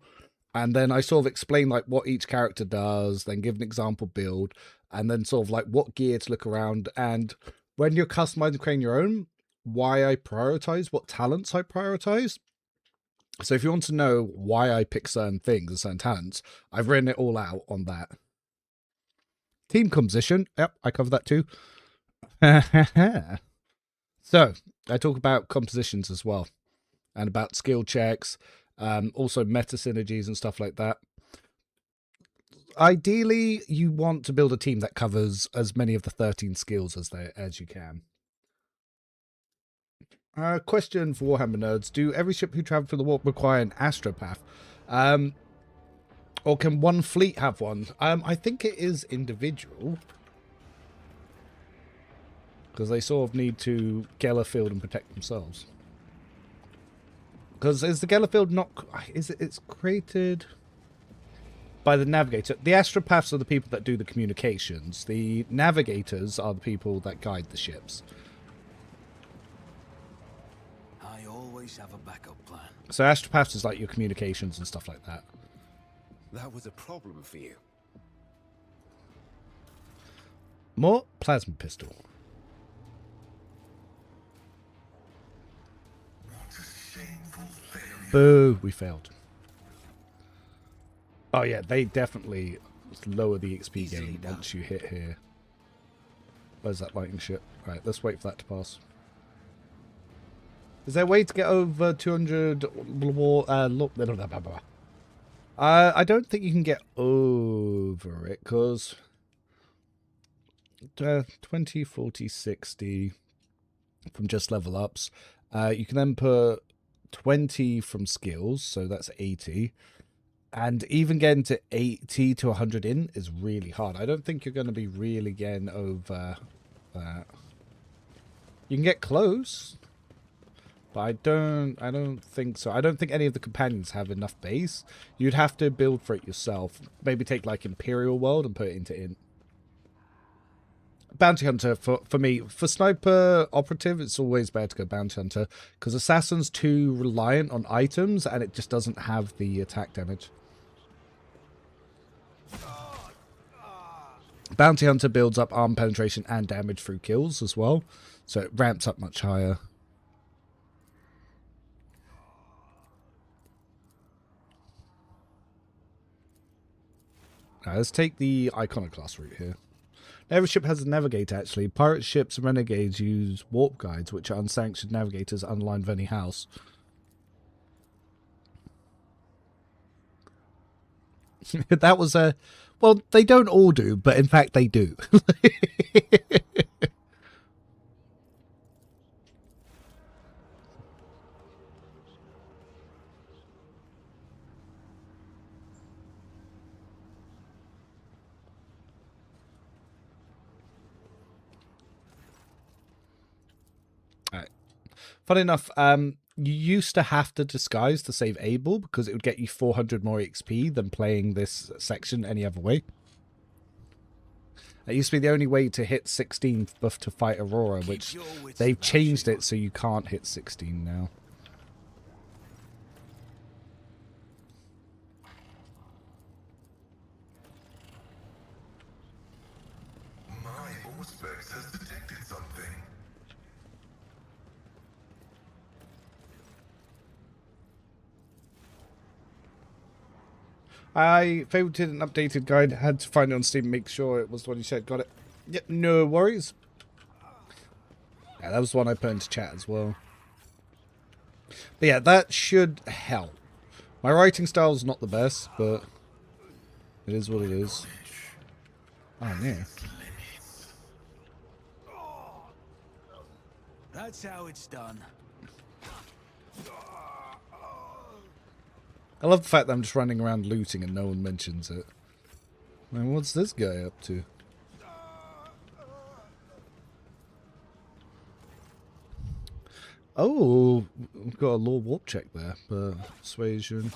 And then I sort of explain like what each character does, then give an example build, and then sort of like what gear to look around. And when you're customizing and creating your own, why I prioritize, what talents I prioritize. So if you want to know why I pick certain things and certain talents, I've written it all out on that. Team composition. Yep, I cover that too. So I talk about compositions as well, and about skill checks, also meta synergies and stuff like that. Ideally, you want to build a team that covers as many of the 13 skills as you can. Question for Warhammer nerds. Do every ship who travel through the warp require an astropath? Or can one fleet have one? I think it is individual. Because they sort of need to Gellerfield and protect themselves. Because is the Gellerfield not... It's created by the navigator. The astropaths are the people that do the communications. The navigators are the people that guide the ships. I always have a backup plan. So astropaths is like your communications and stuff like that. That was a problem for you. More plasma pistol. Boo, we failed. Oh yeah, they definitely lower the XP gain once you hit here. Where's that lightning ship? Right, let's wait for that to pass. Is there a way to get over 200? I don't think you can get over it, because 20, 40, 60 from just level ups. You can then put 20 from skills, so that's 80. And even getting to 80 to 100 in is really hard. I don't think you're going to be really getting over that. You can get close, but I don't think so. I don't think any of the companions have enough base. You'd have to build for it yourself. Maybe take like Imperial World and put it into int. Bounty Hunter, for me, for Sniper Operative, it's always better to go Bounty Hunter, because Assassin's too reliant on items, and it just doesn't have the attack damage. Bounty Hunter builds up arm penetration and damage through kills as well, so it ramps up much higher. Now, let's take the Iconoclast route here. Every ship has a navigator, actually. Pirate ships and renegades use warp guides, which are unsanctioned navigators unaligned with any house. That was a... Well, they don't all do, but in fact they do. Funny enough, you used to have to disguise to save Able, because it would get you 400 more XP than playing this section any other way. It used to be the only way to hit 16 buff to fight Aurora, which they've changed it so you can't hit 16 now. My Auspex has detected something. I favorited an updated guide. Had to find it on Steam, make sure it was the one you said. Got it. Yep, no worries. Yeah, that was the one I put into chat as well. But yeah, that should help. My writing style is not the best, but It is what it is. Oh, yeah. That's how it's done. I love the fact that I'm just running around looting and no one mentions it. Man, what's this guy up to? Oh, we've got a law warp check there. Persuasion.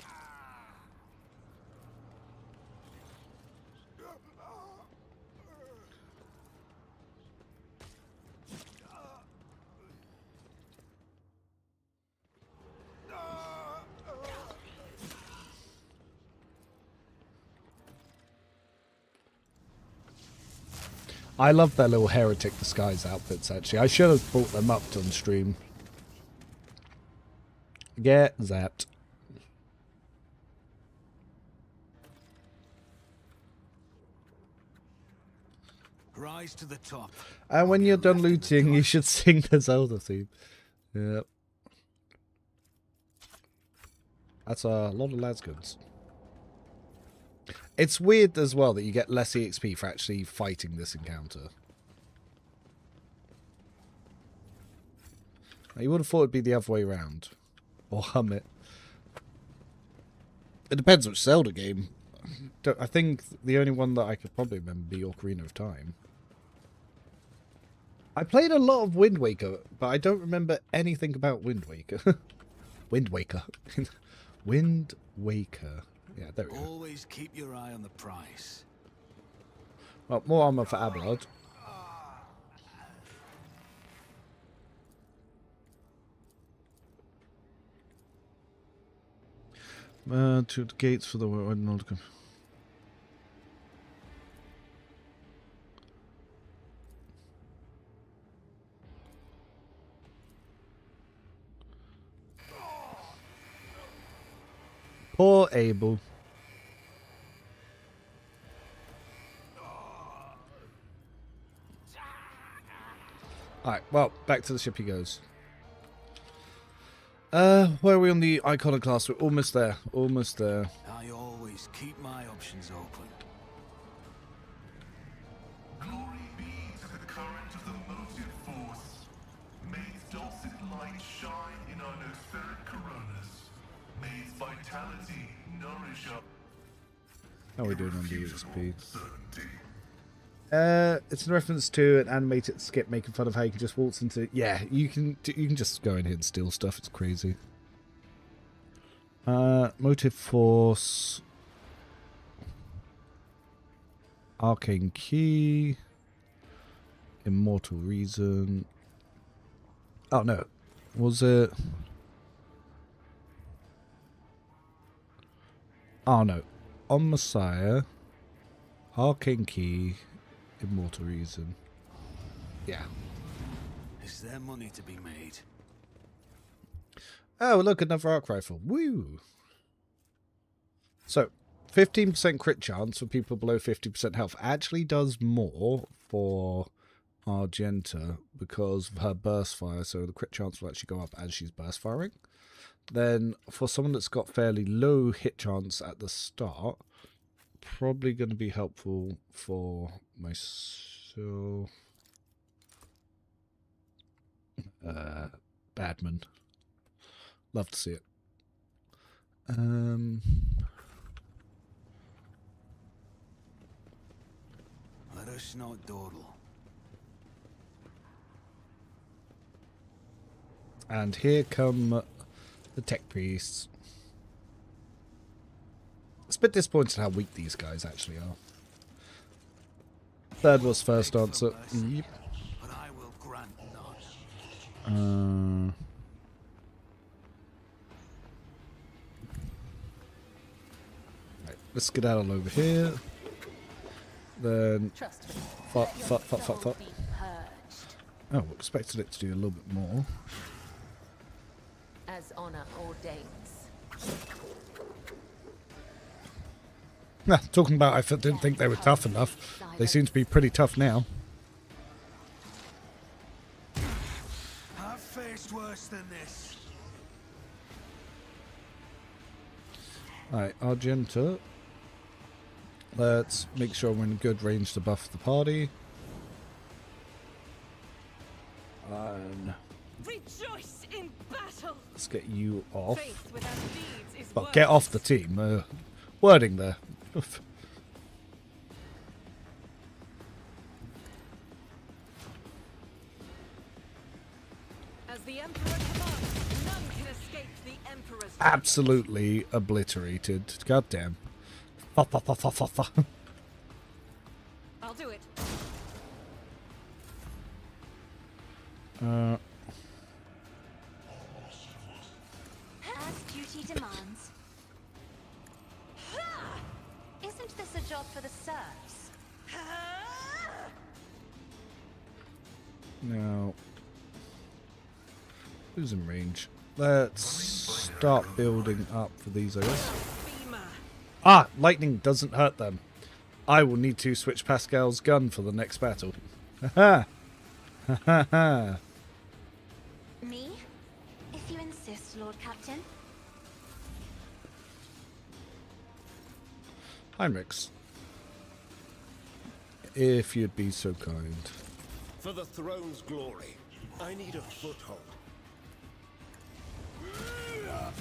I love their little heretic disguise outfits, actually. I should have brought them up on stream. Get zapped. Rise to the top. And when you're done looting, you should sing the Zelda theme. Yep. That's a lot of lasguns. It's weird as well that you get less EXP for actually fighting this encounter. Now, you would have thought it'd be the other way around. Or hum it. It depends which Zelda game. I think the only one that I could probably remember be Ocarina of Time. I played a lot of Wind Waker, but I don't remember anything about Wind Waker. Wind Waker. Wind Waker. Yeah, there we go. Always keep your eye on the price. Well, more armor for Abelard. To the gates for the world. Poor Abel. Alright, well, back to the ship he goes. Where are we on the iconoclast? We're almost there. Almost there. I always keep my options open. Glory be to the current of the motive force. May its dulcet light shine in our nospheric coronas. May its vitality nourish our... How are we doing on the EXP? certainty. It's in reference to an animated skit making fun of how you can just waltz into... Yeah, you can just go in here and steal stuff. It's crazy. Motive Force. Arcane Key. Immortal Reason. Oh, no. Was it... Oh, no. On Messiah. Arcane Key. Immortal Reason. Yeah. Is there money to be made? Oh, look, another arc rifle. Woo! So, 15% crit chance for people below 50% health actually does more for Argenta because of her burst fire, so the crit chance will actually go up as she's burst firing. Then, for someone that's got fairly low hit chance at the start, probably going to be helpful for myself. Badman. Love to see it. Let us not dawdle. And here come the tech priests. It's a bit disappointing how weak these guys actually are. Third was first answer. Yep. But I will grant none. Right, let's skedaddle over here. Then fuck. Oh, expected it to do a little bit more. As honor ordains. Talking about I didn't think they were tough enough. They seem to be pretty tough now. I've faced worse than this. Alright, Argenta. Let's make sure we're in good range to buff the party. And Rejoice in battle. let's get you off. Faith without deeds is Well, get off the team. Wording there. As the Emperor commands, none can escape the Emperor's. Absolutely obliterated. Goddamn. I'll do it. As duty demands. Isn't this a job for the serfs? Now, who's in range? Let's start building up for these, I guess. Ah, lightning doesn't hurt them. I will need to switch Pascal's gun for the next battle. Haha. Haha. Me? If you insist, Lord Captain. Heinrichs. If you'd be so kind. For the throne's glory, I need a foothold.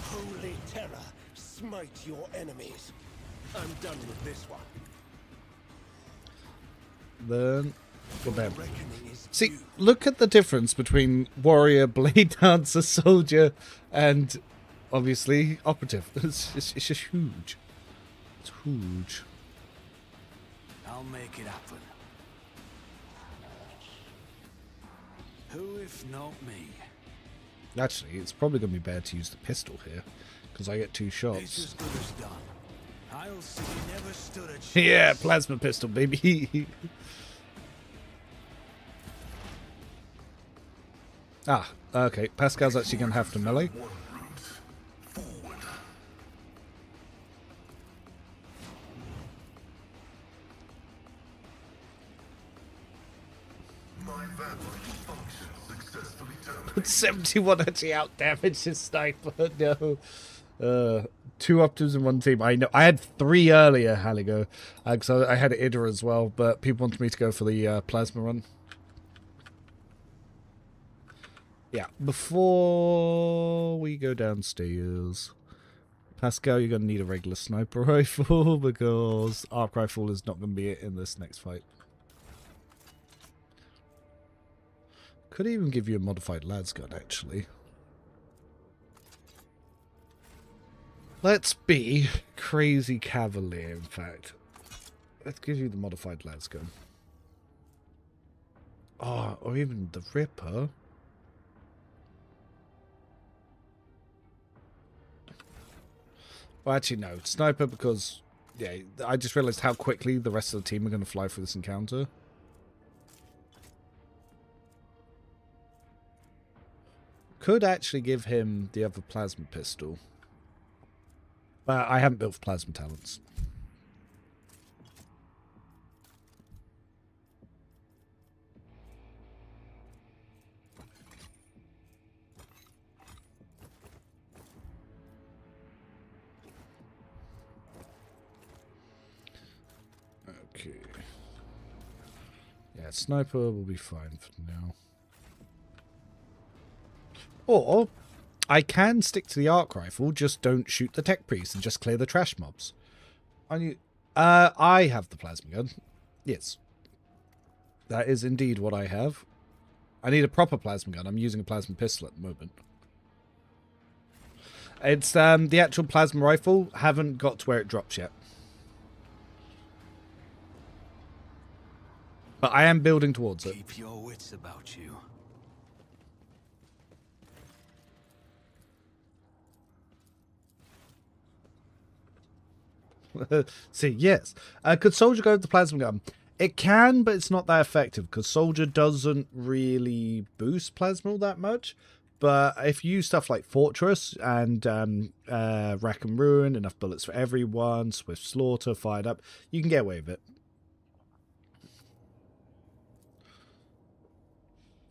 Holy terror, smite your enemies. I'm done with this one. Then, go bam. See, look at the difference between warrior, blade dancer, soldier, and obviously operative. It's just huge. It's huge. I'll make it happen. Who if not me? Actually, it's probably going to be better to use the pistol here, because I get 2 It's shots. as good as done. I'll see you never stood a chance. Yeah, plasma pistol, baby. Ah, okay. Pascal's actually going to have to melee. My valve function successfully terminated. But 71 actually out damaged his sniper. No. 2 optives in 1 team. I know. I had 3 earlier, Halligo. Because I had Ida as well, but people wanted me to go for the plasma run. Yeah, before we go downstairs, Pascal, you're going to need a regular sniper rifle because arc rifle is not going to be it in this next fight. Could even give you a modified lad's gun, actually. Let's be crazy cavalier, in fact. Let's give you the modified lad's gun. Oh, or even the Ripper. Well, actually, no. Sniper, because, yeah, I just realized how quickly the rest of the team are going to fly through this encounter. Could actually give him the other plasma pistol. But I haven't built for plasma talents. Okay. Yeah, sniper will be fine for now. Or I can stick to the arc rifle, just don't shoot the tech priest and just clear the trash mobs. I have the plasma gun. Yes. That is indeed what I have. I need a proper plasma gun. I'm using a plasma pistol at the moment. It's the actual plasma rifle. Haven't got to where it drops yet. But I am building towards it. Keep your wits about you. See, yes. Could Soldier go with the plasma gun? It can, but it's not that effective because Soldier doesn't really boost plasma all that much. But if you use stuff like Fortress and Rack and Ruin, enough bullets for everyone, Swift Slaughter, fired up, you can get away with it.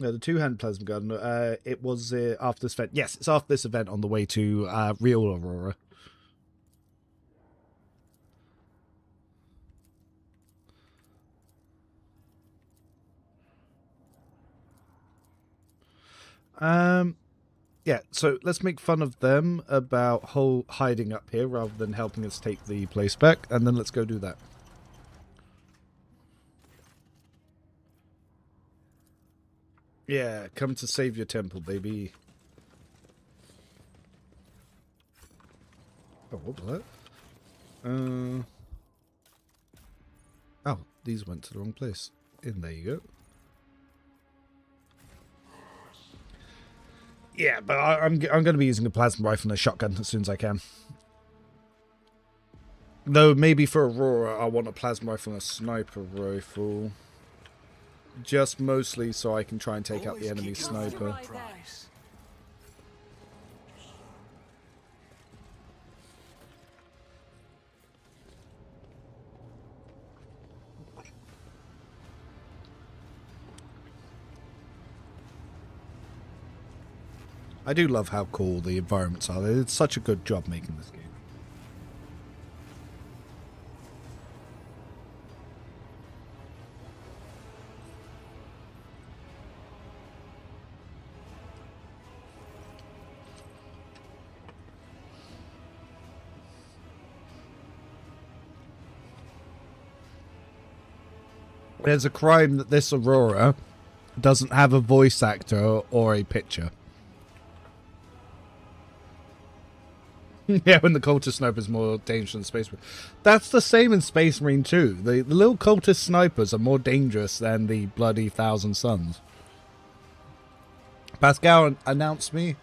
No, the 2-hand plasma gun, it was after this event. Yes, it's after this event on the way to Real Aurora. Yeah, so let's make fun of them about hiding up here rather than helping us take the place back, and then let's go do that. Yeah, come to save your temple, baby. Oh, what was that? Oh, these went to the wrong place. In there you go. Yeah, but I'm going to be using a plasma rifle and a shotgun as soon as I can. Though maybe for Aurora, I want a plasma rifle and a sniper rifle. Just mostly so I can try and take out the enemy sniper. I do love how cool the environments are. It's such a good job making this game. There's a crime that this Aurora doesn't have a voice actor or a picture. Yeah, when the cultist sniper is more dangerous than Space Marine. That's the same in Space Marine too. The little cultist snipers are more dangerous than the bloody Thousand Suns. Pascal announced me.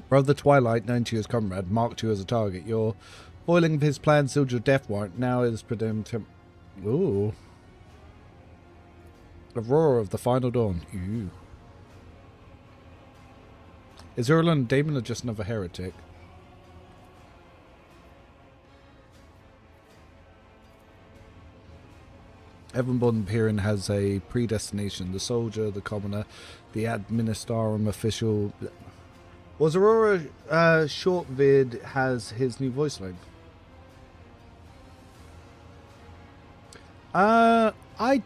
Brother Twilight, known to you as comrade, marked you as a target. Your foiling of his plan sealed your death warrant. Now is presumed. Ooh. Aurora of the Final Dawn. Ooh. Is Urlan and Damon or just another heretic? Everyone Imperium has a predestination. The soldier, the commoner, the administrarum official. Was Aurora short vid has his new voice line? I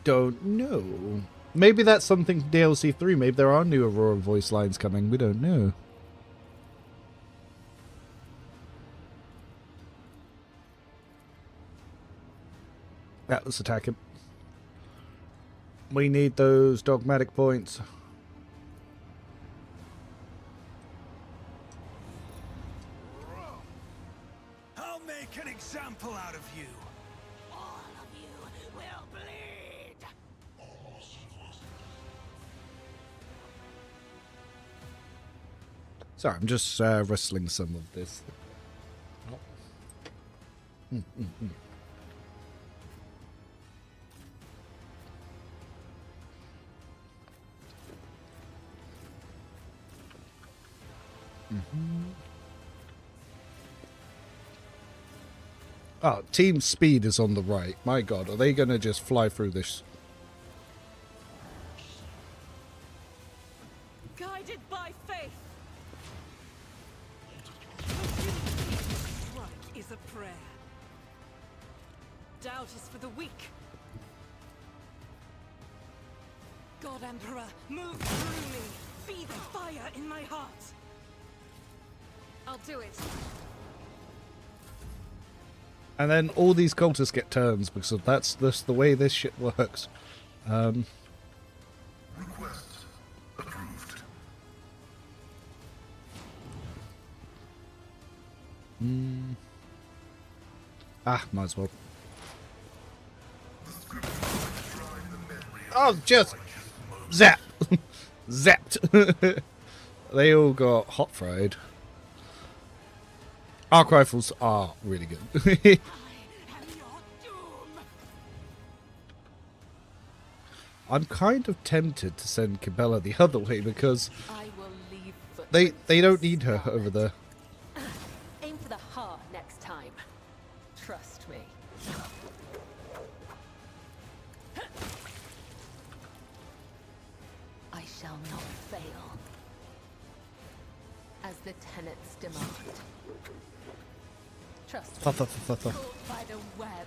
don't know. Maybe that's something DLC 3. Maybe there are new Aurora voice lines coming. We don't know. Yeah, let's attack him. We need those dogmatic points. I'll make an example out of you. All of you will bleed. Sorry, I'm just wrestling some of this. Oh, Team Speed is on the right. My god, are they going to just fly through this? Guided by faith. Strike is a prayer. Doubt is for the weak. God Emperor, move through me. Be the fire in my heart. I'll do it. And then all these cultists get turns because that's the way this shit works. Request approved. Might as well. Oh, just zap, zapped. They all got hot fried. Arc rifles are really good. I'm kind of tempted to send Cabela the other way because they don't need her over there. Aim for the heart next time. Trust me. shall not fail. As the tenets demand. Trust me. Caught by the web.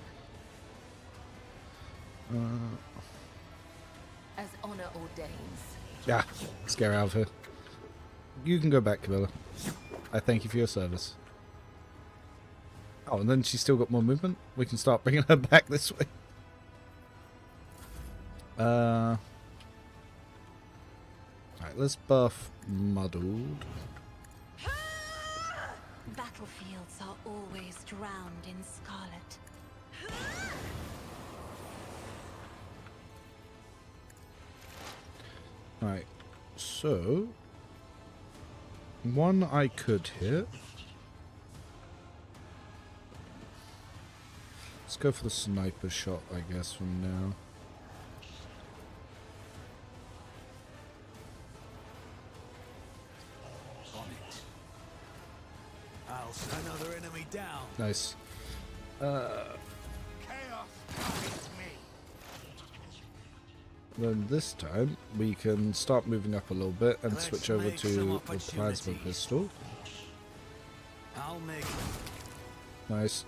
As honor ordains. Yeah, scare out of her. You can go back, Camilla. I thank you for your service. Oh, and then she's still got more movement. We can start bringing her back this way. Alright, let's buff Muddled. Battlefields are always drowned in scarlet. Right, so one I could hit. Let's go for the sniper shot, I guess, from now. On it. I'll send another enemy down. Nice. Then this time we can start moving up a little bit and switch over to the plasma pistol. I'll make Nice.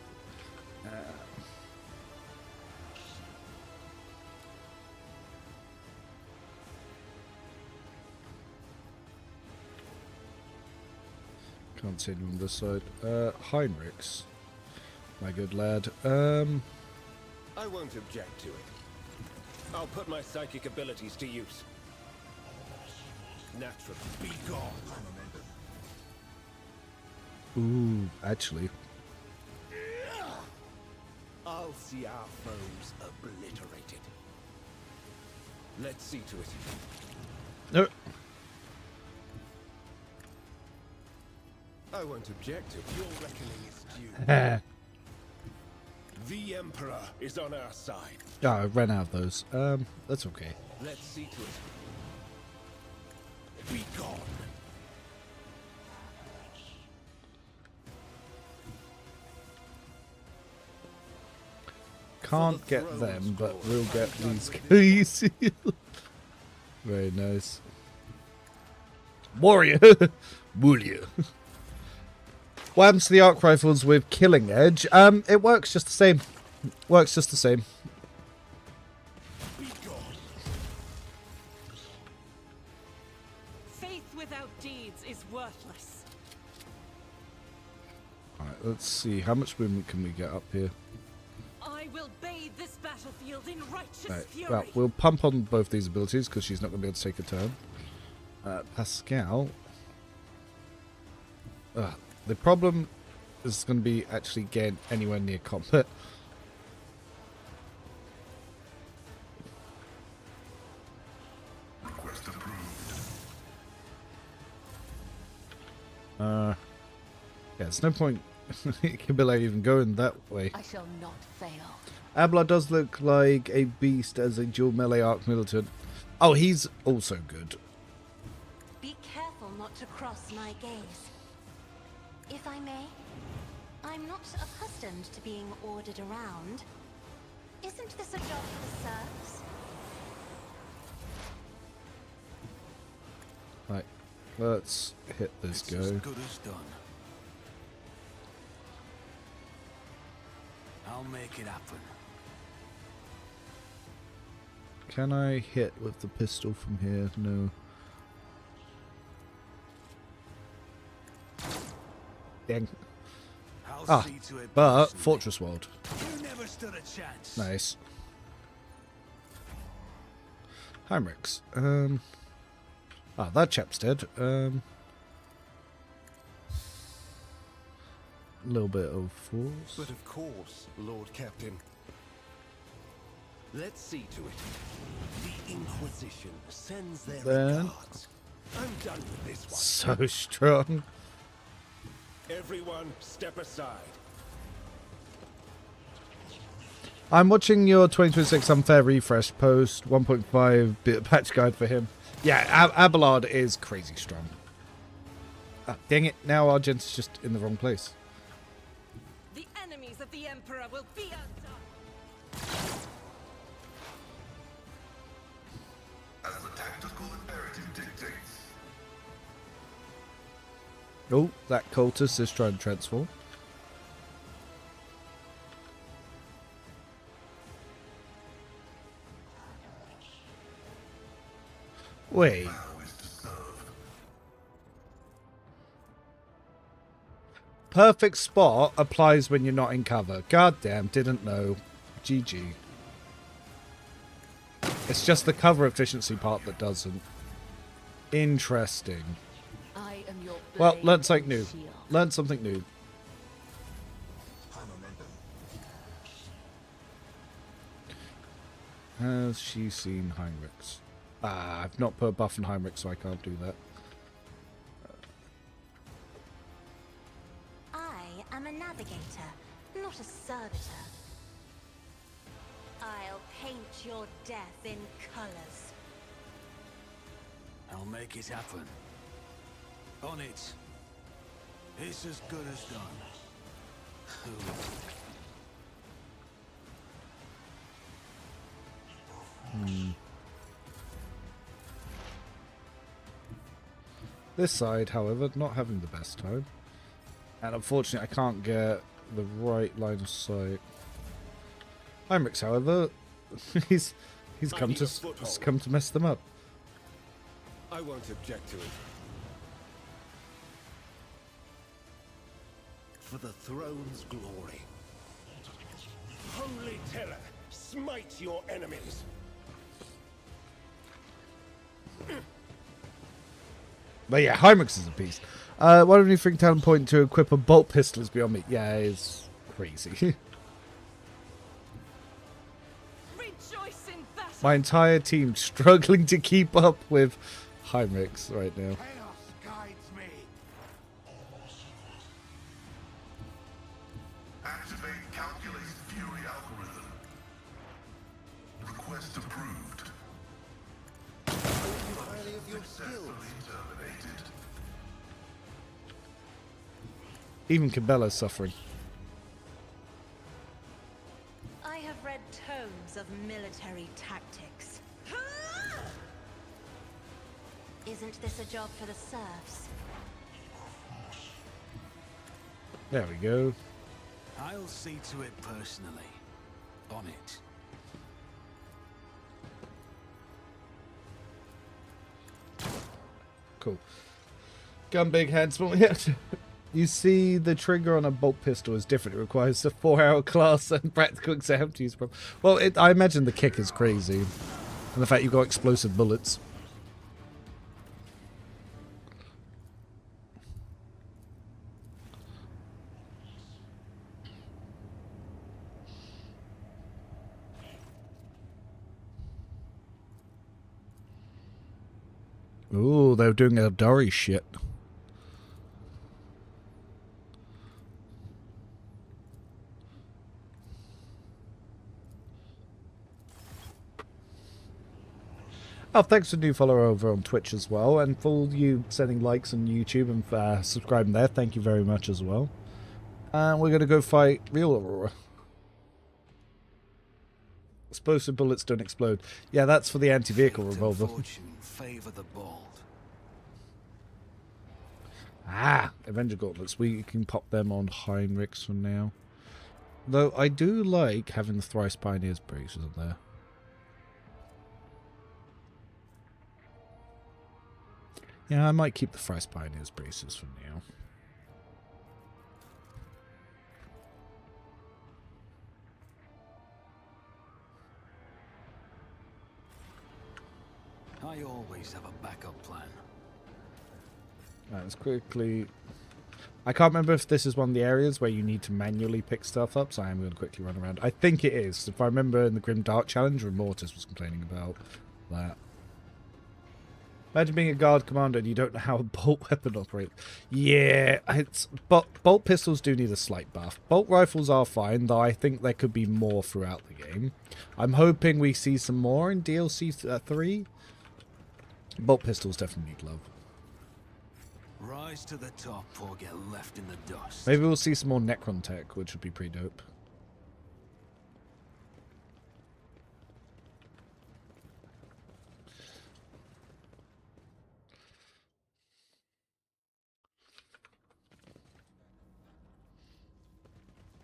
Can't see anyone on this side. Heinrichs, my good lad. I won't object to it. I'll put my psychic abilities to use. Naturally. Be gone. Ooh, actually. I'll see our foes obliterated. Let's see to it. No. I won't object to it. Your reckoning is due. The Emperor is on our side. Yeah, I ran out of those. That's okay. Let's see to it. Be gone. Can't get them, but we'll get these guys. Very nice. Warrior! Warrior. What happens to the arc rifles with killing edge? It works just the same. Works just the same. Faith without deeds is worthless. Alright, let's see. How much movement can we get up here? I will bathe this battlefield in righteous Right, fury. well, we'll pump on both these abilities because she's not going to be able to take a turn. Pascal. The problem is going to be actually getting anywhere near combat. Request approved. Yeah, there's no point Camilla even going that way. I shall not fail. Abla does look like a beast as a dual melee arc militant. Oh, he's also good. Be careful not to cross my gaze. If I may, I'm not accustomed to being ordered around. Isn't this a job for the serfs? Right, let's hit this it's go. as good as done. I'll make it happen. Can I hit with the pistol from here? No. Dang. I'll see to it But personally. Fortress World. You never stood a chance. Nice. Heinrichs. That chap's dead. A little bit of force. But of course, Lord Captain. Let's see to it. The Inquisition sends their regards. I'm done with this one. So strong. Everyone, step aside. I'm watching your 2026 Unfair Refresh post 1.5 bit patch guide for him. Yeah, Abelard is crazy strong. Dang it, now Argent's just in the wrong place. The enemies of the Emperor will be undone. As the tactical imperative directive dictates. Oh, that cultist is trying to transform. Wait. Perfect spot applies when you're not in cover. Goddamn, didn't know. GG. It's just the cover efficiency part that doesn't. Interesting. I am your Well, blade learn something and new. shield. Learn something new. Has she seen Heinrichs? Ah, I've not put a buff on Heinrich, so I can't do that. I am a navigator, not a servitor. I'll paint your death in colors. I'll make it happen. On it. It's as good as done. This side, however, not having the best time. And unfortunately, I can't get the right line of sight. Heinrichs, however, he's come to mess them up. I won't object to it. For the throne's glory. Holy terror, smite your enemies. But yeah, Heinrichs is a beast. Why don't you think talent point to equip a bolt pistol is beyond me? Yeah, it's crazy. Rejoice in battle. My entire team struggling to keep up with Heinrichs right now. Chaos guides me. Activate calculated fury algorithm. Request approved. Highly of your skills. Successfully terminated. Even Cabela's suffering. I have read tomes of military tactics. Isn't this a job for the serfs? There we go. I'll see to it personally. On it. Cool. Gun big head small. Yeah. You see, the trigger on a bolt pistol is different. It requires a 4-hour class and practical exam to use. Well, I imagine the kick is crazy. And the fact you've got explosive bullets. Ooh, they're doing a Dory shit. Oh, thanks for new follower over on Twitch as well, and for all you sending likes on YouTube and subscribing there, thank you very much as well. And we're going to go fight real Aurora. Explosive bullets don't explode. Yeah, that's for the anti-vehicle revolver. Fortune favor the bold. Ah, Avenger Gauntlets. We can pop them on Heinrichs for now. Though I do like having the Thrice Pioneers braces up there. Yeah, I might keep the Thrice Pioneers braces for now. I always have a backup plan. Right, let's quickly... I can't remember if this is one of the areas where you need to manually pick stuff up, so I am going to quickly run around. I think it is. If I remember in the Grim Dark Challenge, Remortis was complaining about that. Imagine being a guard commander and you don't know how a bolt weapon operates. Yeah, bolt pistols do need a slight buff. Bolt rifles are fine, though I think there could be more throughout the game. I'm hoping we see some more in DLC 3. Bolt pistols definitely need love. Rise to the top or get left in the dust. Maybe we'll see some more Necron tech, which would be pretty dope.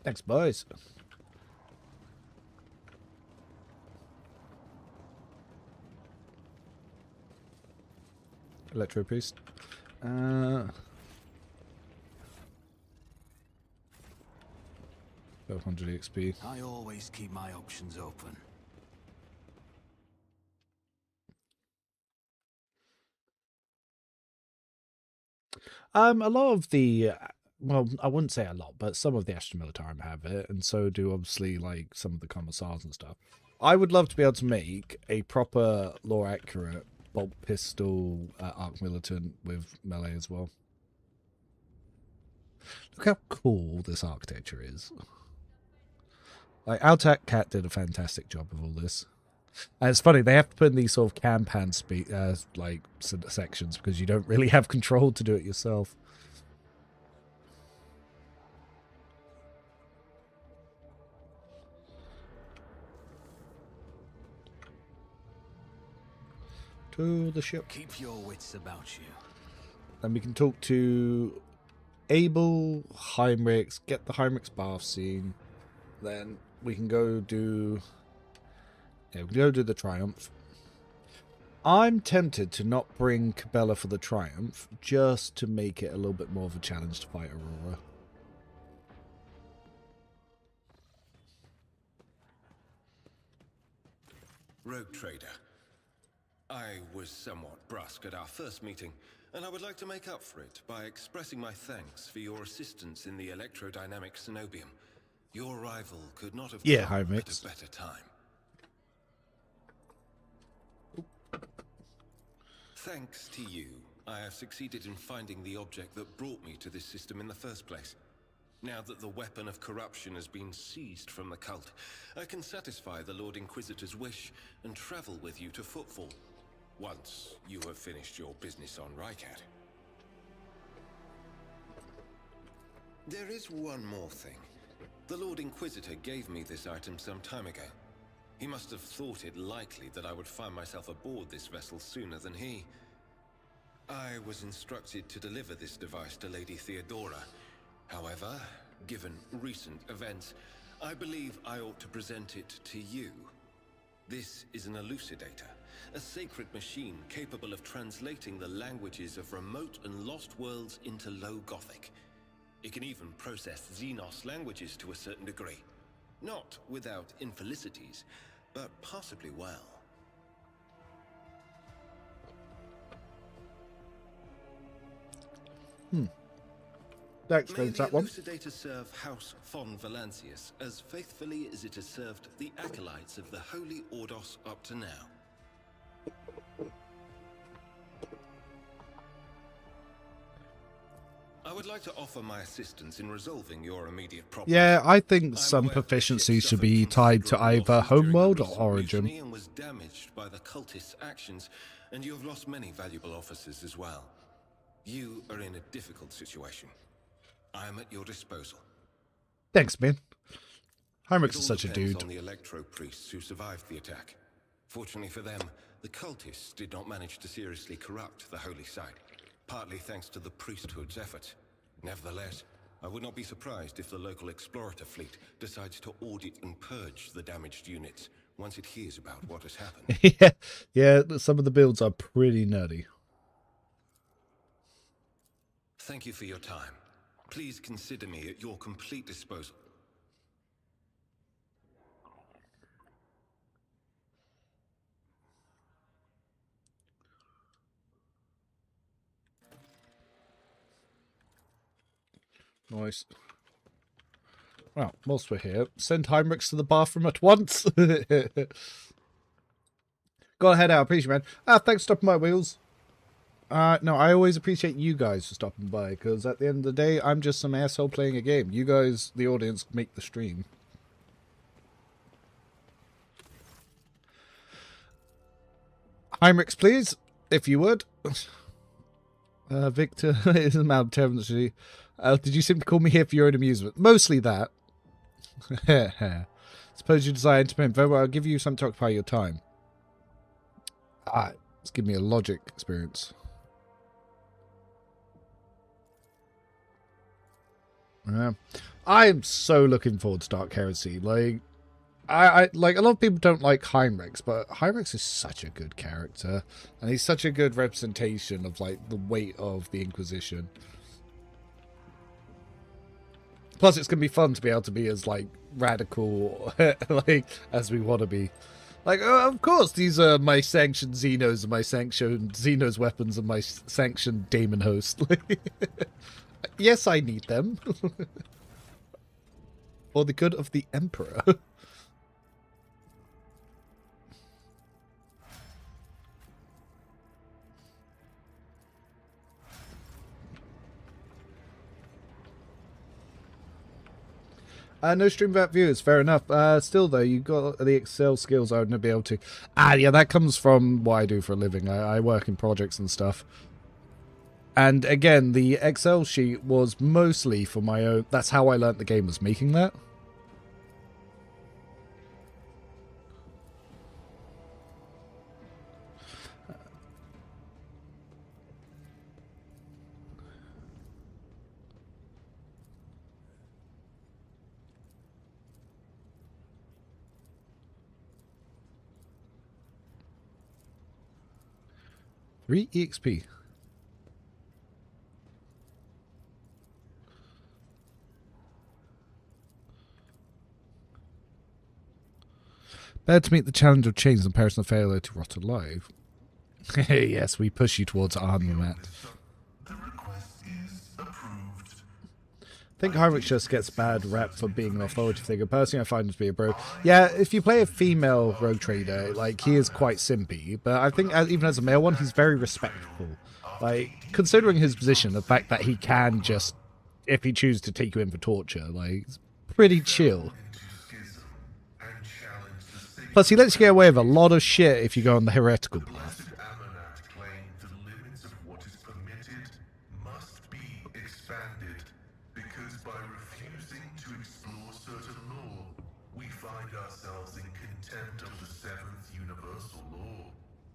Thanks, boys. Electro Priest. 1200 XP. I always keep my options open. A lot of the, well, I wouldn't say a lot, but some of the Astra Militarum have it, and so do obviously like some of the Commissars and stuff. I would love to be able to make a proper lore accurate bolt pistol arc militant with melee as well. Look how cool this architecture is. Like, Altac Cat did a fantastic job of all this. And it's funny, they have to put in these sort of campan sections because you don't really have control to do it yourself. To the ship. Keep your wits about you. And we can talk to Abel, Heinrichs, get the Heinrichs bath scene. Then we can go do... yeah, we can go do the Triumph. I'm tempted to not bring Cabela for the Triumph, just to make it a little bit more of a challenge to fight Aurora. Rogue Trader. I was somewhat brusque at our first meeting, and I would like to make up for it by expressing my thanks for your assistance in the electrodynamic Cenobium. Your arrival could not have come at a better time. Thanks to you, I have succeeded in finding the object that brought me to this system in the first place. Now that the weapon of corruption has been seized from the cult, I can satisfy the Lord Inquisitor's wish and travel with you to Footfall, once you have finished your business on Rycat. There is one more thing. The Lord Inquisitor gave me this item some time ago. He must have thought it likely that I would find myself aboard this vessel sooner than he. I was instructed to deliver this device to Lady Theodora. However, given recent events, I believe I ought to present it to you. This is an elucidator, a sacred machine capable of translating the languages of remote and lost worlds into Low Gothic. It can even process Xenos languages to a certain degree. Not without infelicities, but possibly well. That explains that one. May the elucidator serve House von Valancius as faithfully as it has served the acolytes of the Holy Ordos up to now. I would like to offer my assistance in resolving your immediate problem. Yeah, I think some proficiency should be tied to either Homeworld or Origin. And was damaged by the cultists' actions, and you have lost many valuable officers as well. You are in a difficult situation. I am at your disposal. Thanks, man. Heinrichs is such a dude. On the electro priests who survived the attack. Fortunately for them, the cultists did not manage to seriously corrupt the holy site, partly thanks to the priesthood's efforts. Nevertheless, I would not be surprised if the local explorator fleet decides to audit and purge the damaged units once it hears about what has happened. yeah, some of the builds are pretty nutty. Thank you for your time. Please consider me at your complete disposal. Nice. Well, whilst we're here, send Heinrichs to the bathroom at once. Go ahead out, appreciate it, man. Thanks for stopping by, Wheels. No, I always appreciate you guys for stopping by, because at the end of the day, I'm just some asshole playing a game. You guys, the audience, make the stream. Heinrichs, please, if you would. Victor is a man of terminology. Did you simply call me here for your own amusement? Mostly that. Suppose you desire entertainment. Very well, I'll give you something to occupy your time. Let's give me a logic experience. Yeah. I'm so looking forward to Dark Heresy. Like, I like, a lot of people don't like Heinrichs, but Heinrichs is such a good character, and he's such a good representation of like the weight of the Inquisition. Plus, it's gonna be fun to be able to be as like radical, like as we want to be. Like, of course, these are my sanctioned Xenos and my sanctioned Xenos weapons and my sanctioned Daemon host. Yes, I need them. For the good of the Emperor. No stream without viewers, fair enough. Still though, you got the Excel skills I wouldn't be able to. Yeah, that comes from what I do for a living. I work in projects and stuff. And again, the Excel sheet was mostly for my own. That's how I learnt the game, was making that. Three EXP. Better to meet the challenge of change than perish in the failure to rot alive. Yes, we push you towards armament. The request is approved. I think Heinrich just gets bad rep for being an authority figure. Personally, I find him to be a bro. Yeah, if you play a female rogue trader, like, he is quite simpy. But I think even as a male one, he's very respectful. Like, considering his position, the fact that he can just, if he chooses to take you in for torture, like, it's pretty chill. Plus, he lets you get away with a lot of shit if you go on the heretical path. The limits of what is permitted must be expanded, because by refusing to explore certain law, we find ourselves in contempt of the seventh universal law.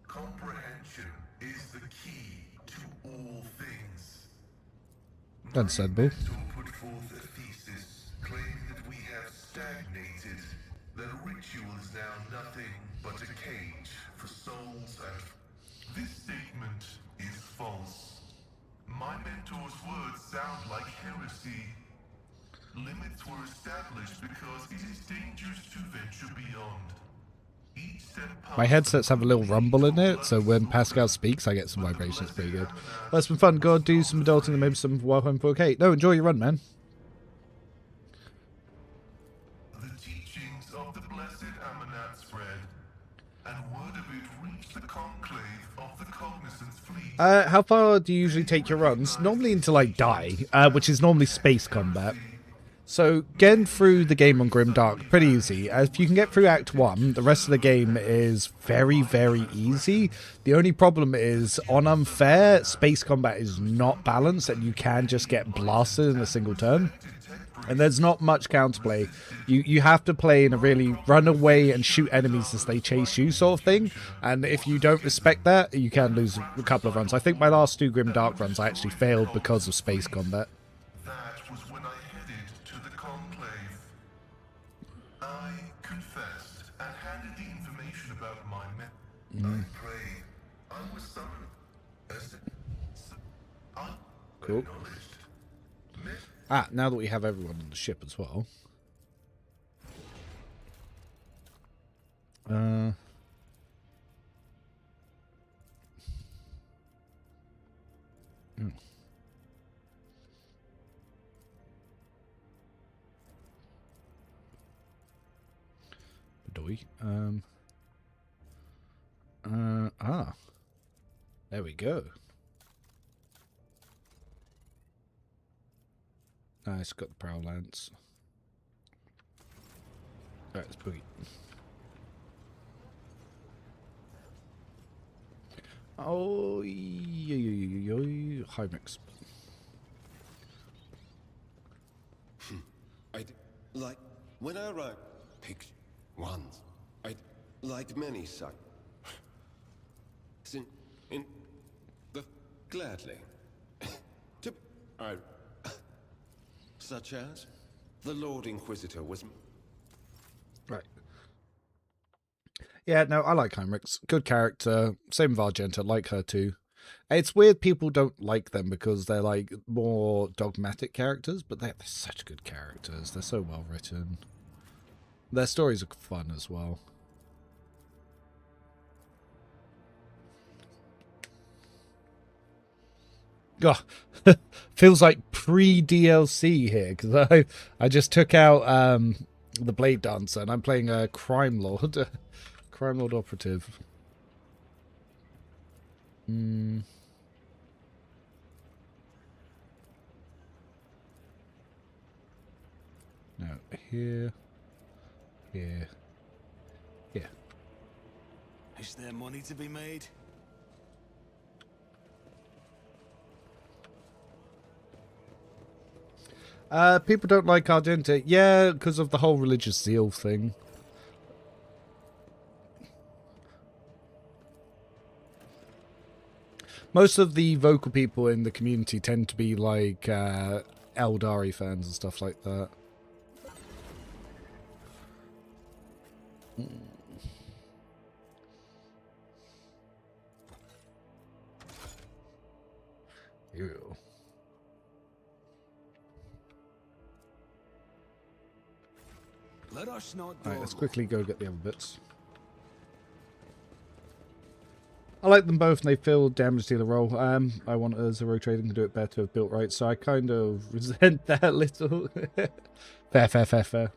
Comprehension is the key to all things. Understandable. Put forth a thesis claiming that we have stagnated, that ritual is now nothing but a cage for souls, and this statement is false. My mentor's words sound like heresy. Limits were established because it is dangerous to venture beyond. Each step My headsets have a little rumble in it, so when Pascal speaks, I get some vibrations. Pretty good. Well, it's been fun. Go do some adulting and maybe some WH40k. No, enjoy your run, man. The teachings of the blessed Amanat spread, and word of it reached the conclave of the Cognizance fleet. How far do you usually take your runs? Normally until I die, which is normally space combat. So, getting through the game on Grimdark, pretty easy. If you can get through Act 1, the rest of the game is very, very easy. The only problem is, on Unfair, space combat is not balanced, and you can just get blasted in a single turn. And there's not much counterplay. You have to play in a really run away and shoot enemies as they chase you sort of thing. And if you don't respect that, you can lose a couple of runs. I think my last 2 Grimdark runs I actually failed because of space combat. That was when I headed to the conclave. I confessed and handed the information about my I pray I was summoned as Cool. Now that we have everyone on the ship as well. There we go. Nice, got the prow lance. Right, let's boogie. Oh, high mix. I'd like, when I write pictures once, I'd like many such. In the gladly. I Such as? The Lord Inquisitor was... Right. Yeah, no, I like Heinrichs. Good character. Same with Argenta, like her too. It's weird people don't like them because they're like more dogmatic characters, but they're such good characters. They're so well written. Their stories are fun as well. God, feels like pre-DLC here because I just took out the Blade Dancer and I'm playing a Crimelord, Crimelord operative. No, here, here, here. Is there money to be made? People don't like Argenta. Yeah, because of the whole religious zeal thing. Most of the vocal people in the community tend to be like Eldari fans and stuff like that. Ew. Let us not Alright, let's quickly go get the other bits. I like them both and they fill damage dealer role. I want as a rogue trader to do it better if built right, so I kind of resent that a little. Fair.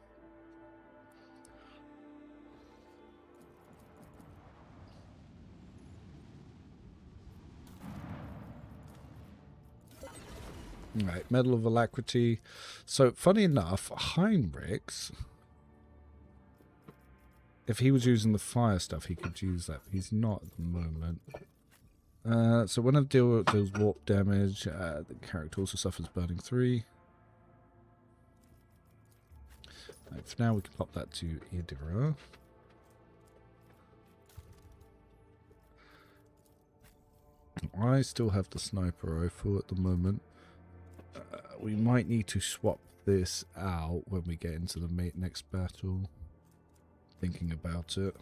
Right, Medal of Alacrity. So, funny enough, Heinrichs, if he was using the fire stuff, he could use that. He's not at the moment. So when I deals warp damage, the character also suffers burning 3. Right, for now, we can pop that to Idira. I still have the sniper rifle at the moment. We might need to swap this out when we get into the next battle. Thinking about it.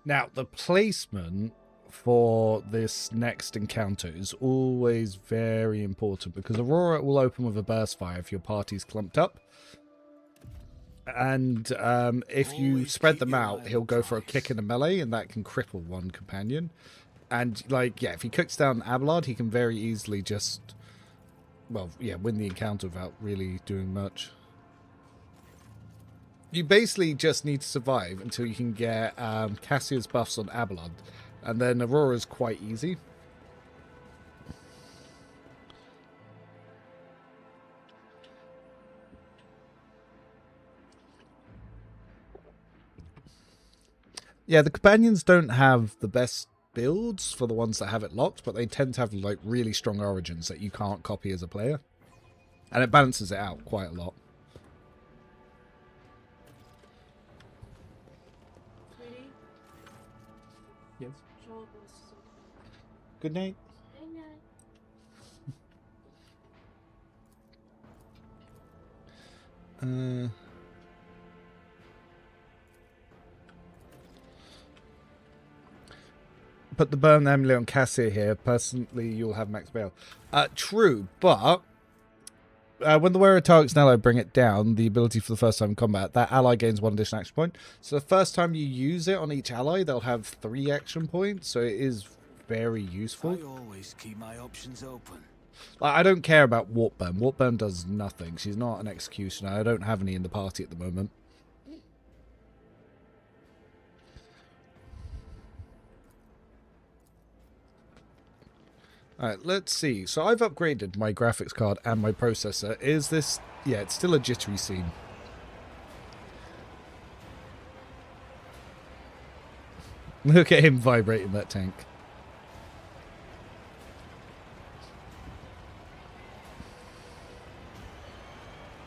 Now, the placement for this next encounter is always very important because Aurora will open with a burst fire if your party's clumped up. And if you spread them out, he'll go for a kick in a melee, and that can cripple one companion. And, like, yeah, if he cooks down Abelard, he can very easily just, well, yeah, win the encounter without really doing much. You basically just need to survive until you can get Cassia's buffs on Abelard, and then Aurora's quite easy. Yeah, the companions don't have the best builds for the ones that have it locked, but they tend to have like really strong origins that you can't copy as a player. And it balances it out quite a lot. Sweetie? Yes. Joel wants to- Good night. Good night. Put the burn amulet on Cassia here. Personally, you'll have max bail. True, but when the wearer targets an ally, bring it down. The ability for the first time in combat. That ally gains 1 additional action point. So the first time you use it on each ally, they'll have 3 action points. So it is very useful. I always keep my options open. Like, I don't care about Warp Burn. Warp Burn does nothing. She's not an executioner. I don't have any in the party at the moment. Alright, let's see. So I've upgraded my graphics card and my processor. Is this... Yeah, it's still a jittery scene. Look at him vibrating that tank.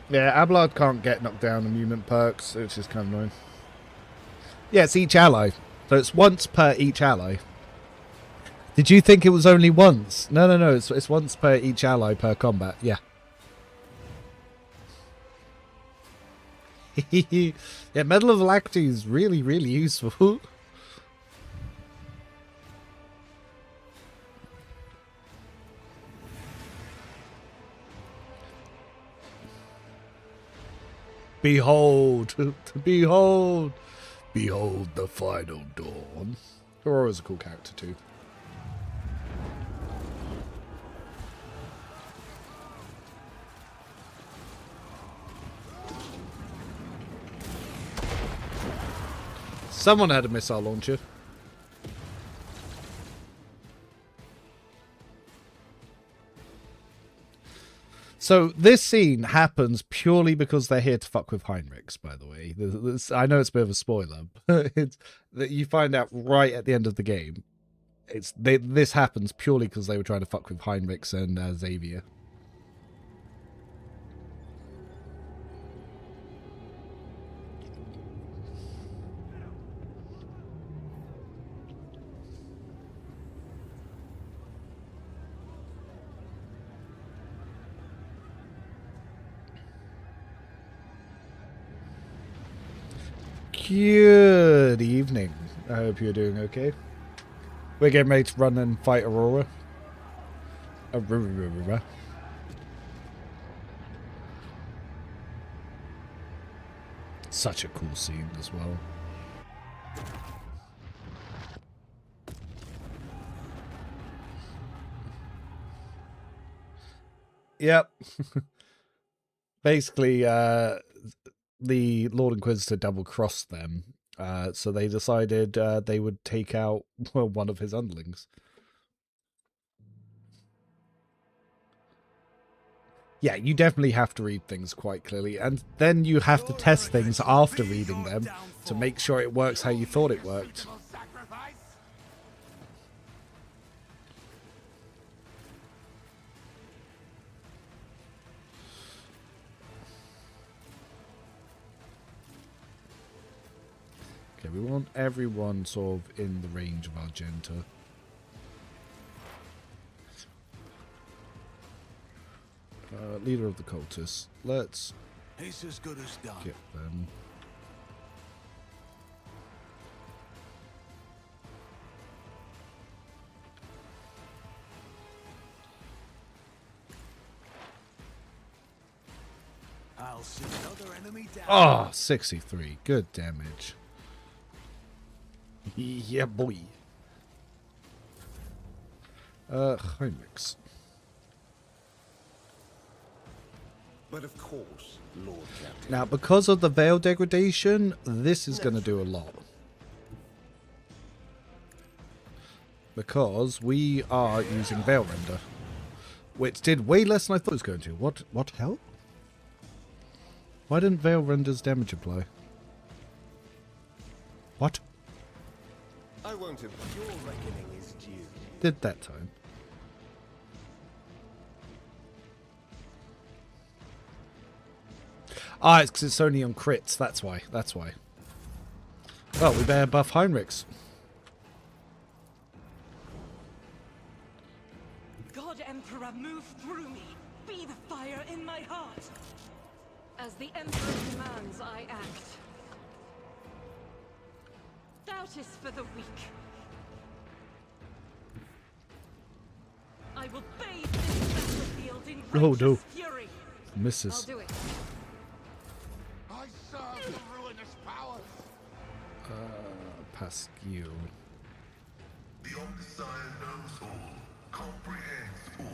Yeah, Abelard can't get knocked down immunity perks, which is kind of annoying. Yeah, it's each ally. So it's once per each ally. Did you think it was only once? No, no, no. It's once per each ally per combat. Yeah. Yeah, Medal of Lacti is really, really useful. Behold, behold, behold the final dawn. Aurora's a cool character too. Someone had a missile launcher. So this scene happens purely because they're here to fuck with Heinrichs, by the way. I know it's a bit of a spoiler, but it's that you find out right at the end of the game. This happens purely because they were trying to fuck with Heinrichs and Xavier. Good evening. I hope you're doing okay. We're getting ready to run and fight Aurora. Aurora. Such a cool scene as well. Yep. Basically, the Lord Inquisitor double-crossed them, so they decided they would take out one of his underlings. Yeah, you definitely have to read things quite clearly, and then you have to test things after reading them to make sure it works how you thought it worked. Okay, we want everyone sort of in the range of Argenta. Leader of the cultists. Let's it's as good as done. Get them. I'll see another enemy down. Oh, 63. Good damage. Yeah, boy. Heinrichs. But of course, Lord Captain. Now, because of the veil degradation, this is going to do a lot. Because we are using Veil Render, which did way less than I thought it was going to. What hell? Why didn't Veil Render's damage apply? What? I won't have your reckoning is due. Did that time. Ah, it's because it's only on crits. That's why. That's why. Well, we better buff Heinrichs. God Emperor, move through me. Be the fire in my heart. As the Emperor commands, I act. Doubt is for the weak. I will bathe this battlefield in righteous fury. Misses. I'll do it. I serve the ruinous powers. Pasquill. The Omniscient knows all, comprehends all.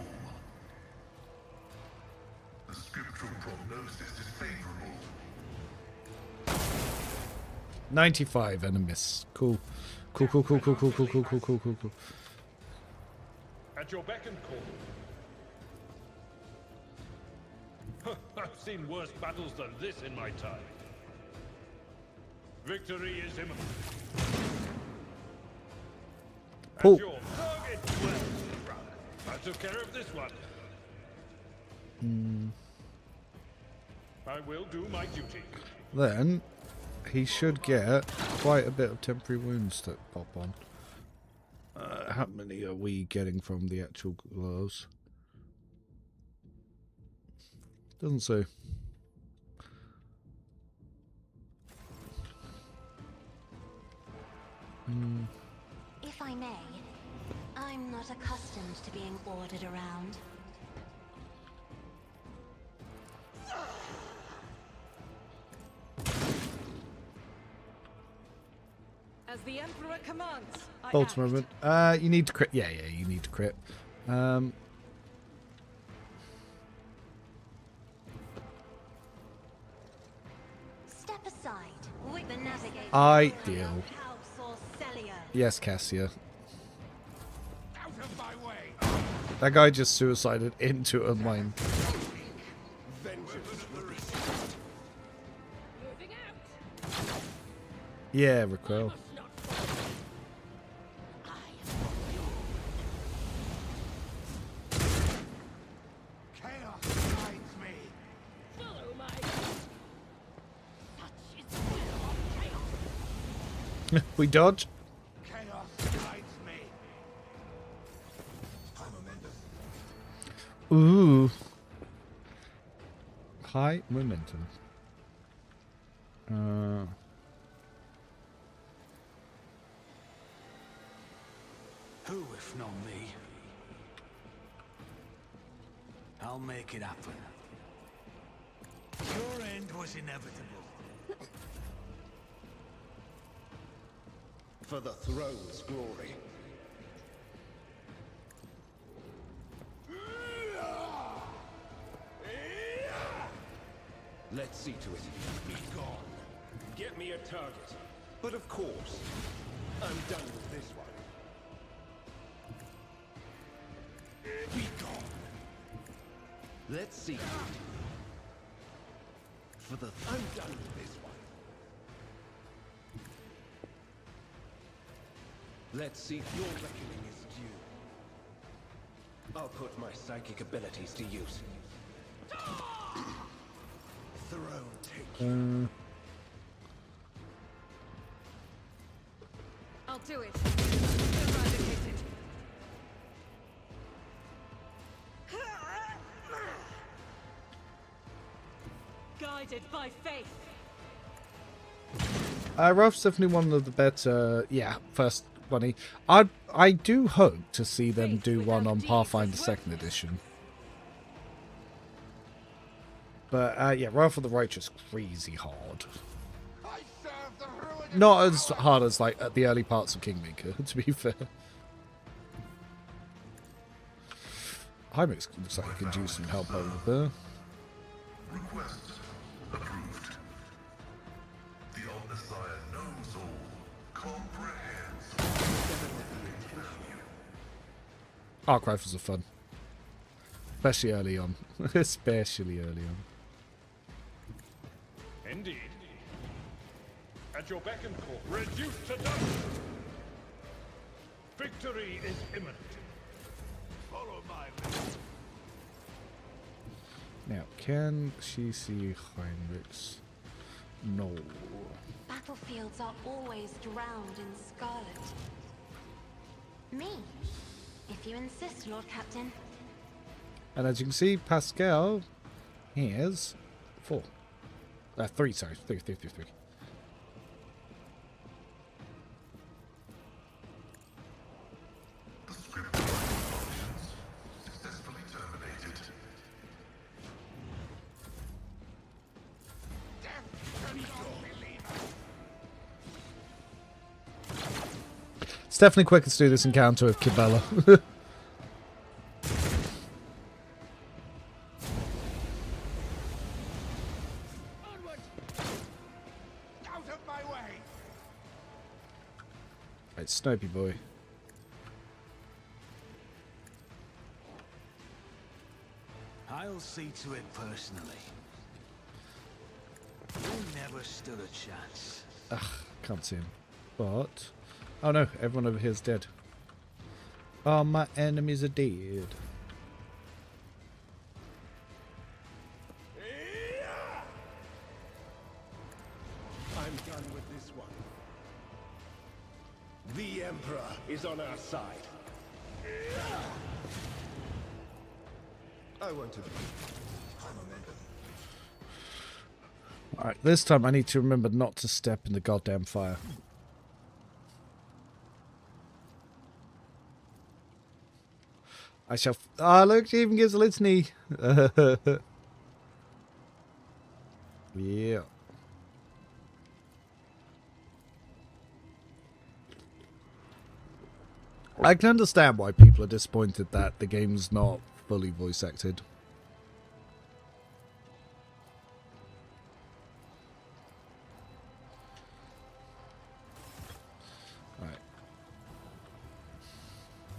The scriptural prognosis is favorable. 95 and a miss. Cool. Cool. At your beck and call. I've seen worse battles than this in my time. Victory is imminent. Pull. At your target. Well, I took care of this one. I will do my duty. Then he should get quite a bit of temporary wounds to pop on. How many are we getting from the actual gloves? Doesn't say. If I may, I'm not accustomed to being ordered around. As the Emperor commands, I Bolt act. movement. You need to crit. Yeah, you need to crit. Step aside with the navigator. Ideal. House or Celio. Yes, Cassia. Out of my way! That guy just suicided into a mine. Vengeance will be Moving out. Yeah, recoil. chaos guides me. Follow my such is the will of chaos. We dodge. Chaos guides me. Ooh. High momentum. Who, if not me? I'll make it happen. Your end was inevitable. For the throne's glory. Let's see to it. Be gone. Get me a target. But of course, I'm done with this one. Be gone. Let's see to it. For the I'm done with this one. Let's see if your reckoning is due. I'll put my psychic abilities to use. Throne take you. I'll do it. Eradicate it. Guided by faith. Ralph's definitely one of the better, first bunny. I do hope to see them do one on Pathfinder 2nd edition. But yeah, Wrath of the Righteous, crazy hard. I serve the ruin. Not as hard as like at the early parts of Kingmaker, to be fair. Hymix looks like he could use some help over there. Request approved. The Omnissiah knows all, comprehends. Arc rifles are fun. Especially early on. Especially early on. Indeed. At your beck and call, reduced to dust. Victory is imminent. Follow my lead. Now, can she see Heinrichs? No. Battlefields are always drowned in scarlet. Me, if you insist, Lord Captain. And as you can see, Pascal has 4. 3, sorry. 3. The script functions successfully terminated. It's definitely quicker to do this encounter with Kibella. Out of my way! Right, Snopey boy. I'll see to it personally. You never stood a chance. Ugh, can't see him. But... oh no, everyone over here is dead. Oh, my enemies are dead. The Emperor is on our side. I won't have. Alright, this time I need to remember not to step in the goddamn fire. I shall... Ah, look, she even gives a litany. Yeah. I can understand why people are disappointed that the game's not fully voice acted. Right.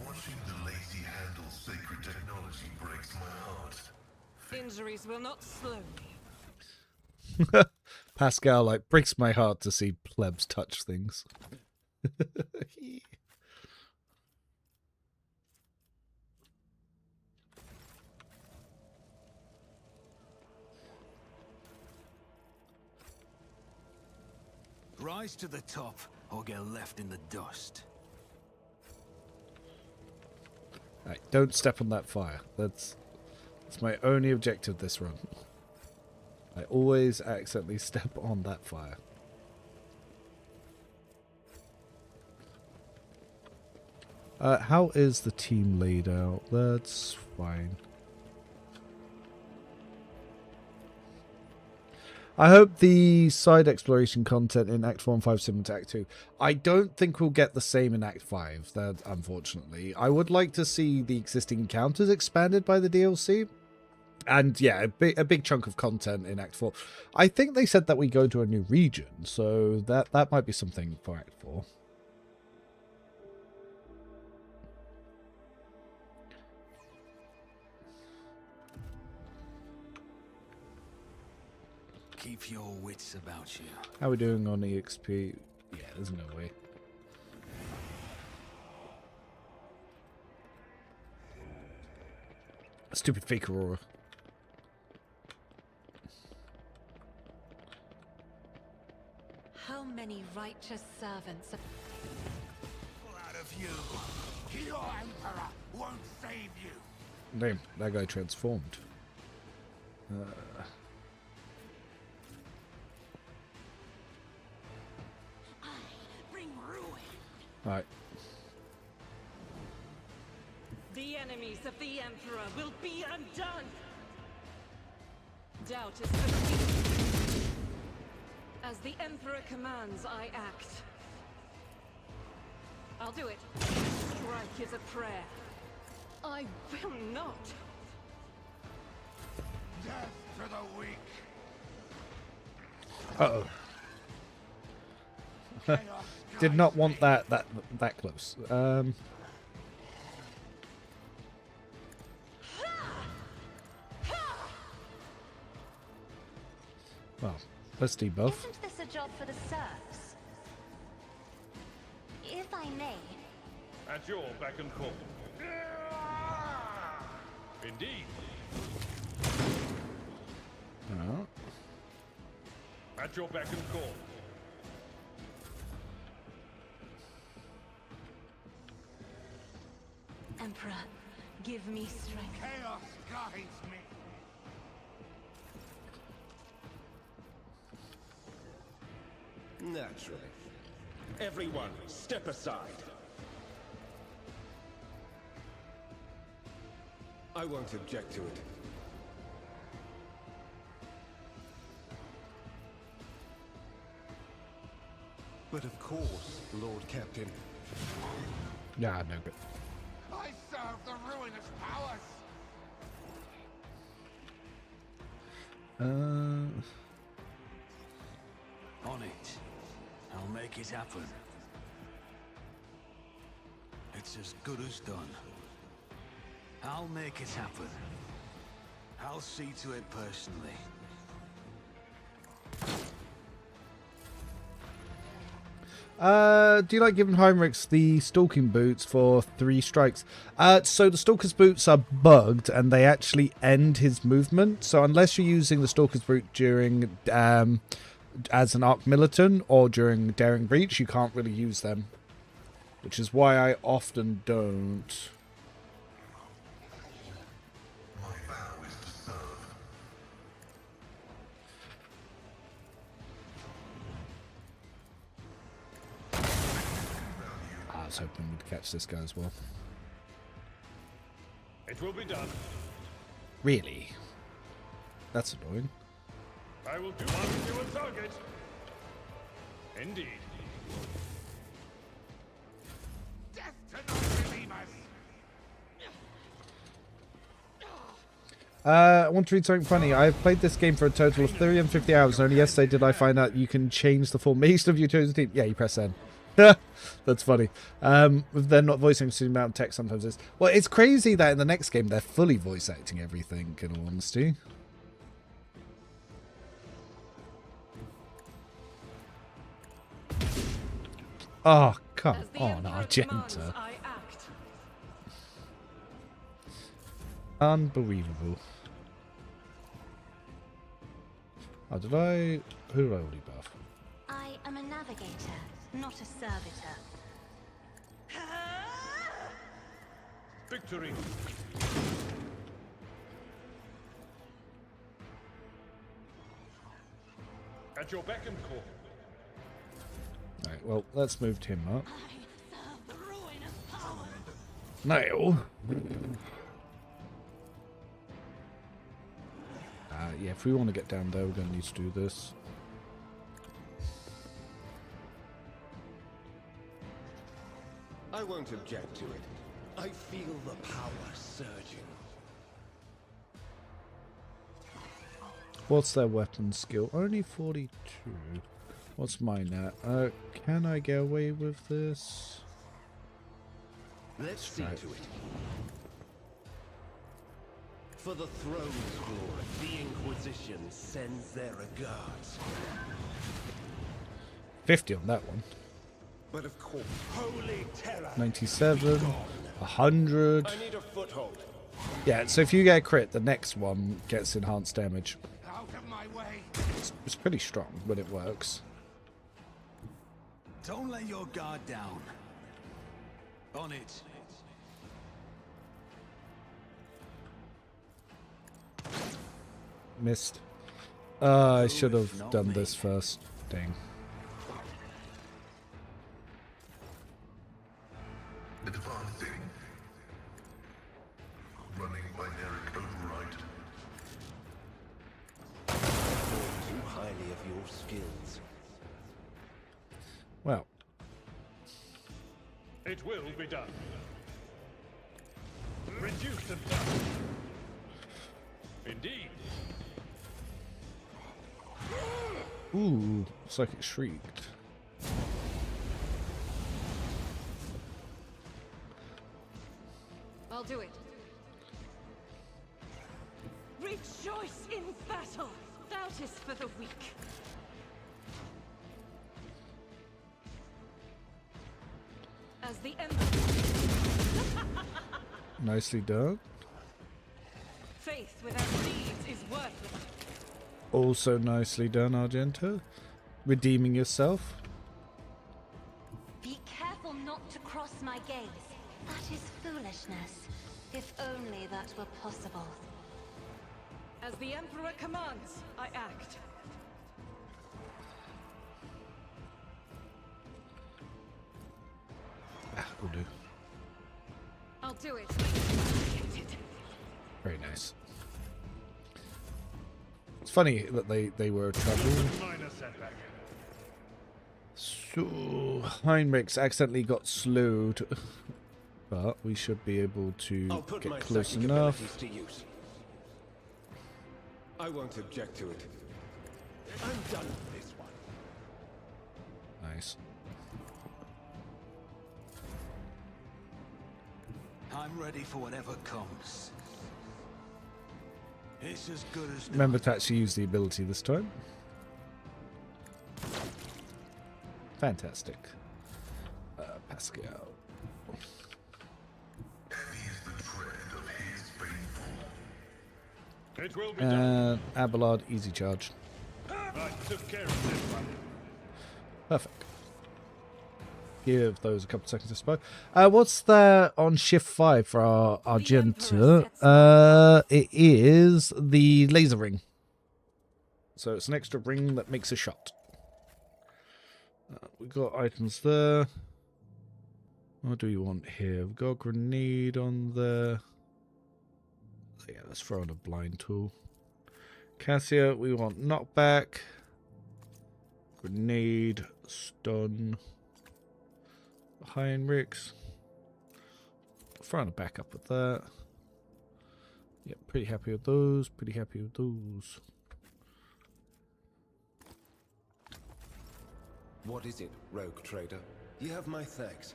Watching the lazy handle sacred technology breaks my heart. Injuries will not slow me. Pascal, like, breaks my heart to see plebs touch things. Rise to the top or get left in the dust. Right, don't step on that fire. That's my only objective this run. I always accidentally step on that fire. How is the team laid out? That's fine. I hope the side exploration content in Act 4 and 5 similar to Act 2. I don't think we'll get the same in Act 5, that unfortunately. I would like to see the existing encounters expanded by the DLC. And yeah, a big chunk of content in Act 4. I think they said that we go to a new region, so that might be something for Act 4. Keep your wits about you. How are we doing on EXP? Yeah, there's no way. Stupid fake Aurora. How many righteous servants of... Out of you. Your Emperor won't save you. Damn, that guy transformed. Right. The enemies of the Emperor will be undone! Doubt is defeated. As the Emperor commands, I act. I'll do it. Strike is a prayer. I will not. Death to the weak. Uh-oh. Did not want that close. Well, let's debuff. Isn't this a job for the serfs? If I may. At your beck and call. Indeed. Oh. At your beck and call. Emperor, give me strength. Chaos guides me. Naturally. Everyone, step aside. I won't object to it. But of course, Lord Captain. Yeah, no good. I serve the ruinous powers. On it. I'll make it happen. It's as good as done. I'll make it happen. I'll see to it personally. Do you like giving Heinrichs the stalking boots for 3 strikes? So the stalker's boots are bugged and they actually end his movement. So unless you're using the stalker's boot during as an arc militant or during daring breach, you can't really use them. which is why I often don't. My vow is to serve. I was hoping we'd catch this guy as well. It will be done. Really? That's annoying. I will do on you a target. Indeed. Death to non-believers! I want to read something funny. I have played this game for a total of 350 hours, and only yesterday did I find out you can change the formation of your chosen team. Yeah, you press N. That's funny. They're not voicing the amount of text sometimes is. Well, it's crazy that in the next game they're fully voice acting everything, in all honesty. Oh, come on, Argenta. Unbelievable. Oh, did I... Who did I already buff? I am a navigator, not a servitor. Victory. At your beck and call. Alright, well, let's move him up. Nail. Yeah, if we want to get down there, we're going to need to do this. I won't object to it. I feel the power surging. What's their weapon skill? Only 42. What's mine at? Can I get away with this? Let's see to it. For the throne's glory, the Inquisition sends their regards. 50 on that one. But of course, holy terror. 97. 100. I need a foothold. Yeah, so if you get a crit, the next one gets enhanced damage. Out of my way! It's pretty strong when it works. Don't let your guard down. On it. Missed. I should have done this first. Dang. Advancing. Running binaric override. Too highly of your skills. Well. It will be done. Reduce and done. Indeed. Ooh, it's like it shrieked. I'll do it. Rejoice in battle! Doubt is for the weak. As the Emperor. Nicely done. Faith without deeds is worthless. Also nicely done, Argento. Redeeming yourself. Be careful not to cross my gaze. That is foolishness. If only that were possible. As the Emperor commands, I act. Will do. I'll do it. Very nice. It's funny that they were trouble. Minor setback. So Heinrichs accidentally got slowed, but we should be able to get close enough. To use. I won't object to it. I'm done with this one. Nice. I'm ready for whatever comes. It's as good as done. Remember to actually use the ability this time. Fantastic. Pascal. Heavy is the tread of his faithful. It will be done. Abelard, easy charge. I took care of this one. Perfect. give those a couple seconds to suppose. What's there on shift 5 for our Argenta? It is the laser ring. So it's an extra ring that makes a shot. We've got items there. What do we want here? We've got a grenade on there. Yeah, let's throw in a blind tool. Cassia, we want knockback. Grenade. Stun. Heinrichs. Throw in a backup with that. Yep, pretty happy with those. Pretty happy with those. What is it, rogue trader? You have my thanks.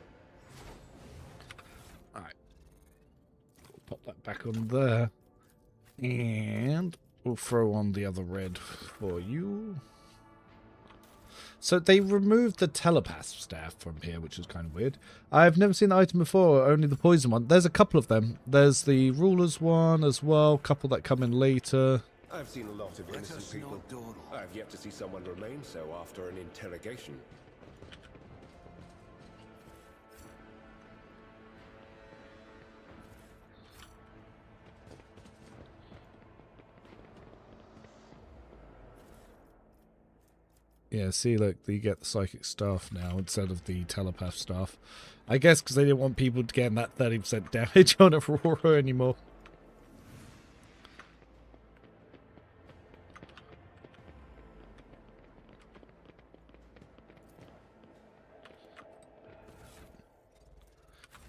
Alright. Pop that back on there. And we'll throw on the other red for you. So they removed the telepath staff from here, which is kind of weird. I've never seen the item before, only the poison one. There's a couple of them. There's the ruler's one as well, couple that come in later. I've seen a lot of innocent people. I've yet to see someone remain so after an interrogation. Yeah, see, look, you get the psychic staff now instead of the telepath staff. I guess because they didn't want people to get that 30% damage on Aurora anymore.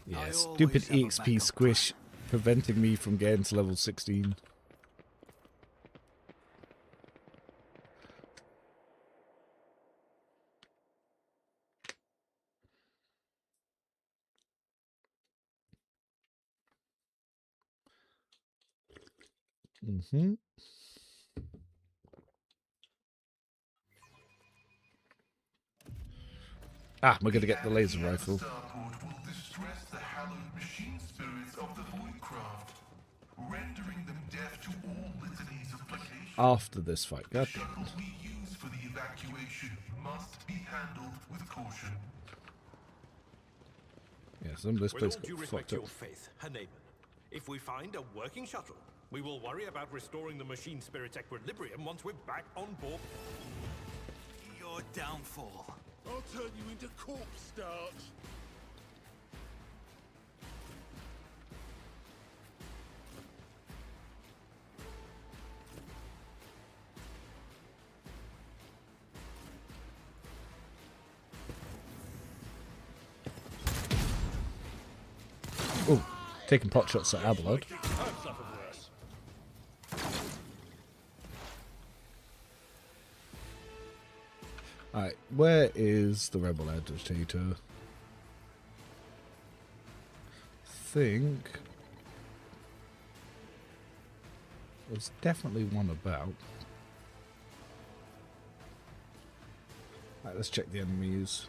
Yeah, stupid EXP squish preventing me from getting to level 16. Ah, we're going to get the laser rifle. Will distress the hallowed machine spirits of the Voidcraft, rendering them deaf to all litanies of placation. After this fight, The shuttle we use for the evacuation must be handled with caution. Yeah, some of this place With all due got respect fucked to up. your faith, Haneman, if we find a working shuttle, we will worry about restoring the machine spirit equilibrium once we're back on board. Your downfall. I'll turn you into corpse starch. Oh, taking pot shots at Abelard. Alright, where is the rebel agitator? Think there's definitely one about. Alright, let's check the enemies.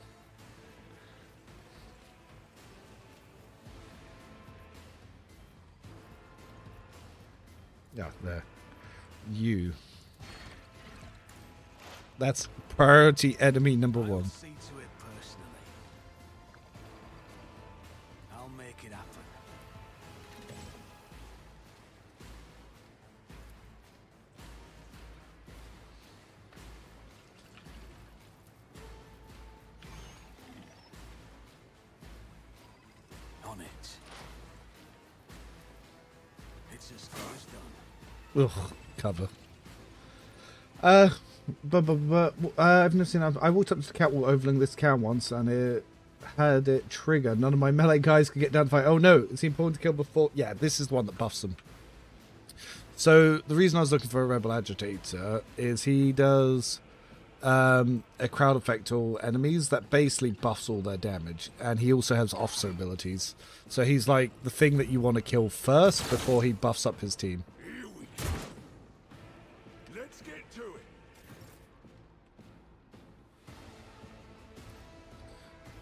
Yeah, there. You. That's priority enemy number 1. I'll see to it personally. I'll make it happen. On it. It's as good as done. Ugh, cover. I've never seen. I walked up to the cat wall overlooking this town once, and it had it trigger. None of my melee guys could get down to fight. Oh no, it's important to kill before. Yeah, this is the one that buffs them. So the reason I was looking for a rebel agitator is he does a crowd effect to all enemies that basically buffs all their damage, and he also has officer abilities. So he's like the thing that you want to kill first before he buffs up his team. Here we go. Let's get to it.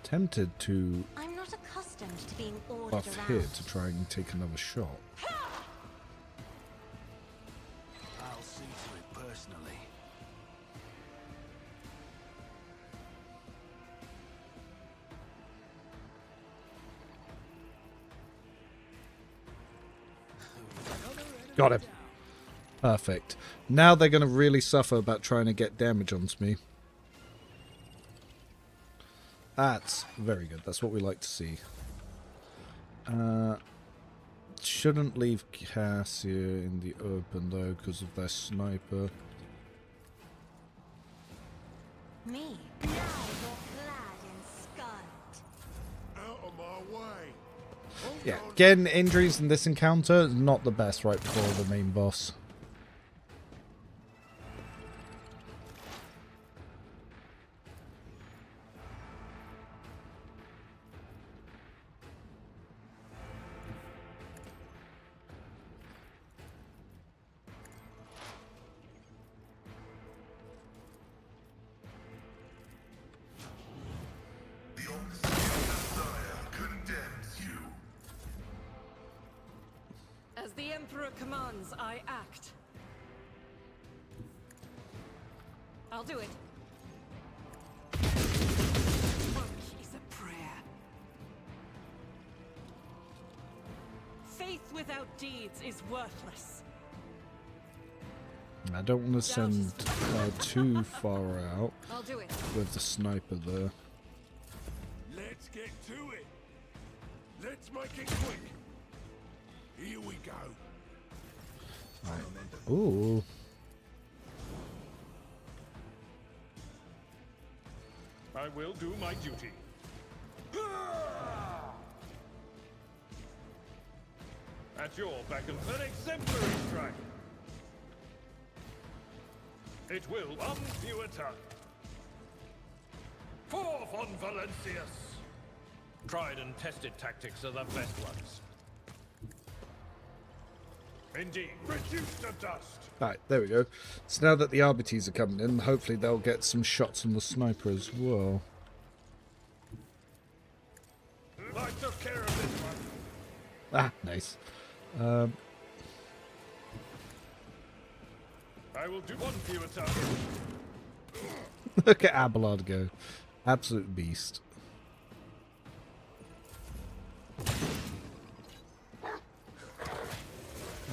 Tempted to I'm not accustomed to being ordered buff around. here to try and take another shot. I'll see to it personally. Got him. Perfect. Now they're going to really suffer about trying to get damage onto me. That's very good. That's what we like to see. Shouldn't leave Cassia in the open though because of their sniper. Me? Now you're clad in scarlet. Out of my way. Yeah, getting injuries in this encounter is not the best right before the main boss. As the Emperor commands, I act. I'll do it. Work is a prayer. Faith without deeds is worthless. I don't want to send too far out I'll do it. with the sniper there. Let's get to it. Let's make it quick. Here we go. Right. Ooh. I will do my duty. At your beck and an exemplary strike. It will one fewer turn. For von Valancius. Tried and tested tactics are the best ones. Indeed, reduced to dust. Right, there we go. So now that the RBTs are coming in, hopefully they'll get some shots on the sniper as well. I took care of this one. Ah, nice. I will do one fewer target. Look at Abelard go. Absolute beast.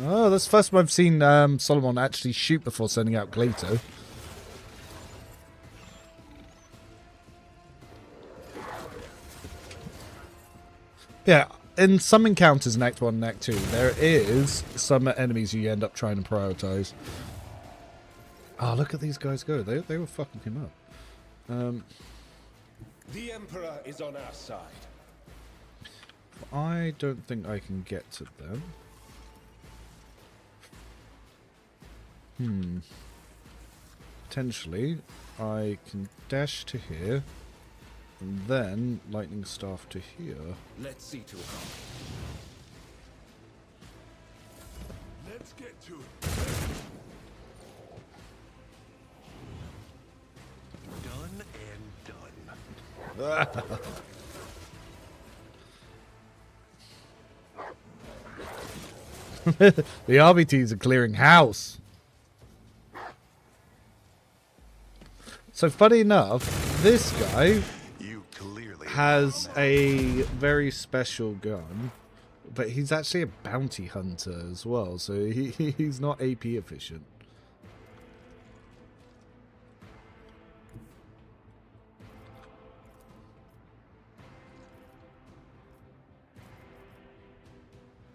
Oh, that's the first time I've seen Solomon actually shoot before sending out Glato. Yeah, in some encounters in Act 1 and Act 2, there is some enemies you end up trying to prioritize. Oh, look at these guys go. They were fucking him up. The Emperor is on our side. I don't think I can get to them. Potentially, I can dash to here, and then lightning staff to here. Let's see to it. Let's get to it. Done and done. The RBTs are clearing house. So funny enough, this guy has a very special gun, but he's actually a bounty hunter as well, so he's not AP efficient.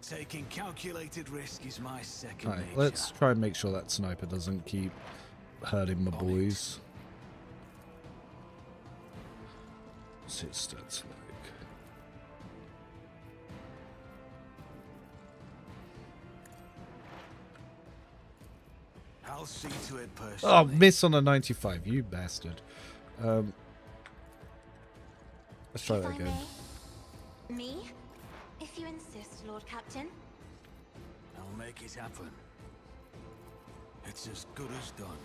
Taking calculated risk is my second Alright, nature. let's try and make sure that sniper doesn't keep hurting my boys. What's his stats like? I'll see to it personally. Oh, miss on a 95, you bastard. Let's try that again. Me? If you insist, Lord Captain. I'll make it happen. It's as good as done.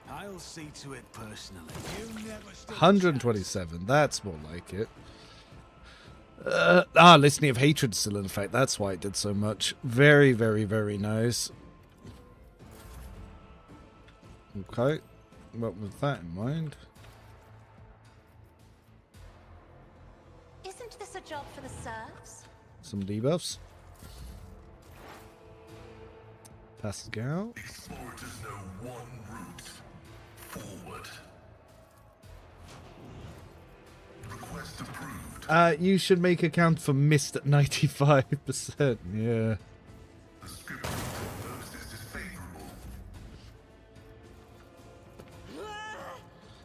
I'll see to it personally. You never stood 127, that's more like it. Listening of Hatred still in effect, that's why it did so much. Very, very, very nice. Okay, well, with that in mind. Isn't this a job for the serfs? Some debuffs. Pascal. Explorators know one route. Forward. Request approved. You should make account for missed at 95%. Yeah. The script prognosis is favorable.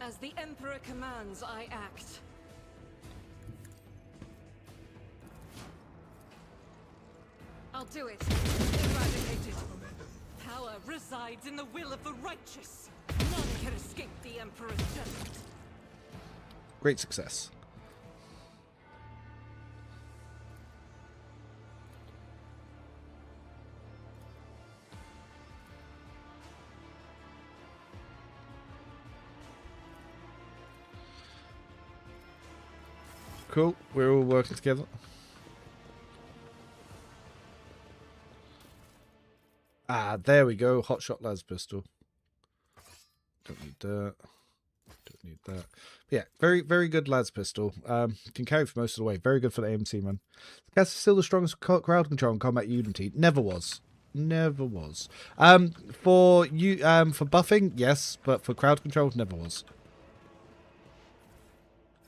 As the Emperor commands, I act. I'll do it. Eradicate it. Power resides in the will of the righteous. None can escape the Emperor's judgment. Great success. Cool, we're all working together. Ah, there we go. Hotshot Las pistol. Don't need that. Don't need that. But yeah, very, very good Las pistol. Can carry for most of the way. Very good for the AMC, man. That's still the strongest crowd control in combat unity. Never was. Never was. For buffing, yes, but for crowd control, never was.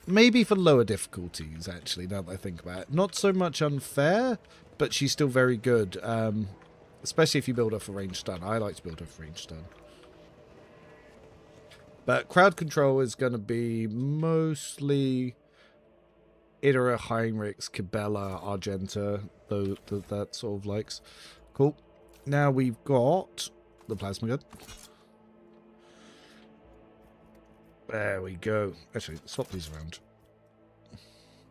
Maybe for lower difficulties, actually, now that I think about it. Not so much unfair, but she's still very good. Especially if you build her for range stun. I like to build her for range stun. But crowd control is going to be mostly Idra, Heinrichs, Cabela, Argenta, that sort of likes. Cool. Now we've got the plasma gun. There we go. Actually, swap these around.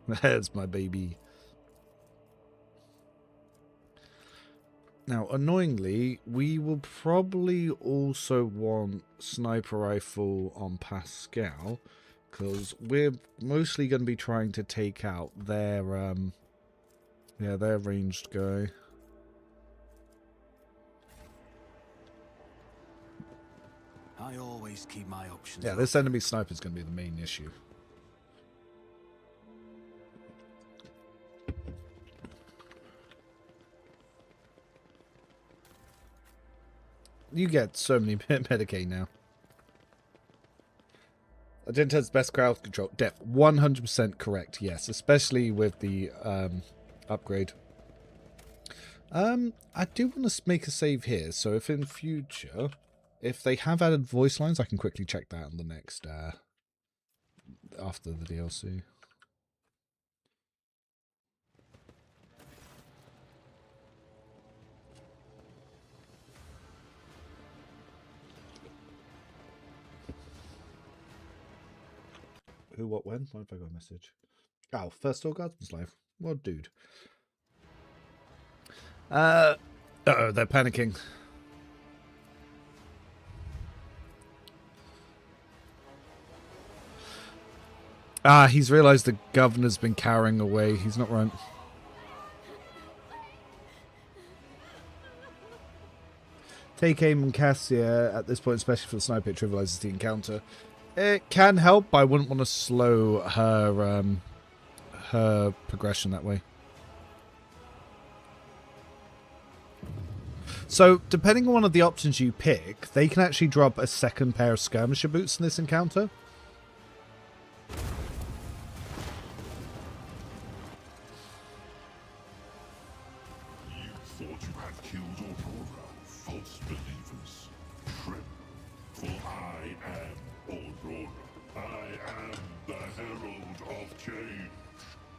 There's my baby. Now, annoyingly, we will probably also want sniper rifle on Pascal, because we're mostly going to be trying to take out their ranged guy. I always keep my options. Yeah, this enemy sniper is going to be the main issue. You get so many Medicaid now. Argenta's best crowd control. Depth, 100% correct, yes. Especially with the upgrade. I do want to make a save here. So if in future, if they have added voice lines, I can quickly check that on the next, after the DLC. Who, what, when? Why have I got a message? Oh, First Door Guardsman's live. What dude? Uh-oh, they're panicking. Ah, he's realised the governor's been cowering away. He's not right. Take aim and Cassia at this point, especially for the sniper, it trivializes the encounter. It can help, but I wouldn't want to slow her her progression that way. So, depending on one of the options you pick, they can actually drop a second pair of skirmisher boots in this encounter. You thought you had killed Aurora, false believers. Trim, for I am Aurora. I am the herald of change.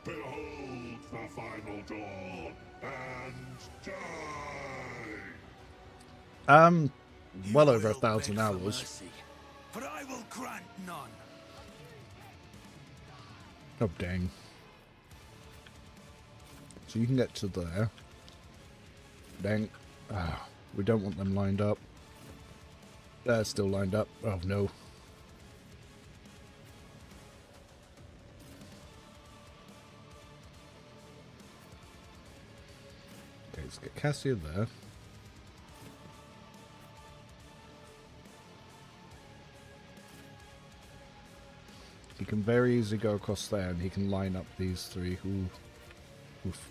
Behold the final dawn and die. Well over 1,000 hours. But I will grant none. Oh, dang. So you can get to there. Dang. We don't want them lined up. They're still lined up. Oh, no. Okay, let's get Cassia there. He can very easily go across there, and he can line up these three. Ooh. Oof.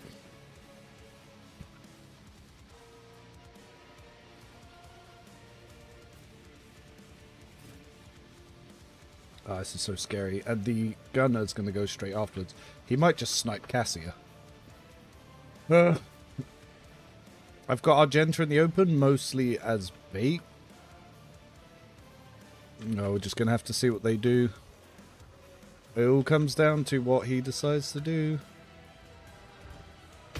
Oh, this is so scary. And the gunner's going to go straight afterwards. He might just snipe Cassia. I've got Argenta in the open, mostly as bait. No, we're just going to have to see what they do. It all comes down to what he decides to do.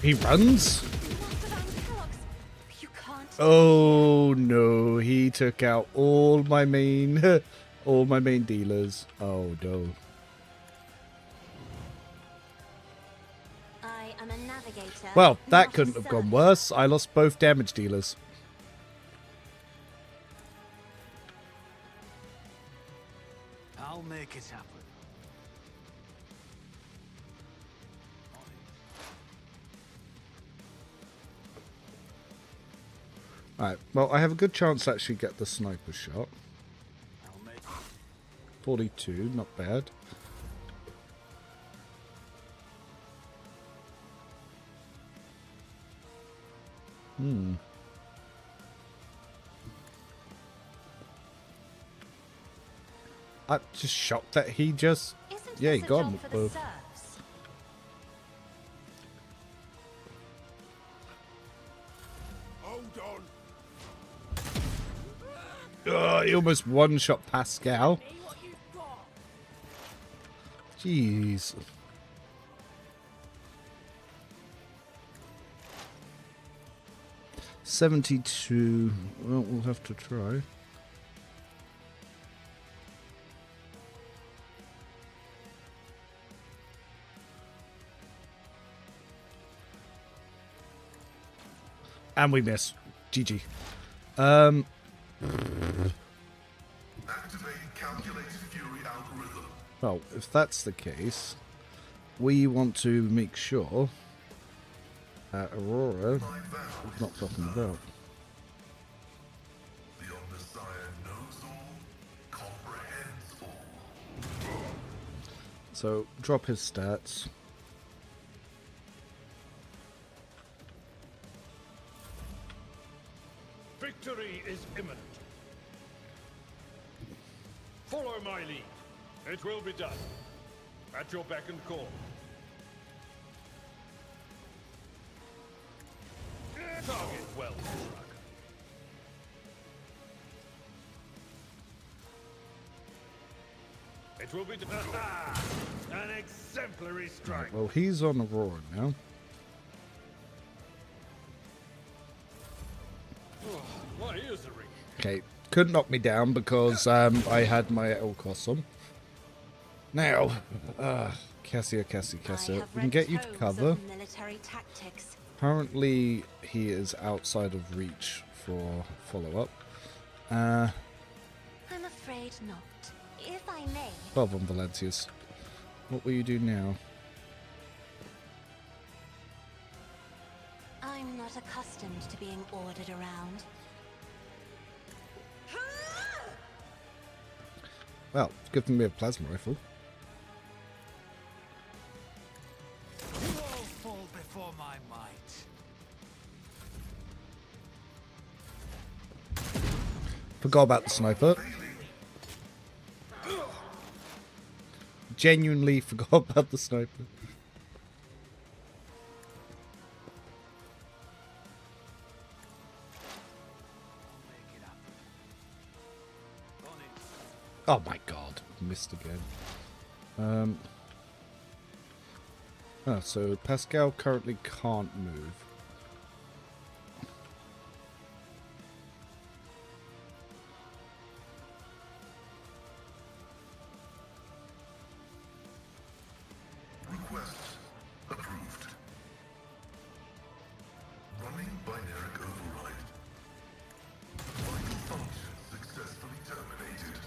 He runs? Oh no, he took out all my main all my main dealers. Oh no. I am a navigator. Well, that couldn't have gone worse. I lost both damage dealers. I'll make it happen. Alright, well, I have a good chance to actually get the sniper shot. 42, not bad. I'm just shocked that he just... yeah, he got him both. He almost one-shot Pascal. Jeez. $72. Well, we'll have to try. And we miss. GG. Well, if that's the case, we want to make sure that Aurora is not fucking about. The Omnissiah knows all, comprehends all. So, drop his stats. Victory is imminent. Follow my lead. It will be done. At your beck and call. Target well struck. It will be done. An exemplary strike. Well, he's on Aurora now. Oh, my ears are ringing. Okay, couldn't knock me down because I had my Elcos on. Now, Cassia. We can get you to cover. Currently, he is outside of reach for follow-up. I'm afraid not. If I may. 12 on Valencius. What will you do now? I'm not accustomed to being ordered around. Well, it's good for me a plasma rifle. You all fall before my might. Forgot about the sniper. Genuinely forgot about the sniper. Oh my god, missed again. So Pascal currently can't move. Request approved. Running binaric override. Vital function successfully terminated.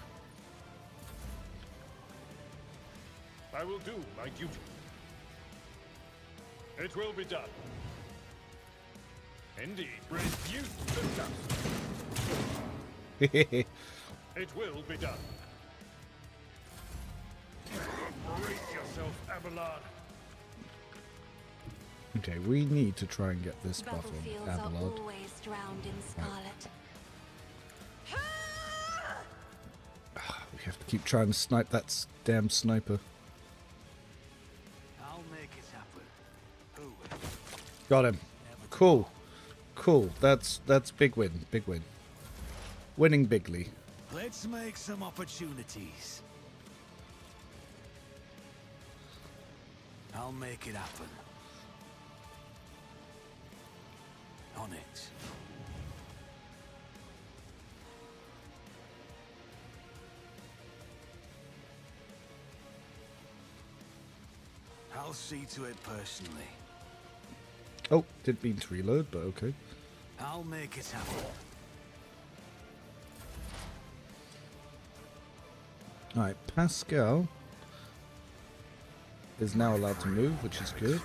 I will do my duty. It will be done. Indeed. Reduce the dust. It will be done. Brace yourself, Abelard. Okay, we need to try and get this buff on Battlefields Abelard. are always drowned in scarlet. We We have to keep trying to snipe that damn sniper. I'll make it happen. Got him. Cool. Cool. That's big win. Big win. Winning bigly. Let's make some opportunities. I'll make it happen. On it. I'll see to it personally. Oh, didn't mean to reload, but okay. I'll make it happen. Alright, Pascal is now allowed to move, which is good.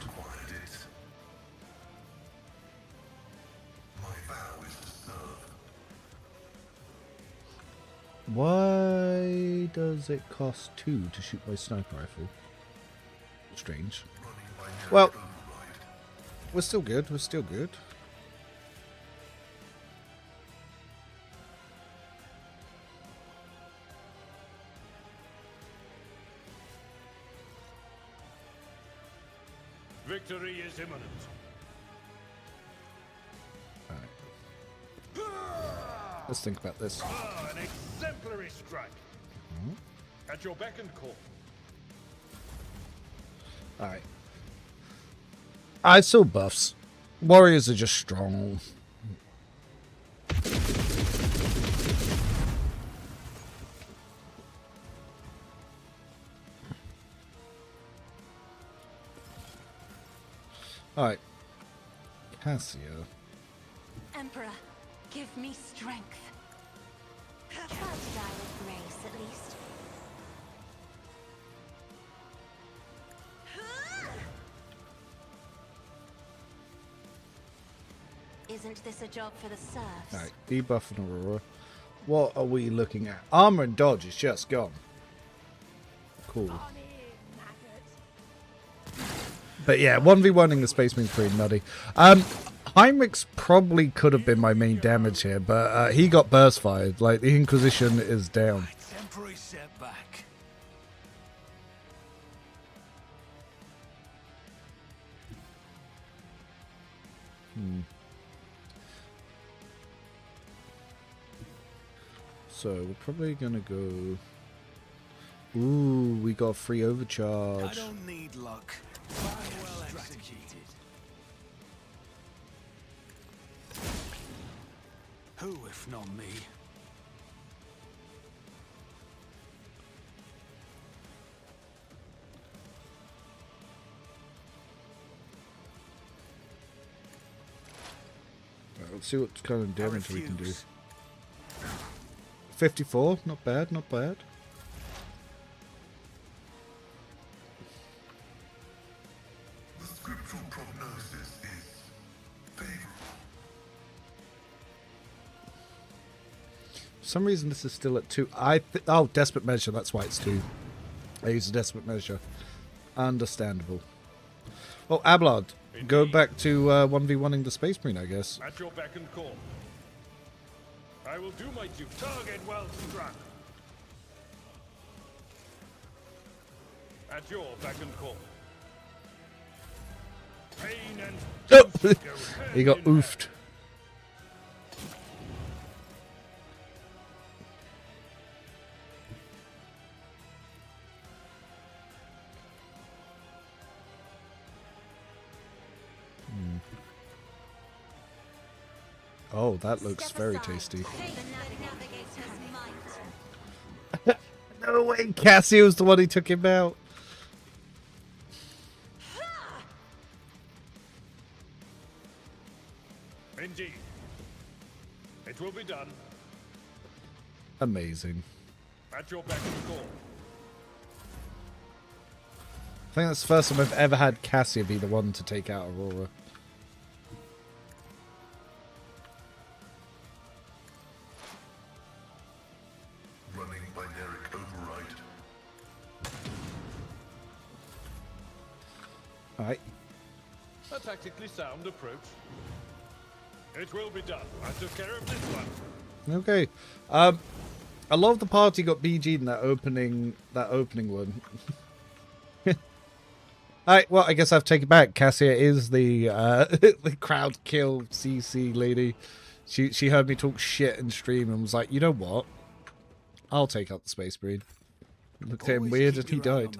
Why does it cost 2 to shoot my sniper rifle? Strange. Well, we're still good. We're still good. Victory is imminent. Let's think about this. An exemplary strike. At your beck and call. Alright. I saw buffs. Warriors are just strong. Alright. Cassia. Emperor, give me strength. Try to die with grace, at least. Isn't this a job for the serfs? Alright, debuff and Aurora. What are we looking at? Armor and dodge is just gone. Cool. But yeah, 1v1ing the Space Marine's pretty nutty. Heinrich's probably could have been my main damage here, but he got burst fired. Like, the Inquisition is down. Temporary setback. So we're probably gonna go. Ooh, we got free overcharge. I don't need luck. Well executed. Who, if not me? Right, let's see what kind of damage we can do. 54, not bad, not bad. The scriptural prognosis is favorable. For some reason this is still at 2. Oh, desperate measure, that's why it's 2. I use a desperate measure. Understandable. Well, Abelard, go back to 1v1ing the Space Marine, I guess. At your beck and call. I will do my duty. Target well struck. At your beck and call. Pain and Oh! He got oofed. Oh, that looks very tasty. No way, Cassie was the one who took him out. Indeed. It will be done. Amazing. At your beck and call. I think that's the first time I've ever had Cassia be the one to take out Aurora. Running binaric override. Alright. A tactically sound approach. It will be done. I took care of this one. Okay. A lot of the party got BG'd in that opening one. Alright, well, I guess I have to take it back. Cassia is the the crowd kill CC lady. She heard me talk shit in stream and was like, you know what? I'll take out the Space Marine. Looked at him weird and he died.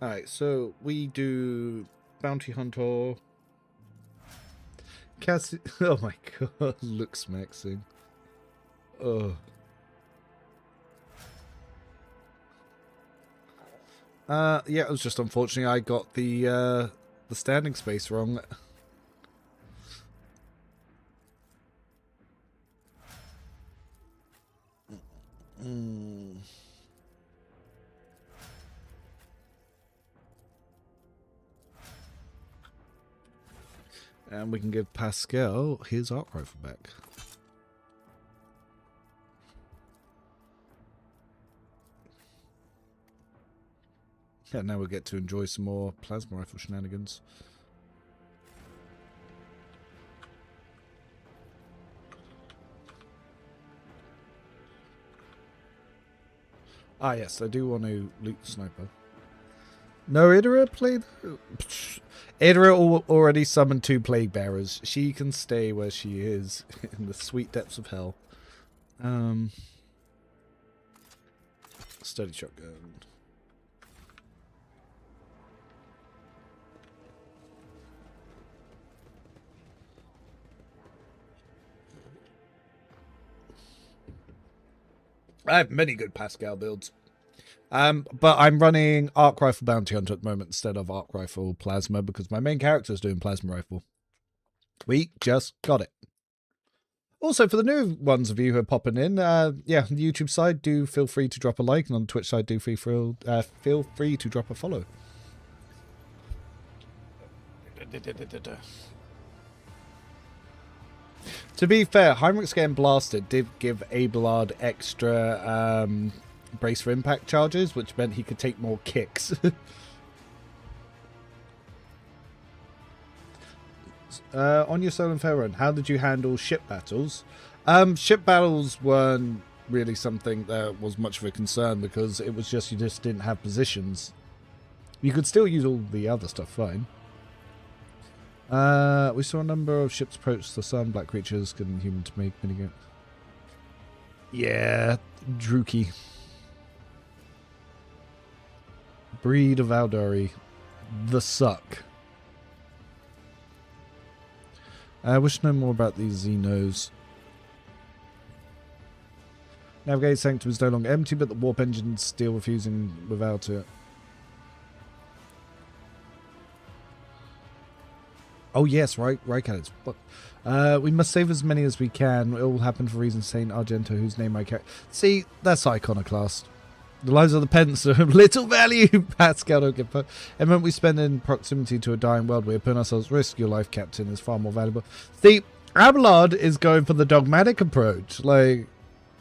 Alright, so we do Bounty Hunter. Cassie. Oh my god, looks maxing. Oh. Yeah, it was just unfortunately I got the standing space wrong. And we can give Pascal his arc rifle back. Yeah, now we'll get to enjoy some more plasma rifle shenanigans. Ah yes, I do want to loot the sniper. No, Idra played... Idra already summoned 2 Plague Bearers. She can stay where she is in the sweet depths of hell. Steady shotgun. I have many good Pascal builds. But I'm running Arc Rifle Bounty Hunter at the moment instead of Arc Rifle Plasma because my main character is doing Plasma Rifle. We just got it. Also, for the new ones of you who are popping in, yeah, on the YouTube side, do feel free to drop a like, and on the Twitch side, do feel free to drop a follow. To be fair, Heinrich's getting blasted did give Abelard extra brace for impact charges, which meant he could take more kicks. On your Soul and Fair run, how did you handle ship battles? Ship battles weren't really something that was much of a concern because it was just you just didn't have positions. You could still use all the other stuff fine. We saw a number of ships approach the sun. Black creatures can humans make minigame. Yeah, Druki. Breed of Aldari. The suck. I wish to know more about these Xenos. Navigate Sanctum is no longer empty, but the warp engine's still refusing without it. Oh yes, right cannons. We must save as many as we can. It all happened for reasons Saint Argento, whose name I can't... See, that's iconoclast. The lives of the peasants are of little value. Pascal don't get put. It meant we spend in proximity to a dying world. We put ourselves at risk. Your life, Captain, is far more valuable. See, Abelard is going for the dogmatic approach. Like,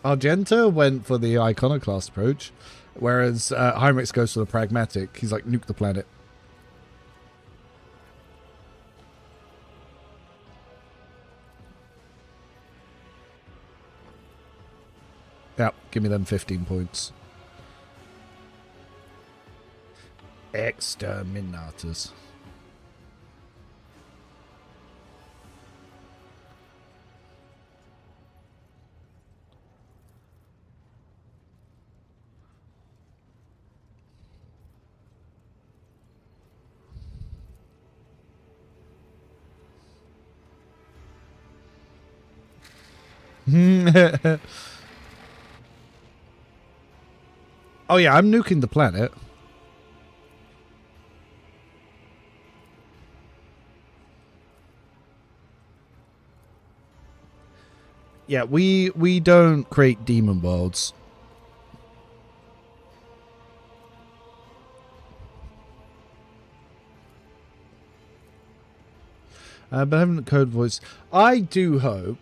Argento went for the iconoclast approach, whereas Heinrich goes for the pragmatic. He's like, nuke the planet. Yeah, give me them 15 points. Exterminators. Oh yeah, I'm nuking the planet. Yeah, we don't create demon worlds. But having the code voice, I do hope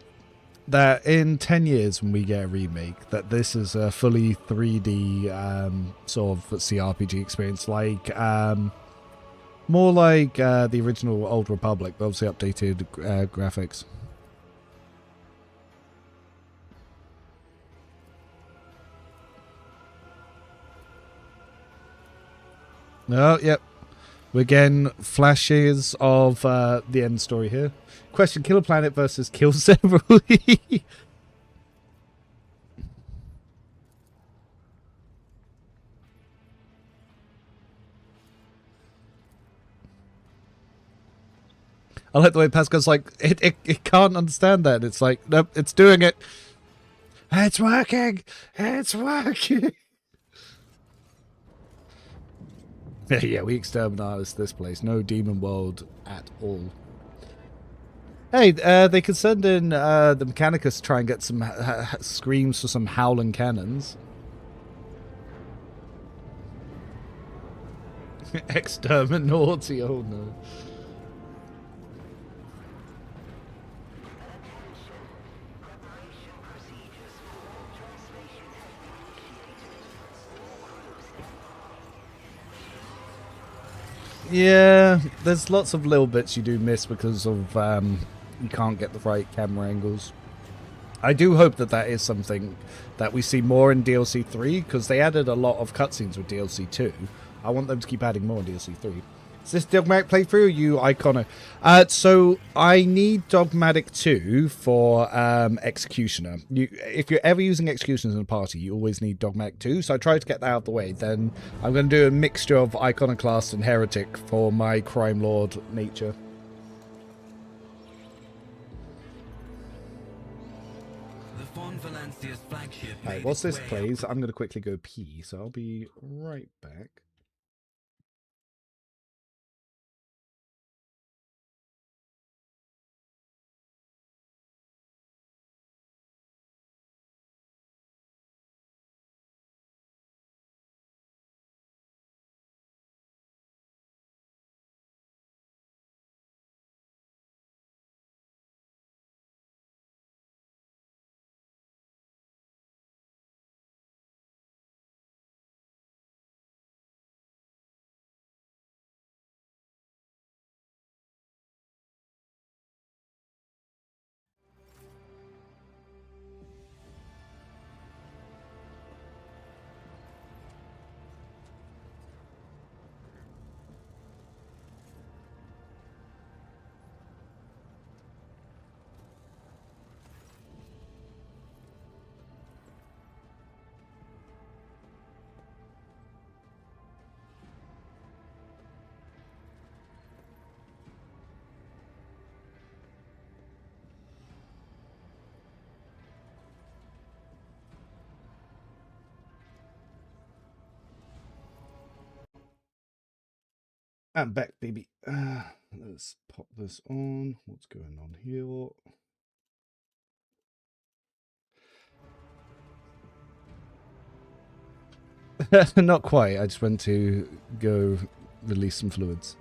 that in 10 years when we get a remake, that this is a fully 3D sort of CRPG experience, like More like the original Old Republic, but obviously updated graphics. Oh, yep. We're getting flashes of the end story here. Question, kill a planet versus kill several. I like the way Pascal's like, it can't understand that. It's like, nope, it's doing it. It's working. It's working. Yeah, we exterminated this place. No demon world at all. Hey, they could send in the Mechanicus to try and get some screams for some howling cannons. Exterminati, oh no. Yeah, there's lots of little bits you do miss because of you can't get the right camera angles. I do hope that that is something that we see more in DLC 3, because they added a lot of cutscenes with DLC 2. I want them to keep adding more in DLC 3. Is this Dogmatic playthrough or you Icono? So I need Dogmatic 2 for Executioner. If you're ever using Executioners in a party, you always need Dogmatic 2. So I tried to get that out of the way. Then I'm going to do a mixture of Iconoclast and Heretic for my Crimelord nature. Alright, whilst this plays, I'm going to quickly go pee, so I'll be right back. I'm back, baby. Let's pop this on. What's going on here? Not quite. I just went to go release some fluids.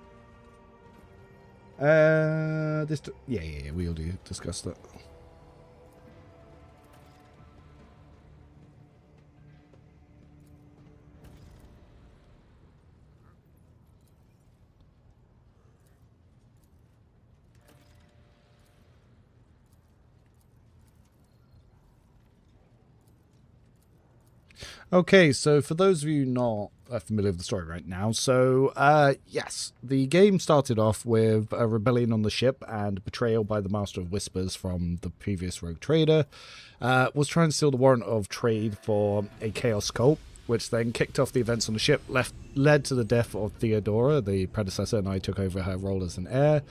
Yeah, we already discussed that. Okay, so for those of you not familiar with the story right now, so yes, the game started off with a rebellion on the ship and betrayal by the Master of Whispers from the previous rogue trader. Was trying to steal the warrant of trade for a Chaos cult, which then kicked off the events on the ship, led to the death of Theodora, the predecessor, and I took over her role as an heir.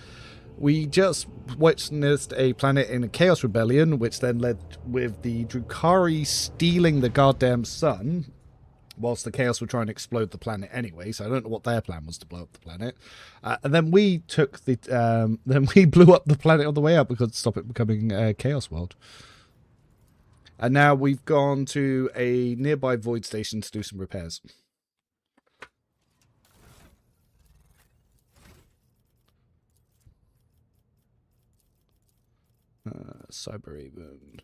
We just witnessed a planet in a Chaos Rebellion, which then led with the Drukhari stealing the goddamn sun, whilst the Chaos were trying to explode the planet anyway, so I don't know what their plan was to blow up the planet. And then we took the, then we blew up the planet on the way out because to stop it becoming a Chaos world. And now we've gone to a nearby void station to do some repairs. Cyberhaven.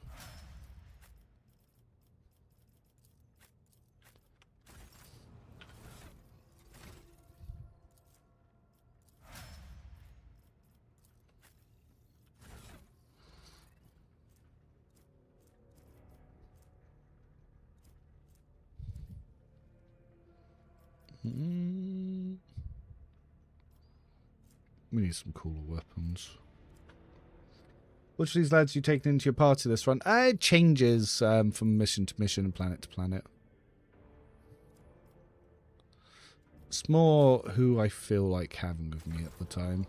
We need some cooler weapons. Which of these lads you taken into your party this run? It changes from mission to mission and planet to planet. It's more who I feel like having with me at the time.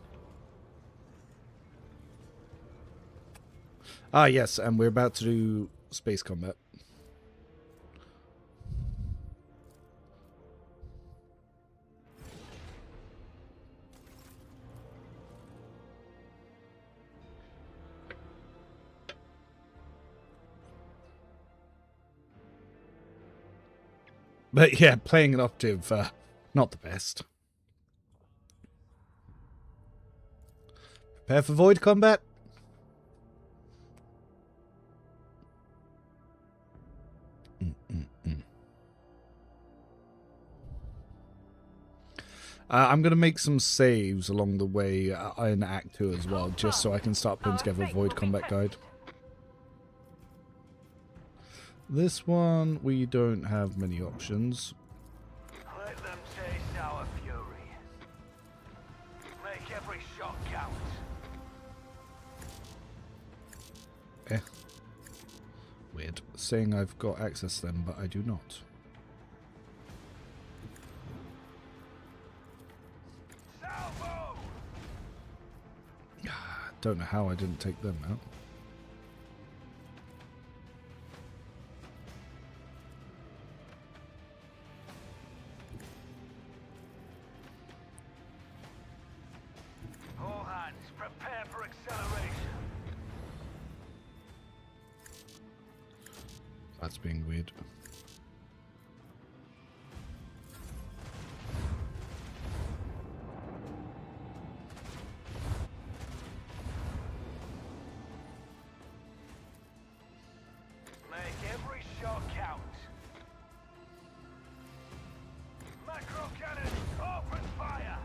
Ah, yes, and we're about to do space combat. But yeah, playing an operative, not the best. Prepare for void combat. I'm going to make some saves along the way in Act 2 as well, just so I can start putting together a void combat guide. This one, we don't have many options. Let them taste our fury. Make every shot count. Weird. Saying I've got access to them, but I do not. Salvo! Don't know how I didn't take them out. All hands, prepare for acceleration. That's being weird. Make every shot count. Macro cannon, open fire.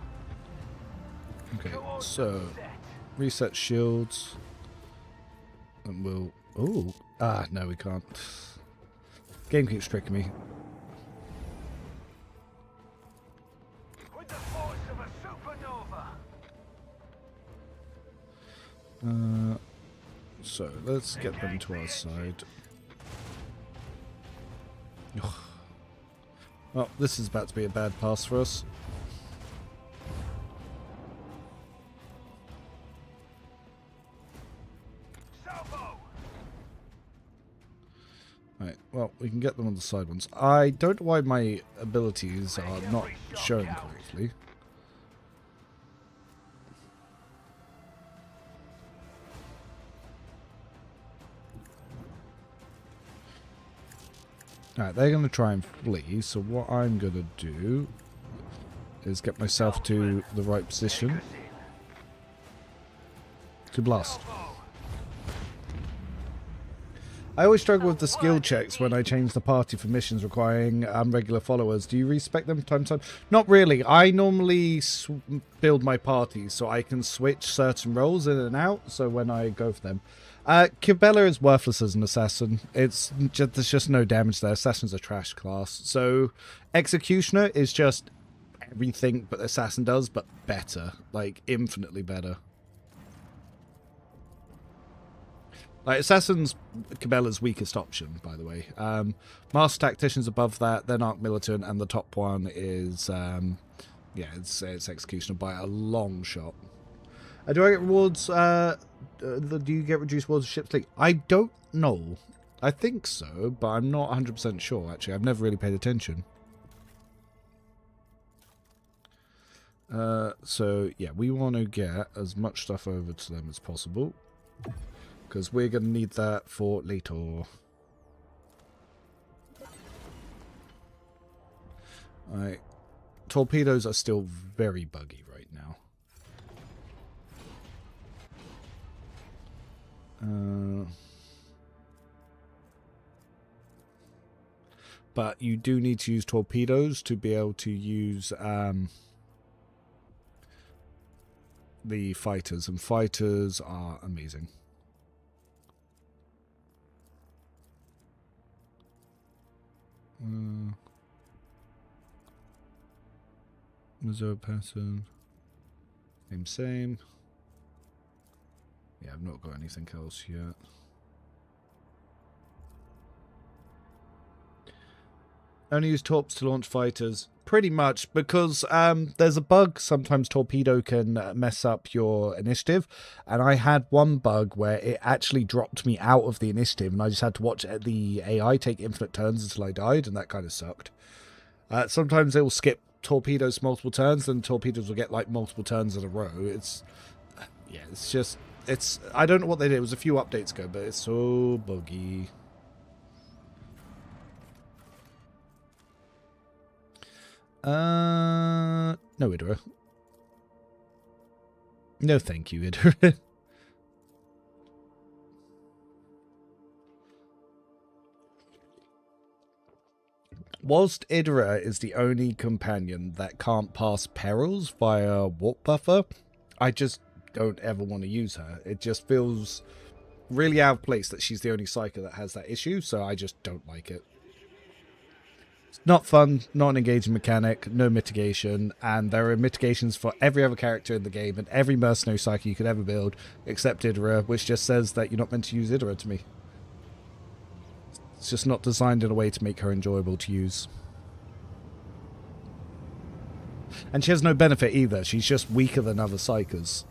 Okay, so reset shields, and we'll. Oh, no, we can't. Game keeps tricking me. With the force of a supernova. So let's get them to our side. Ugh. Well, this is about to be a bad pass for us. Right, well, we can get them on the side ones. I don't know why my abilities are not showing correctly. Alright, they're going to try and flee, so what I'm going to do is get myself to the right position to blast. I always struggle with the skill checks when I change the party for missions requiring regular followers. Do you respec them time to time? Not really. I normally build my party so I can switch certain roles in and out, so when I go for them. Cabela is worthless as an assassin. There's just no damage there. Assassin's a trash class. So Executioner is just everything but Assassin does, but better. Like, infinitely better. Like, Assassin's Cabela's weakest option, by the way. Master Tactician's above that, then Arc Militant, and the top one is, yeah, it's Executioner by a long shot. Do I get rewards, do you get reduced rewards of ship's leak? I don't know. I think so, but I'm not 100% sure, actually. I've never really paid attention. So, yeah, we want to get as much stuff over to them as possible, because we're going to need that for later. Alright. Torpedoes are still very buggy right now. But you do need to use torpedoes to be able to use the fighters, and fighters are amazing. Missouri pattern. Same. Yeah, I've not got anything else yet. Only use torps to launch fighters. Pretty much, because there's a bug. Sometimes torpedo can mess up your initiative. And I had one bug where it actually dropped me out of the initiative. And I just had to watch the AI take infinite turns until I died. And that kind of sucked. Sometimes it will skip torpedoes multiple turns. Then torpedoes will get like multiple turns in a row. Yeah, it's just... I don't know what they did. It was a few updates ago. But it's so buggy. No, Idra. No, thank you, Idra. Whilst Idra is the only companion that can't pass perils via warp buffer, I just don't ever want to use her. It just feels really out of place that she's the only psyker that has that issue, so I just don't like it. It's not fun, not an engaging mechanic, no mitigation, and there are mitigations for every other character in the game and every mercenary psyker you could ever build, except Idra, which just says that you're not meant to use Idra to me. It's just not designed in a way to make her enjoyable to use. And she has no benefit either, she's just weaker than other psykers.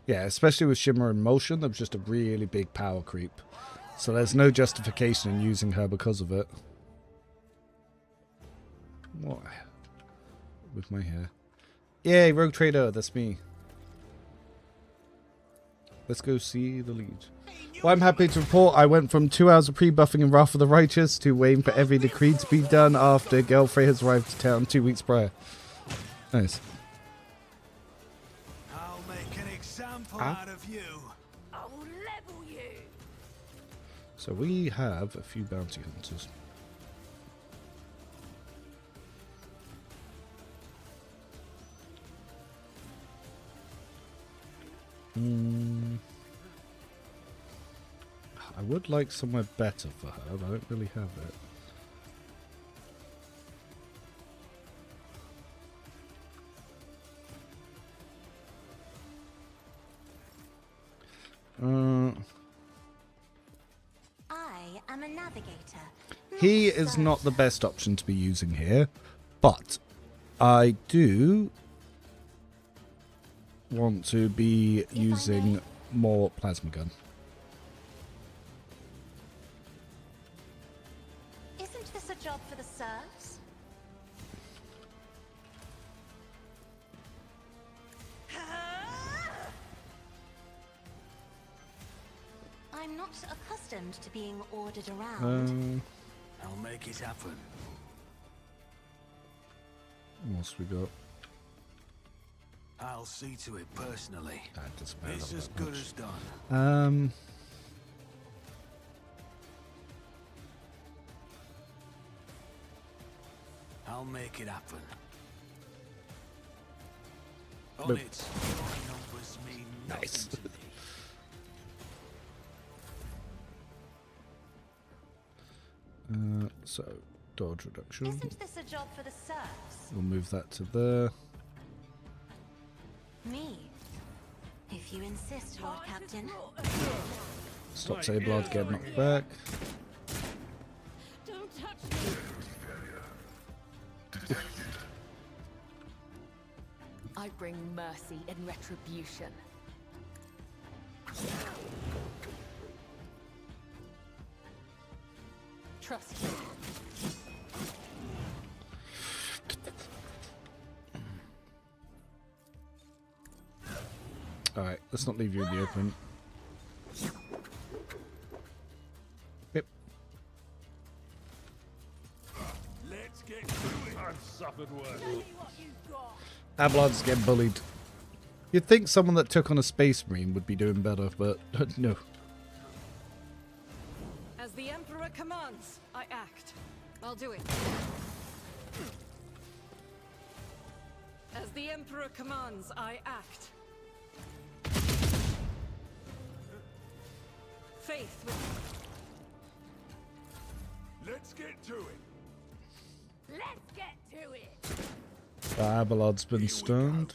Yeah, especially with Shimmer and Motion, there's just a really big power creep. So there's no justification in using her because of it. What? With my hair. Yay, Rogue Trader, that's me. Let's go see the lead. Well, I'm happy to report I went from 2 hours of pre-buffing in Wrath of the Righteous to waiting for every decree to be done after Gelfrey has arrived to town 2 weeks prior. Nice. Out of you. I will level you. So we have a few bounty hunters. I would like somewhere better for her, but I don't really have it. I am a navigator. He is not the best option to be using here, but I do want to be using more plasma gun. Isn't this a job for the serfs? I'm not accustomed to being ordered around. I'll make it happen. What else we got? I'll see to it personally. It's as good as done. I'll make it happen. On Nope. it. Your numbers mean nothing Nice. to me. So, dodge reduction. Isn't this a job for the serfs? We'll move that to there. Me. If you insist, Lord Captain. Stop Sablard, get knocked back. Don't touch me. I bring mercy and retribution. Trust me. Alright, let's not leave you in the open. Yep. Let's get to it. I've suffered worse. Ablard's getting bullied. You'd think someone that took on a Space Marine would be doing better, but no. As the Emperor commands, I act. I'll do it. As the Emperor commands, I act. Faith with... Let's get to it. Let's get to it. Abelard's been stunned.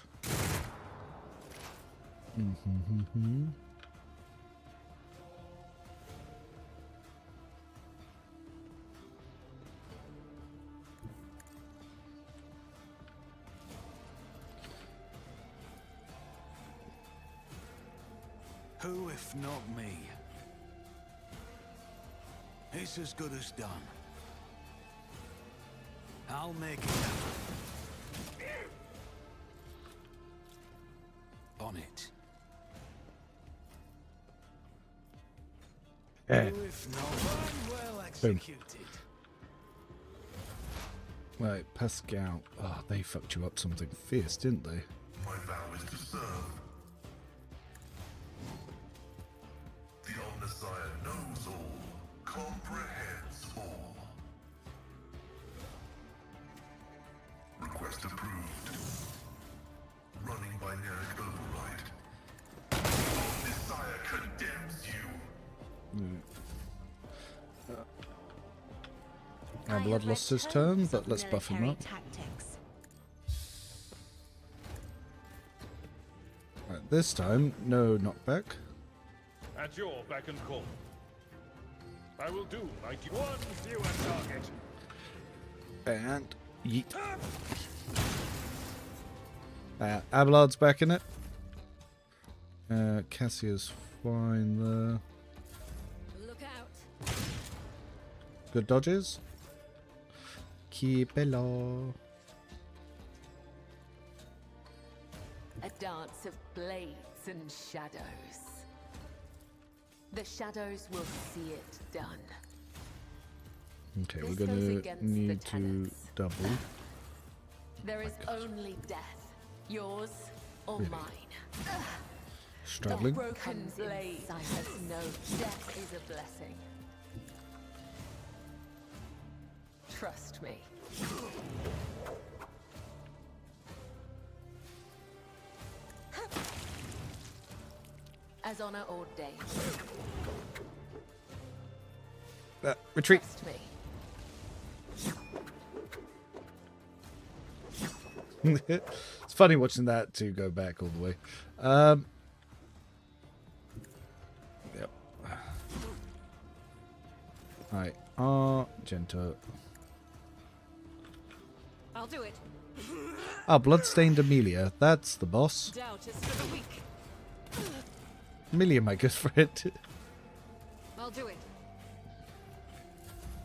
Who, if not me? It's as good as done. I'll make it happen. On it. Yeah. Who, if not well executed? Right, Pascal. Oh, they fucked you up something fierce, didn't they? My vow is to serve. The Omnissiah knows all, comprehends all. Request approved. Running binaric override. The Omnissiah condemns you. Our blood lost his turn, but let's buff him up. Right, this time, no knockback. At your beck and call. I will do like you. One fewer target. And yeet. Abelard's back in it. Cassia's fine there. Look out. Good dodges. Keep it low. A dance of blades and shadows. The shadows will see it done. Okay, This we're goes gonna against need the to tenets. double. There is only death, yours or Really? mine. Struggling. A broken blade has no death is a blessing. Trust me. As honor ordained. Retreat. Trust me. It's funny watching that two go back all the way. Yep. Alright, Argento. I'll do it. Bloodstained Amelia. That's the boss. Doubt is for the weak. Amelia, my good friend. I'll do it.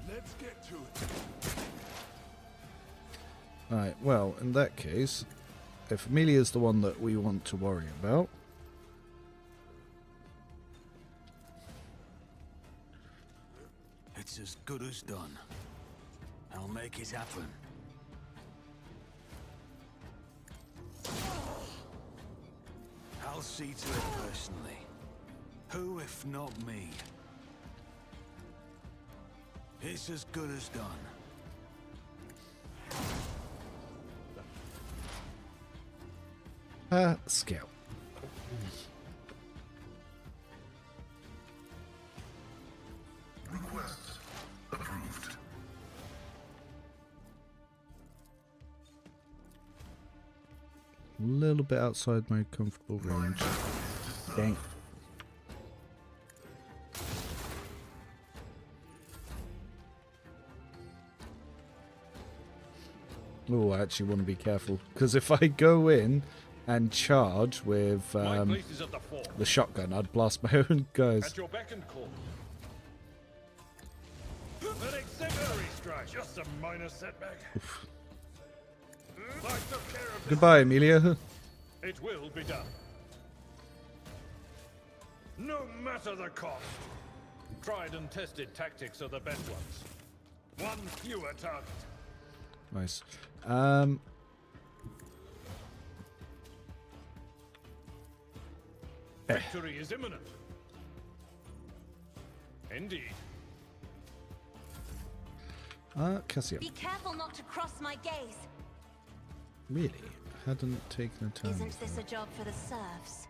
Let's get to it. Alright, well, in that case, if Amelia's the one that we want to worry about, It's as good as done. I'll make it happen. I'll see to it personally. Who, if not me? It's as good as done. Scout. Request approved. A little bit outside my comfortable range. Dang. Oh, I actually want to be careful, because if I go in and charge with the shotgun, I'd blast my own guys. At your beck and call. An exemplary strike. Just a minor setback. I took care of Goodbye, Amelia. It will be done. No matter the cost. Tried and tested tactics are the best ones. One fewer target. Nice. Victory is imminent. Indeed. Cassia. Be careful not to cross my gaze. Really? Hadn't taken a turn. Isn't this a job for the serfs?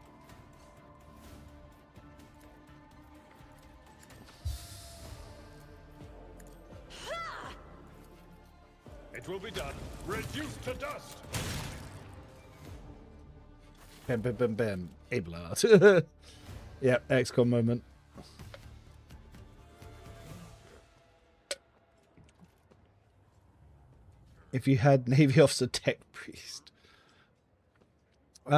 It will be done. Reduced to dust. Bam, bam, bam, bam. Ablard. Yeah, XCOM moment. If you had Navy Officer Tech Priest. He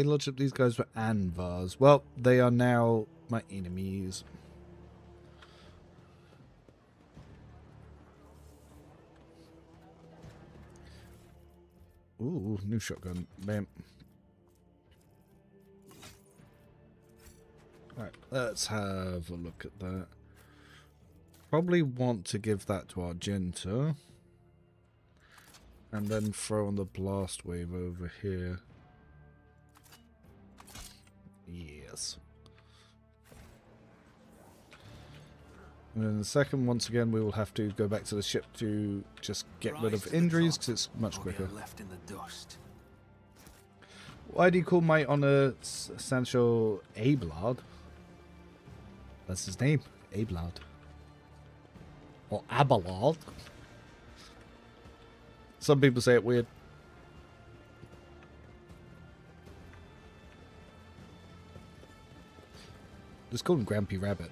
lodged up these guys were Anvars. Well, they are now my enemies. Ooh, new shotgun. Bam. Alright, let's have a look at that. Probably want to give that to Argenta. And then throw on the blast wave over here. Yes. And then the second, once again, we will have to go back to the ship to just get rid of injuries because it's much quicker. Left in the dust. Why do you call my honor Sancho Ablard? That's his name, Ablard. Or Abelard. Some people say it weird. Just call him Grampy Rabbit.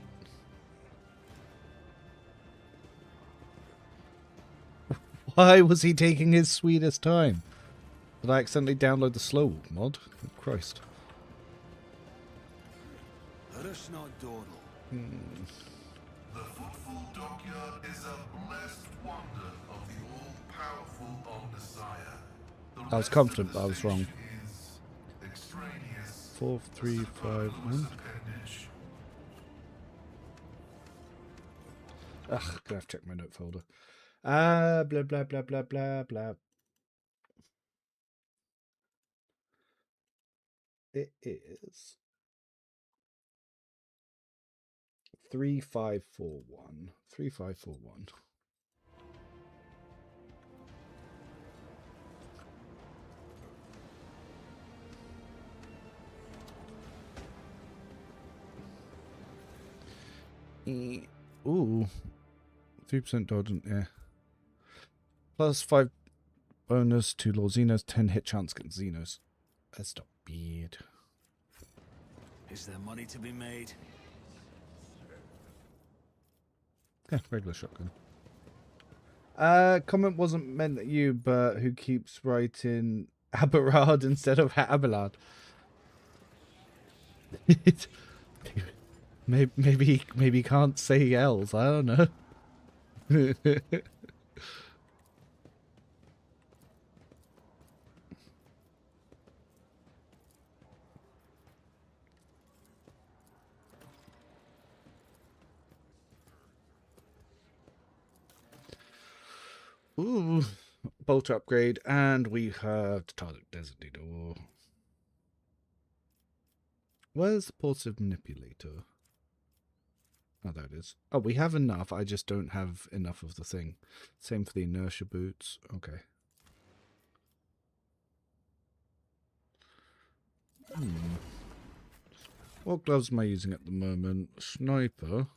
Why was he taking his sweetest time? Did I accidentally download the slow walk mod? Oh, Christ. Let us not dawdle. The Footful Dockyard is a blessed wonder of the all-powerful Omnissiah. I was confident, but I was wrong. 4, 3, 5, 1. Ugh, gonna have to check my note folder. Blah, blah, blah, blah, blah, blah. It is 3541. 3541. Ooh. 3% dodge, yeah. Plus 5 bonus to Lord Xenos, 10 hit chance against Xenos. That's not bad. Is there money to be made? Yeah, regular shotgun. Comment wasn't meant at you, but who keeps writing Aberard instead of Abelard? maybe he can't say L's. I don't know. Ooh, bolt upgrade, and we have the target designator. Where's the pulsive manipulator? Oh, there it is. Oh, we have enough. I just don't have enough of the thing. Same for the inertia boots. Okay. What gloves am I using at the moment? Sniper.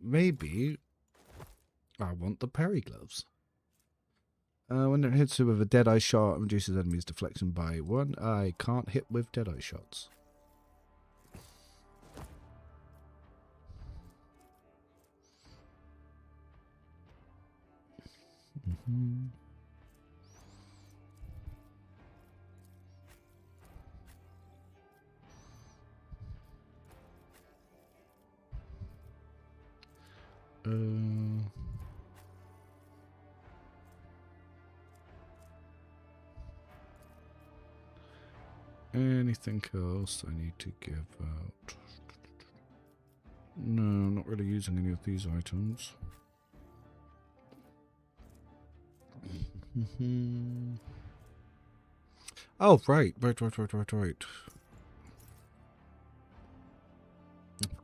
Maybe I want the parry gloves. When it hits you with a deadeye shot, it reduces enemies' deflection by 1. I can't hit with deadeye shots. Anything else I need to give out? No, I'm not really using any of these items. Oh, right. I forgot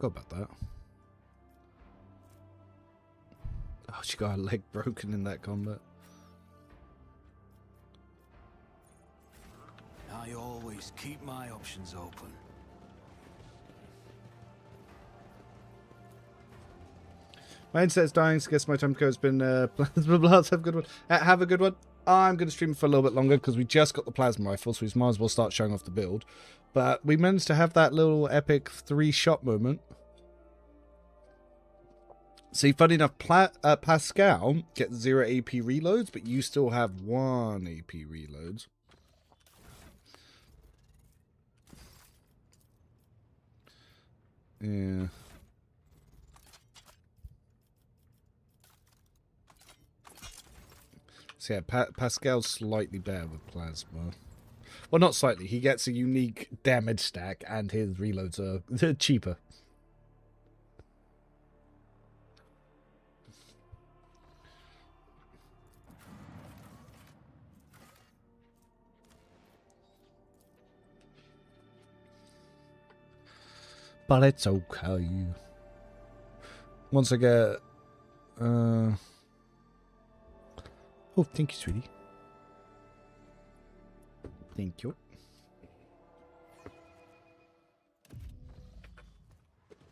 about that. Oh, she got her leg broken in that combat. I always keep my options open. My internet's dying, so I guess my time to go has been Plasma Blast. Have a good one. Have a good one. I'm going to stream for a little bit longer because we just got the Plasma Rifle, so we might as well start showing off the build. But we managed to have that little epic 3-shot moment. See, funny enough, Pascal gets 0 AP reloads, but you still have 1 AP reloads. Yeah. So yeah, Pascal's slightly better with Plasma. Well, not slightly. He gets a unique damage stack, and his reloads are cheaper. But it's okay. Once I get... Oh, thank you, sweetie. Thank you.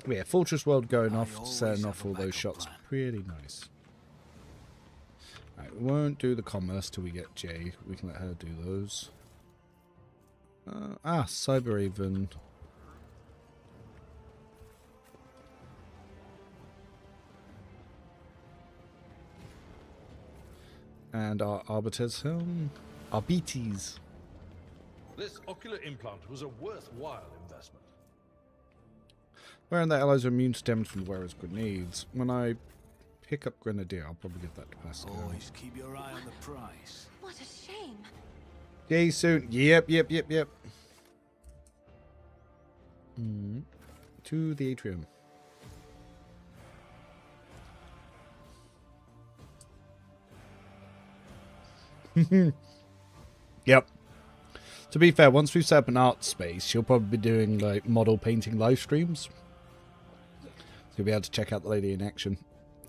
Yeah, Fortress World going off, setting off all those shots. Pretty nice. Right, we won't do the commerce till we get Jay. We can let her do those. Cyberhaven. And our Arbiter's Helm. Arbites. This ocular implant was a worthwhile investment. Wearing that allows immune to damage from the wearer's grenades. When I pick up Grenadier, I'll probably give that to Pascal. Always keep your eye on the price. What a shame. Yay soon. Yep. To the atrium. Yep. To be fair, once we've set up an art space, she'll probably be doing like model painting live streams. So you'll be able to check out the lady in action.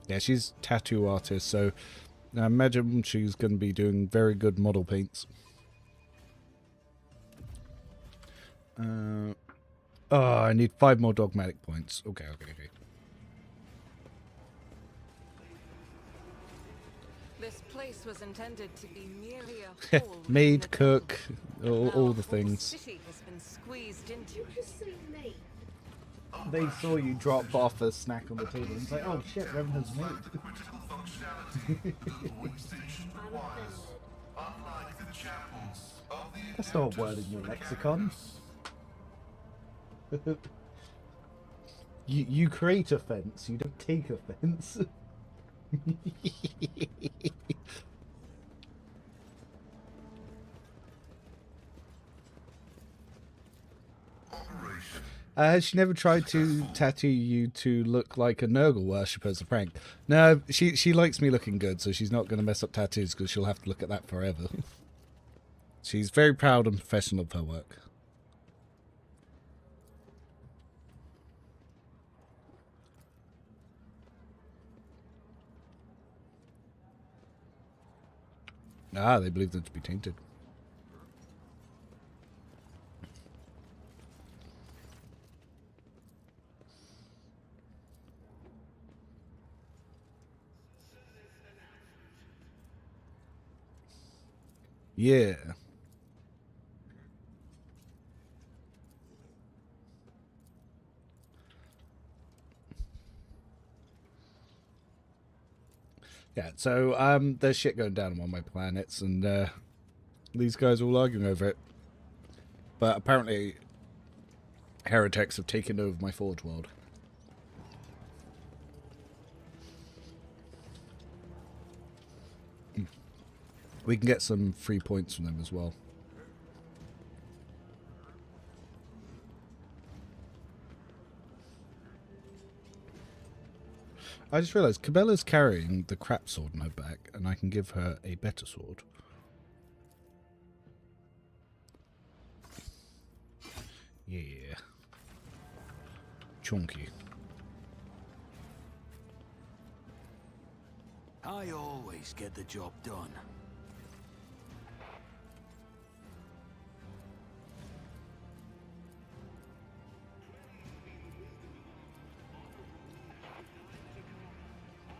Yeah, she's a tattoo artist, so I imagine she's going to be doing very good model paints. Oh, I need 5 more dogmatic points. Okay. This place was intended to be merely a hole. Maid, cook, all the things. City has been squeezed into it. They saw you drop off a snack on the table and say, "Oh shit, Revenant's made." That's not a word in your lexicon. You create offense, you don't take offense. Has she never tried to tattoo you to look like a Nurgle worshipper as a prank? No, she likes me looking good, so she's not going to mess up tattoos because she'll have to look at that forever. She's very proud and professional of her work. They believe them to be tainted. Yeah. Yeah, so there's shit going down on one of my planets, and these guys are all arguing over it. But apparently, heretics have taken over my Forge world. We can get some free points from them as well. I just realised Cabela's carrying the crap sword in her back, and I can give her a better sword. Yeah. Chunky. I always get the job done.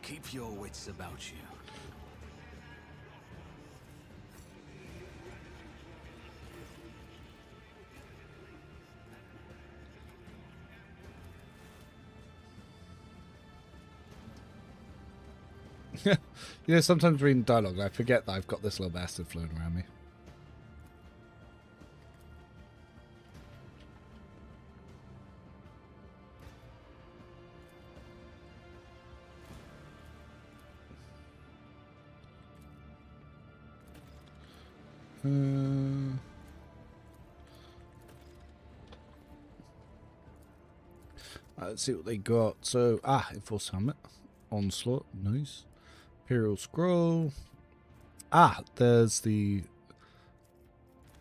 Keep your wits about you. You know, sometimes reading dialogue, I forget that I've got this little bastard floating around me. Let's see what they got. So, Enforced Helmet. Onslaught. Nice. Imperial Scroll. There's the...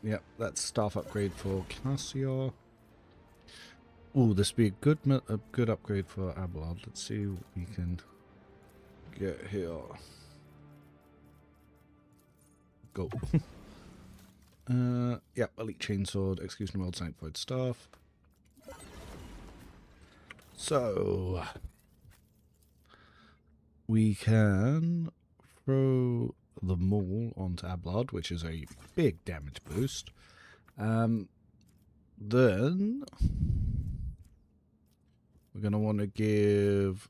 Yep, that's staff upgrade for Cassiar. Ooh, this would be a good upgrade for Abelard. Let's see what we can get here. Go. Yep, Elite Chainsword, Execution World Sanctified Staff. So, we can throw the Maul onto Abelard, which is a big damage boost. Then we're going to want to give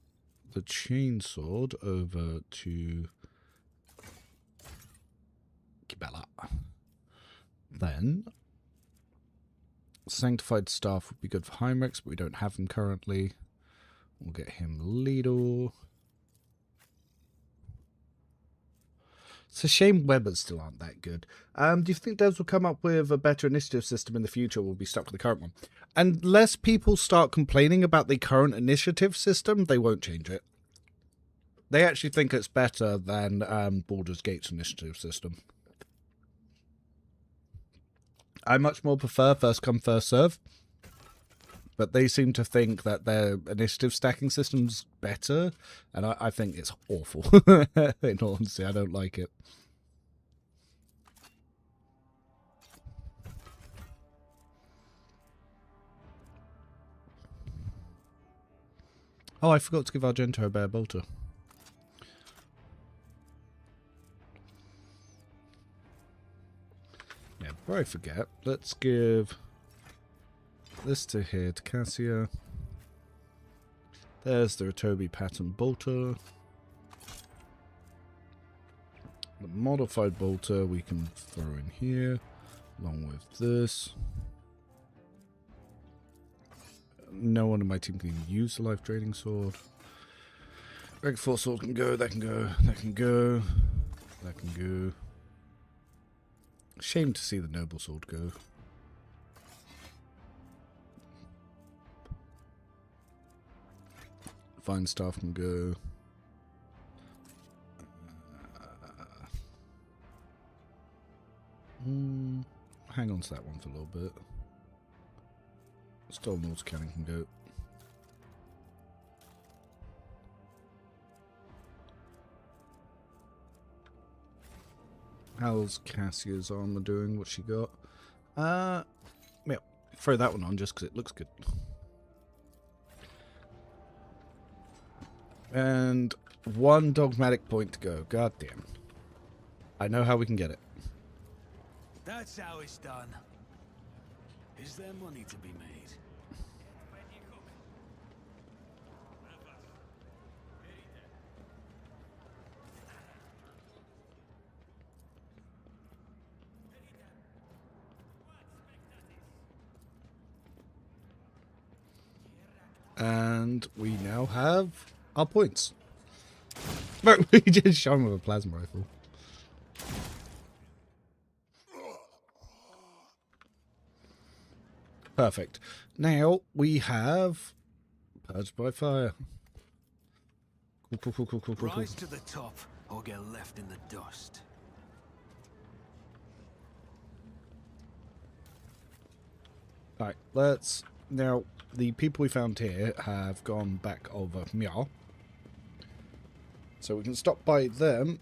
the Chainsword over to Kibella. Then Sanctified Staff would be good for Heinrichs, but we don't have him currently. We'll get him Lidl. It's a shame Webbers still aren't that good. Do you think devs will come up with a better initiative system in the future, or will be stuck with the current one? Unless people start complaining about the current initiative system, they won't change it. They actually think it's better than Baldur's Gate's initiative system. I much more prefer first come, first serve. But they seem to think that their initiative stacking system's better. And I think it's awful. In all honesty, I don't like it. Oh, I forgot to give Argento a Bear Bolter. Yeah, before I forget, let's give this to here to Cassia. There's the Ratobi Pattern Bolter. The modified bolter we can throw in here, along with this. No one in my team can use the life draining sword. Greg Force Sword can go, that can go, that can go, that can go. Shame to see the Noble Sword go. Fine Staff can go. Hang on to that one for a little bit. Stolen Water Cannon can go. How's Cassia's armor doing? What's she got? Yeah, throw that one on just because it looks good. And one dogmatic point to go. God damn. I know how we can get it. That's how it's done. Is there money to be made? And we now have our points. But we just shot him with a plasma rifle. Perfect. Now we have Purged by Fire. Cool. Rise to the top or get left in the dust. Alright, let's... Now, the people we found here have gone back over Meow. So we can stop by them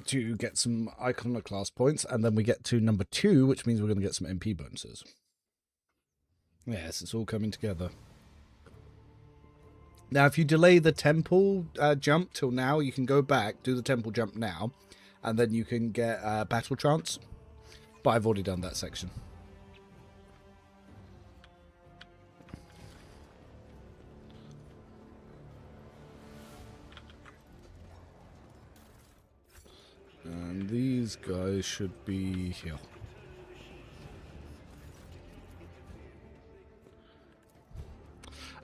to get some Iconoclast points, and then we get to number 2, which means we're going to get some MP bonuses. Yes, it's all coming together. Now, if you delay the temple jump till now, you can go back, do the temple jump now, and then you can get battle trance. But I've already done that section. And these guys should be here.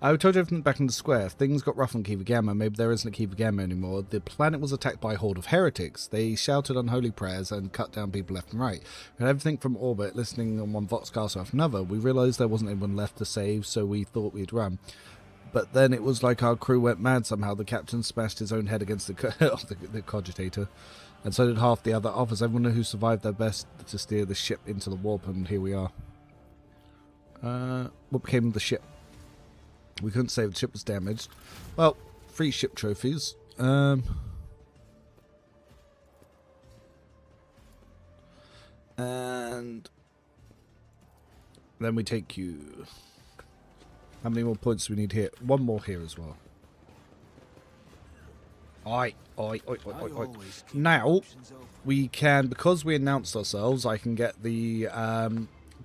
I told you everything back in the square. If things got rough on Kiva Gamma, maybe there isn't a Kiva Gamma anymore. The planet was attacked by a horde of heretics. They shouted unholy prayers and cut down people left and right. And everything from orbit, listening on one Vox castle after another. We realised there wasn't anyone left to save, so we thought we'd run. But then it was like our crew went mad somehow. The captain smashed his own head against the cogitator. And so did half the other officers. Everyone who survived their best to steer the ship into the warp, and here we are. What became of the ship? We couldn't say the ship was damaged. Well, 3 ship trophies. And then we take you. How many more points do we need here? 1 more here as well. Oi. Now, we can, because we announced ourselves, I can get the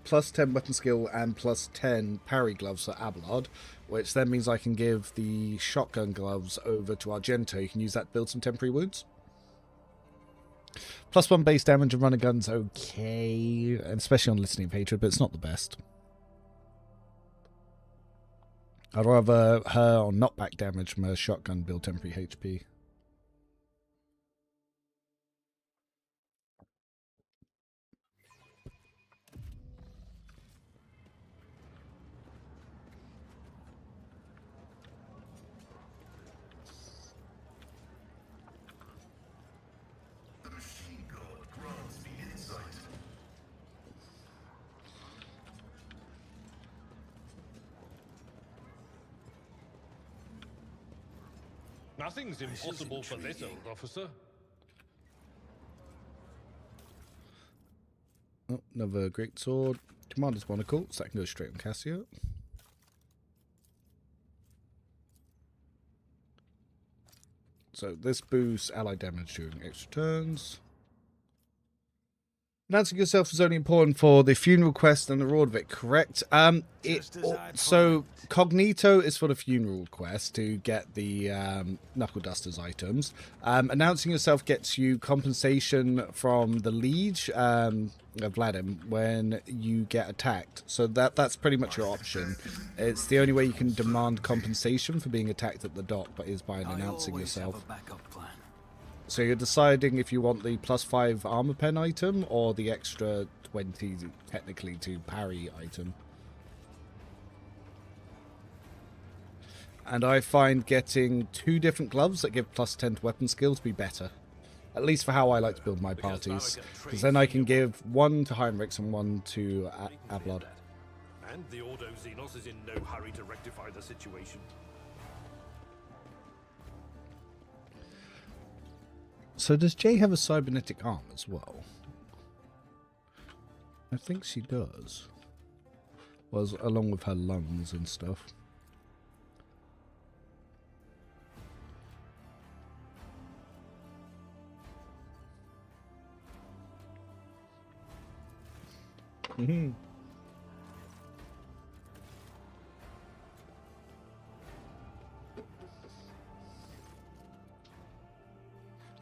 plus 10 weapon skill and plus 10 parry gloves for Abelard, which then means I can give the shotgun gloves over to Argento. You can use that to build some temporary wounds. Plus 1 base damage and runner gun's okay, and especially on Listening Hatred, but it's not the best. I'd rather her on knockback damage from her shotgun build temporary HP. Nothing's impossible for this old officer. Oh, another great sword. Commander's monocle, so that can go straight on Cassio. So this boosts ally damage during extra turns. Announcing yourself is only important for the funeral quest and the reward of it, correct? So Cognito is for the funeral quest to get the Knuckle Dusters items. Announcing yourself gets you compensation from the Liege of Vladim when you get attacked. So that's pretty much your option. It's the only way you can demand compensation for being attacked at the dock, but is by announcing yourself. So you're deciding if you want the plus 5 armor pen item or the extra 20 technically to parry item. And I find getting 2 different gloves that give plus 10 to weapon skill to be better. At least for how I like to build my parties. Because then I can give 1 to Heinrichs and 1 to Abelard. And the Ordo Xenos is in no hurry to rectify the situation. So does Jay have a cybernetic arm as well? I think she does. Well, along with her lungs and stuff. I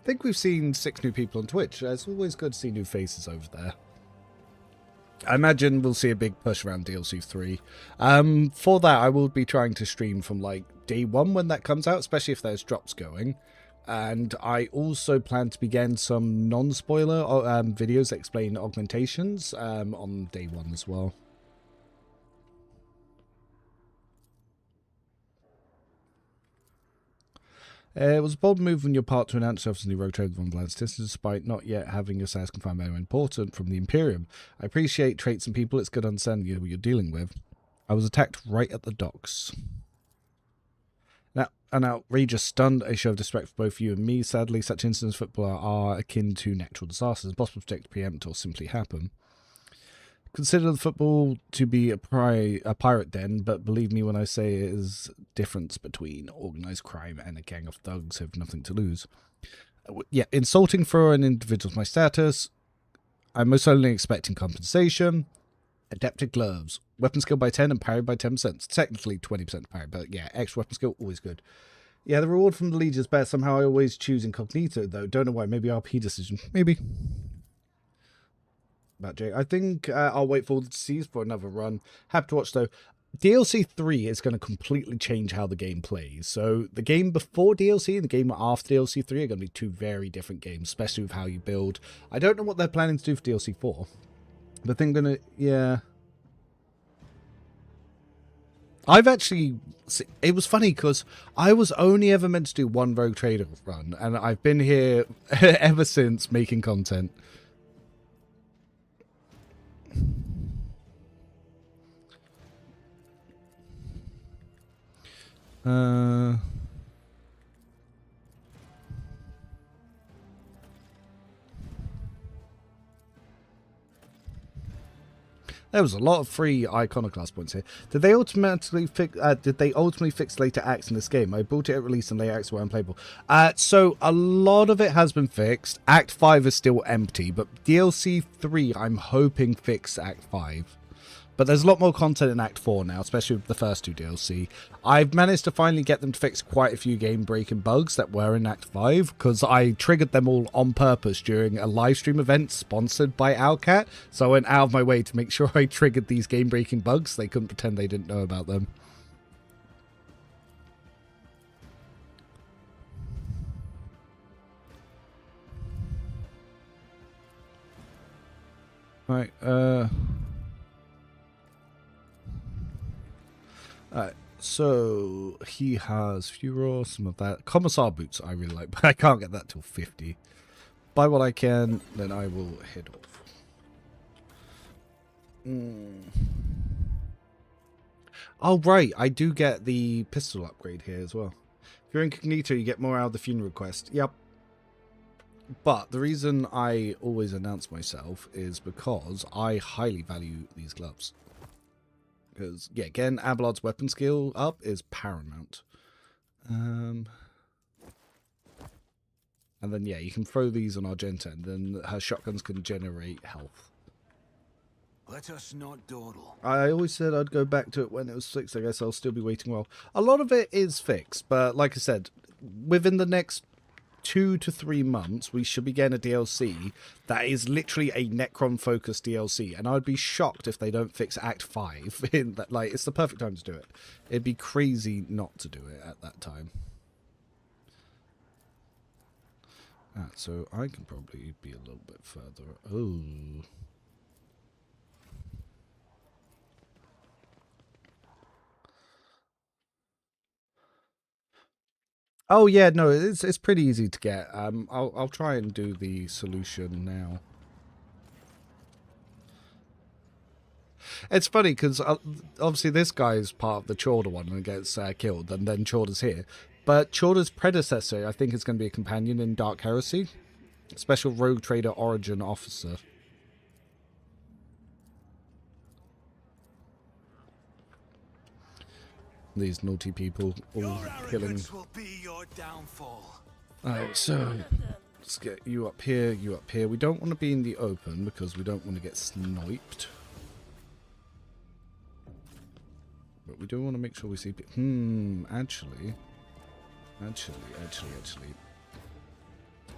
think we've seen 6 new people on Twitch. It's always good to see new faces over there. I imagine we'll see a big push around DLC 3. For that, I will be trying to stream from like day 1 when that comes out, especially if there's drops going. And I also plan to begin some non-spoiler videos that explain augmentations on day 1 as well. It was a bold move on your part to announce yourself as a new rogue trader von Vlanstis, despite not yet having your status confirmed by anyone important from the Imperium. I appreciate traits and people, it's good understanding what you're dealing with. I was attacked right at the docks. Now, an outrageous stunt, a show of disrespect for both you and me. Sadly, such incidents in football are akin to natural disasters, impossible to predict, preempt, or simply happen. Consider the football to be a pirate den, but believe me when I say it is difference between organised crime and a gang of thugs who have nothing to lose. Yeah, insulting for an individual is my status. I'm most certainly expecting compensation. Adapted gloves. Weapon skill by 10 and parry by 10%. Technically 20% parry, but yeah, extra weapon skill, always good. Yeah, the reward from the Legion is better. Somehow I always choose incognito, though. Don't know why. Maybe RP decision. Maybe. About Jay. I think I'll wait for all the DLCs for another run. Have to watch, though. DLC 3 is going to completely change how the game plays. So the game before DLC and the game after DLC 3 are going to be two very different games, especially with how you build. I don't know what they're planning to do for DLC 4. But they're going to... Yeah... I've actually... It was funny because I was only ever meant to do one Rogue Trader run, and I've been here ever since making content. There was a lot of free iconoclast points here. Did they automatically fix? Did they ultimately fix later acts in this game? I bought it at release and later acts were unplayable. So a lot of it has been fixed. Act 5 is still empty, but DLC 3 I'm hoping fix Act 5. But there's a lot more content in Act 4 now, especially with the first two DLC. I've managed to finally get them to fix quite a few game-breaking bugs that were in Act 5, because I triggered them all on purpose during a livestream event sponsored by Owlcat, so I went out of my way to make sure I triggered these game-breaking bugs. They couldn't pretend they didn't know about them. Right, Alright, so he has Furor, some of that. Commissar boots I really like, but I can't get that till 50. Buy what I can, then I will head off. Oh, right, I do get the pistol upgrade here as well. If you're incognito, you get more out of the funeral quest. Yep. But the reason I always announce myself is because I highly value these gloves. Because, yeah, getting Abelard's weapon skill up is paramount. And then, yeah, you can throw these on Argenta, and then her shotguns can generate health. Let us not dawdle. I always said I'd go back to it when it was fixed. I guess I'll still be waiting well. A lot of it is fixed, but like I said, within the next 2 to 3 months, we should be getting a DLC that is literally a Necron-focused DLC, and I'd be shocked if they don't fix Act 5. In that, like, it's the perfect time to do it. It'd be crazy not to do it at that time. So I can probably be a little bit further. Oh. Oh yeah, no, it's pretty easy to get. I'll try and do the solution now. It's funny because obviously this guy is part of the Chorda one and gets killed, and then Chorda's here. But Chorda's predecessor, I think, is going to be a companion in Dark Heresy, Special Rogue Trader Origin Officer. These naughty people all killing. Will be your downfall. Alright, so let's get you up here, you up here. We don't want to be in the open because we don't want to get sniped. But we do want to make sure we see people. Actually.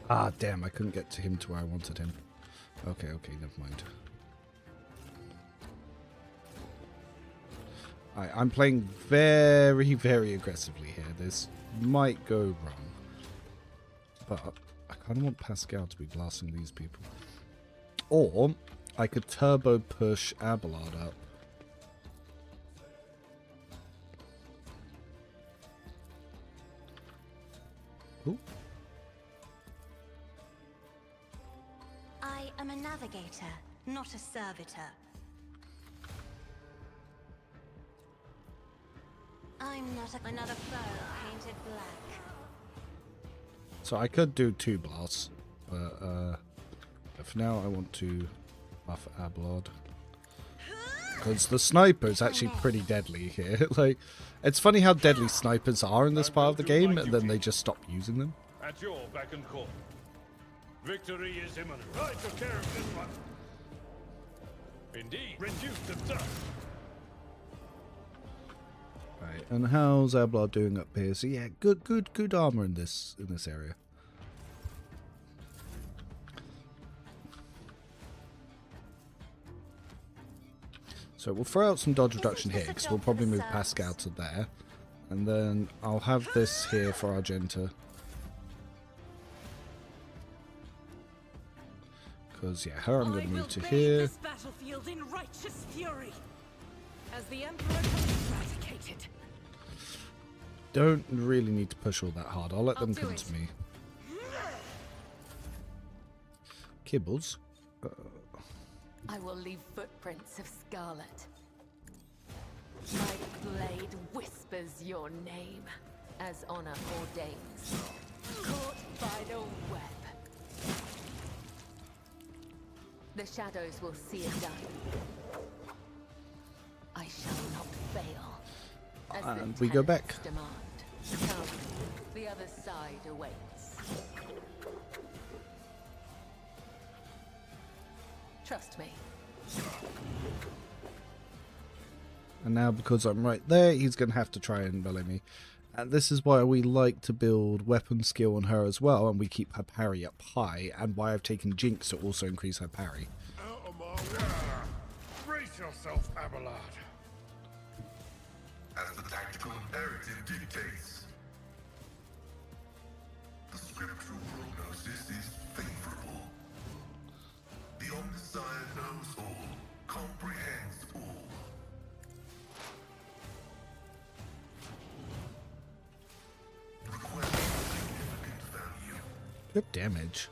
Ah, damn, I couldn't get to him to where I wanted him. Okay, never mind. I'm playing very, very aggressively here. This might go wrong. But I kind of want Pascal to be blasting these people. Or I could turbo push Abelard up. Ooh. I am a navigator, not a servitor. I'm not another foe painted black. So I could do 2 blasts, but for now I want to buff Abelard. because the sniper is actually pretty deadly here. Like, it's funny how deadly snipers are in this part of the game, and then they just stop using them. At your beck and call. Victory is imminent. I took care of this one. Indeed, reduced to dust. Right, and how's Ablar doing up here? So yeah, good armor in this area. So we'll throw out some dodge reduction here, because we'll probably move Pascal to there. And then I'll have this here for Argenta. Because, yeah, her I'm going to move to here. This battlefield in righteous fury, as the Emperor comes eradicated. Don't really need to push all that hard. I'll let them come to me. Kibbles. I will leave footprints of scarlet. My blade whispers your name, as honor ordains. Caught by the web. The shadows will see it done. I shall not fail. As And we go back. Demand. Come, the other side awaits. Trust me. And now, because I'm right there, he's going to have to try and melee me. And this is why we like to build weapon skill on her as well, and we keep her parry up high, and why I've taken Jinx to also increase her parry. Out of my way. Brace yourself, Abelard. As the tactical imperative dictates. The scriptural prognosis is favorable. The Omniscient knows all, comprehends all. Requires significant value. Good damage.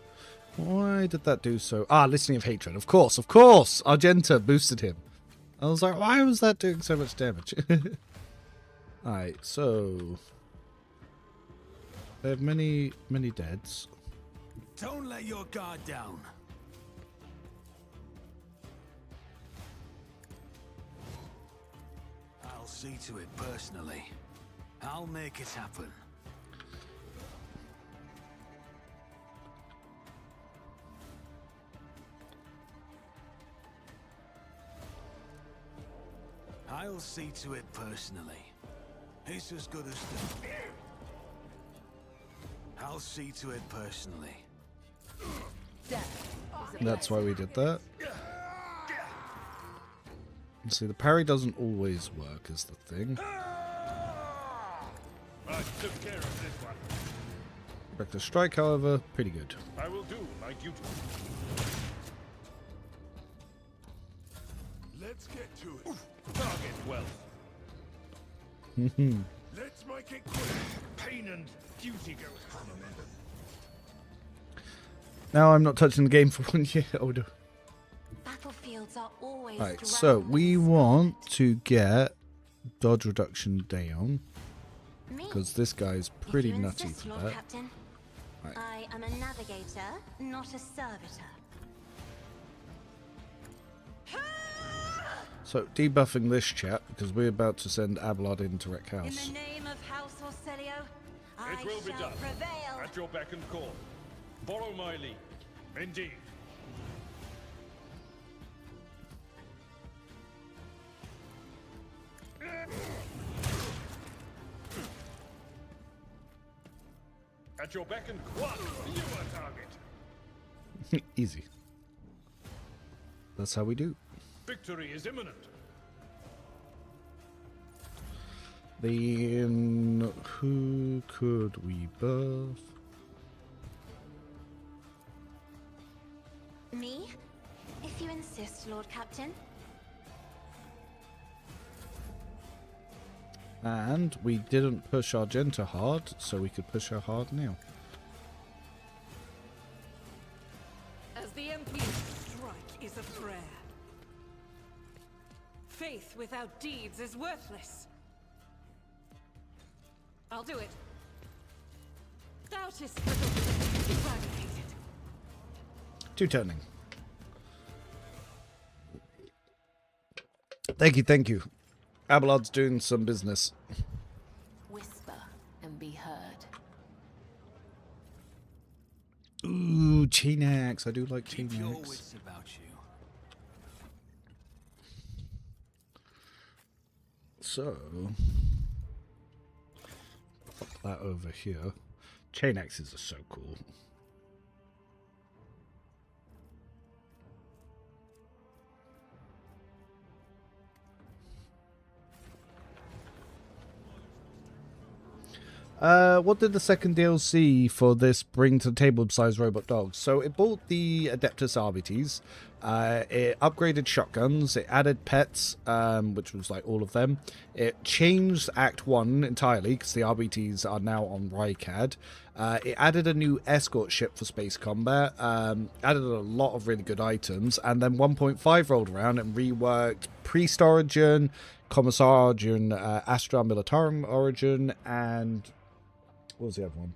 Why did that do so? Ah, Listening of Hatred. Of course, of course! Argenta boosted him. I was like, why was that doing so much damage? Alright, so... they have many deads. Don't let your guard down. I'll see to it personally. I'll make it happen. I'll see to it personally. It's as good as done. I'll see to it personally. That's why we did that. You see, the parry doesn't always work, is the thing. I took care of this one. Back to strike, however, pretty good. I will do my duty. Let's get to it. Target well. Let's make it quick. Pain and duty go hand in hand. Now I'm not touching the game for 1 year. Oh no. Battlefields are always Right, so we want to get dodge reduction down, because this guy's pretty nutty insist, for Lord that. Captain. Right. I am a navigator, not a servitor. So debuffing this chap, because we're about to send Abelard into Wreck In House. the name of House Orcelio, I It will be shall done. prevail. At your beck and call. Follow my lead. Indeed. At your beck and call. You are target. Easy. That's how we do. Victory is imminent. Then who could we buff? Me? If you insist, Lord Captain. And we didn't push Argenta hard, so we could push her hard now. As the Emperor's strike is a prayer. Faith without deeds is worthless. I'll do it. Doubt is eradicated. Two turning. Thank you, thank you. Abelard's doing some business. Whisper and be heard. Ooh, chain axe. I do like chain Keep your axe. wits about you. So, pop that over here. Chain axes are so cool. What did the second DLC for this bring to the table besides robot dogs? So it bought the Adeptus Arbites, it upgraded shotguns, it added pets, which was like all of them. It changed Act 1 entirely because the Arbites are now on Rykad. It added a new escort ship for space combat, added a lot of really good items, and then 1.5 rolled around and reworked Priest Origin, Commissar Origin, Astra Militarum Origin, and what was the other one?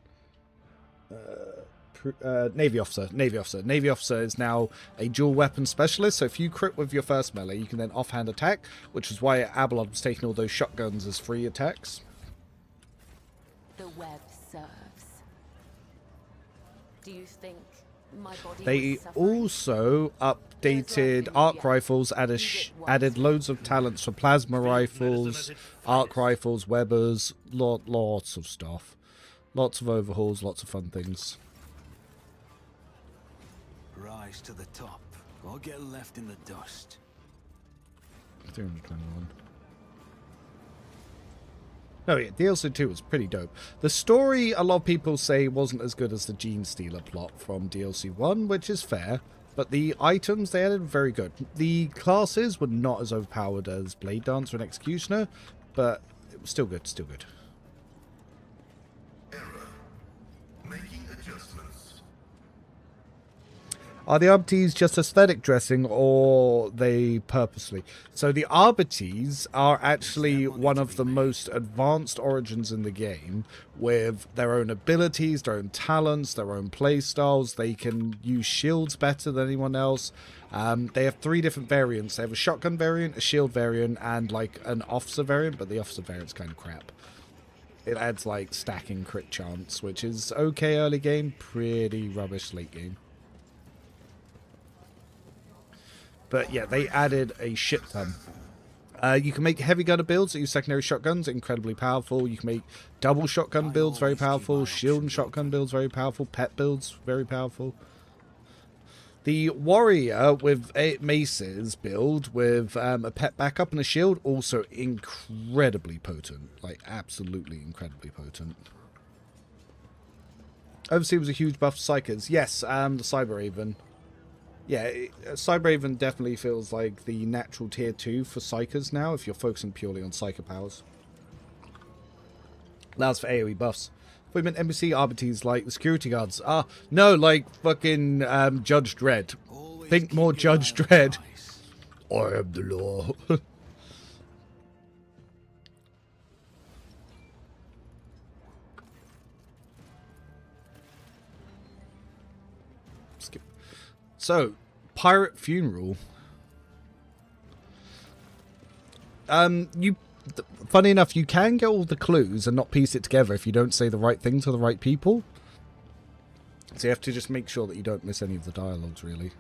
Navy Officer. Navy Officer. Navy Officer is now a dual weapon specialist, so if you crit with your first melee, you can then offhand attack, which is why Abelard was taking all those shotguns as free attacks. The web serves. Do you think my body They was suffering? also updated arc rifles, added loads of talents for plasma rifles, arc rifles, webbers, lots of stuff. Lots of overhauls, lots of fun things. Rise to the top, or get left in the dust. 321. Oh yeah, DLC 2 was pretty dope. The story, a lot of people say, wasn't as good as the Gene Stealer plot from DLC 1, which is fair. But the items they added were very good. The classes were not as overpowered as Blade Dancer and Executioner, but it was still good, still good. Making adjustments. Are the Arbites just aesthetic dressing, or they purposely? So the Arbites are actually one of the most advanced origins in the game, with their own abilities, their own talents, their own playstyles. They can use shields better than anyone else. They have 3 different variants. They have a shotgun variant, a shield variant, and like an officer variant, but the officer variant's kind of crap. It adds like stacking crit chance, which is okay early game, pretty rubbish late game. But yeah, they added a shit ton. You can make heavy gunner builds that use secondary shotguns, incredibly powerful. You can make double shotgun builds, very powerful. Shield and shotgun builds, very powerful. Pet builds, very powerful. The warrior with 8 maces build with a pet backup and a shield, also incredibly potent. Like, absolutely incredibly potent. Overseer was a huge buff for Psychers. Yes, the Cyber Raven. Yeah, Cyber Raven definitely feels like the natural tier 2 for Psychers now, if you're focusing purely on Psyker powers. Allows for AoE buffs. We meant NPC Arbites like the security guards. No, like fucking Judge Dredd. Think more Judge Dredd. I am the law. Skip. So, Pirate Funeral. Funny enough, you can get all the clues and not piece it together if you don't say the right thing to the right people. So you have to just make sure that you don't miss any of the dialogues, really.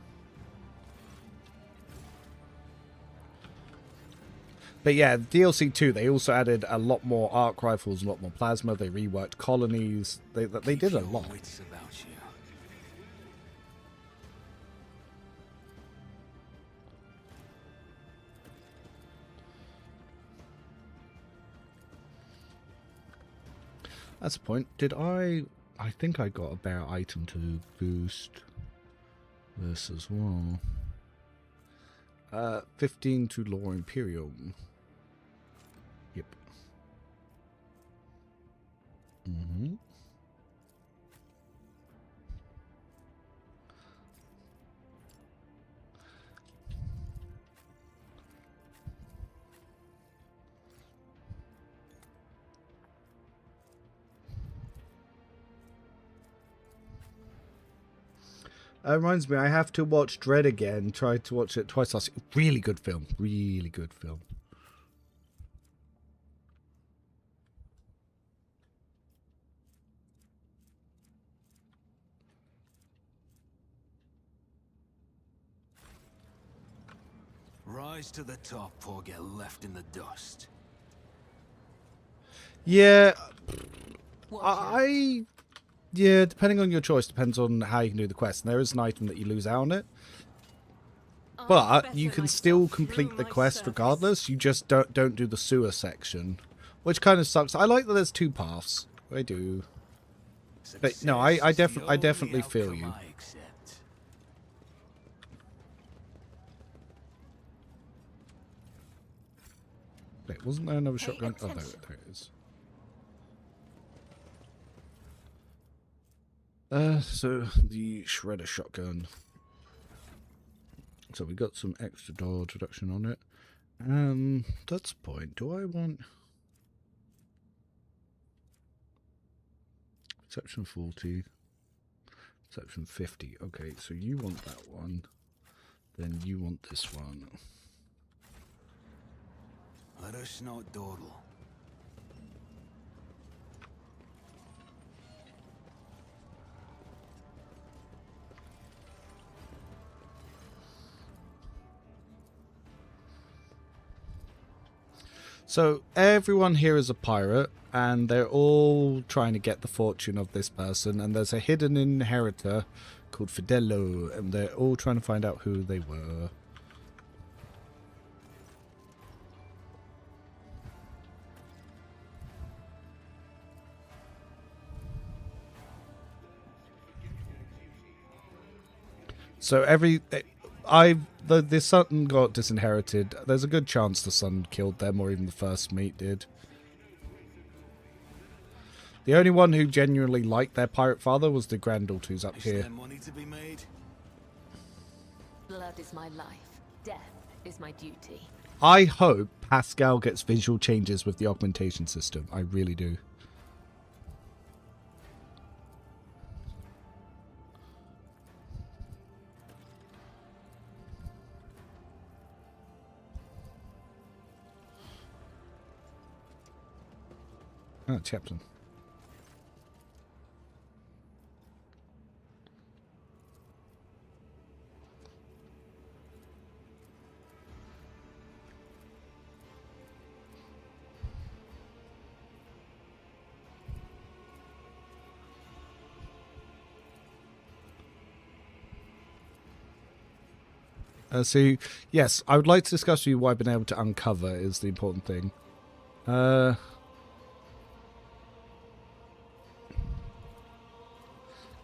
But yeah, DLC 2, they also added a lot more arc rifles, a lot more plasma. They reworked colonies. They did a lot. That's the point. Did I think I got a better item to boost this as well. 15 to Lore Imperium. Yep. Reminds me, I have to watch Dread again. Tried to watch it twice last year. Really good film. Really good film. Rise to the top or get left in the dust. Yeah, yeah, depending on your choice, depends on how you can do the quest. And there is an item that you lose out on it. But you can still complete the quest regardless. You just don't do the sewer section, which kind of sucks. I like that there's two paths. I do. But no, I definitely feel you. Wait, wasn't there another shotgun? Oh, there it is. So the shredder shotgun. So we got some extra dodge reduction on it. That's the point. Do I want Perception 40, Perception 50? Okay, so you want that one, then you want this one. Let us not dawdle. So everyone here is a pirate, and they're all trying to get the fortune of this person, and there's a hidden inheritor called Fidello, and they're all trying to find out who they were. So the son got disinherited. There's a good chance the son killed them, or even the first mate did. The only one who genuinely liked their pirate father was the granddaughter who's up here. Is there money to be made? Blood is my life. Death is my duty. I hope Pascal gets visual changes with the augmentation system. I really do. Oh, Chaplin. So, yes, I would like to discuss with you what I've been able to uncover is the important thing.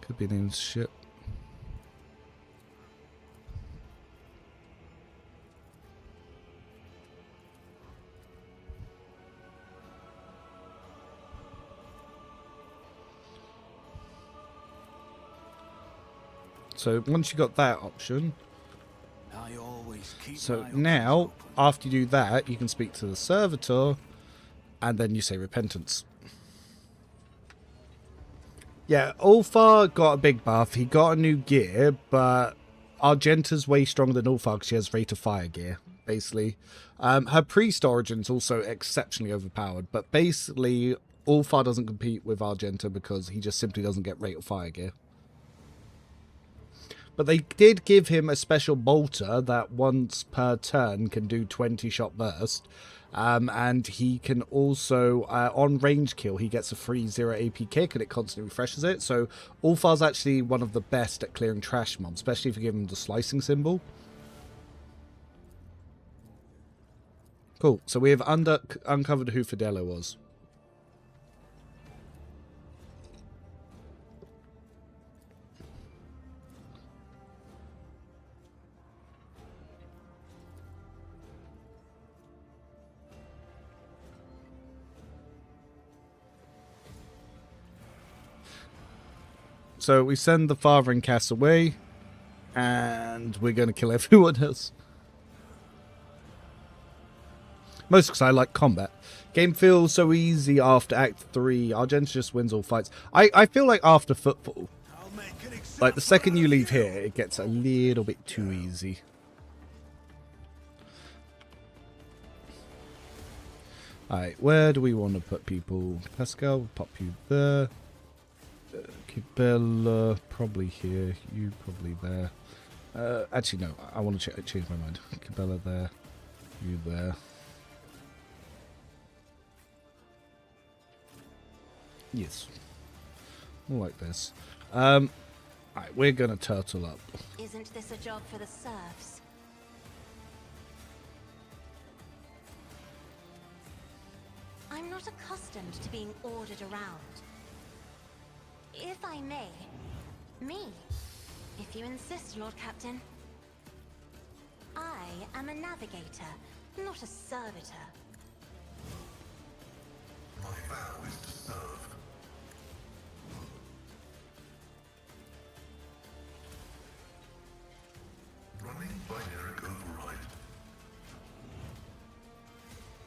Could be named ship. So once you got that option, so now after you do that, you can speak to the servitor, and then you say repentance. Yeah, Ulfar got a big buff. He got a new gear, but Argenta's way stronger than Ulfar because she has rate of fire gear, basically. Her priest origin's also exceptionally overpowered, but basically Ulfar doesn't compete with Argenta because he just simply doesn't get rate of fire gear. But they did give him a special bolter that once per turn can do 20 shot burst. And he can also, on range kill, he gets a free 0 AP kick and it constantly refreshes it. So Ulfar's actually one of the best at clearing trash mobs, especially if you give him the slicing symbol. Cool. So we have uncovered who Fidello was. So we send the father and Cass away, and we're going to kill everyone else. Most because I like combat. Game feels so easy after Act 3. Argenta just wins all fights. I feel like after football, like the second you leave here, it gets a little bit too easy. Alright, where do we want to put people? Pascal, we'll pop you there. Cabela, probably here. You probably there. Actually, no. I want to change my mind. Cabela there. You there. Yes. More like this. Alright, we're gonna turtle up. Isn't this a job for the serfs? I'm not accustomed to being ordered around. If I may, me, if you insist, Lord Captain. I am a navigator, not a servitor. My vow is to serve. Running binary override.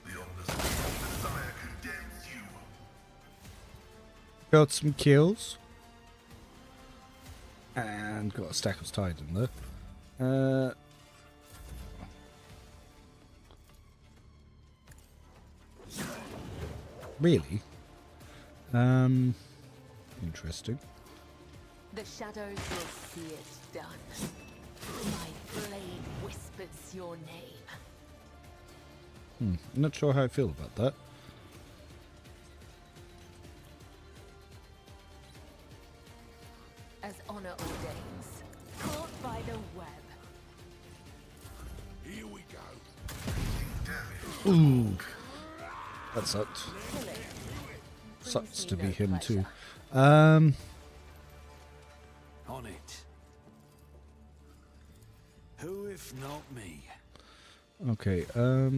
The omniscient desire condemns you. Got some kills. And got a stack of tide in there. Really? Interesting. The shadows will see it done. My blade whispers your name. I'm not sure how I feel about that. As honor ordains, caught by the web. Here we go. Ooh. That sucked. Sucks to be him too. On it. Who if not me? Okay, I'll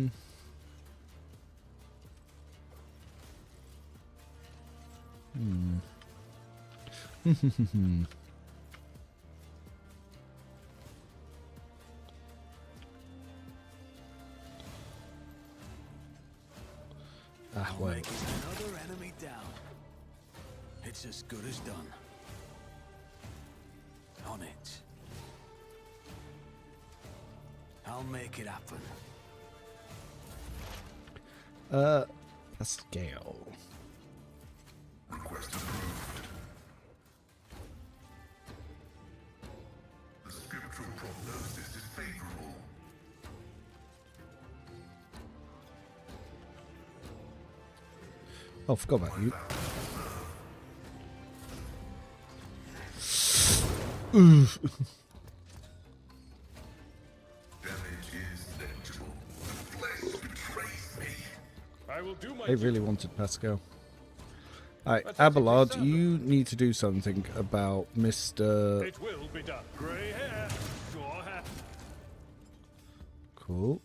make another enemy down. It's as good as done. On it. I'll make it happen. a scale. Request approved. The scriptural prognosis is favorable. Oh, forgot about you. Oof. Damage is negligible. The flesh betrays me. I will do my They really wanted Pascal. Alright, Abelard, you need to do something about Mr. It will be done. Grey hair, sure hair. Cool.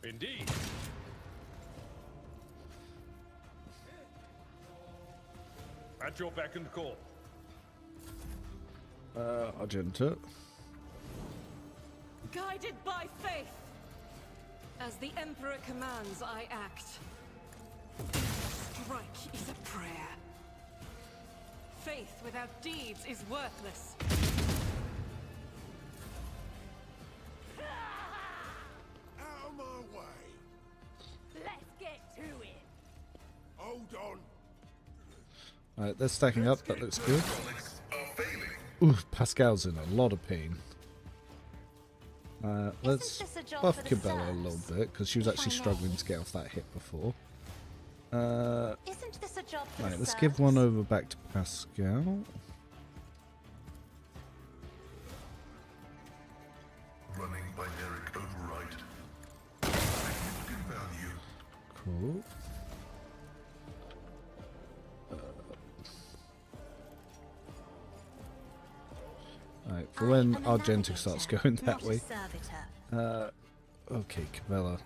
Indeed. At your beck and call. Argenta. Guided by faith. As the Emperor commands, I act. Strike is a prayer. Faith without deeds is worthless. Out of my way. Let's get to it. Hold on. Alright, they're stacking up. That looks good. Ooh, Pascal's in a lot of pain. Let's buff Cabela a little bit, because she was actually struggling to get off that hit before. Isn't this a job for Right, the let's serfs? give one over back to Pascal. Running binary override. Significant value. Cool. Alright, for when Argenta starts going that way. Okay, Cabela.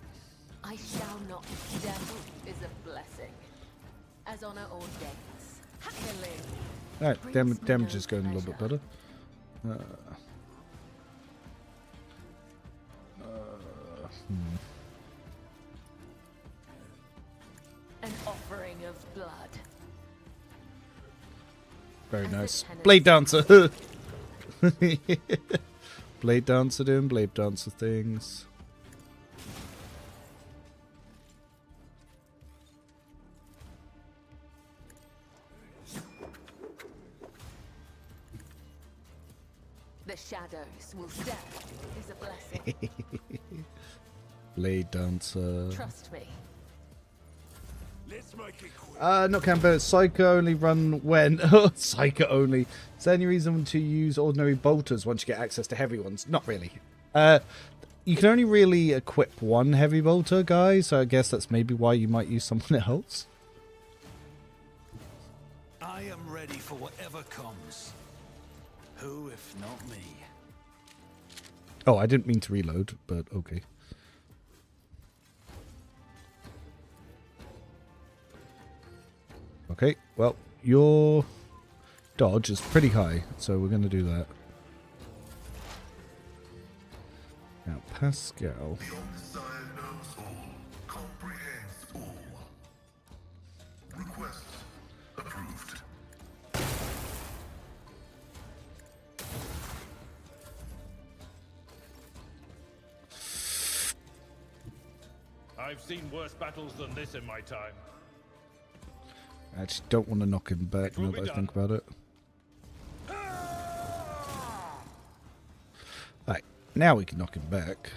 I shall not. Death is a blessing. As honor ordains. Killing. Alright, damage is going a little bit better. An offering of blood. Very nice. Blade Dancer! Blade Dancer doing Blade Dancer things. The The shadows will stand is a blessing. Blade dancer. Trust me. Let's make it quick. Not camper. Psycho only run when. Psycho only. Is there any reason to use ordinary bolters once you get access to heavy ones? Not really. You can only really equip one heavy bolter, guys. So I guess that's maybe why you might use someone else. I am ready for whatever comes. Who if not me? Oh, I didn't mean to reload, but okay. Okay, well, your dodge is pretty high, so we're going to do that. Now, Pascal. The Omnissiah knows all, comprehends all. Request approved. I've seen worse battles than this in my time. I actually don't want to knock him back now that I think about it. Right, now we can knock him back.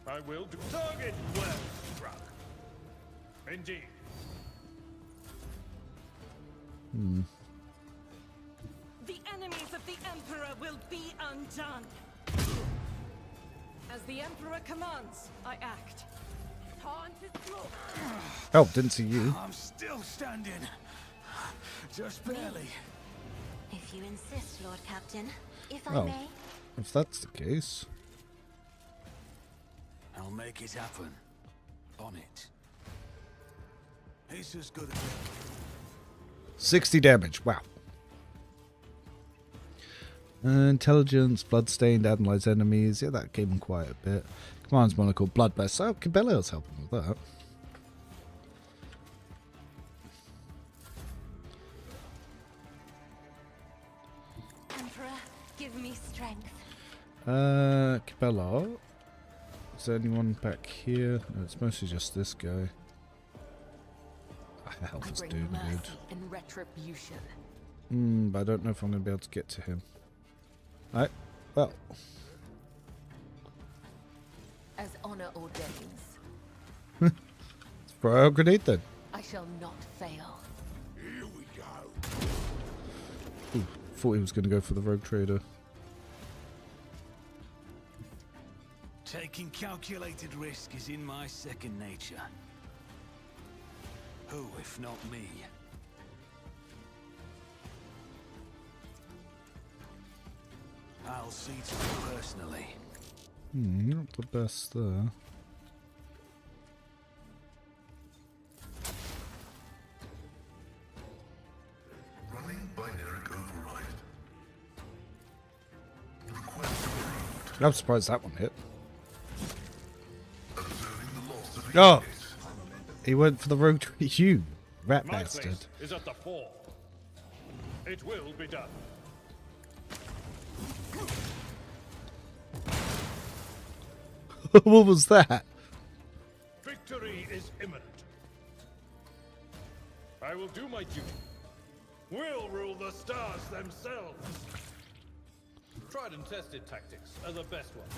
I will do. Target well struck. Indeed. The enemies of the Emperor will be undone. As the Emperor commands, I act. Oh, didn't see you. I'm still standing. Just barely. If you insist, Lord Captain. If I Oh, may. if that's the case. I'll make it happen. On it. He's as good as 60 damage, wow. Intelligence, bloodstained, analyze enemies. Yeah, that gave him quite a bit. Commands monocle, bloodbath. Oh, Cabello's helping with that. Emperor, give me strength. Cabello. Is there anyone back here? No, it's mostly just this guy. Ah, health is doing good. And retribution. But I don't know if I'm going to be able to get to him. Alright, well. As honor ordains. Let's throw a grenade then. I shall not fail. Here we go. Ooh, thought he was going to go for the rogue trader. taking calculated risk is in my second nature. Who, if not me? I'll see to it personally. Not the best there. Running binary override. Request approved. I'm surprised that one hit. Observing the loss of Oh! unit. He went for the rogue to you, rat My bastard. place is at the fore. It will be done. What was that? Victory is imminent. I will do my duty. We'll rule the stars themselves. Tried and tested tactics are the best ones.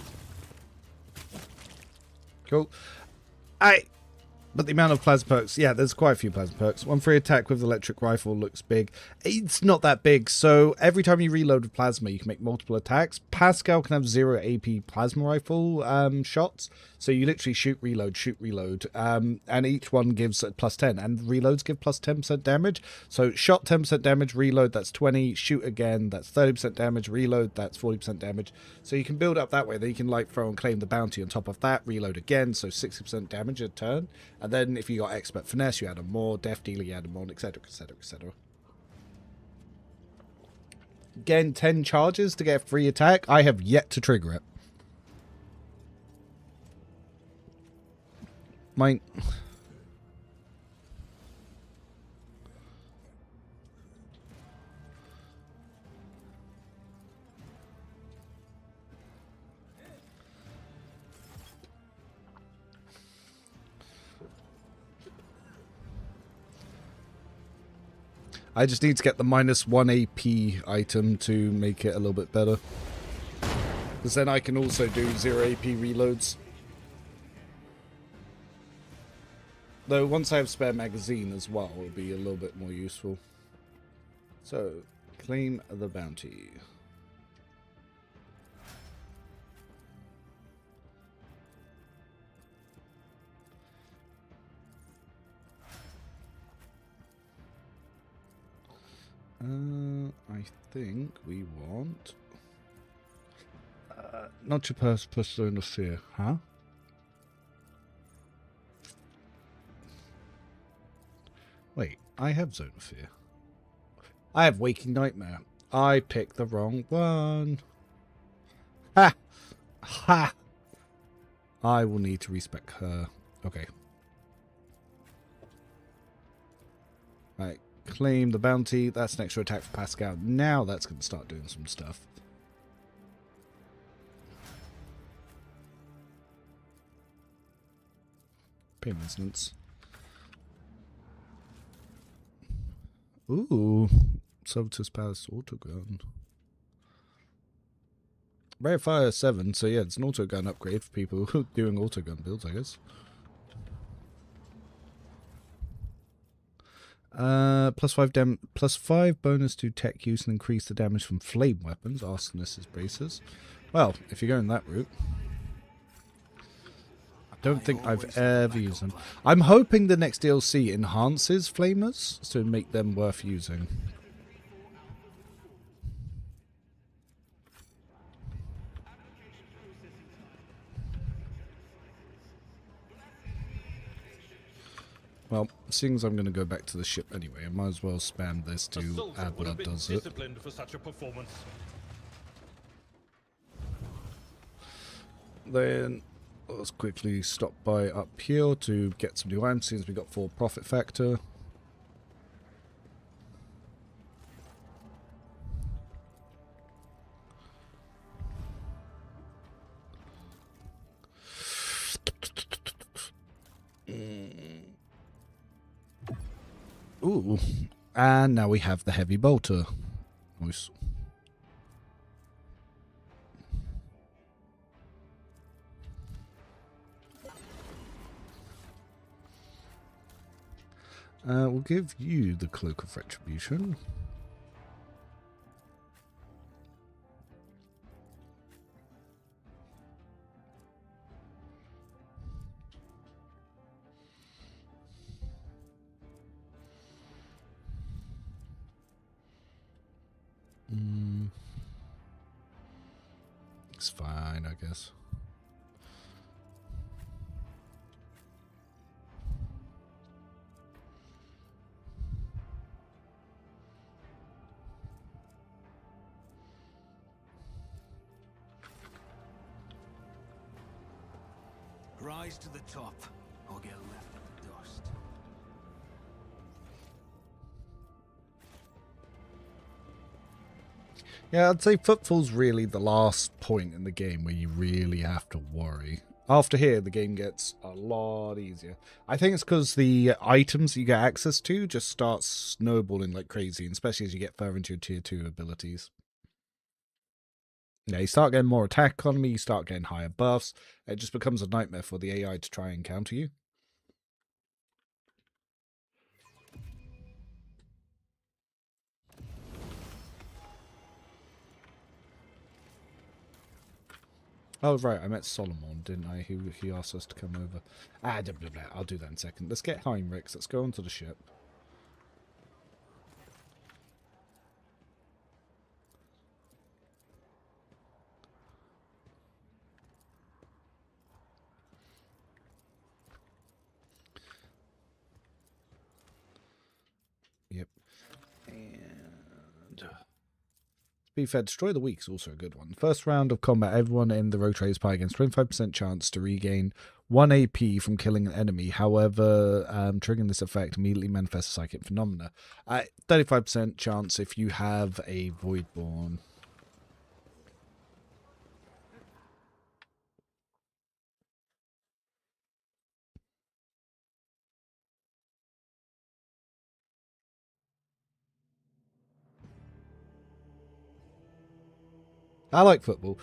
Cool. But the amount of plasma perks, yeah, there's quite a few plasma perks. One free attack with electric rifle looks big. It's not that big, so every time you reload with plasma, you can make multiple attacks. Pascal can have 0 AP plasma rifle shots, so you literally shoot, reload, and each one gives a plus 10, and reloads give plus 10% damage. So shot 10% damage, reload, that's 20, shoot again, that's 30% damage, reload, that's 40% damage. So you can build up that way, then you can like throw and claim the bounty on top of that, reload again, so 60% damage a turn. And then if you got expert finesse, you add on more, death dealer, you add on more, etc, etc, etc. Again, 10 charges to get a free attack. I have yet to trigger it. Mine. I just need to get the -1 AP item to make it a little bit better. Because then I can also do 0 AP reloads. Though once I have spare magazine as well, it'll be a little bit more useful. So, claim the bounty. I think we want... not your purse plus zone of fear, huh? Wait, I have zone of fear. I have waking nightmare. I picked the wrong one. Ha! Ha! I will need to respec her. Okay. Right. Claim the bounty. That's an extra attack for Pascal. Now that's going to start doing some stuff. Pay maintenance. Ooh. Servitus Palace autogun. Rare Fire 7, so yeah, it's an autogun upgrade for people doing autogun builds, I guess. +5 bonus to tech use and increase the damage from flame weapons. Arsonist's braces. Well, if you're going that route. I don't think I've ever used them. I'm hoping the next DLC enhances flamers to make them worth using. Well, seeing as I'm going to go back to the ship anyway, I might as well spam this to add blood does it. For such a performance. Then let's quickly stop by up here to get some new items since we got 4 profit factor. Ooh, and now we have the heavy bolter. Nice. We'll give you the Cloak of Retribution. It's fine, I guess. Rise to the top, or get left in the dust. Yeah, I'd say Footfall's really the last point in the game where you really have to worry. After here, the game gets a lot easier. I think it's because the items you get access to just start snowballing like crazy, especially as you get further into your tier 2 abilities. Yeah, you start getting more attack economy, you start getting higher buffs. It just becomes a nightmare for the AI to try and counter you. Oh, right, I met Solomon, didn't I? He asked us to come over. Blah, blah, blah. I'll do that in a second. Let's get Heinrichs. Let's go onto the ship. Yep. And... to be fair, Destroy the Weak is also a good one. First round of combat, everyone in the Rogue Traders Pie gains 25% chance to regain 1 AP from killing an enemy. However, triggering this effect immediately manifests a psychic phenomena. 35% chance if you have a Voidborn. I like football.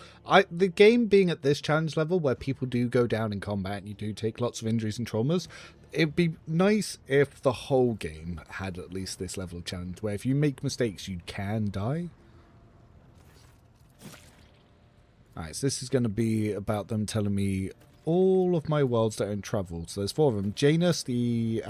The game being at this challenge level where people do go down in combat and you do take lots of injuries and traumas, it'd be nice if the whole game had at least this level of challenge where if you make mistakes you can die. Alright, so this is going to be about them telling me all of my worlds that are in trouble. So there's 4 of them. Janus, the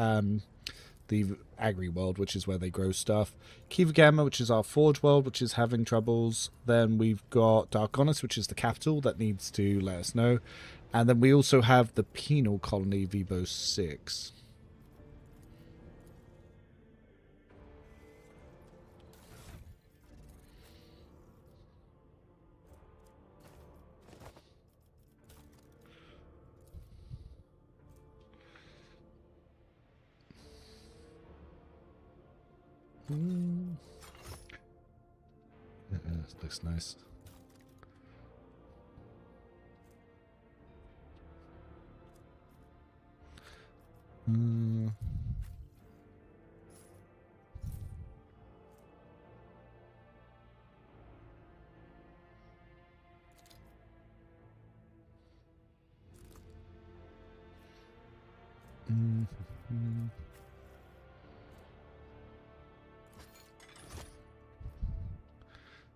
Agri world, which is where they grow stuff. Kiva Gamma, which is our Forge world, which is having troubles. Then we've got Darkonis, which is the capital that needs to let us know. And then we also have the Penal Colony, Vibo 6. This looks nice.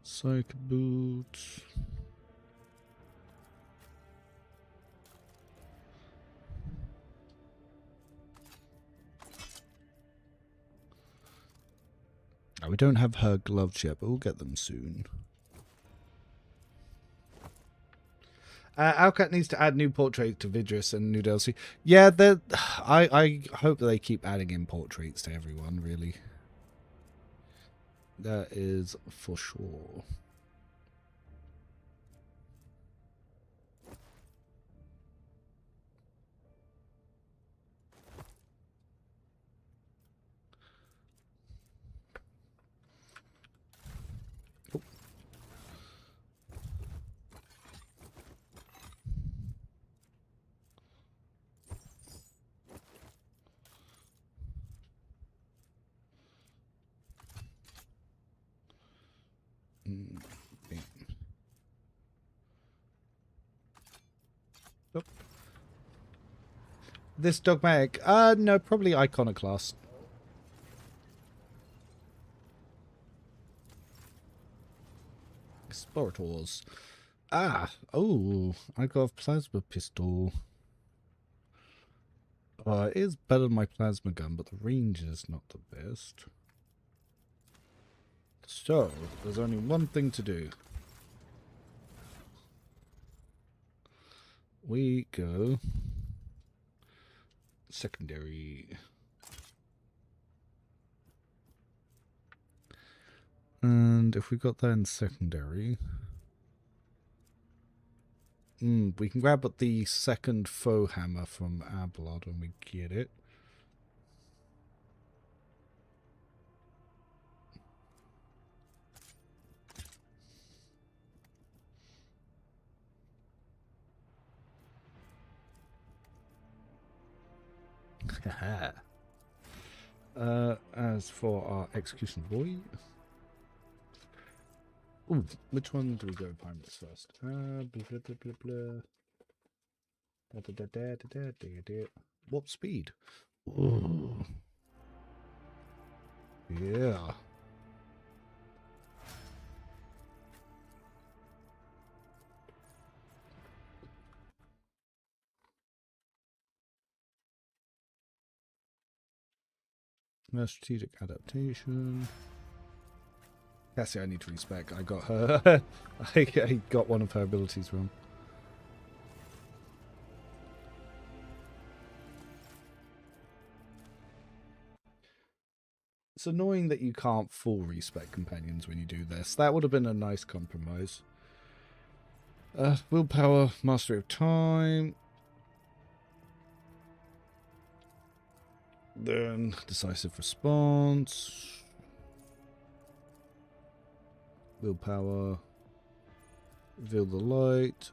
Psych boots. Oh, we don't have her gloves yet, but we'll get them soon. Alcat needs to add new portraits to Vidrus and new DLC. Yeah, I hope that they keep adding in portraits to everyone, really. That is for sure. Oh. Oh. This dogmatic? No, probably Iconoclast. Explorators. Oh, I got a plasma pistol. It is better than my plasma gun, but the range is not the best. So, there's only one thing to do. We go secondary. And if we got that in secondary, we can grab the second foe hammer from Abelard when we get it. As for our execution boy, ooh, which one do we go pirates first? Blah, blah, blah, blah, blah. Warp speed. Ooh. Yeah. Strategic adaptation. Cassie, I need to respec. I got her. I got one of her abilities wrong. It's annoying that you can't full respec companions when you do this. That would have been a nice compromise. Willpower, mastery of time. Then decisive response. Willpower. Reveal the light.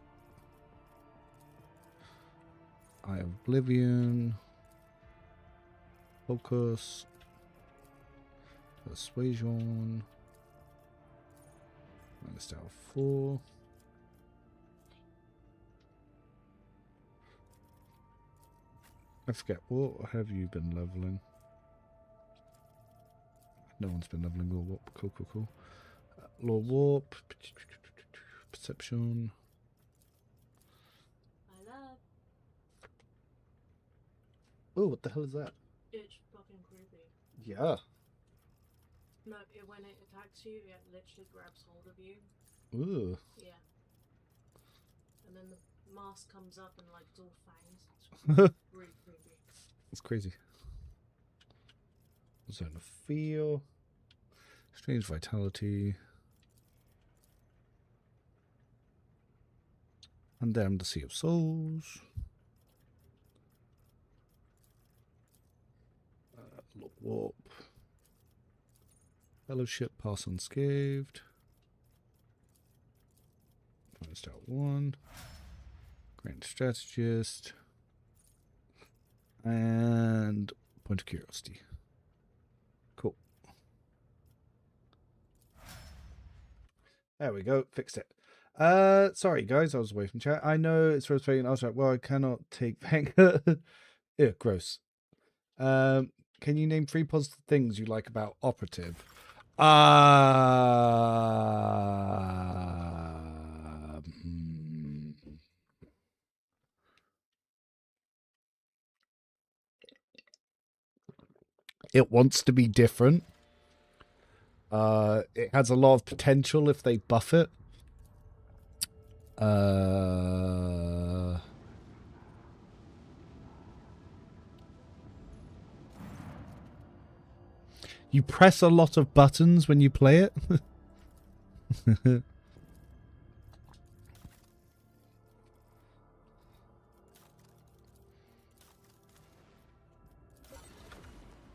Eye of Oblivion. Focus. Persuasion. Minus down 4. I forget, what have you been leveling? No one's been leveling Lord Warp. Cool, cool, cool. Lord Warp. Perception. I love. Oh, what the hell is that? It's fucking creepy. Yeah. No, when it attacks you, it literally grabs hold of you. Ooh. Yeah. And then the mask comes up and like it's all fangs. It's really creepy. It's crazy. Zone of Feel. Strange Vitality. Undamned the Sea of Souls. Lord Warp. Fellowship, Pass Unscathed. Finest out 1. Grand Strategist. And Point of Curiosity. Cool. There we go. Fixed it. Sorry guys, I was away from chat. I know it's frustrating. I was like, well, I cannot take Vanguard. Yeah, gross. Can you name 3 positive things you like about Operative? It wants to be different. It has a lot of potential if they buff it. You press a lot of buttons when you play it.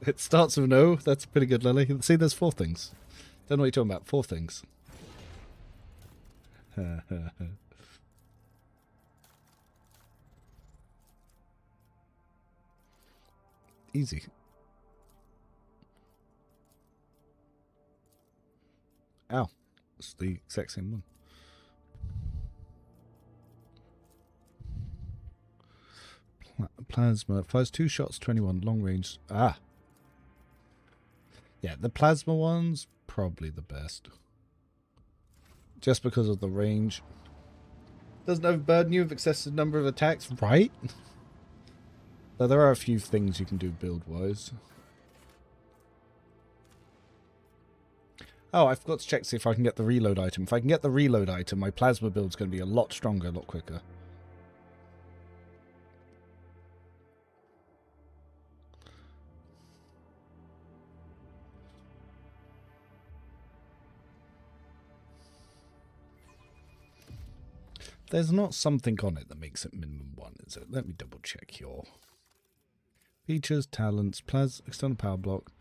It starts with no. That's pretty good, Lily. See, there's 4 things. Don't know what you're talking about. 4 things. Easy. Ow. It's the exact same one. Plasma. Fires 2 shots, 21. Long range. Ah. Yeah, the plasma one's probably the best. Just because of the range. Doesn't overburden you with excessive number of attacks, right? Though there are a few things you can do build-wise. Oh, I forgot to check to see if I can get the reload item. If I can get the reload item, my plasma build's going to be a lot stronger, a lot quicker. There's not something on it that makes it minimum 1, is it? Let me double check your features, talents, external power block.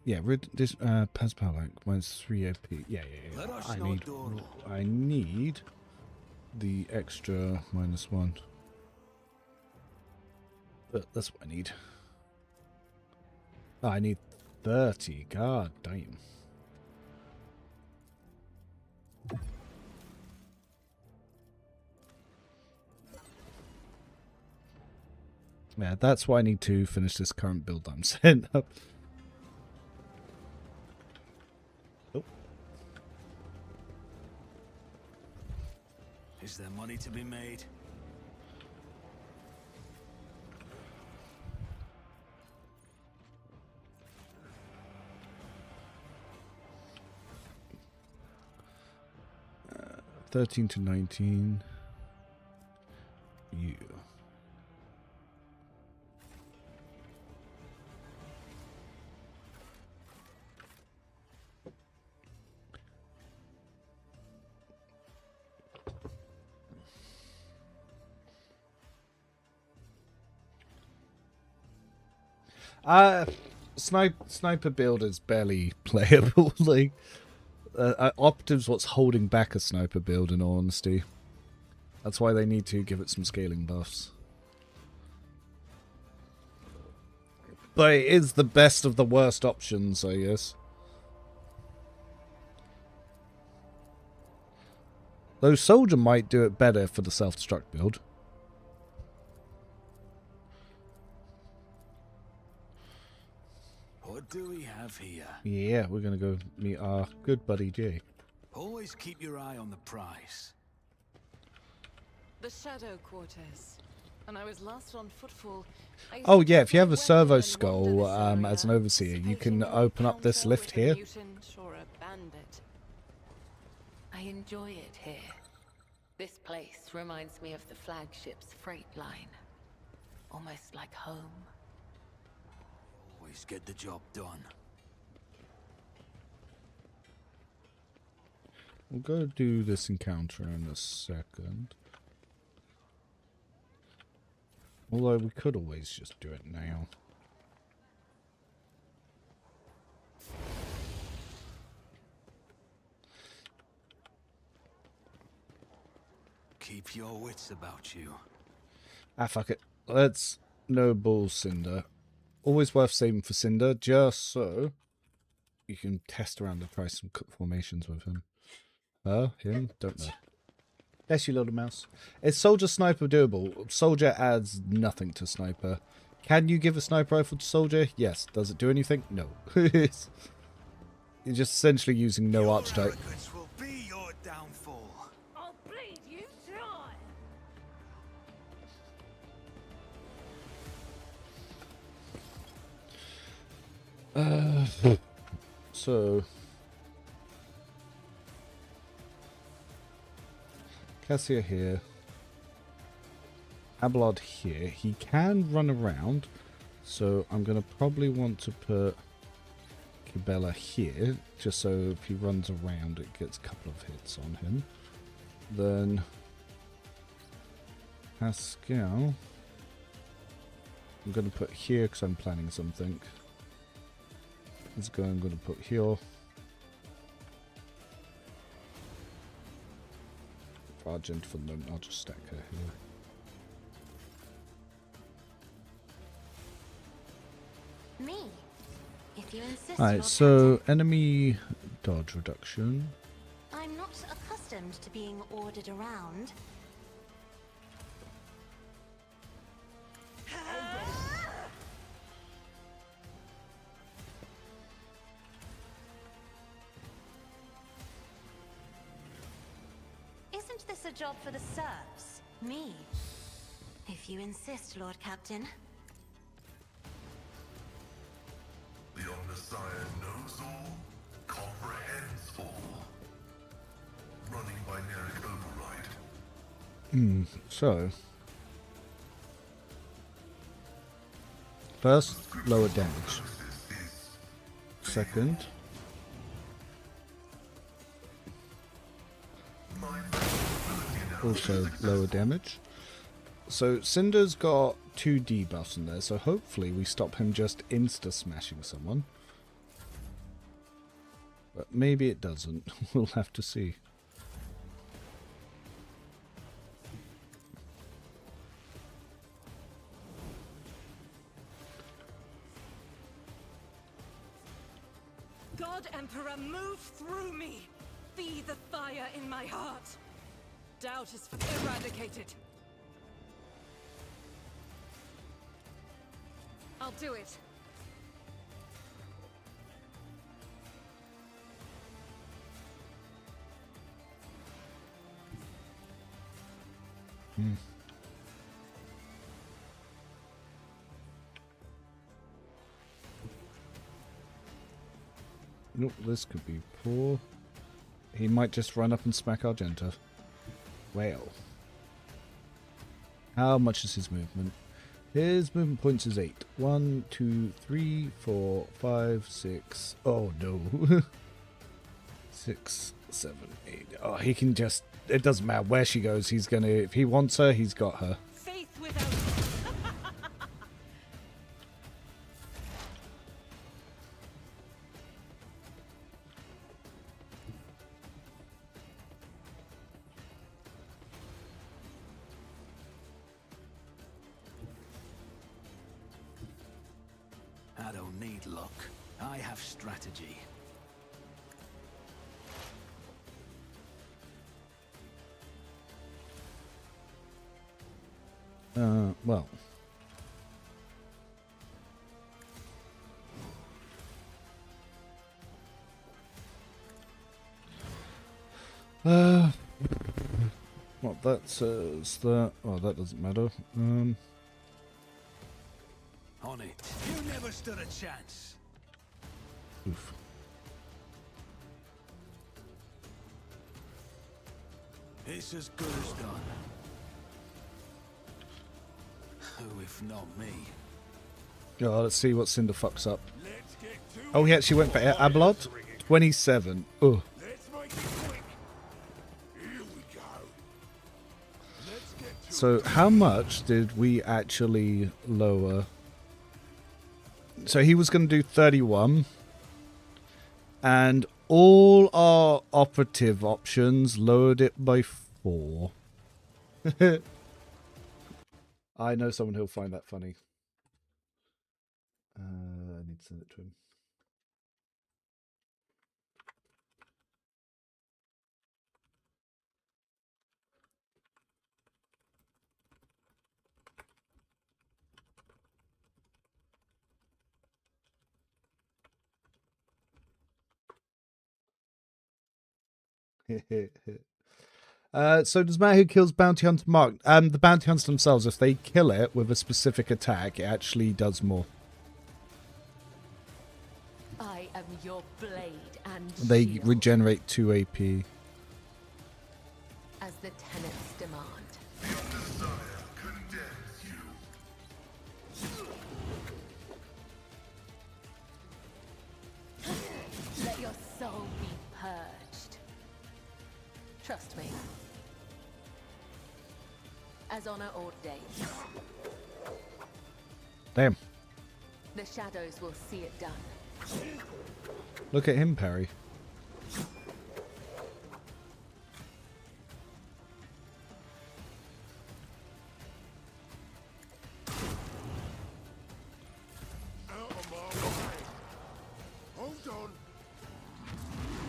Yeah, plasma power block minus 3 AP. Yeah. I need the extra -1. But that's what I need. Oh, I need 30. God damn. Yeah, that's why I need to finish this current build that I'm setting up. Oh. Is there money to be made? Uh, 13 to 19. You. Sniper build is barely playable. Like, Operative's what's holding back a sniper build, in all honesty. That's why they need to give it some scaling buffs. But it is the best of the worst options, I guess. Though Soldier might do it better for the self-destruct build. What do we have here? Yeah, we're gonna go meet our good buddy Jay. Always keep your eye on the price. The Shadow Quarters. When I was last on footfall, I Oh used to yeah, take if you have my a servo weapon and skull wander this as an area, overseer, you anticipating can an open up this encounter lift with a here. mutant or a bandit. I enjoy it here. This place reminds me of the flagship's freight line. Almost like home. Always get the job done. We'll go do this encounter in a second. Although we could always just do it now. Keep your wits about you. Ah, fuck it. Let's no bull Cinder. Always worth saving for Cinder, just so you can test around and try some formations with him. Him? Don't know. Bless you, little mouse. Is Soldier Sniper doable? Soldier adds nothing to Sniper. Can you give a sniper rifle to Soldier? Yes. Does it do anything? No. You're just essentially using no archetype. Arrogance will be your downfall. I'll bleed you dry. So Cassia here. Abelard here. He can run around, so I'm going to probably want to put Kibella here, just so if he runs around it gets a couple of hits on him. Then Pascal I'm going to put here because I'm planning something. Let's go, I'm going to put here. For Argent for the moment, I'll just stack her here. Me? If you insist. Alright, Lord so Captain. enemy dodge reduction. I'm not accustomed to being ordered around. Isn't this a job for the serfs? Me? If you insist, Lord Captain. The Omnissiah knows all, comprehends all. Running binaric override. So first, lower damage. Second, also lower damage. So Cinder's got 2 debuffs in there, so hopefully we stop him just insta-smashing someone. But maybe it doesn't. We'll have to see. God Emperor, move through me! Be the fire in my heart! Doubt is eradicated. I'll do it. Nope, this could be poor. He might just run up and smack Argenta. Well. How much is his movement? His movement points is 8. 1, 2, 3, 4, 5, 6. Oh no. 6, 7, 8. Oh, he can just... It doesn't matter where she goes. He's gonna... If he wants her, he's got her. Faith without... I don't need luck. I have strategy. Well. What that says that. Oh, that doesn't matter. On it. You never stood a chance. Oof. It's as good as done. Who if not me? Oh, let's see what Cinder fucks up. Oh, he actually went for Abelard? 27. Oh. So, how much did we actually lower? So, he was going to do 31. And all our operative options lowered it by 4. I know someone who'll find that funny. I need to send it to him. So does matter who kills bounty hunter mark? The bounty hunters themselves, if they kill it with a specific attack, it actually does more. I am your blade and They shield, regenerate 2 AP. as the tenants demand. Let your soul be purged. Trust me. As honor ordains. Damn. The shadows will see it done. Look at him parry.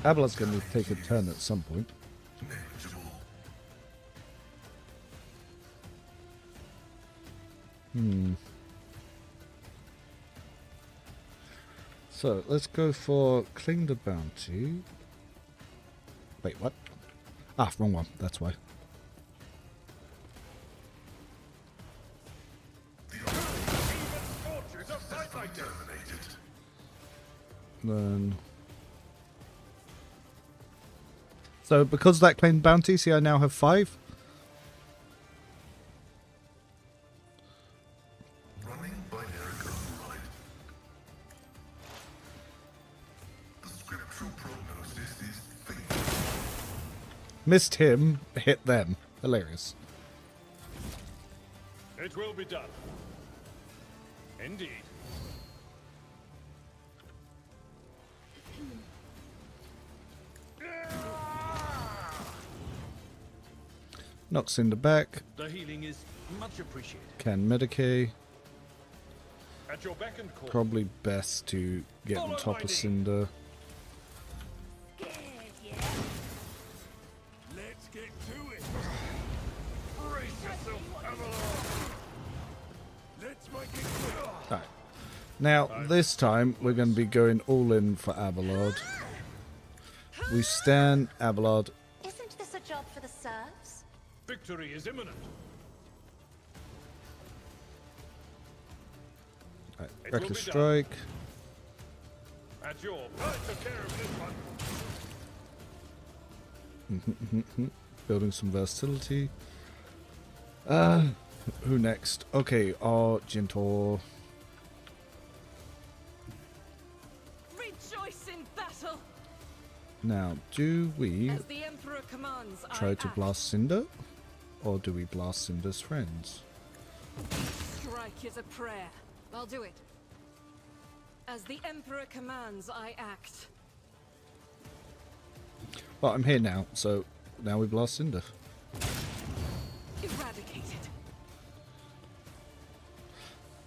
Abelard's going to take a turn at some point. So, let's go for Cling the Bounty. Wait, what? Ah, wrong one. That's why. Then... So, because that claimed bounty, see I now have 5? Missed him, hit them. Hilarious. It will be done. Indeed. Knock Cinder back. The healing is much appreciated. Can Medicaid. At your beck and call. Probably best to get on top of Cinder. Let's get to it. Brace yourself, Avalon. Let's make it quick. Alright. Now, this time, we're going to be going all in for Abelard. We stand Abelard. Isn't this a job for the serfs? Victory is imminent. Right, Reckless Strike. At your I took care of this one. Building some versatility. Who next? Okay, Argentor. Rejoice in battle. Now, do we As the Emperor commands, try I to act. blast Cinder? Or do we blast Cinder's friends? Strike is a prayer. I'll do it. As the Emperor commands, I act. Well, I'm here now, so now we blast Cinder. Eradicated.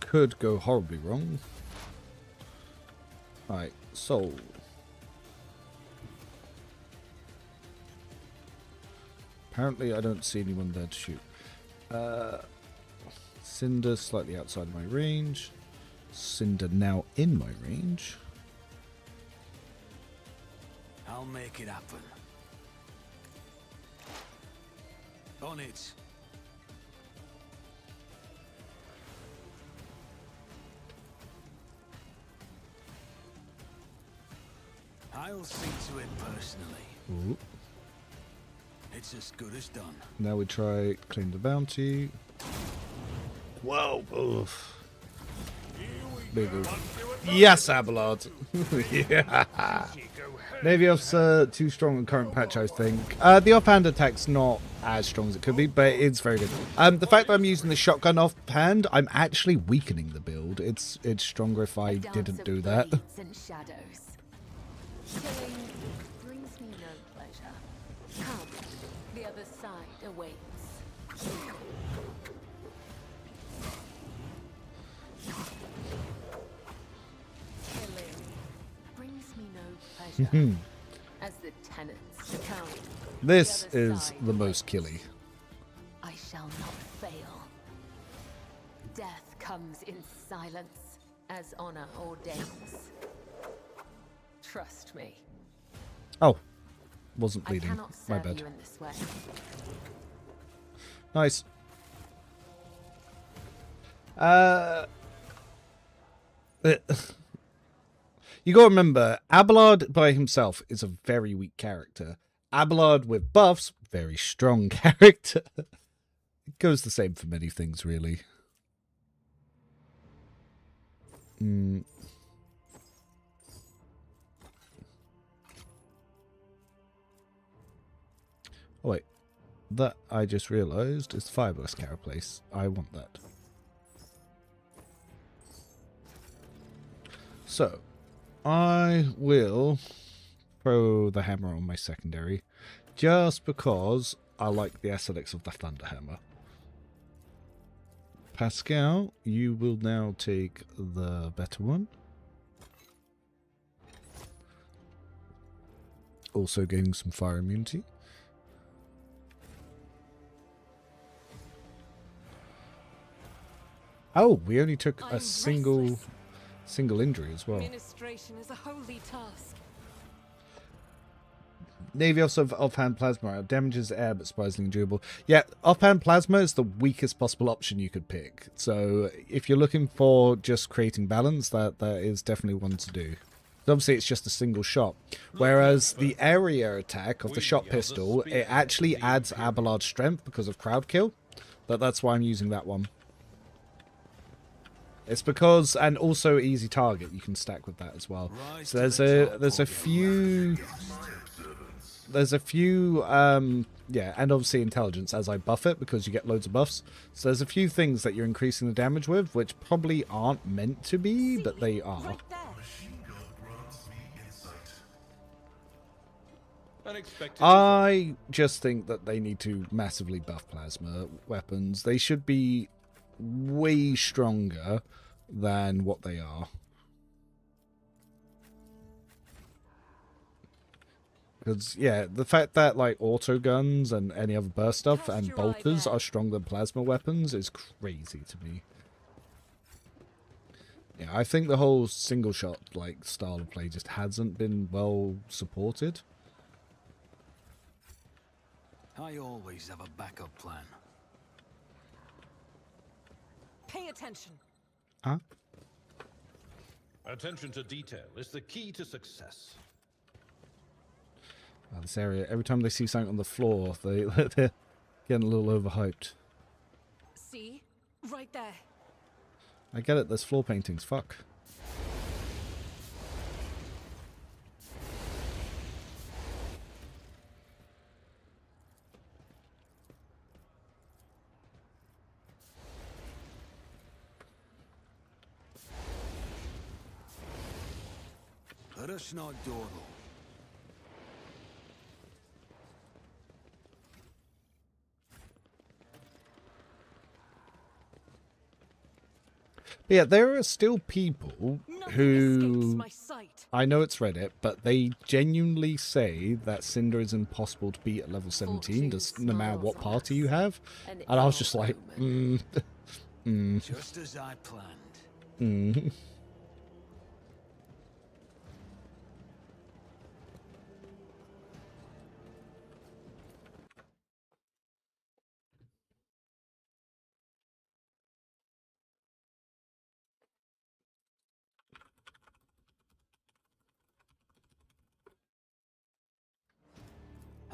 Could go horribly wrong. Alright, Soul. Apparently I don't see anyone there to shoot. Cinder slightly outside my range. Cinder now in my range. I'll make it happen. On it. I'll see to it personally. Ooh. It's as good as done. Now we try claim the bounty. Whoa! Oof. Big oof. Yes, Abelard. Yeah. Navy officer, too strong in current patch, I think. The offhand attack's not as strong as it could be, but it's very good. The fact that I'm using the shotgun offhand, I'm actually weakening the build. It's stronger if I didn't do that. Killing brings me no pleasure. Come, the other side awaits. Killing brings me no pleasure. As the tenants come. This is the most killy. I shall not fail. Death comes in silence, as honor ordains. Trust me. Oh, wasn't I bleeding. cannot My serve bad. you in this way. Nice. You gotta remember, Abelard by himself is a very weak character. Abelard with buffs, very strong character. It goes the same for many things, really. Oh wait, that I just realised is fiberless carapace. I want that. So, I will throw the hammer on my secondary, just because I like the aesthetics of the thunder hammer. Pascal, you will now take the better one. Also gaining some fire immunity. Oh, we only took a single injury as well. Administration is a holy task. Navy officer of offhand plasma damages air but surprisingly durable. Yeah, offhand plasma is the weakest possible option you could pick. So if you're looking for just creating balance, that is definitely one to do. Obviously, it's just a single shot. Whereas the area attack of the shot pistol, it actually adds Abelard's strength because of crowd kill. That's why I'm using that one. It's because, and also easy target, you can stack with that as well. So there's a few, yeah, and obviously intelligence as I buff it because you get loads of buffs. So there's a few things that you're increasing the damage with, which probably aren't meant to be, but they are. I just think that they need to massively buff plasma weapons. They should be way stronger than what they are. Because, yeah, the fact that, like, auto guns and any other burst stuff and bolters are stronger than plasma weapons is crazy to me. Yeah, I think the whole single shot, like, style of play just hasn't been well supported. I always have a backup plan. Pay attention. Huh? Attention to detail is the key to success. This area, every time they see something on the floor, they're getting a little overhyped. See? Right there. I get it, there's floor paintings, fuck. Let us not dawdle. But yeah, there are still people who, I know it's Reddit, but they genuinely say that Cinder is impossible to beat at level 17, no matter what party you have. And I was just like, Just as I planned.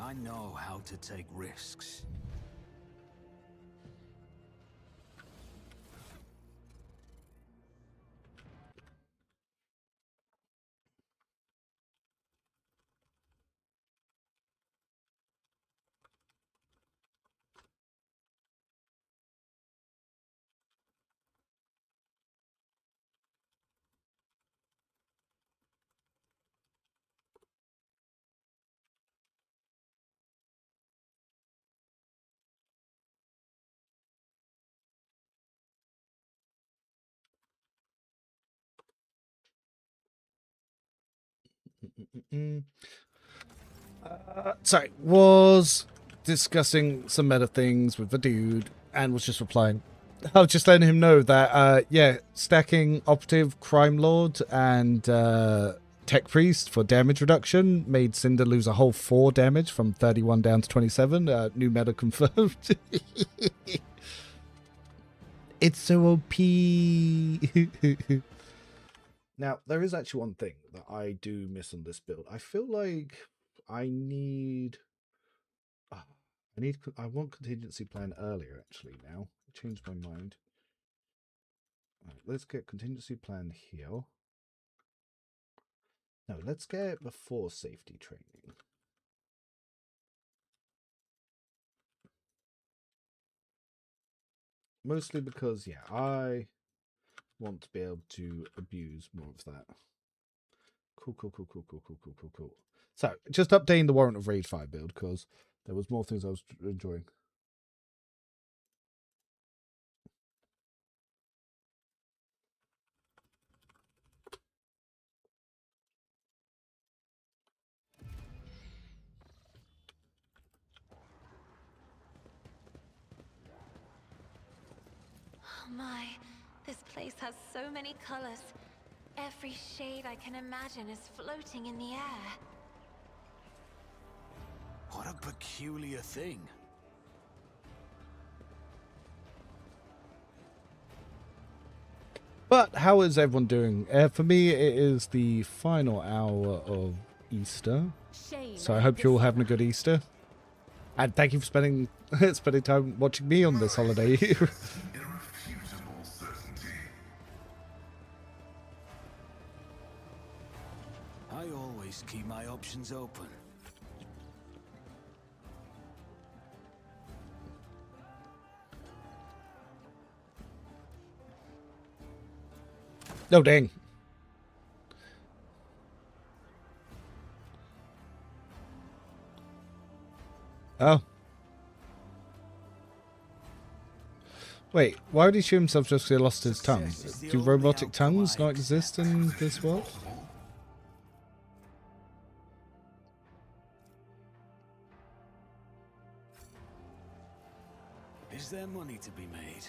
I know how to take risks. Sorry, was discussing some meta things with the dude and was just replying. I was just letting him know that, yeah, stacking Operative, Crimelord, and Tech Priest for damage reduction made Cinder lose a whole 4 damage from 31 down to 27. New meta confirmed. It's so OP. Now, there is actually one thing that I do miss on this build. I feel like I need... I want contingency plan earlier, actually, now. I changed my mind. Right, let's get contingency plan here. No, let's get it before safety training. Mostly because, yeah, I want to be able to abuse more of that. Cool. So, just updating the Warrant of Rage 5 build, because there was more things I was enjoying. Oh my, this place has so many colors. Every shade I can imagine is floating in the air. What a peculiar thing. But how is everyone doing? For me, it is the final hour of Easter. So I hope you're all having a good Easter. And thank you for spending time watching me on this holiday. Irrefutable certainty. I always keep my options open. No, dang. Oh. Wait, why would he shoot himself just because he lost his tongue? Do robotic tongues not exist in this world? Is there money to be made?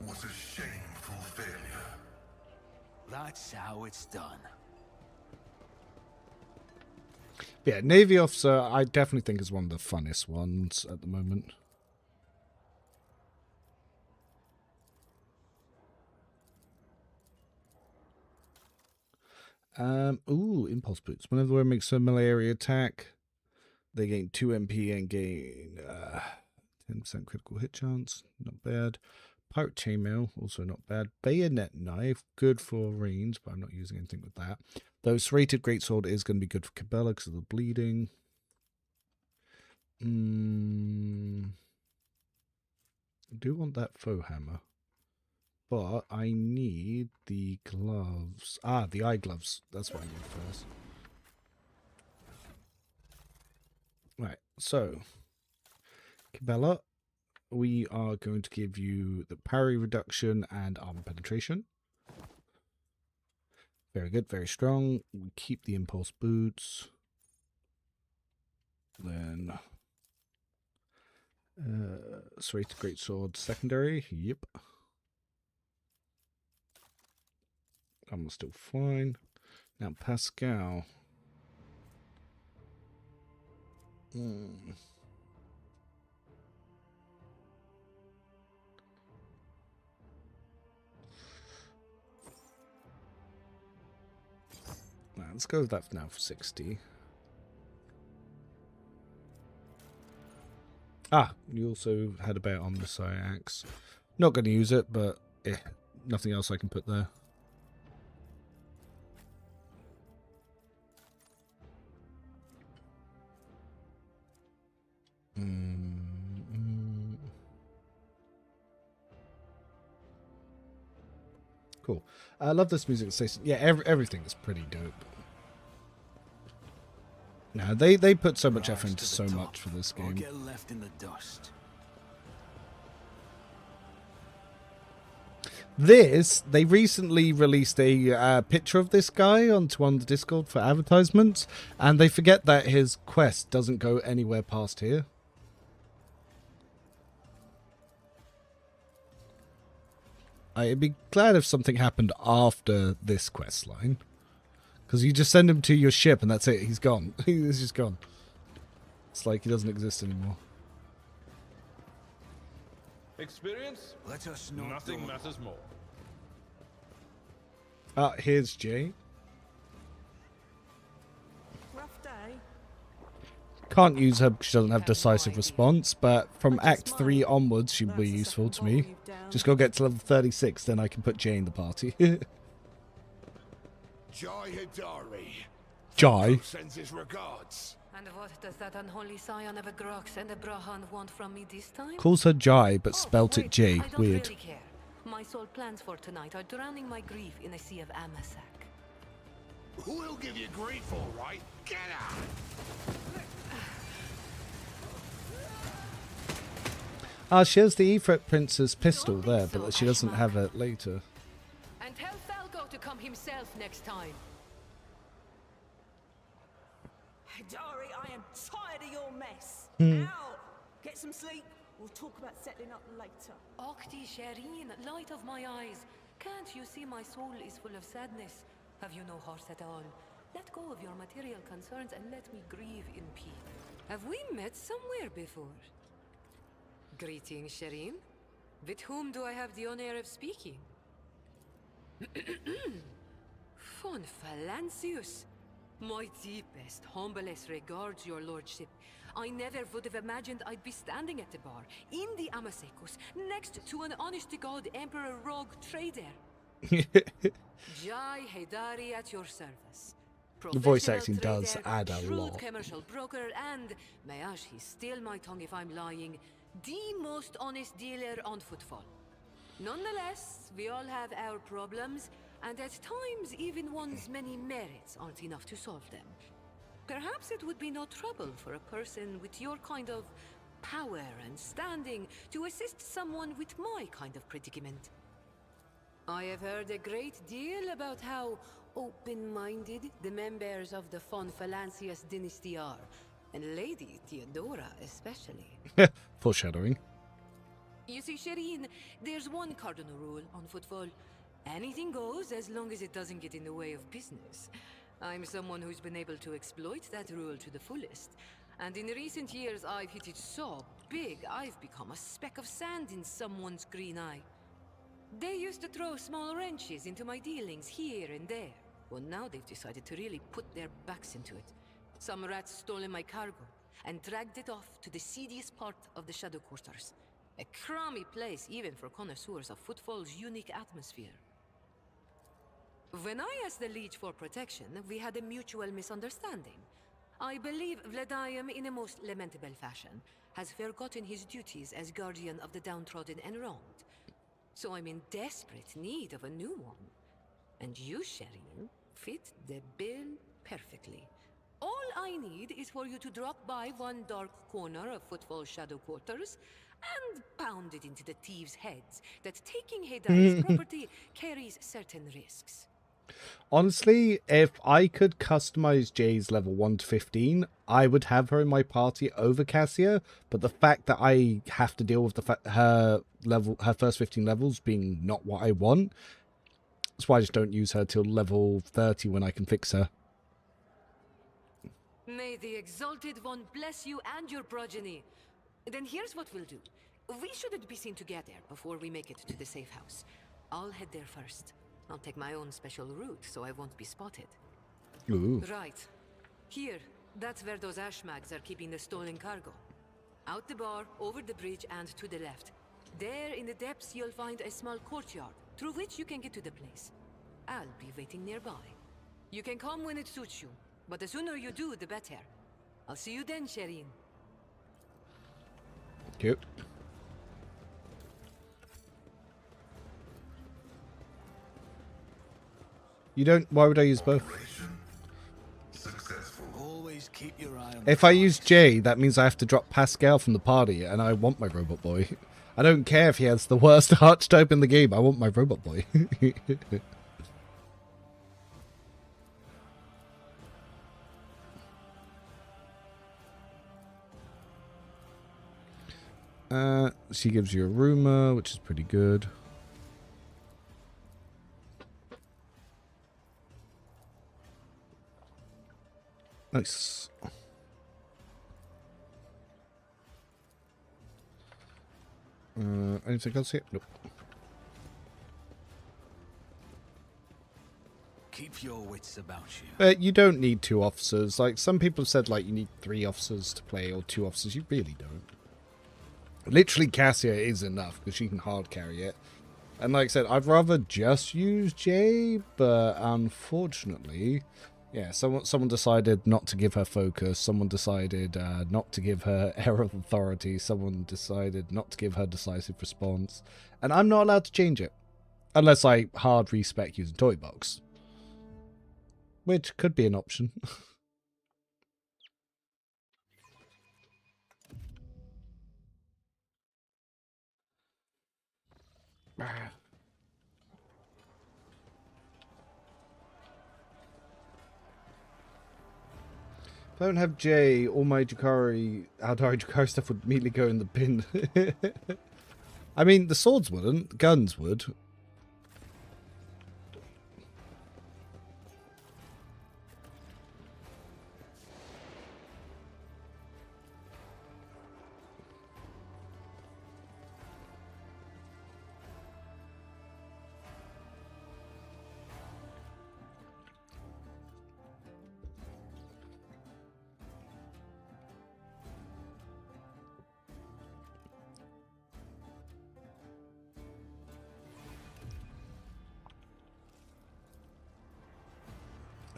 What a shameful failure. That's how it's done. Yeah, Navy Officer, I definitely think is one of the funnest ones at the moment. Ooh, Impulse Boots. Whenever the warrior makes a melee area attack, they gain 2 MP and gain 10% critical hit chance. Not bad. Pirate Chainmail, also not bad. Bayonet Knife, good for range, but I'm not using anything with that. Though Serrated Greatsword is going to be good for Cabela because of the bleeding. I do want that foe hammer. But I need the gloves. Ah, the eye gloves. That's what I need first. Right, so Cabela, we are going to give you the parry reduction and armor penetration. Very good, very strong. We keep the impulse boots. Then Serrated Greatsword secondary. Yep. I'm still fine. Now Pascal. let's go with that now for 60. Ah, you also had a bet on the Messiah Axe. Not going to use it, but nothing else I can put there. Cool. I love this music station. Yeah, everything is pretty dope. No, they put so much effort into so much for this game. Get left in the dust. They recently released a picture of this guy onto the Discord for advertisements, and they forget that his quest doesn't go anywhere past here. I'd be glad if something happened after this quest line. Because you just send him to your ship and that's it. He's gone. He's just gone. It's like he doesn't exist anymore. Experience? Let us know. Nothing matters more. Here's Jay. Rough day. Can't use her because she doesn't have decisive response, but from Act 3 onwards she'll be useful to me. Just go get to level 36, then I can put Jay in the party. Jai Hidari. Jai? Sends his regards. And what does that unholy scion of a Grox and a Brahan want from me this time? Calls her Jai, but spelt it J. I don't Weird. really care. My sole plans for tonight are drowning my grief in a sea of Amasak. Who'll give you grief, all right? Get out! She has the Ifrit Prince's pistol there, but she doesn't have it later. And tell Falco to come himself next time. Hidari, I am tired of your mess. Hmm. Now, get some sleep. We'll talk about settling up later. Okti Shireen, light of my eyes. Can't you see my soul is full of sadness? Have you no heart at all? Let go of your material concerns and let me grieve in peace. Have we met somewhere before? Greetings, Shireen. With whom do I have the honor of speaking? Finalizing. My deepest, humblest regards, your lordship. I never would have imagined I'd be standing at the bar, in the Amasekos, next to an honest-to-God Emperor Rogue Trader. Jai Hidari at your service. The voice acting Professional does trader, add a shrewd lot. commercial broker, and, may he steal my tongue if I'm lying, the most honest dealer on footfall. Nonetheless, we all have our problems, and at times even one's many merits aren't enough to solve them. Perhaps it would be no trouble for a person with your kind of power and standing to assist someone with my kind of predicament. I have heard a great deal about how open-minded the members of the Finalizing dynasty are, and Lady Theodora especially. Foreshadowing. You see, Shireen, there's one cardinal rule on footfall. Anything goes as long as it doesn't get in the way of business. I'm someone who's been able to exploit that rule to the fullest. And in recent years, I've hit it so big, I've become a speck of sand in someone's green eye. They used to throw small wrenches into my dealings here and there. Well, now they've decided to really put their backs into it. Some rats stolen my cargo and dragged it off to the seediest part of the Shadow Quarters. A crummy place even for connoisseurs of footfall's unique atmosphere. When I asked the Leech for protection, we had a mutual misunderstanding. I believe Vladimir, in a most lamentable fashion, has forgotten his duties as guardian of the downtrodden and wronged. So I'm in desperate need of a new one. And you, Shireen, fit the bill perfectly. All I need is for you to drop by one dark corner of Footfall's Shadow Quarters and pound it into the thieves' heads that taking Hidari's property carries certain risks. Honestly, if I could customize Jay's level 1 to 15, I would have her in my party over Cassia, but the fact that I have to deal with her first 15 levels being not what I want, that's why I just don't use her till level 30 when I can fix her. May the Exalted One bless you and your progeny. Then here's what we'll do. We shouldn't be seen together before we make it to the safe house. I'll head there first. I'll take my own special route so I won't be spotted. Ooh. Right. Here, that's where those ashmags are keeping the stolen cargo. Out the bar, over the bridge, and to the left. There, in the depths, you'll find a small courtyard, through which you can get to the place. I'll be waiting nearby. You can come when it suits you, but the sooner you do, the better. I'll see you then, Shireen. Cute. You don't. Why would I use both? Always keep your eye on If I use J, that means I have to drop Pascal from the party, and I want my robot boy. I don't care if he has the worst archetype in the game. I want my robot boy. She gives you a rumor, which is pretty good. Nice. Anything else here? Nope. Keep your wits about you. You don't need 2 officers. Like, some people have said, like, you need 3 officers to play, or 2 officers. You really don't. Literally, Cassia is enough, because she can hard carry it. And like I said, I'd rather just use Jay, but unfortunately, yeah, someone decided not to give her focus. Someone decided not to give her air of authority. Someone decided not to give her decisive response. And I'm not allowed to change it. Unless I hard respec using Toy Box. Which could be an option. If I don't have J, all my Jakari, Aldari Jakari stuff would immediately go in the bin. I mean, the swords wouldn't. Guns would.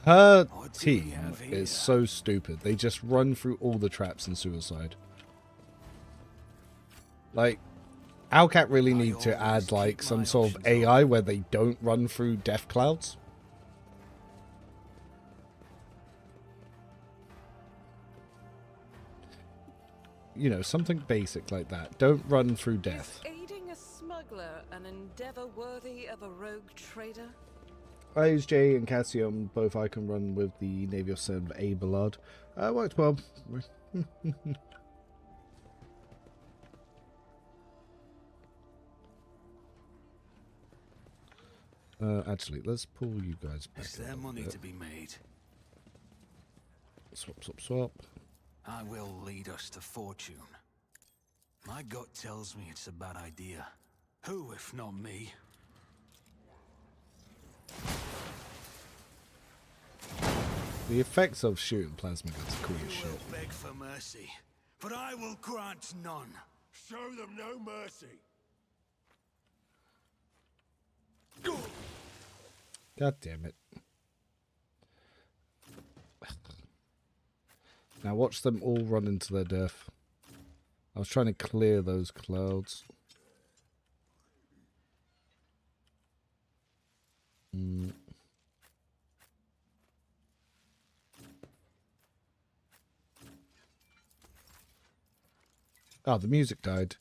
Her team is so stupid. They just run through all the traps in Suicide. Like, Owlcat really need to add like some sort of AI where they don't run through death clouds. You know, something basic like that. Don't run through death. Is aiding a smuggler an endeavor worthy of a rogue trader? I use Jay and Cassium, both I can run with the Navy of Sen Abelard. Worked well. Actually, let's pull you guys back. Is there money to be made? Swap, swap, swap. I will lead us to fortune. My gut tells me it's a bad idea. Who, if not me? The effects of shooting plasma guns are cool as shit. You will beg for mercy, but I will grant none. Show them no mercy. God damn it. Now watch them all run into their death. I was trying to clear those clouds. Oh, the music died.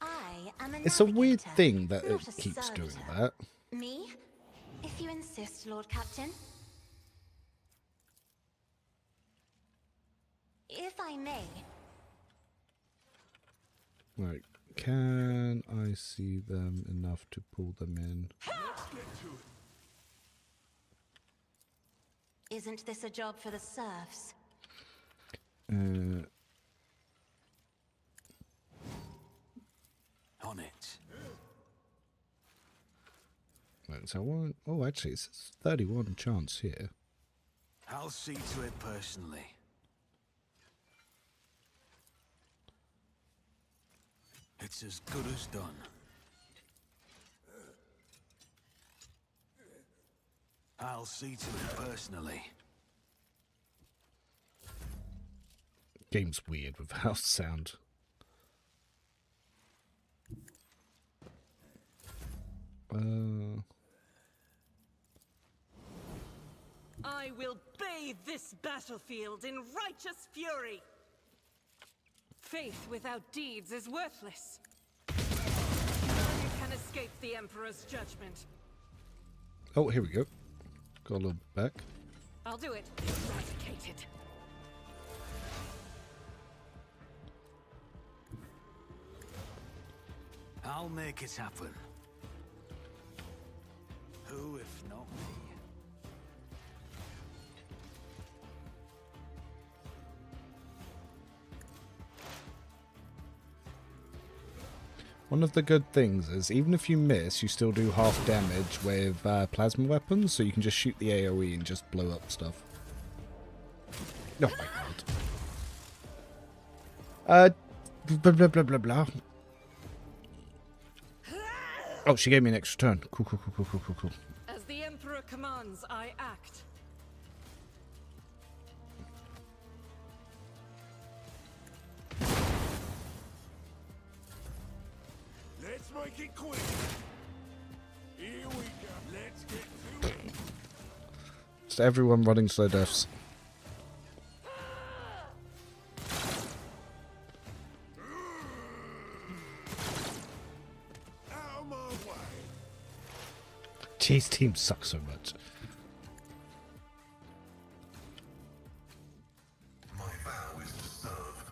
It's a weird thing that it keeps doing that. Me? If you insist, Lord Captain. If I may. Right, can I see them enough to pull them in? Let's get to it. Isn't this a job for the serfs? On it. Right, so I want. Oh, actually, it's 31 chance here. I'll see to it personally. It's as good as done. I'll see to it personally. Game's weird without sound. I will bathe this battlefield in righteous fury. Faith without deeds is worthless. You can escape the Emperor's judgment. Oh, here we go. Got a little back. I'll do it. Eradicated. I'll make it happen. Who if not me? One of the good things is, even if you miss, you still do half damage with plasma weapons, so you can just shoot the AoE and just blow up stuff. Oh my god. Blah blah blah blah blah. Oh, she gave me an extra turn. Cool, cool, cool, cool, cool, cool, cool. As the Emperor commands, I act. Let's make it quick. Here we go. Let's get to it. Just everyone running slow deaths. Out of my way. Jeez, team sucks so much. My vow is to serve.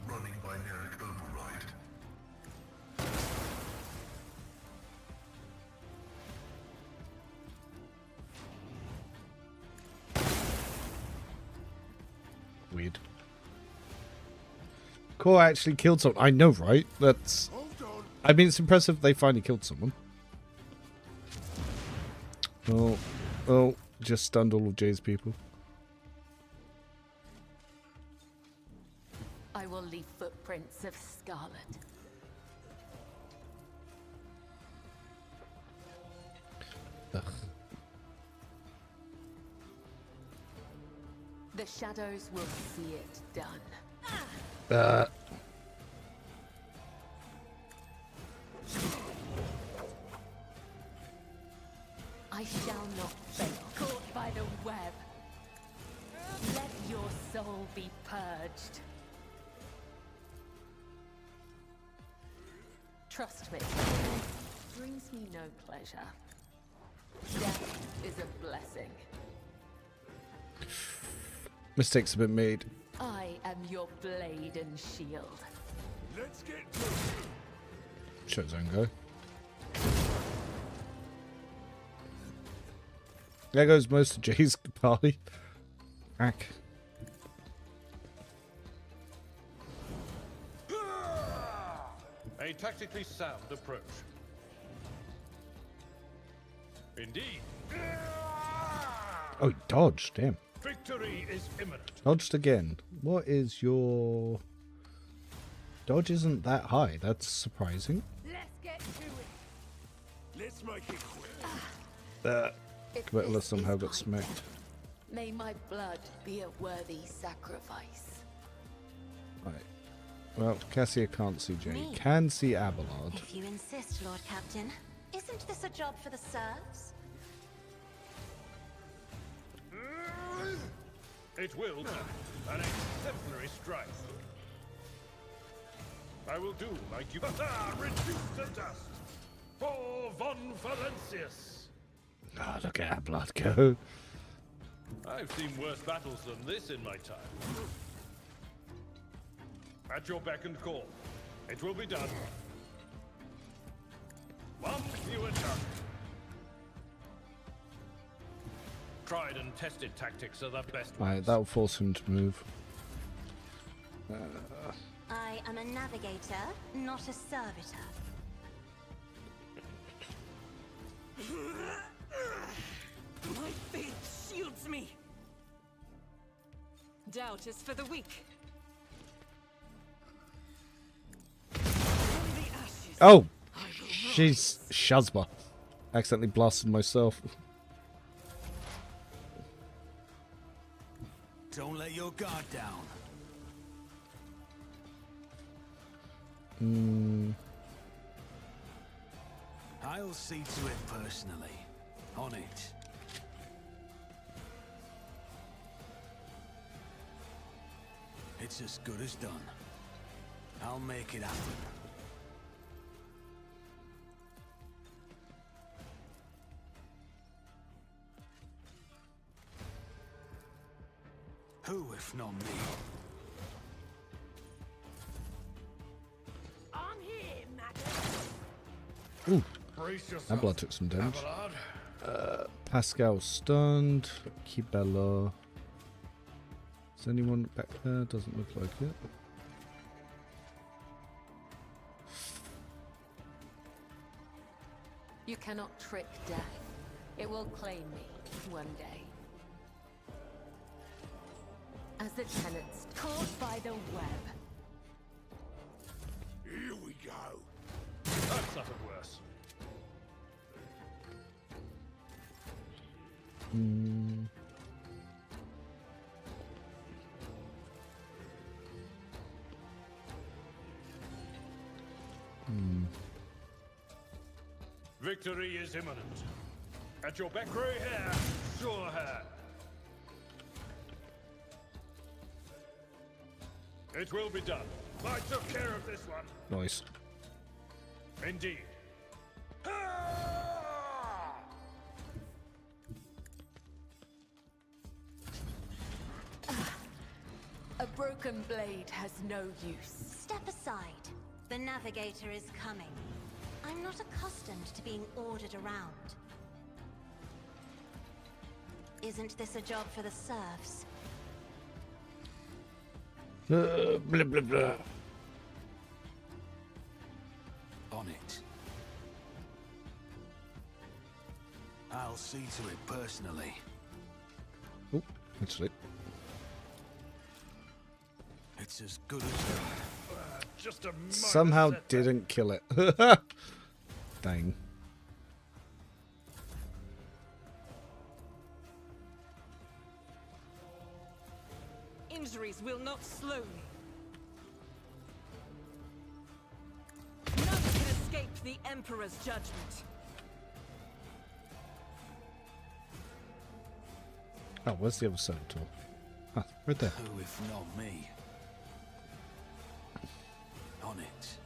Running binaric override. Weird. Cool, I actually killed someone. I know, right? That's... I mean, it's impressive they finally killed someone. Oh, oh, just stunned all of Jay's people. I will leave footprints of scarlet. Ugh. The shadows will see it done. I shall not fail. Caught by the web. Let your soul be purged. Trust me, brings me no pleasure. Death is a blessing. Mistakes have been made. I am your blade and shield. Let's get to it. Show's own go. There goes most of Jay's party. Back. A tactically sound approach. Indeed. Oh, he dodged. Damn. Victory is imminent. Dodged again. What is your... Dodge isn't that high. That's surprising. Let's get to it. Let's make it quick. Commander somehow got smacked. May my blood be a worthy sacrifice. Right. Well, Cassia can't see Jay. Me? Can see Abelard. If you insist, Lord Captain. Isn't this a job for the serfs? It will be an exemplary strike. I will do like you. Reduced to dust for von Valancius. Oh, look at Abelard go. I've seen worse battles than this in my time. At your beck and call. It will be done. One fewer target. Tried and tested tactics are the best ones. Right, that'll force him to move. I am a navigator, not a servitor. My faith shields me. Doubt is for the weak. From the ashes, Oh, she's Shazba. Accidentally blasted myself. Don't let your guard down. I'll see to it personally. On it. It's as good as done. I'll make it happen. Who, if not me? I'm here, madam. Ooh, Brace that yourself, blood took some damage. Abelard. Pascal stunned. Kibella. Is anyone back there? Doesn't look like it. You cannot trick death. It will claim me one day. As the tenants caught by the web. Here we go. That's nothing worse. Victory is imminent. At your back, grey hair, sure hair. It will be done. I took care of this one. Nice. Indeed. A broken blade has no use. Step aside. The navigator is coming. I'm not accustomed to being ordered around. Isn't this a job for the serfs? Blah, blah, blah. On it. I'll see to it personally. Oh, actually. It's as good as done. Just a minor Somehow setback. didn't kill it. Dang. injuries will not slow me. None can escape the Emperor's judgment. Oh, where's the other centaur? Ah, right there. Who, if not me? On it.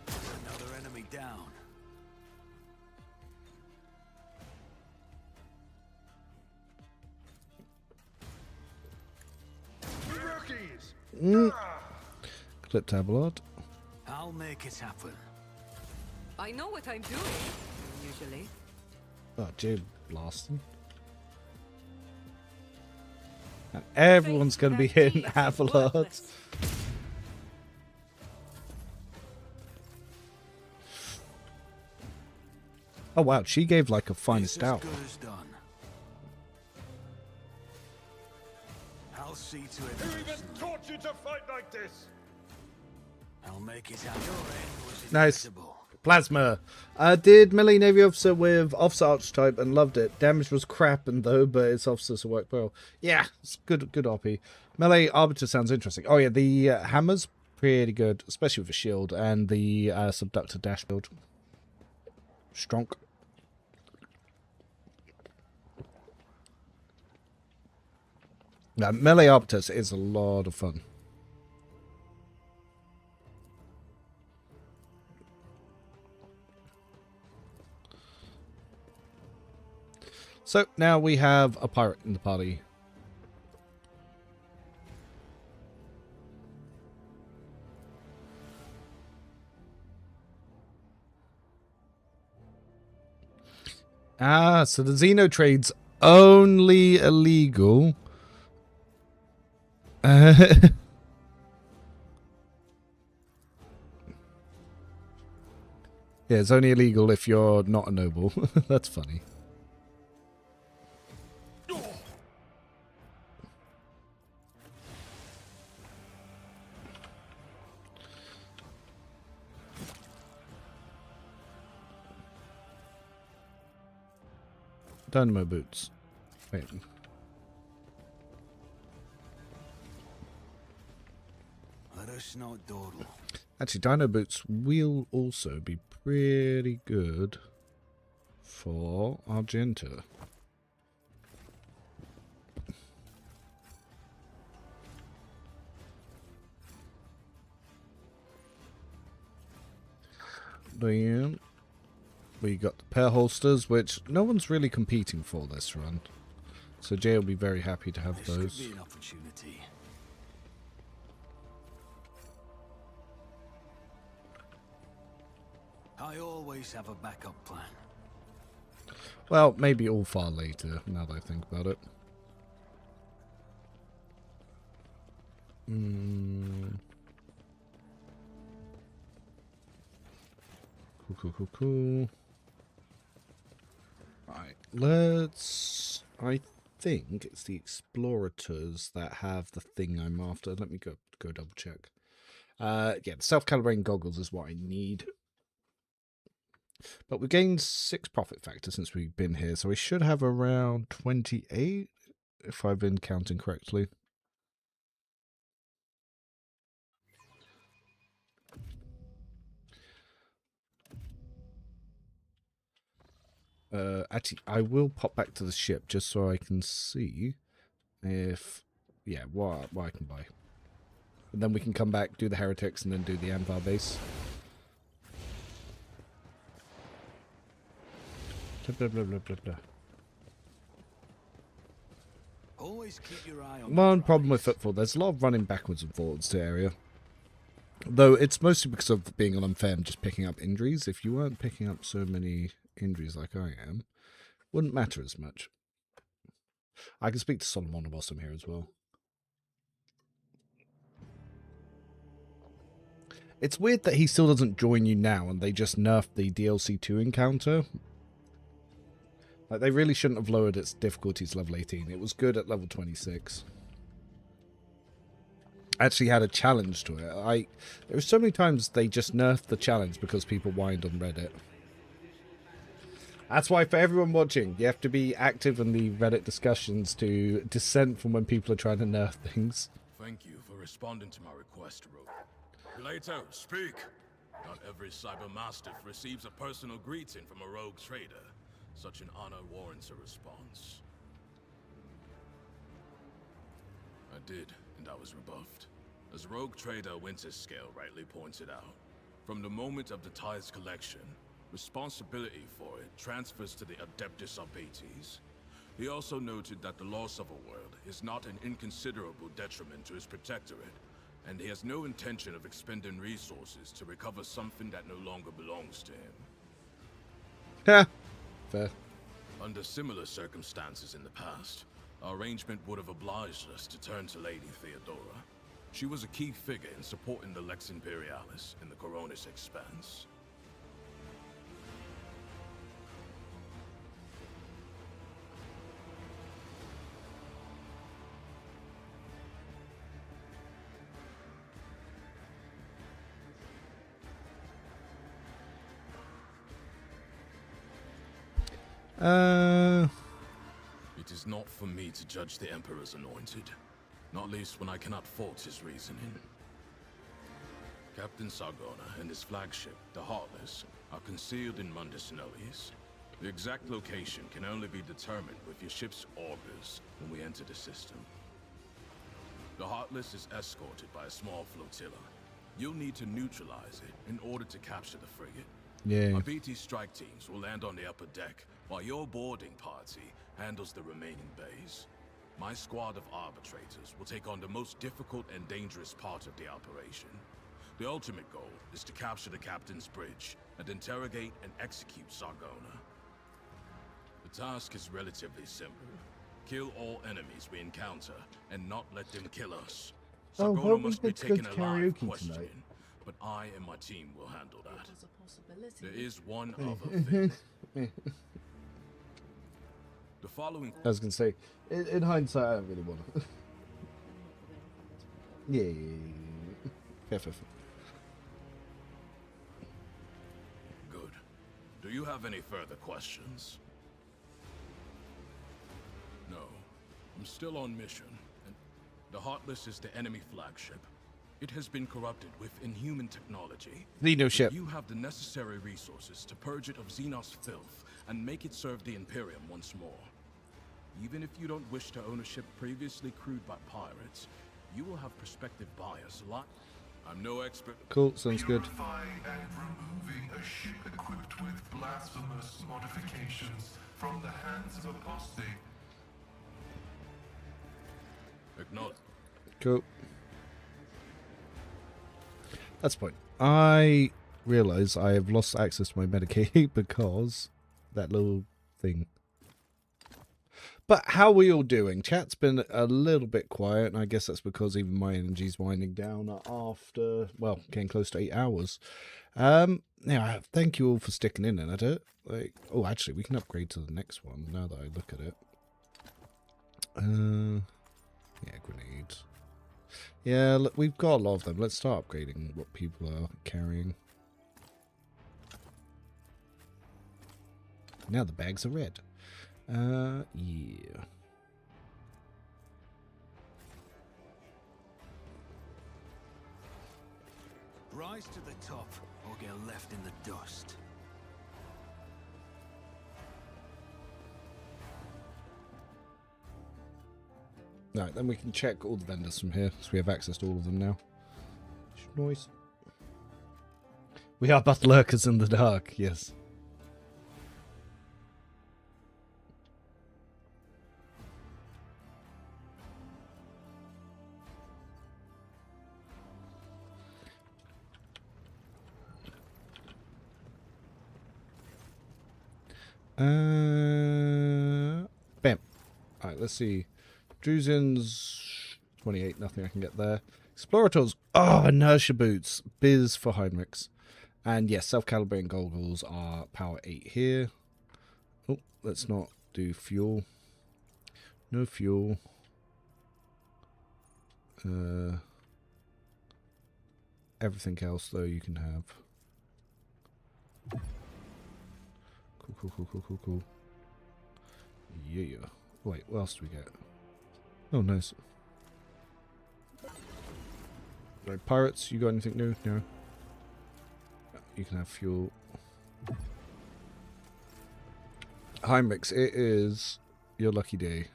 Another enemy down. Rookies! Clip tabloid. I'll make it happen. I know what I'm doing, usually. Oh, Jade blasting. And everyone's going to be hitting Abelard. Oh wow, she gave like a finest out. Good as done. I'll see to it. Who even taught you to fight like this? I'll make it happen. Your end was Nice. inevitable. Plasma. Did melee Navy officer with officer archetype and loved it. Damage was crap and though, but its officers worked well. Yeah, it's good RP. Melee arbiter sounds interesting. Oh yeah, the hammer's pretty good, especially with a shield and the subductor dash build. Strong. Now, melee arbiters is a lot of fun. So now we have a pirate in the party. Ah, so the Xeno trade's only illegal Yeah, it's only illegal if you're not a noble. That's funny. Dynamo boots. Wait. Let us not dawdle. Actually, dino boots will also be pretty good for Argenta. Then we got the pair holsters, which no one's really competing for this run. So Jay will be very happy to have those. This could be an opportunity. I always have a backup plan. Well, maybe all far later, now that I think about it. Cool. Right, let's... I think it's the Explorators that have the thing I'm after. Let me go double check. Yeah, the self-calibrating goggles is what I need. But we gained 6 profit factor since we've been here, so we should have around 28, if I've been counting correctly. Actually, I will pop back to the ship just so I can see if, yeah, what I can buy. And then we can come back, do the Heretics, and then do the Anvar base. Blah, blah, blah, blah, blah. Always keep your eye on One problem with footfall, there's a lot of running backwards and forwards to area. Though it's mostly because of being on unfair and just picking up injuries. If you weren't picking up so many injuries like I am, wouldn't matter as much. I can speak to Solomon whilst I'm here as well. It's weird that he still doesn't join you now and they just nerfed the DLC 2 encounter. Like, they really shouldn't have lowered its difficulty to level 18. It was good at level 26. Actually had a challenge to it. There were so many times they just nerfed the challenge because people whined on Reddit. That's why for everyone watching, you have to be active in the Reddit discussions to dissent from when people are trying to nerf things. Thank you for responding to my request, Rogue. Plato, speak! Not every cybermastiff receives a personal greeting from a rogue trader. Such an honor warrants a response. I did, and I was rebuffed. As rogue trader Winterscale rightly pointed out, from the moment of the tithes collection, responsibility for it transfers to the Adeptus Arbates. He also noted that the loss of a world is not an inconsiderable detriment to his protectorate, and he has no intention of expending resources to recover something that no longer belongs to him. Yeah, fair. Under similar circumstances in the past, our arrangement would have obliged us to turn to Lady Theodora. She was a key figure in supporting the Lex Imperialis in the Coronis Expanse. It is not for me to judge the Emperor's anointed, not least when I cannot fault his reasoning. Captain Sargona and his flagship, the Heartless, are concealed in Mundus Nolis. The exact location can only be determined with your ship's augurs when we enter the system. The Heartless is escorted by a small flotilla. You'll need to neutralize it in order to capture the frigate. Yeah. Our BT strike teams will land on the upper deck, while your boarding party handles the remaining bays. My squad of arbitrators will take on the most difficult and dangerous part of the operation. The ultimate goal is to capture the captain's bridge and interrogate and execute Sargona. The task is relatively simple. Kill all enemies we encounter and not let them kill us. Oh, Sargona well, must we be did good taken alive, karaoke questioned, tonight. but I and my team will handle that. There's a possibility. There is one other thing. The following... I was going to say, in hindsight, I don't really want to. Yeah. Fair. Good. Do you have any further questions? No. I'm still on mission, and the Heartless is the enemy flagship. It has been corrupted with inhuman technology. Xeno ship. You have the necessary resources to purge it of Xenos filth and make it serve the Imperium once more. Even if you don't wish to own a ship previously crewed by pirates, you will have prospective buyers a lot. I'm no expert. Cool, sounds good. Purifying and removing a ship equipped with blasphemous modifications from the hands of apostate. Acknowledge. Cool. That's the point. I realize I have lost access to my Medicaid because that little thing. But how are we all doing? Chat's been a little bit quiet, and I guess that's because even my energy's winding down after, well, getting close to 8 hours. Yeah, thank you all for sticking in at it. Like, oh, actually, we can upgrade to the next one now that I look at it. Yeah, grenades. Yeah, look, we've got a lot of them. Let's start upgrading what people are carrying. Now the bags are red. Yeah. Rise to the top or get left in the dust. Right, then we can check all the vendors from here, so we have access to all of them now. Nice. We are but lurkers in the dark, yes. Bam. Alright, let's see. Druzin's 28, nothing I can get there. Explorators. Oh, inertia boots. Biz for Heinrichs. And yes, self-calibrating goggles are power 8 here. Oh, let's not do fuel. No fuel. Everything else, though, you can have. Cool. Yeah. Wait, what else do we get? Oh, nice. Right, pirates, you got anything new? No. You can have fuel. Heinrichs, it is your lucky day.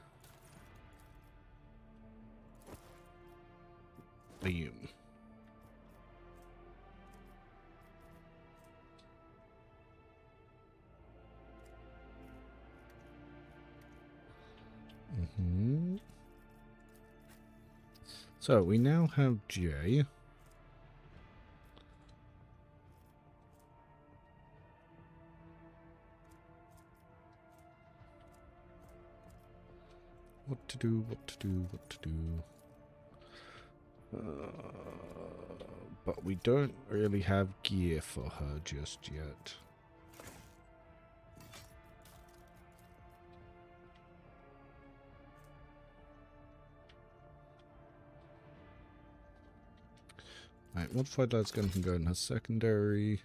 Boom. So we now have J. What to do. But we don't really have gear for her just yet. Alright, modified light gun can go in her secondary.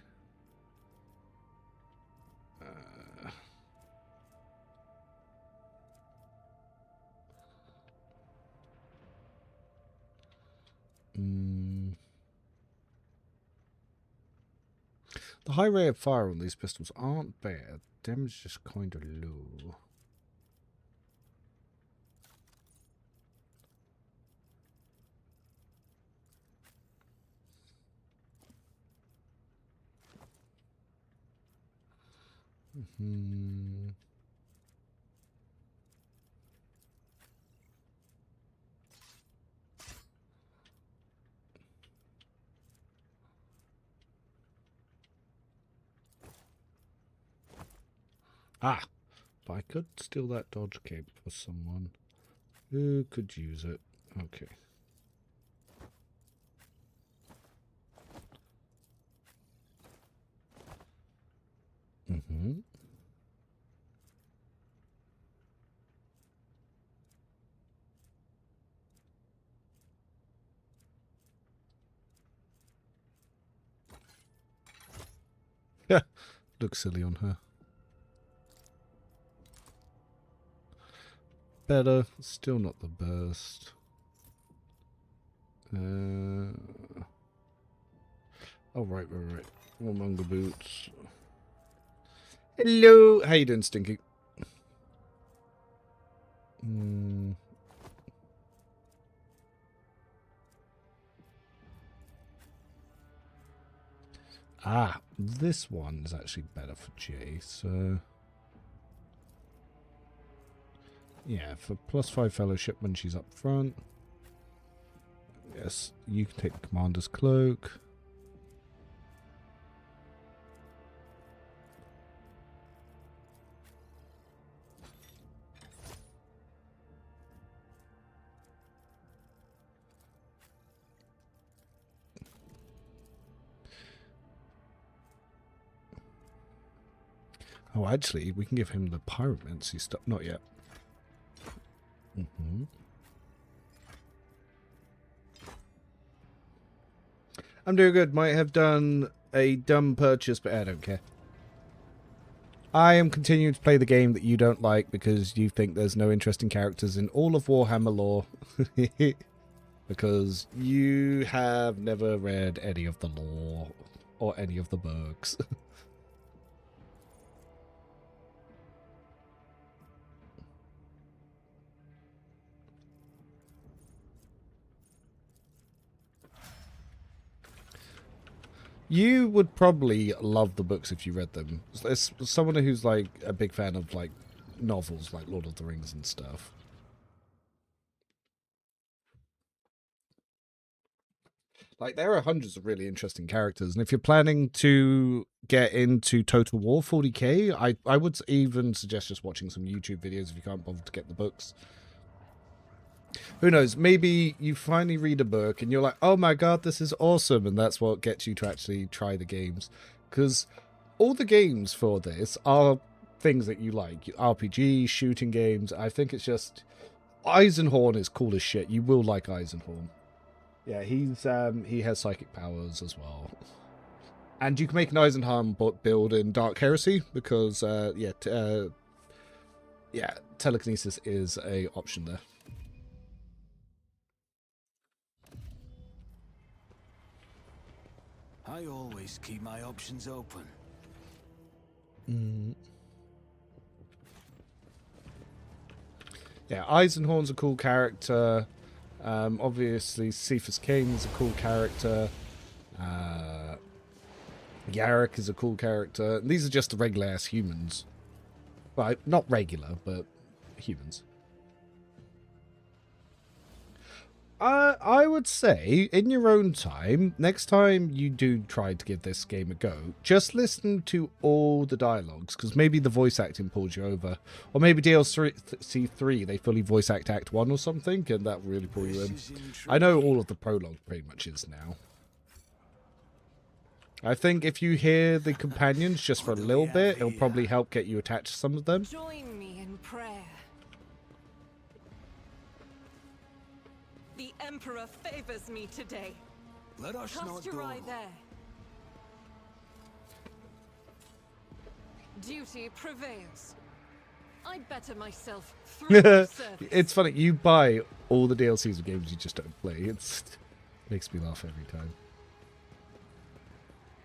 The high rate of fire on these pistols aren't bad. Damage is just kind of low. Ah, but I could steal that dodge cape for someone who could use it. Okay. Mm-hmm. Yeah, looks silly on her. Better, still not the best. Oh, right. Warmonger boots. Hello! How you doing, Stinky? Ah, this one is actually better for Jay, so... Yeah, for +5 fellowship when she's up front. Yes, you can take the commander's cloak. Oh, actually, we can give him the pyromancy stuff. Not yet. I'm doing good. Might have done a dumb purchase, but I don't care. I am continuing to play the game that you don't like because you think there's no interesting characters in all of Warhammer lore. Because you have never read any of the lore or any of the books. You would probably love the books if you read them. As someone who's like a big fan of like novels like Lord of the Rings and stuff. Like, there are hundreds of really interesting characters, and if you're planning to get into Total War 40k, I would even suggest just watching some YouTube videos if you can't bother to get the books. Who knows, maybe you finally read a book and you're like, oh my god, this is awesome, and that's what gets you to actually try the games. Because all the games for this are things that you like. RPG, shooting games. I think it's just... Eisenhorn is cool as shit. You will like Eisenhorn. Yeah, he has psychic powers as well. And you can make an Eisenhorn build in Dark Heresy, because, telekinesis is a option there. I always keep my options open. Yeah, Eisenhorn's a cool character. Obviously, Cephas Kane's a cool character. Yarrick is a cool character. And these are just the regular-ass humans. Well, not regular, but humans. I would say, in your own time, next time you do try to give this game a go, just listen to all the dialogues, because maybe the voice acting pulls you over. Or maybe DLC 3, they fully voice Act 1 or something, and that really pull you in. I know all of the prologue pretty much is now. I think if you hear the companions just for a little bit, it'll probably help get you attached to some of them. Join me in prayer. The Emperor favors me today. Let us not Cast your eye there. Duty prevails. I better myself through the service. It's funny, you buy all the DLCs of games you just don't play. It makes me laugh every time.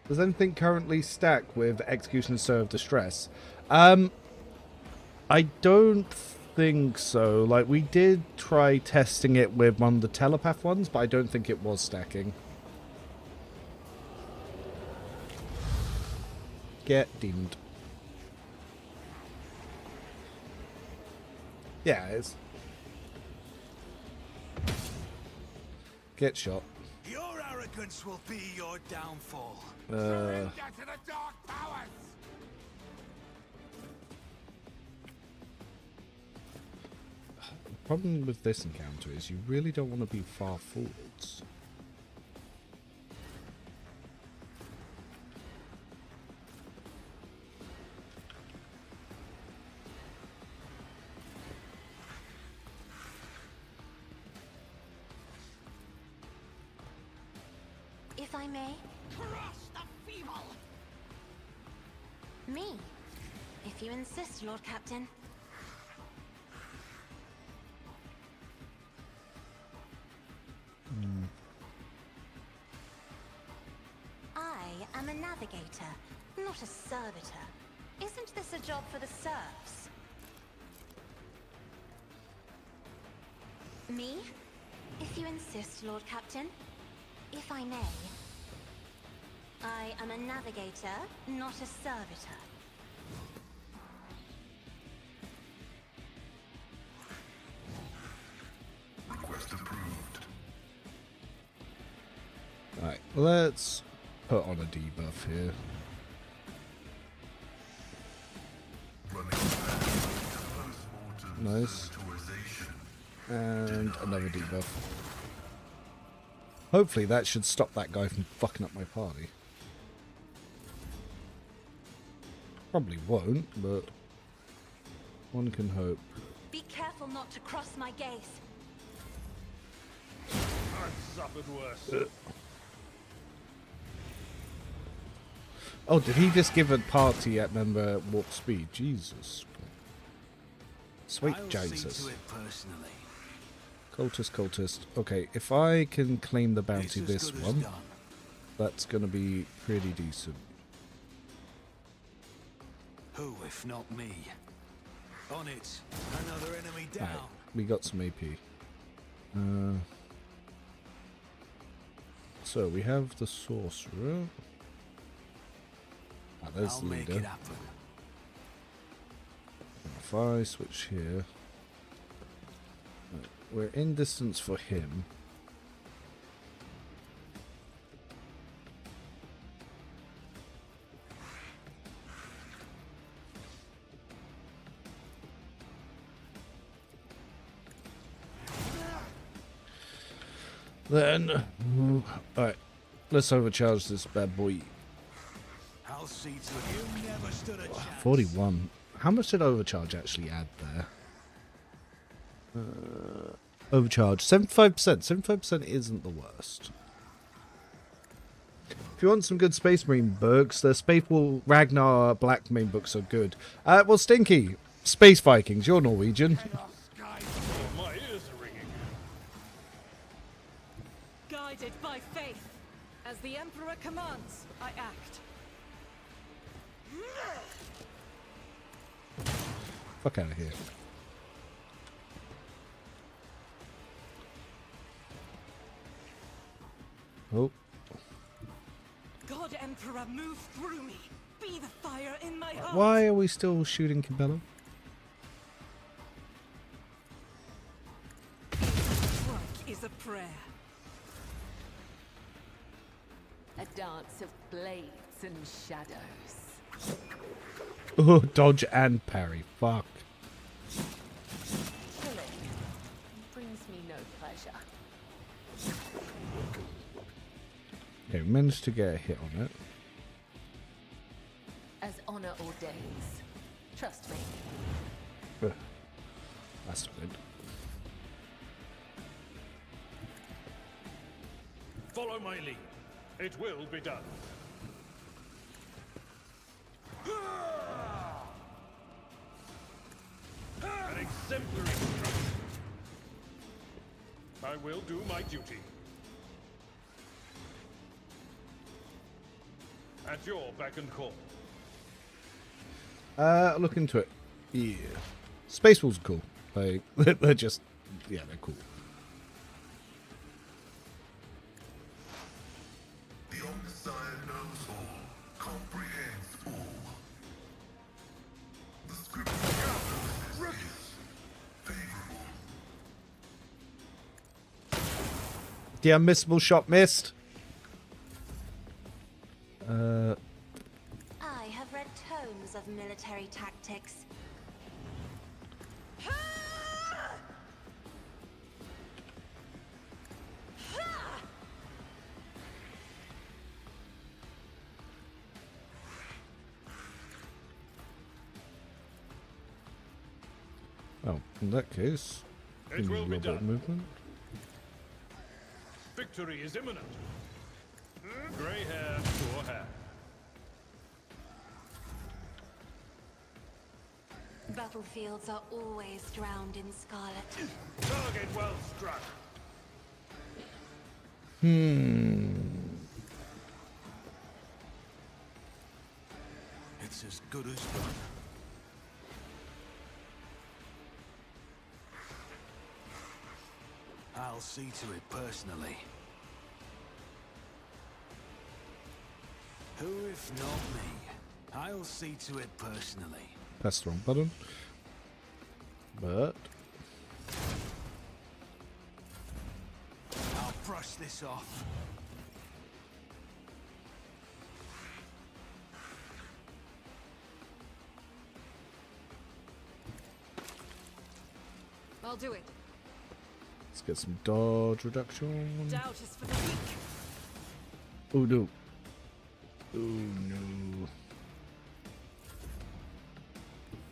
Does anything currently stack with Execution Stir of Distress? I don't think so. Like, we did try testing it with one of the telepath ones, but I don't think it was stacking. Get deemed. Yeah, it's... Get shot. Your arrogance will be your downfall. Surrender to the dark powers! The problem with this encounter is you really don't want to be far forwards. if I may? Crush the feeble! Me? If you insist, Lord Captain. I am a navigator, not a servitor. Isn't this a job for the serfs? Me? If you insist, Lord Captain. If I may. I am a navigator, not a servitor. Request approved. Right, let's put on a debuff here. Nice. And another debuff. Hopefully that should stop that guy from fucking up my party. Probably won't, but one can hope. Be careful not to cross my gaze. I've suffered worse. Oh, did he just give a party at member warp speed? Jesus. Sweet Jesus. Cultist, cultist. Okay, if I can claim the bounty this one, that's going to be pretty decent. Who, if not me? On it. Another enemy down. Right, we got some AP. So we have the sorcerer. Ah, there's the leader. If I switch here, right, we're in distance for him. Then, alright, let's overcharge this bad boy. I'll see to it. You never stood a chance. 41. How much did overcharge actually add there? Overcharge 75%. 75% isn't the worst. If you want some good Space Marine books, the Spapel Ragnar Black main books are good. Well, Stinky, Space Vikings, you're Norwegian. My ears are ringing. Guided by faith. As the Emperor commands, I act. Fuck out of here. Oh. God Emperor, move through me. Be the fire in my heart. Why are we still shooting Cabello? Strike is a prayer. A dance of blades and shadows. Oh, dodge and parry. Fuck. Killing brings me no pleasure. Okay, we managed to get a hit on it. As honor ordains. Trust me. Ugh. That's not good. Follow my lead. It will be done. An exemplary strike. I will do my duty. At your beck and call. Look into it. Yeah. Space Wolves are cool. They're just, yeah, they're cool. The Omniscient knows all, comprehends all. The script is favorable. The unmissable shot missed. I have read tomes of military tactics. Oh, in that case, It will be robot done. movement. Victory is imminent. Grey hair, poor hair. Battlefields are always drowned in scarlet. Target well struck. It's as good as done. I'll see to it personally. Who if not me? I'll see to it personally. That's the wrong button. But I'll brush this off. I'll do it. let's get some dodge reduction. Doubt is for the weak. Oh no. Oh no.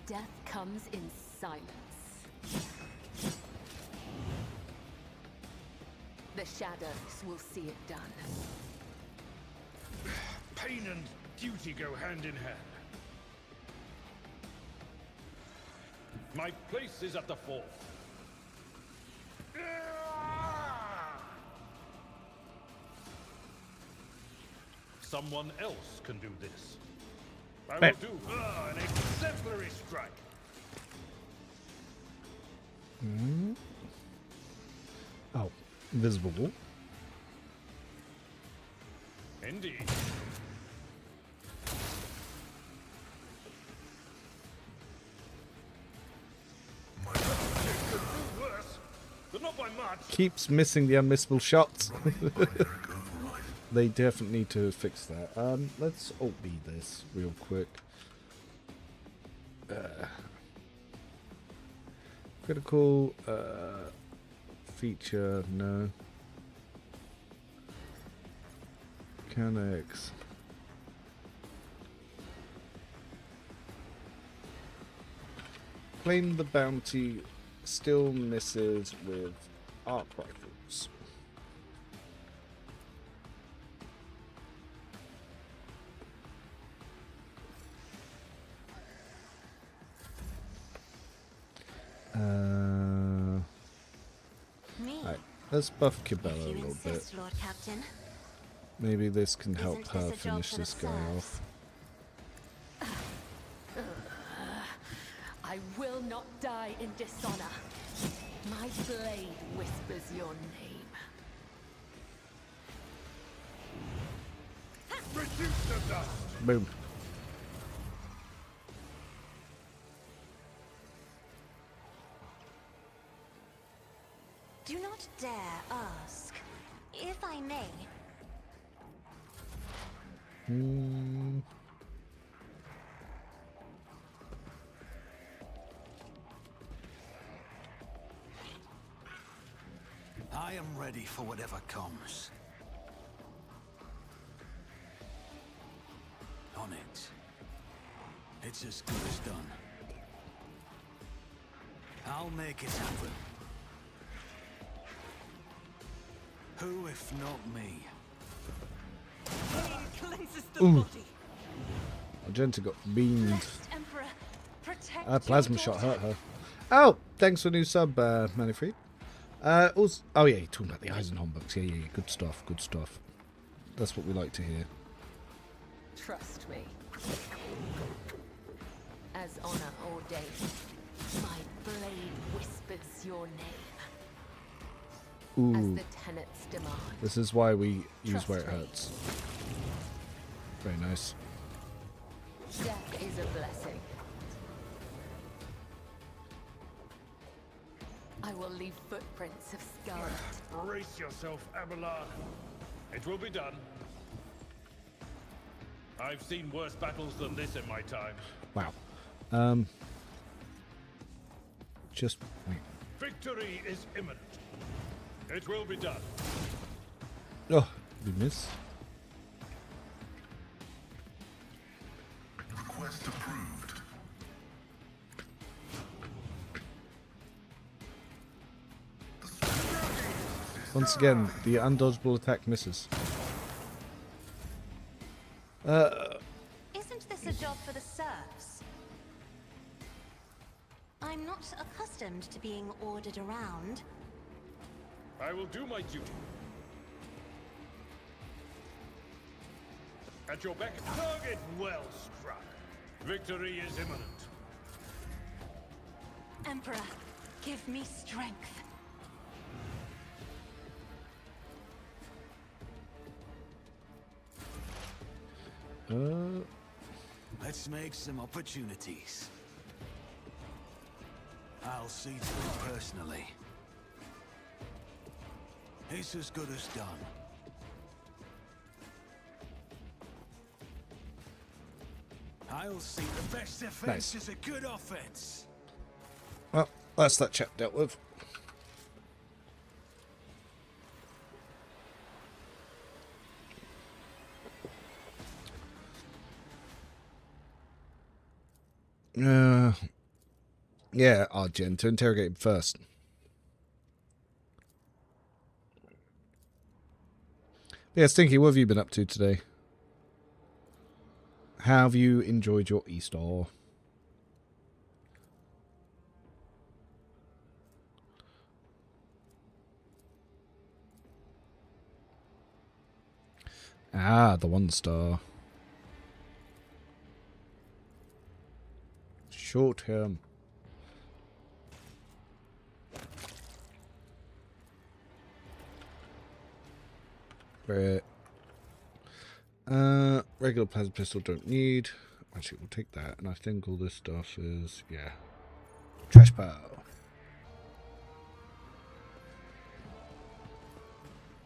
Death comes in silence. The shadows will see it done. Pain and duty go hand in hand. My place is at the fore. Someone else can do this. I will do an exemplary strike. Oh, invisible wall. Indeed. My could do worse, but not by much. Keeps missing the unmissable shots. They definitely need to fix that. Let's alt B this real quick. Critical feature, no. Mechanics. Claim the bounty, still misses with arc rifles. Right, let's buff Cabela a little bit. Lord Captain. Maybe this can help Isn't her this a job finish for this the guy serfs? off. I will not die in dishonor. My blade whispers your name. Reduce the dust. Boom. Do not dare ask. If I may. I am ready for whatever comes. On it. It's as good as done. I'll make it happen. Who if not me? Cleanses the Ooh. body. Magenta got beamed. Emperor, protect Plasma your shot daughter. hurt her. Oh, thanks for a new sub, Manifred. Also, oh yeah, you're talking about the Eisenhorn books. Yeah, good stuff, good stuff. That's what we like to hear. Trust me. As honor ordained, my blade whispers your name. As Ooh, the tenets demand. this is why we use Trust where it me. hurts. Very nice. Death is a blessing. I will leave footprints of scarlet. Brace yourself, Abelard. It will be done. I've seen worse battles than this in my time. Wow. Just wait. Victory is imminent. It will be done. Oh, we miss. Request approved. Once again, the undodgeable attack misses. Isn't this a job for the serfs? I'm not accustomed to being ordered around. I will do my duty. At your beck. Target well struck. Victory is imminent. Emperor, give me strength. Let's make some opportunities. I'll see to it personally. It's as good as done. I'll see the best defense is a good offense. Well, that's that chap dealt with. Yeah, Argent, to interrogate him first. Yeah, Stinky, what have you been up to today? How have you enjoyed your Easter? Ah, the 1-star. Short term. Right. Regular plasma pistol don't need. Actually, we'll take that. And I think all this stuff is, yeah. Trash pile.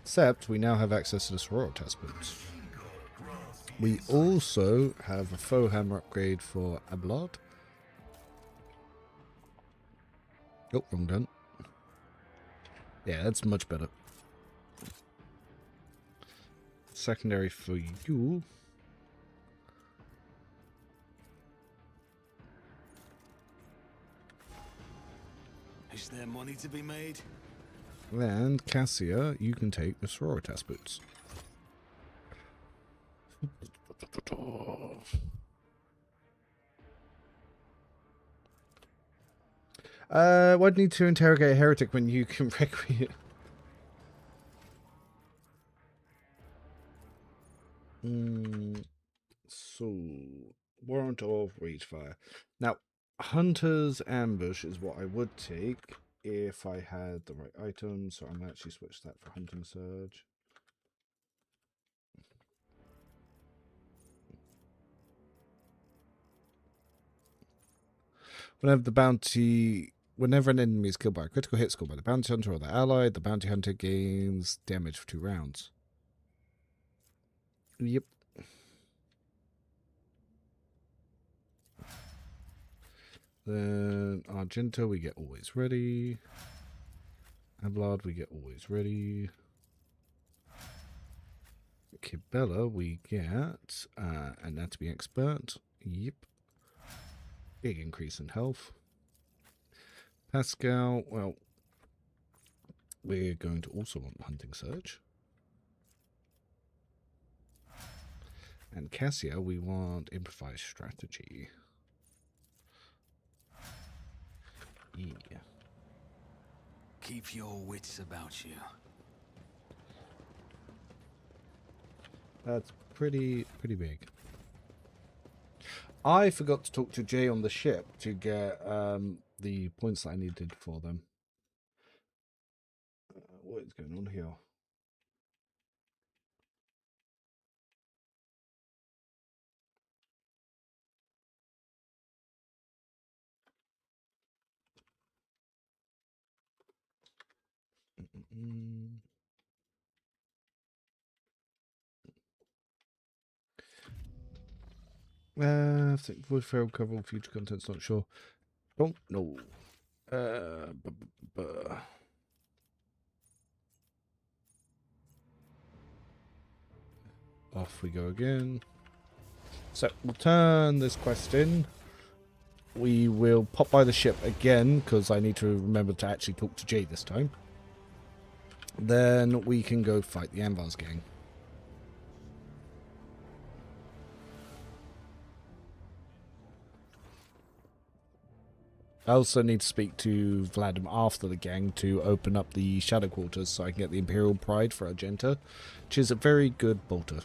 Except we now have access to the sorority test boots. We also have a faux hammer upgrade for Abelard. Oh, wrong gun. Yeah, that's much better. Secondary for you. Is there money to be made? And Cassia, you can take the sorority test boots. Why do you need to interrogate a heretic when you can recreate? So, warrant of rage fire. Now, Hunter's Ambush is what I would take if I had the right item, so I'm actually switch that for Hunting Surge. Whenever an enemy is killed by a critical hit scored by the bounty hunter or the ally, the bounty hunter gains damage for 2 rounds. Yep. Then Argenta, we get always ready. Abelard, we get always ready. Kibella, we get anatomy expert. Yep. Big increase in health. Pascal, well, we're going to also want Hunting Surge. And Cassia, we want improvised strategy. Yeah. Keep your wits about you. That's pretty big. I forgot to talk to Jay on the ship to get the points that I needed for them. What is going on here? I think voice fail cover all future content's not sure. Don't know. Off we go again. So we'll turn this quest in. We will pop by the ship again because I need to remember to actually talk to Jay this time. Then we can go fight the Anvar's gang. I also need to speak to Vladimir after the gang to open up the Shadow Quarters so I can get the Imperial Pride for Argenta, which is a very good bolter.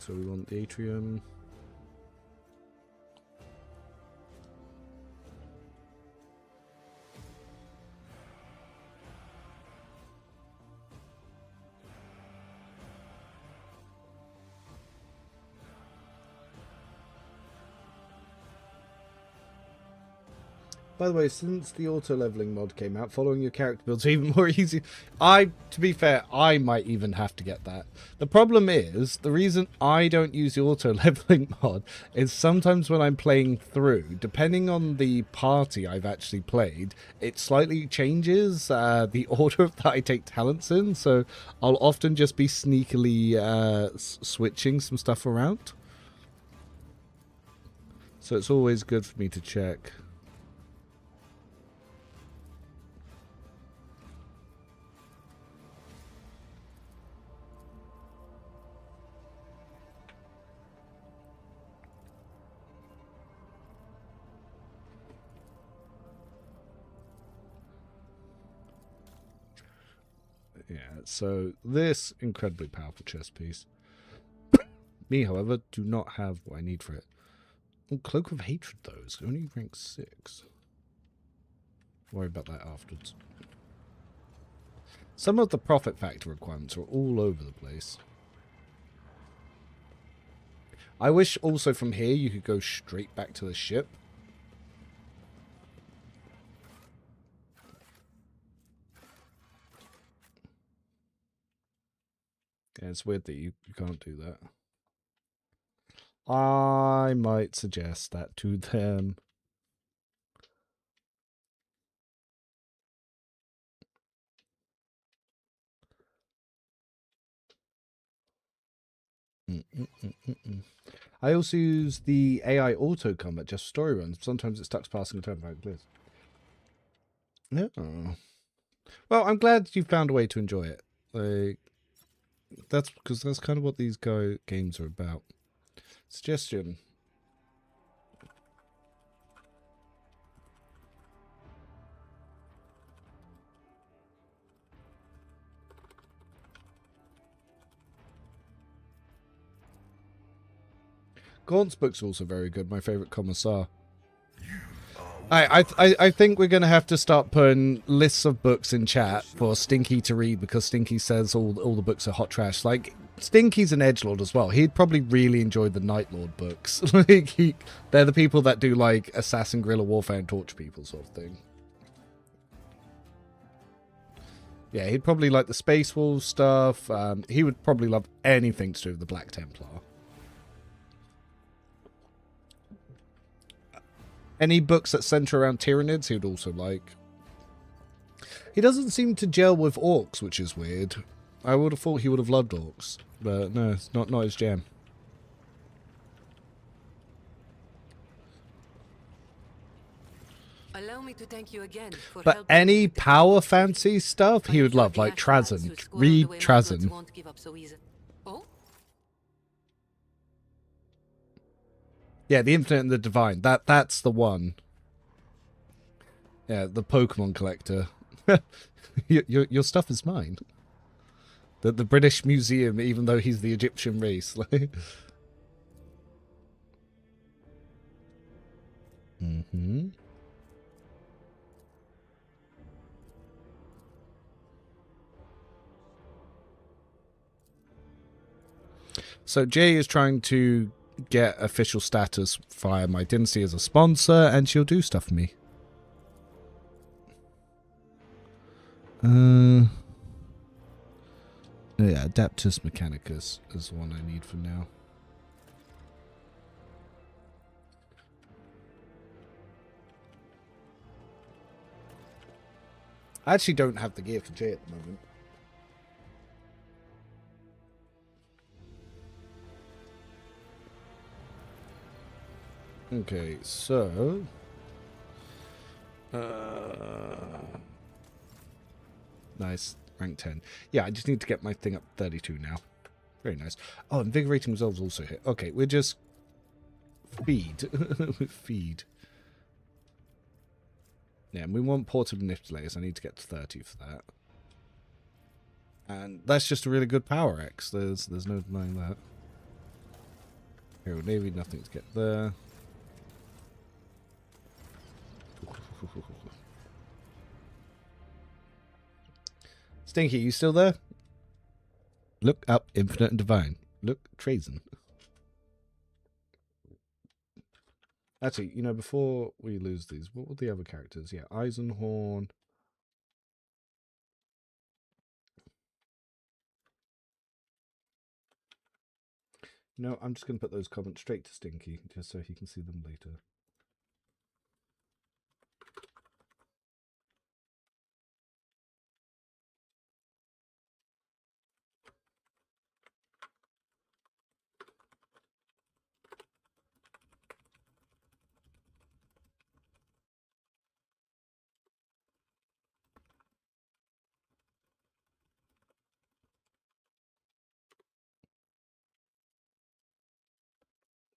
So we want the atrium. By the way, since the auto-leveling mod came out, following your character builds even more easy. To be fair, I might even have to get that. The problem is, the reason I don't use the auto-leveling mod is sometimes when I'm playing through, depending on the party I've actually played, it slightly changes the order that I take talents in, so I'll often just be sneakily switching some stuff around. So it's always good for me to check. Yeah, so this incredibly powerful chest piece. Me, however, do not have what I need for it. Oh, Cloak of Hatred, though, is only rank 6. Worry about that afterwards. Some of the profit factor requirements are all over the place. I wish also from here you could go straight back to the ship. Yeah, it's weird that you can't do that. I might suggest that to them. I also use the AI auto combat just story runs. Sometimes it stuck passing a turn by glitch. Yeah. Well, I'm glad you found a way to enjoy it. Like, that's because that's kind of what these games are about. Suggestion. Gaunt's book's also very good. My favourite Commissar. I think we're going to have to start putting lists of books in chat for Stinky to read because Stinky says all the books are hot trash. Like, Stinky's an edgelord as well. He'd probably really enjoy the Night Lord books. Like, they're the people that do, like, Assassin, Guerrilla Warfare, and Torture People sort of thing. Yeah, he'd probably like the Space Wolves stuff. He would probably love anything to do with the Black Templar. Any books that centre around Tyranids, he would also like. He doesn't seem to gel with orcs, which is weird. I would have thought he would have loved orcs, but no, it's not his jam. Allow me to thank you again for but any power fancy stuff, he would love, like Trazen. Read Trazen. Oh? Yeah, the Infinite and the Divine. That's the one. Yeah, the Pokemon collector. your stuff is mine. The British Museum, even though he's the Egyptian race. Mm-hmm. So Jay is trying to get official status via my dynasty as a sponsor, and she'll do stuff for me. Yeah, Adaptus Mechanicus is the one I need for now. I actually don't have the gear for Jay at the moment. Okay, so... nice, rank 10. Yeah, I just need to get my thing up 32 now. Very nice. Oh, Invigorating Resolve's also hit. Okay, we're just... Feed. Feed. Yeah, and we want portable manipulators. I need to get to 30 for that. And that's just a really good power X. There's no denying that. Hero Navy, nothing to get there. Stinky, you still there? Look up Infinite and Divine. Look, Trazen. Actually, you know, before we lose these, what were the other characters? Yeah, Eisenhorn. No, I'm just going to put those comments straight to Stinky, just so he can see them later.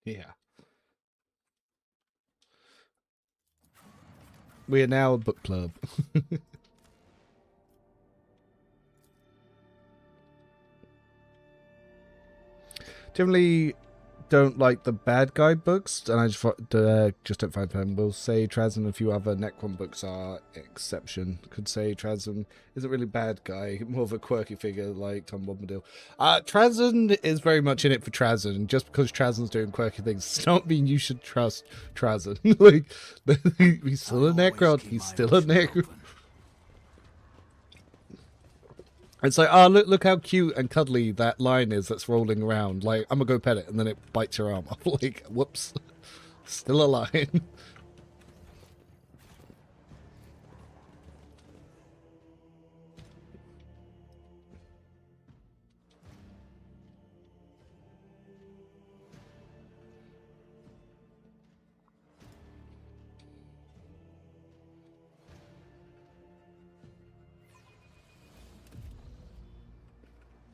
Yeah. We are now a book club. Generally don't like the bad guy books, and I just don't find them. We'll say Traz and a few other Necron books are exception. Could say Trazan isn't really bad guy, more of a quirky figure like Tom Bombadil. Trazan is very much in it for Trazan, and just because Trazan's doing quirky things does not mean you should trust Trazan. Like, he's still a Necron. He's still a Necron. It's like, oh, look how cute and cuddly that lion is that's rolling around. Like, I'm gonna go pet it, and then it bites your arm off. Like, whoops. Still a lion.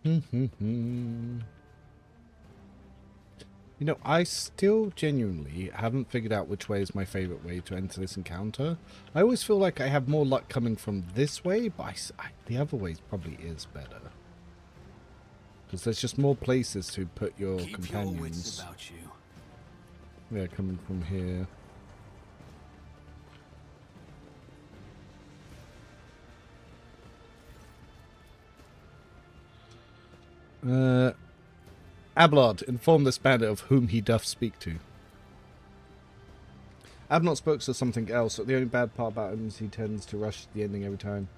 You know, I still genuinely haven't figured out which way is my favorite way to enter this encounter. I always feel like I have more luck coming from this way, but the other way probably is better. Because there's just more places to put your companions. Your wits about you. Yeah, coming from here. Abelard, inform this bandit of whom he doth speak to. Abnot spoke to something else, but the only bad part about him is he tends to rush the ending every time.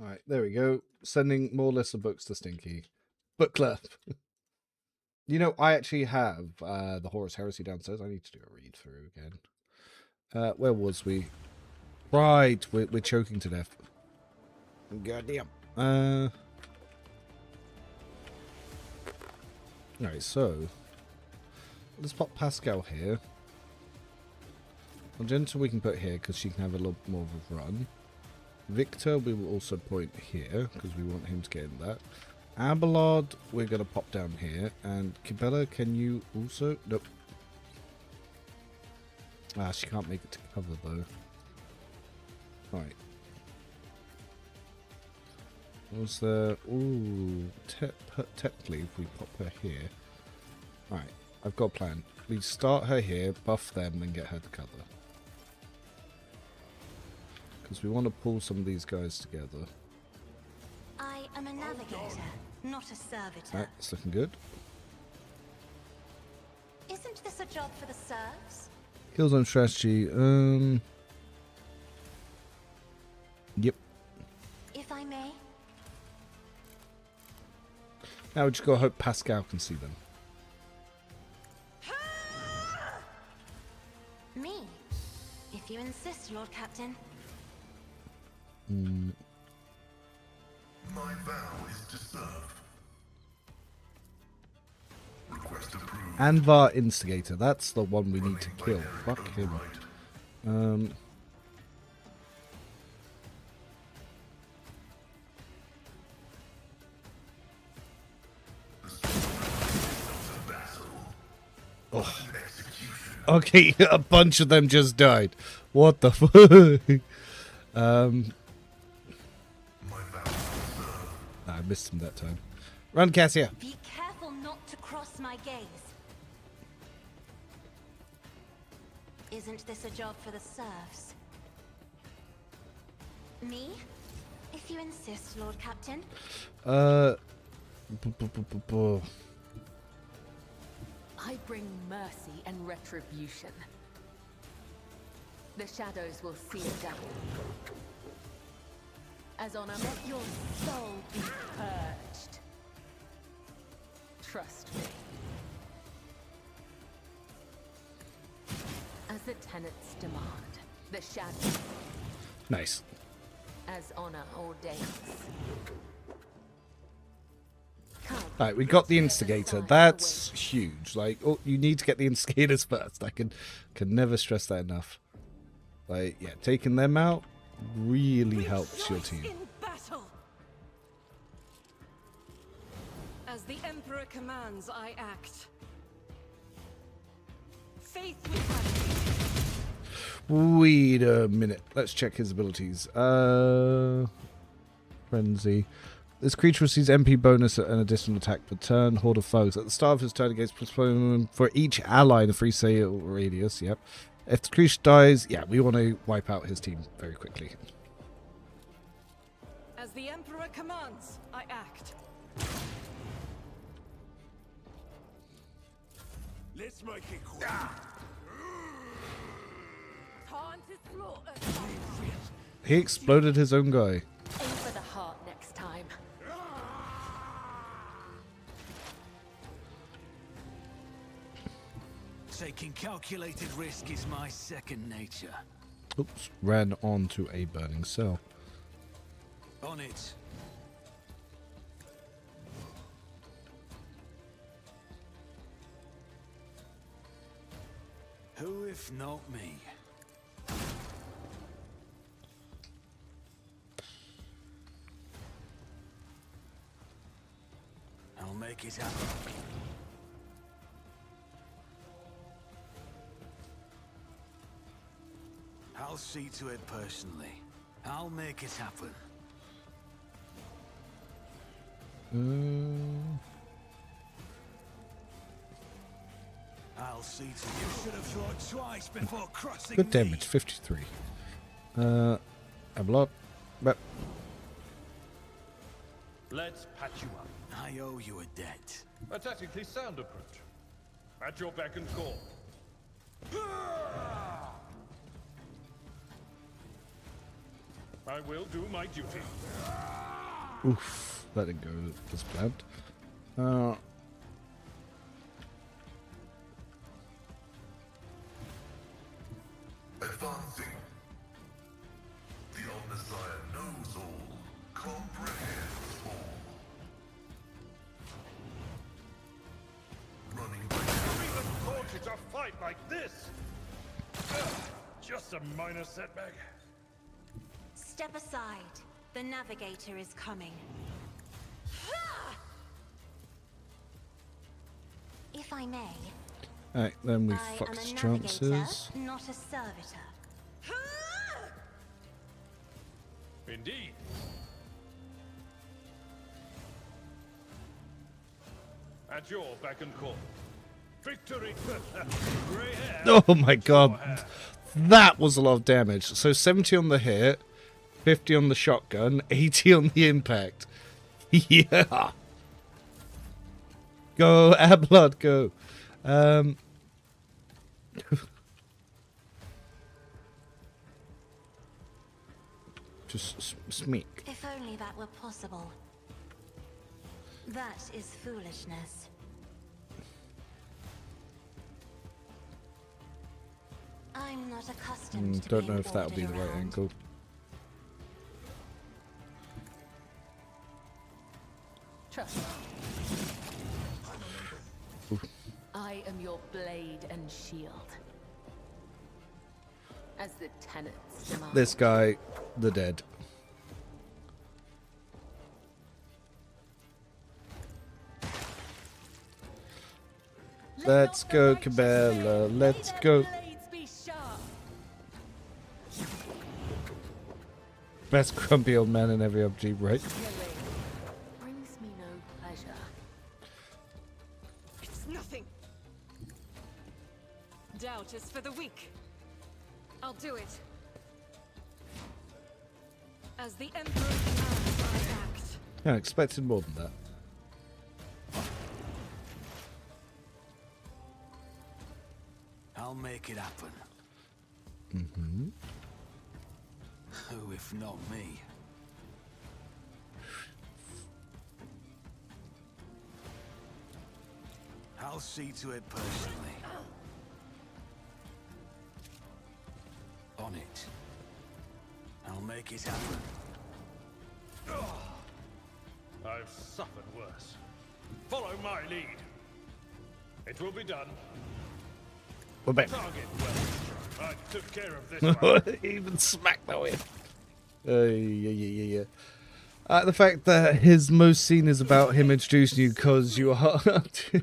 Alright, there we go. Sending more lists of books to Stinky. Book club. You know, I actually have the Horus Heresy downstairs. I need to do a read through again. Where was we? Right, we're choking to death. Goddamn. Alright, so let's pop Pascal here. Magenta we can put here because she can have a little more of a run. Victor we will also point here because we want him to get in that. Abelard we're going to pop down here. And Kibella, can you also... Nope. Ah, she can't make it to cover though. Right. Was there... Ooh, technically if we pop her here... Right, I've got a plan. We start her here, buff them, and get her to cover. Because we want to pull some of these guys together. I am a navigator, not a servitor. Right, it's looking good. Isn't this a job for the serfs? Killzone strategy, Yep. If I may. Now we just gotta hope Pascal can see them. Me? If you insist, Lord Captain. My vow is to serve. Anvar Instigator. That's the one we need to kill. Fuck him. Oh. Okay, a bunch of them just died. What the fuck? I missed him that time. Run, Cassia. Be careful not to cross my gaze. Isn't this a job for the serfs? Me? If you insist, Lord Captain. I bring mercy and retribution. The shadows will see it down. As honor, let your soul be purged. Trust me. As the tenets demand, the shadows. Nice. As honor ordains. Alright, we got the instigator. That's huge. Like, oh, you need to get the instigators first. I can never stress that enough. Like, yeah, taking them out really helps your team. In battle. As the Emperor commands, I act. Faith with gratitude. Wait a minute. Let's check his abilities. Frenzy. This creature receives MP bonus and additional attack per turn. Horde of foes. At the start of his turn, against for each ally in a free sail radius. Yep. If the creature dies, yeah, we want to wipe out his team very quickly. As the Emperor commands, I act. Let's make it quick. Time to slaughter. He exploded his own guy. Aim for the heart next time. Taking calculated risk is my second nature. Oops, ran onto a burning cell. On it. Who if not me? I'll make it happen. I'll see to it personally. I'll make it happen. I'll see to you. Should have thought twice before crossing. Good damage, 53. A lot, but Let's patch you up. I owe you a debt. A tactically sound approach. At your beck and call. I will do my duty. oof, let it go as planned. Advancing. The Omnissiah knows all, comprehends all. Running by Who even taught you to fight like this? Just a minor setback. Step aside. The navigator is coming. If I may. Alright, then we I fucked am a his navigator, chances. not a servitor. Indeed. At your beck and call. Victory! Grey hair. Oh my god. That was a lot of damage. So 70 on the hit, 50 on the shotgun, 80 on the impact. Yeah. Go, Ablod, go. Just smeek. If only that were possible. That is foolishness. I'm not accustomed to Don't know being if that'll be the ordered right around. angle. Trust. Oof. I am your blade and shield. As the tenants demand. This guy, the dead. Let's go, Cabela. Let's go. Best grumpy old man in every RPG, right? Brings me no pleasure. It's nothing. Doubt is for the weak. I'll do it. As the Emperor commands, I act. Yeah, I expected more than that. I'll make it happen. Mm-hmm. Who, if not me? I'll see to it personally. On it. I'll make it happen. I've suffered worse. Follow my lead. It will be done. We're back. Target well. I took care of this one. Even smacked that way. Yeah. The fact that his most scene is about him introducing you because you are...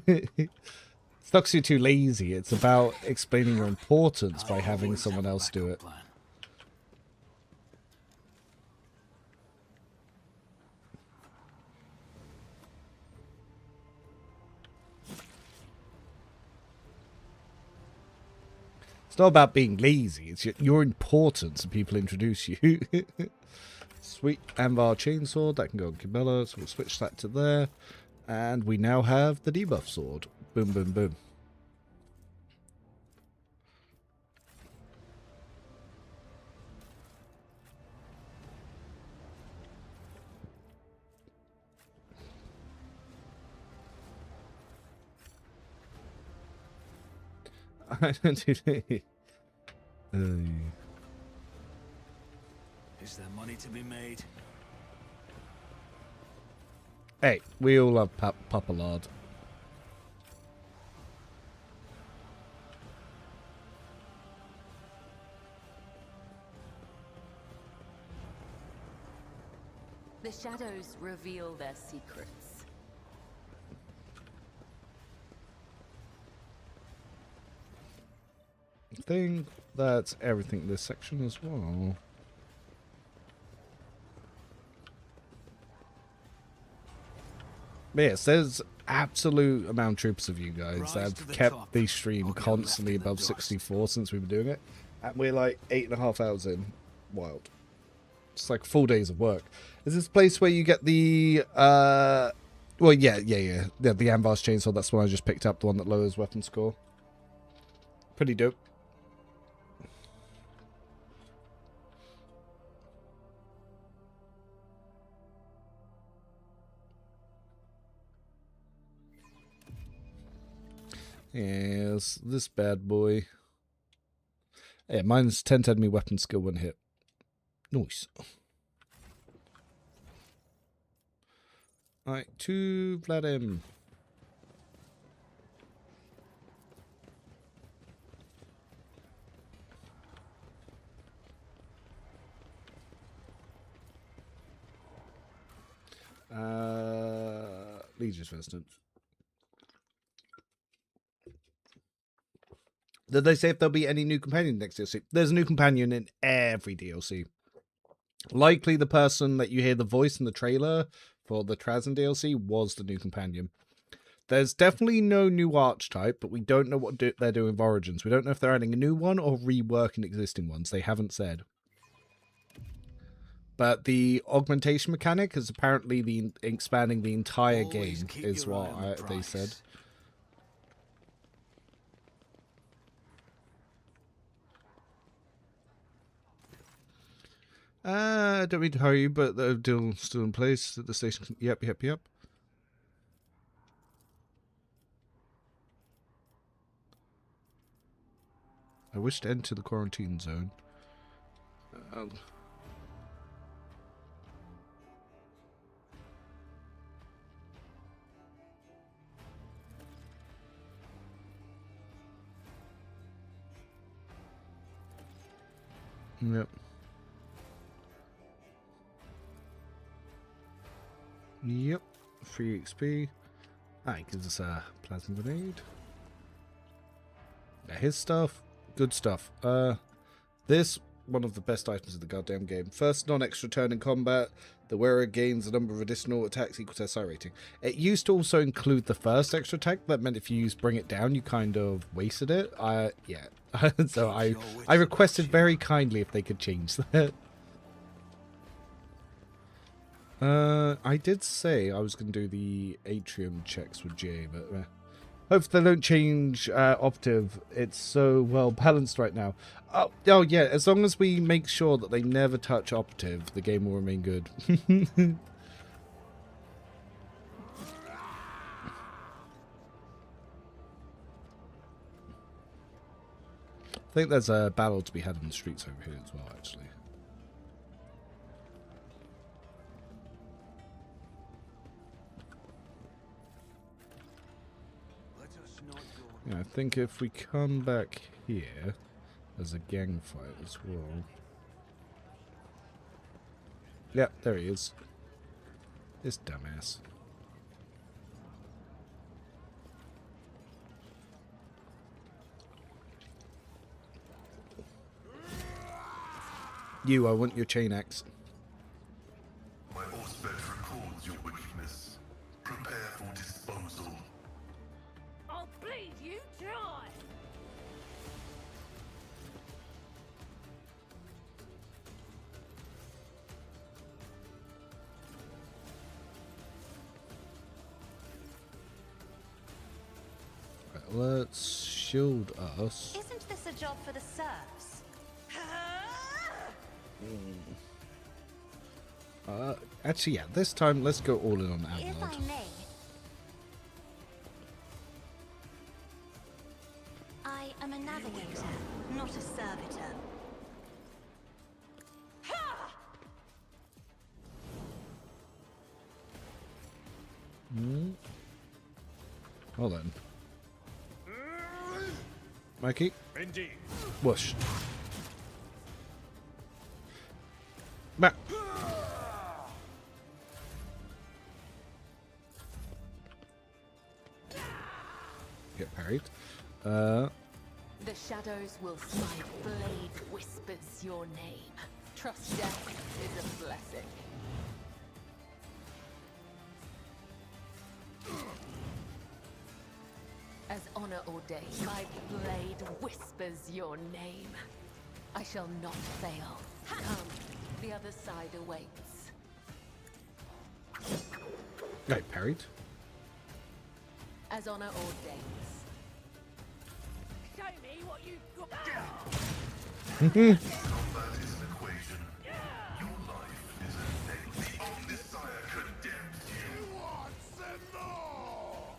It's not 'cause you're too lazy. It's about explaining your importance by having someone else do it. It's not about being lazy. It's your importance and people introduce you. Sweet Anvar Chainsaw. That can go on Cabela, so we'll switch that to there. And we now have the debuff sword. Boom, boom, boom. I don't do that. Is there money to be made? Hey, we all love Papalard. The shadows reveal their secrets. I think that's everything in this section as well. But yes, there's absolute amount of troops of you guys that have kept the stream constantly above 64 since we've been doing it. And we're like 8.5 hours in. Wild. It's like 4 days of work. Is this place where you get the, well, yeah, the Anvar's Chainsaw, that's the one I just picked up, the one that lowers weapon score. Pretty dope. Yes, this bad boy. Yeah, mine's 10 to enemy weapon skill, 1 hit. Nice. Alright, to Vladim. Legion's Resident. Did they say if there'll be any new companion next DLC? There's a new companion in every DLC. Likely the person that you hear the voice in the trailer for the Trazen DLC was the new companion. There's definitely no new archetype, but we don't know what they're doing with Origins. We don't know if they're adding a new one or reworking existing ones. They haven't said. But the augmentation mechanic is apparently expanding the entire game, is what they said. I don't mean to hurry you, but the deal still in place at the station. Yep. I wish to enter the quarantine zone. Yep. Yep. Free XP. Ah, it gives us a plasma grenade. Yeah, his stuff. Good stuff. This, one of the best items in the goddamn game. First non-extra turn in combat. The wearer gains a number of additional attacks equal to SI rating. It used to also include the first extra attack. That meant if you used Bring It Down, you kind of wasted it. Yeah. So I requested very kindly if they could change that. I did say I was going to do the atrium checks with Jay, but hopefully they don't change operative. It's so well balanced right now. Oh yeah, as long as we make sure that they never touch operative, the game will remain good. I think there's a battle to be had in the streets over here as well, actually. Yeah, I think if we come back here, there's a gang fight as well. Yep, there he is. This dumbass. You, I want your chain axe. My Ausbet records your wickedness. Prepare for disposal. I'll bleed you dry! Right, let's shield us. Isn't this a job for the serfs? Actually, yeah, this time let's go all in on If I Avalod. may. I am a navigator, not a servitor. Hold on. Mikey? Indeed. Whoosh. Back. Get parried. The shadows will see my blade whispers your name. Trust death is a blessing. As honor ordained, my blade whispers your name. I shall not fail. Come, the other side awaits. Right, parried. As honor ordains. Show me what you've got. Combat is an equation. Your life is a negative. The Omnisire condemns you. Who wants more?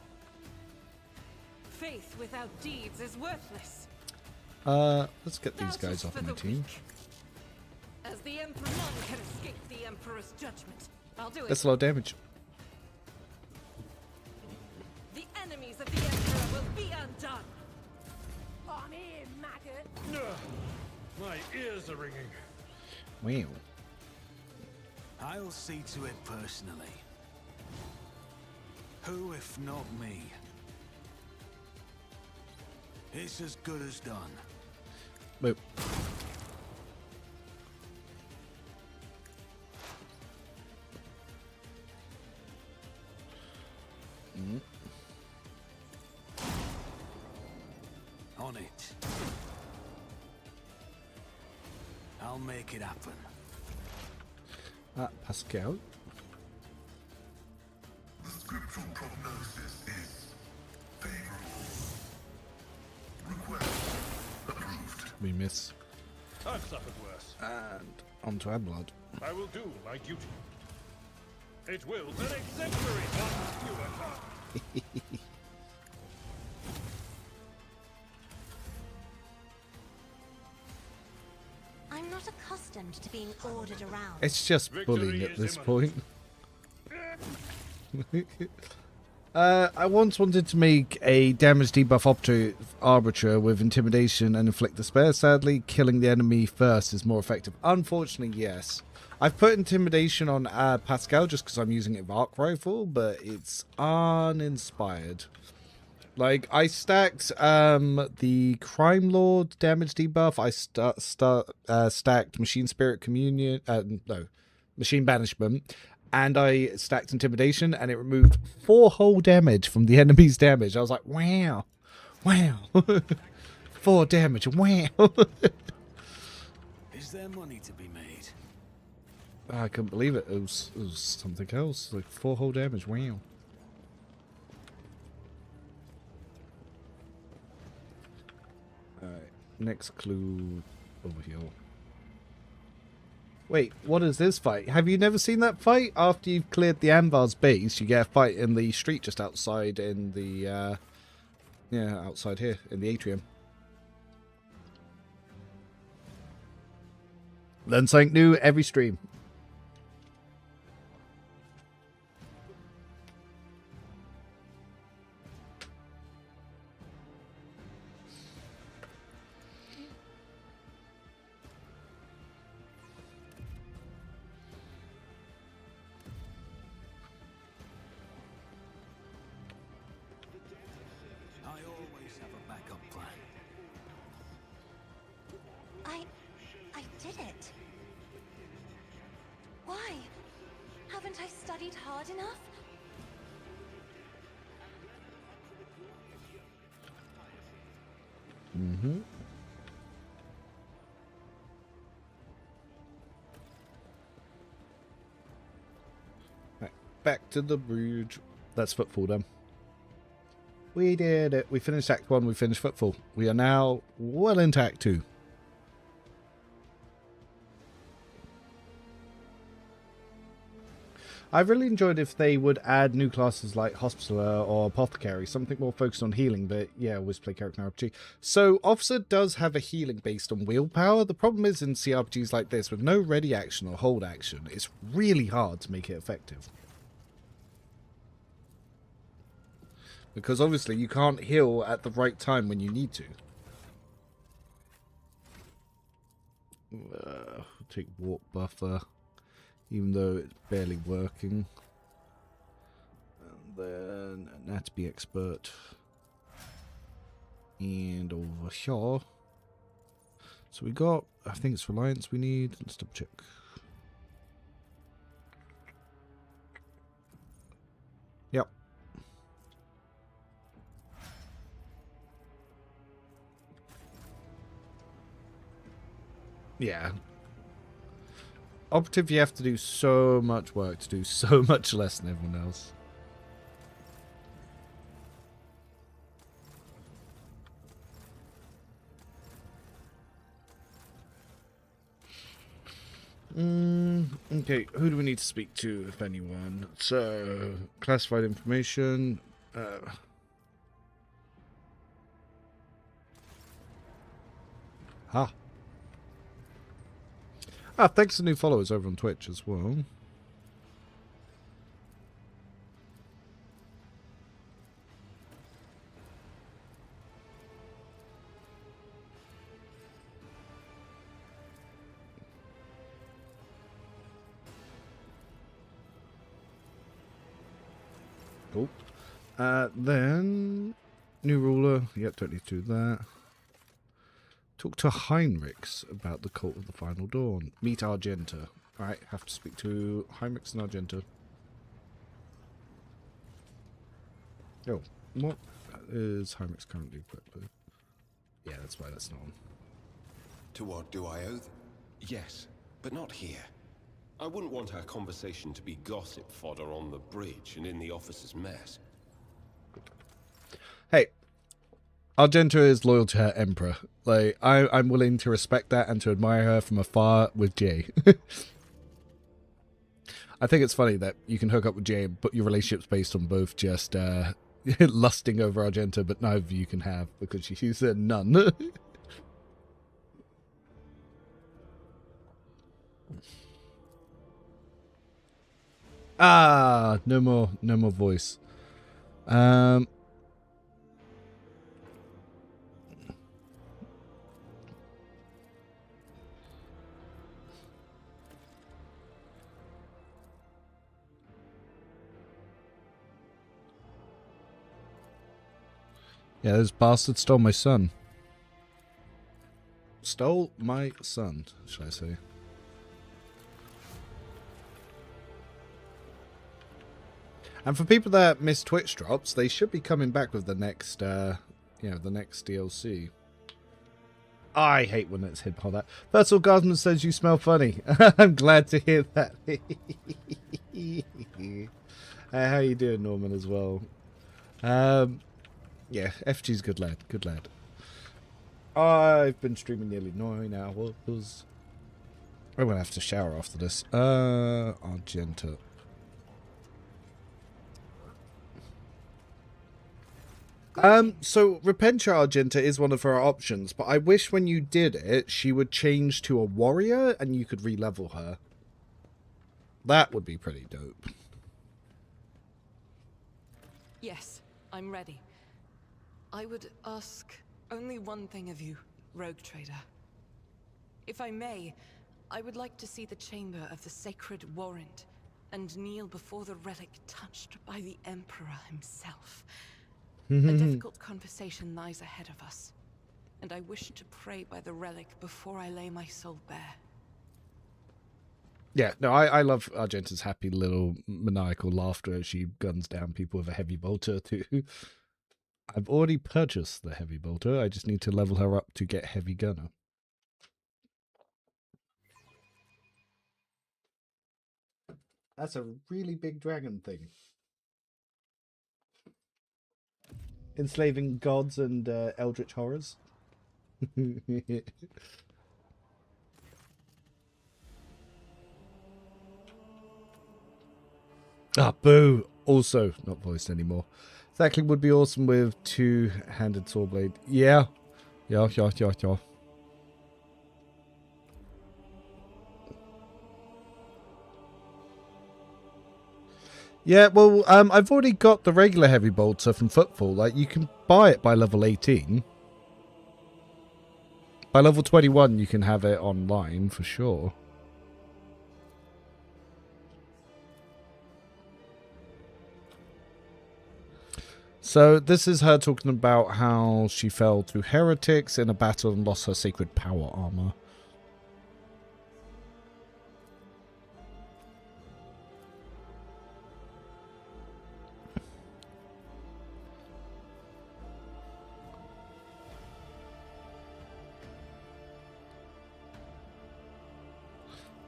Faith without deeds is worthless. Let's get these guys off my team. As the Emperor, none can escape the Emperor's judgment. I'll do it. That's a lot of damage. The enemies of the Emperor will be undone. I'm here, maggot. My ears are ringing. Wow. I'll see to it personally. Who if not me? It's as good as done. Boop. On it. I'll make it happen. Pascal. The scriptural prognosis is favorable. Request approved. We miss. I've suffered worse. And onto Avalod. I will do my duty. It will an exemplary one. I'm not accustomed to being ordered around. It's just bullying at this point. I once wanted to make a damage debuff arbiter with intimidation and inflict despair. Sadly, killing the enemy first is more effective. Unfortunately, yes. I've put intimidation on Pascal just because I'm using it with arc rifle, but it's uninspired. Like, I stacked the Crimelord damage debuff. I stacked Machine Spirit Communion. No, Machine Banishment. And I stacked Intimidation, and it removed 4 whole damage from the enemy's damage. I was like, wow. Wow. 4 damage. Wow. Is there money to be made? I couldn't believe it. It was something else. Like 4 whole damage. Wow. Alright. Next clue over here. Wait, what is this fight? Have you never seen that fight? After you've cleared the Anvar's base, you get a fight in the street just outside in the, yeah, outside here, in the atrium. Learn something new every stream. I did it. Why? Haven't I studied hard enough? Mm-hmm. Right, back to the bridge. That's Footfall done. We did it. We finished Act 1, we finished Footfall. We are now well into Act 2. I really enjoyed if they would add new classes like Hospitaller or Apothecary, something more focused on healing, but yeah, always play character in RPG. So, Officer does have a healing based on willpower. The problem is in CRPGs like this, with no ready action or hold action, it's really hard to make it effective. Because obviously you can't heal at the right time when you need to. Take Warp Buffer. Even though it's barely working. And then Anatomy Expert. And over here. So we got, I think it's Reliance we need. Let's double check. Yep. Yeah. Operative, you have to do so much work to do so much less than everyone else. Okay, who do we need to speak to, if anyone? So, classified information. Thanks to new followers over on Twitch as well. Cool. Then, new ruler. Yep, don't need to do that. Talk to Heinrichs about the Cult of the Final Dawn. Meet Argenta. Alright, have to speak to Heinrichs and Argenta. Oh, what is Heinrichs currently equipped with? Yeah, that's why that's not on. To what do I owe them? Yes, but not here. I wouldn't want our conversation to be gossip fodder on the bridge and in the officers' mess. Hey, Argenta is loyal to her emperor. Like, I'm willing to respect that and to admire her from afar with Jay. I think it's funny that you can hook up with Jay, but your relationship's based on both just lusting over Argenta, but neither of you can have because she's a nun. No more voice. Yeah, those bastards stole my son. Stole my son, should I say. And for people that miss Twitch drops, they should be coming back with the next, the next DLC. I hate when it's hip hop that. First Orgasm says you smell funny. I'm glad to hear that. How you doing, Norman, as well? Yeah, FG's good lad. Good lad. I've been streaming nearly 9 hours. I'm gonna have to shower after this. Argenta. So Repentia Argenta is one of her options, but I wish when you did it, she would change to a warrior and you could re-level her. That would be pretty dope. Yes, I'm ready. I would ask only one thing of you, Rogue Trader. If I may, I would like to see the chamber of the Sacred Warrant and kneel before the relic touched by the Emperor himself. A difficult conversation lies ahead of us, and I wish to pray by the relic before I lay my soul bare. Yeah, no, I love Argenta's happy little maniacal laughter as she guns down people with a heavy bolter too. I've already purchased the heavy bolter, I just need to level her up to get heavy gunner. That's a really big dragon thing. Enslaving gods and eldritch horrors. Ah, boo! Also not voiced anymore. Exactly would be awesome with two-handed saw blade. Yeah. Yeah. Yeah, well, I've already got the regular heavy bolter from Footfall. Like, you can buy it by level 18. By level 21, you can have it online, for sure. So, this is her talking about how she fell to heretics in a battle and lost her sacred power armor.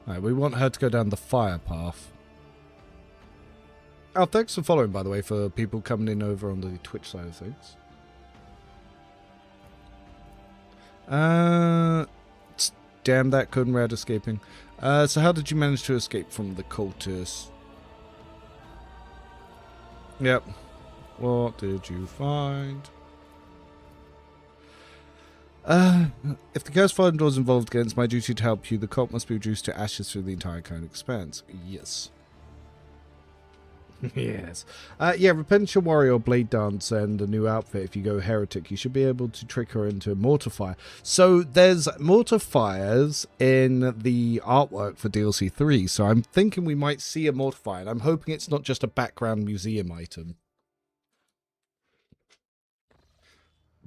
Right, we want her to go down the fire path. Oh, thanks for following, by the way, for people coming in over on the Twitch side of things. Damn that Conrad escaping. So how did you manage to escape from the cultists? Yep. What did you find? If the cursed fire door is involved against my duty to help you, the cult must be reduced to ashes through the entire cone expanse. Yes. Yes. Yeah, Repentia Warrior, Blade Dance, and a new outfit. If you go Heretic, you should be able to trick her into Mortifier. So there's Mortifiers in the artwork for DLC 3, so I'm thinking we might see a Mortifier, and I'm hoping it's not just a background museum item.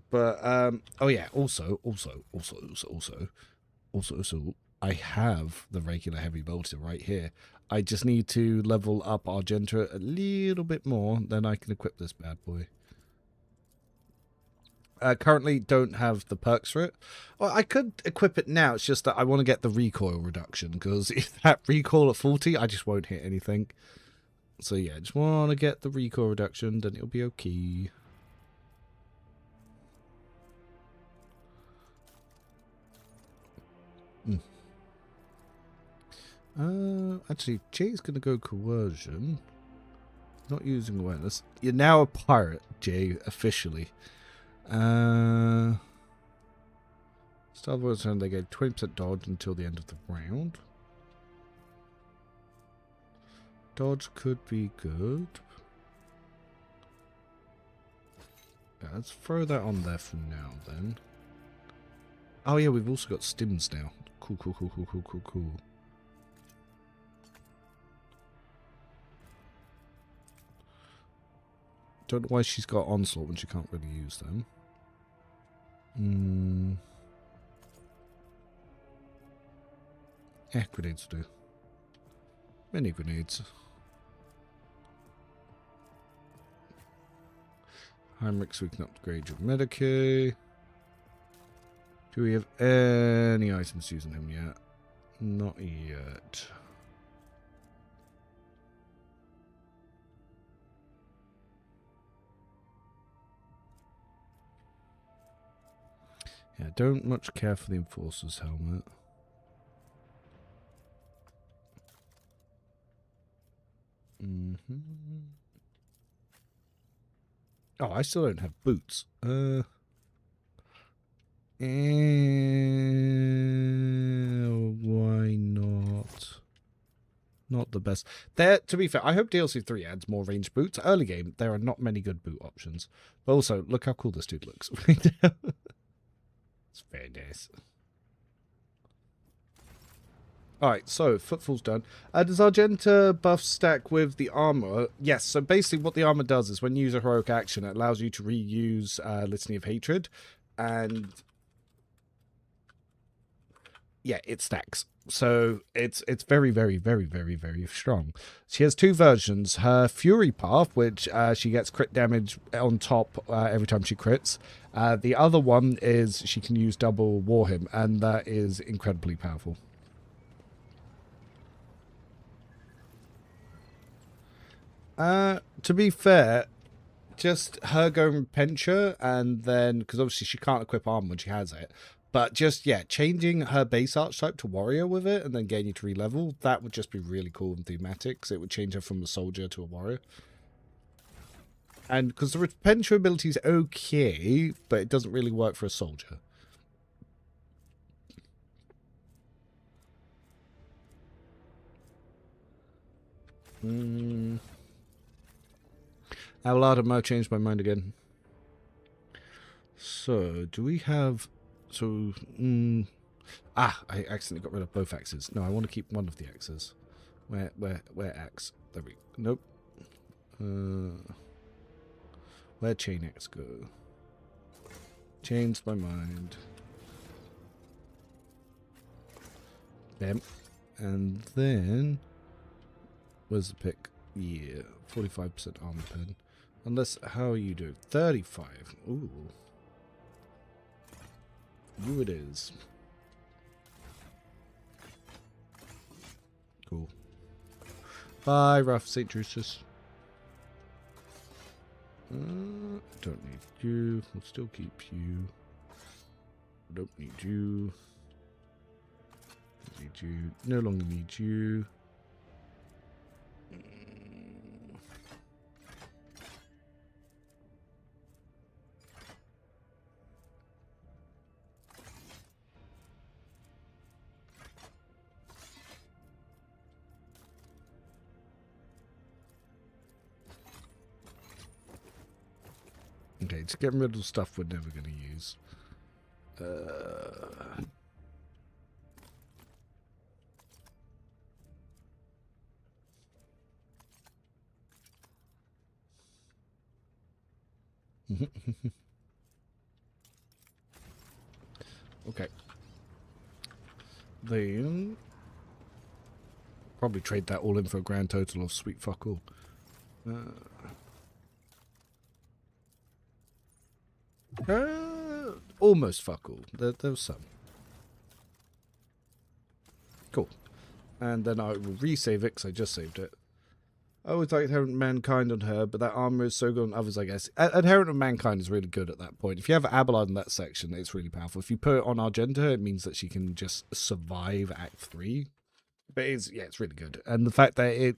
But, oh yeah, also, I have the regular heavy bolter right here. I just need to level up Argenta a little bit more, then I can equip this bad boy. Currently don't have the perks for it. Well, I could equip it now, it's just that I want to get the recoil reduction, because if that recoil at 40, I just won't hit anything. So yeah, just want to get the recoil reduction, then it'll be okay. Actually, Jay's gonna go coercion. Not using awareness. You're now a pirate, Jay, officially. Start of turn, they get 20% dodge until the end of the round. Dodge could be good. let's throw that on there for now then. Oh yeah, we've also got stims now. Cool, cool, cool, cool, cool, cool, cool. Don't know why she's got onslaught when she can't really use them. Grenades do. Many grenades. Heinrichs, we can upgrade your Medicaid. Do we have any items using him yet? Not yet. Yeah, don't much care for the Enforcer's helmet. Oh, I still don't have boots. Why not? Not the best. There, to be fair, I hope DLC 3 adds more ranged boots. Early game, there are not many good boot options. But also, look how cool this dude looks. It's very nice. Alright, so Footfall's done. Does Argenta buff stack with the armor? Yes, so basically what the armor does is when you use a heroic action, it allows you to reuse Litany of Hatred. And yeah, it stacks. So it's very, very, very, very, very strong. She has two versions. Her Fury Path, which she gets crit damage on top every time she crits. The other one is she can use double War Hymn, and that is incredibly powerful. To be fair, just her going Penture, and then, because obviously she can't equip armor when she has it, but just, yeah, changing her base archetype to warrior with it, and then getting you to re-level, that would just be really cool and thematic, because it would change her from a soldier to a warrior. And because the Penture ability is okay, but it doesn't really work for a soldier. Avalard, I might have changed my mind again. So, do we have... So, I accidentally got rid of both axes. No, I want to keep one of the axes. Where axe? There we go. Nope. Where'd chain axe go? Changed my mind. Bam. And then... Where's the pick? Yeah, 45% armor pen. Unless, how are you doing? 35. Ooh. You it is. Cool. Bye, Rough St. Drusus. Don't need you. We'll still keep you. Don't need you. Don't need you. No longer need you. Okay, just getting rid of stuff we're never going to use. Okay. Then probably trade that all in for a grand total of sweet fuck all. Almost fuck all. There was some. Cool. And then I will resave it because I just saved it. I always like Inherent Mankind on her, but that armor is so good on others, I guess. Inherent Mankind is really good at that point. If you have Abelard in that section, it's really powerful. If you put it on Argenta, it means that she can just survive Act 3. But it's really good. And the fact that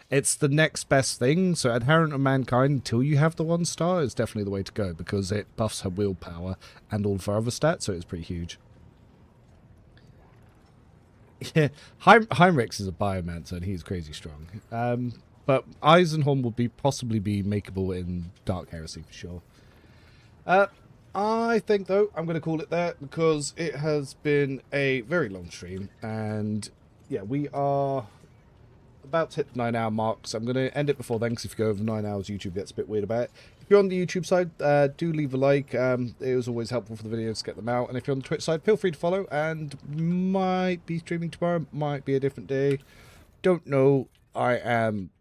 it's the next best thing. So Inherent of Mankind, until you have the 1-star, is definitely the way to go, because it buffs her willpower and all of her other stats, so it's pretty huge. Yeah, Heinrichs is a biomancer, and he's crazy strong. But Eisenhorn will possibly be makeable in Dark Heresy for sure. I think, though, I'm going to call it there because it has been a very long stream. And, yeah, we are about to hit the 9-hour mark. So I'm going to end it before then because if you go over 9 hours, YouTube gets a bit weird about it. If you're on the YouTube side, do leave a like. It was always helpful for the videos to get them out. And if you're on the Twitch side, feel free to follow. And might be streaming tomorrow. Might be a different day. Don't know. I am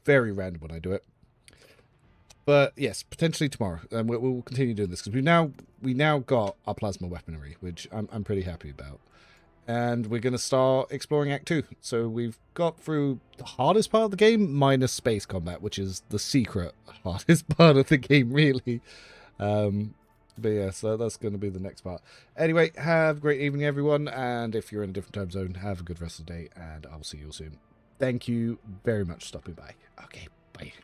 very random when I do it. But yes, potentially tomorrow, and we'll continue doing this because we now got our plasma weaponry, which I'm pretty happy about, and we're going to start exploring Act 2. So we've got through the hardest part of the game, minus space combat, which is the secret hardest part of the game, really. But yeah, so that's going to be the next part. Anyway, have a great evening, everyone, and if you're in a different time zone, have a good rest of the day, and I will see you all soon. Thank you very much for stopping by. Okay, bye.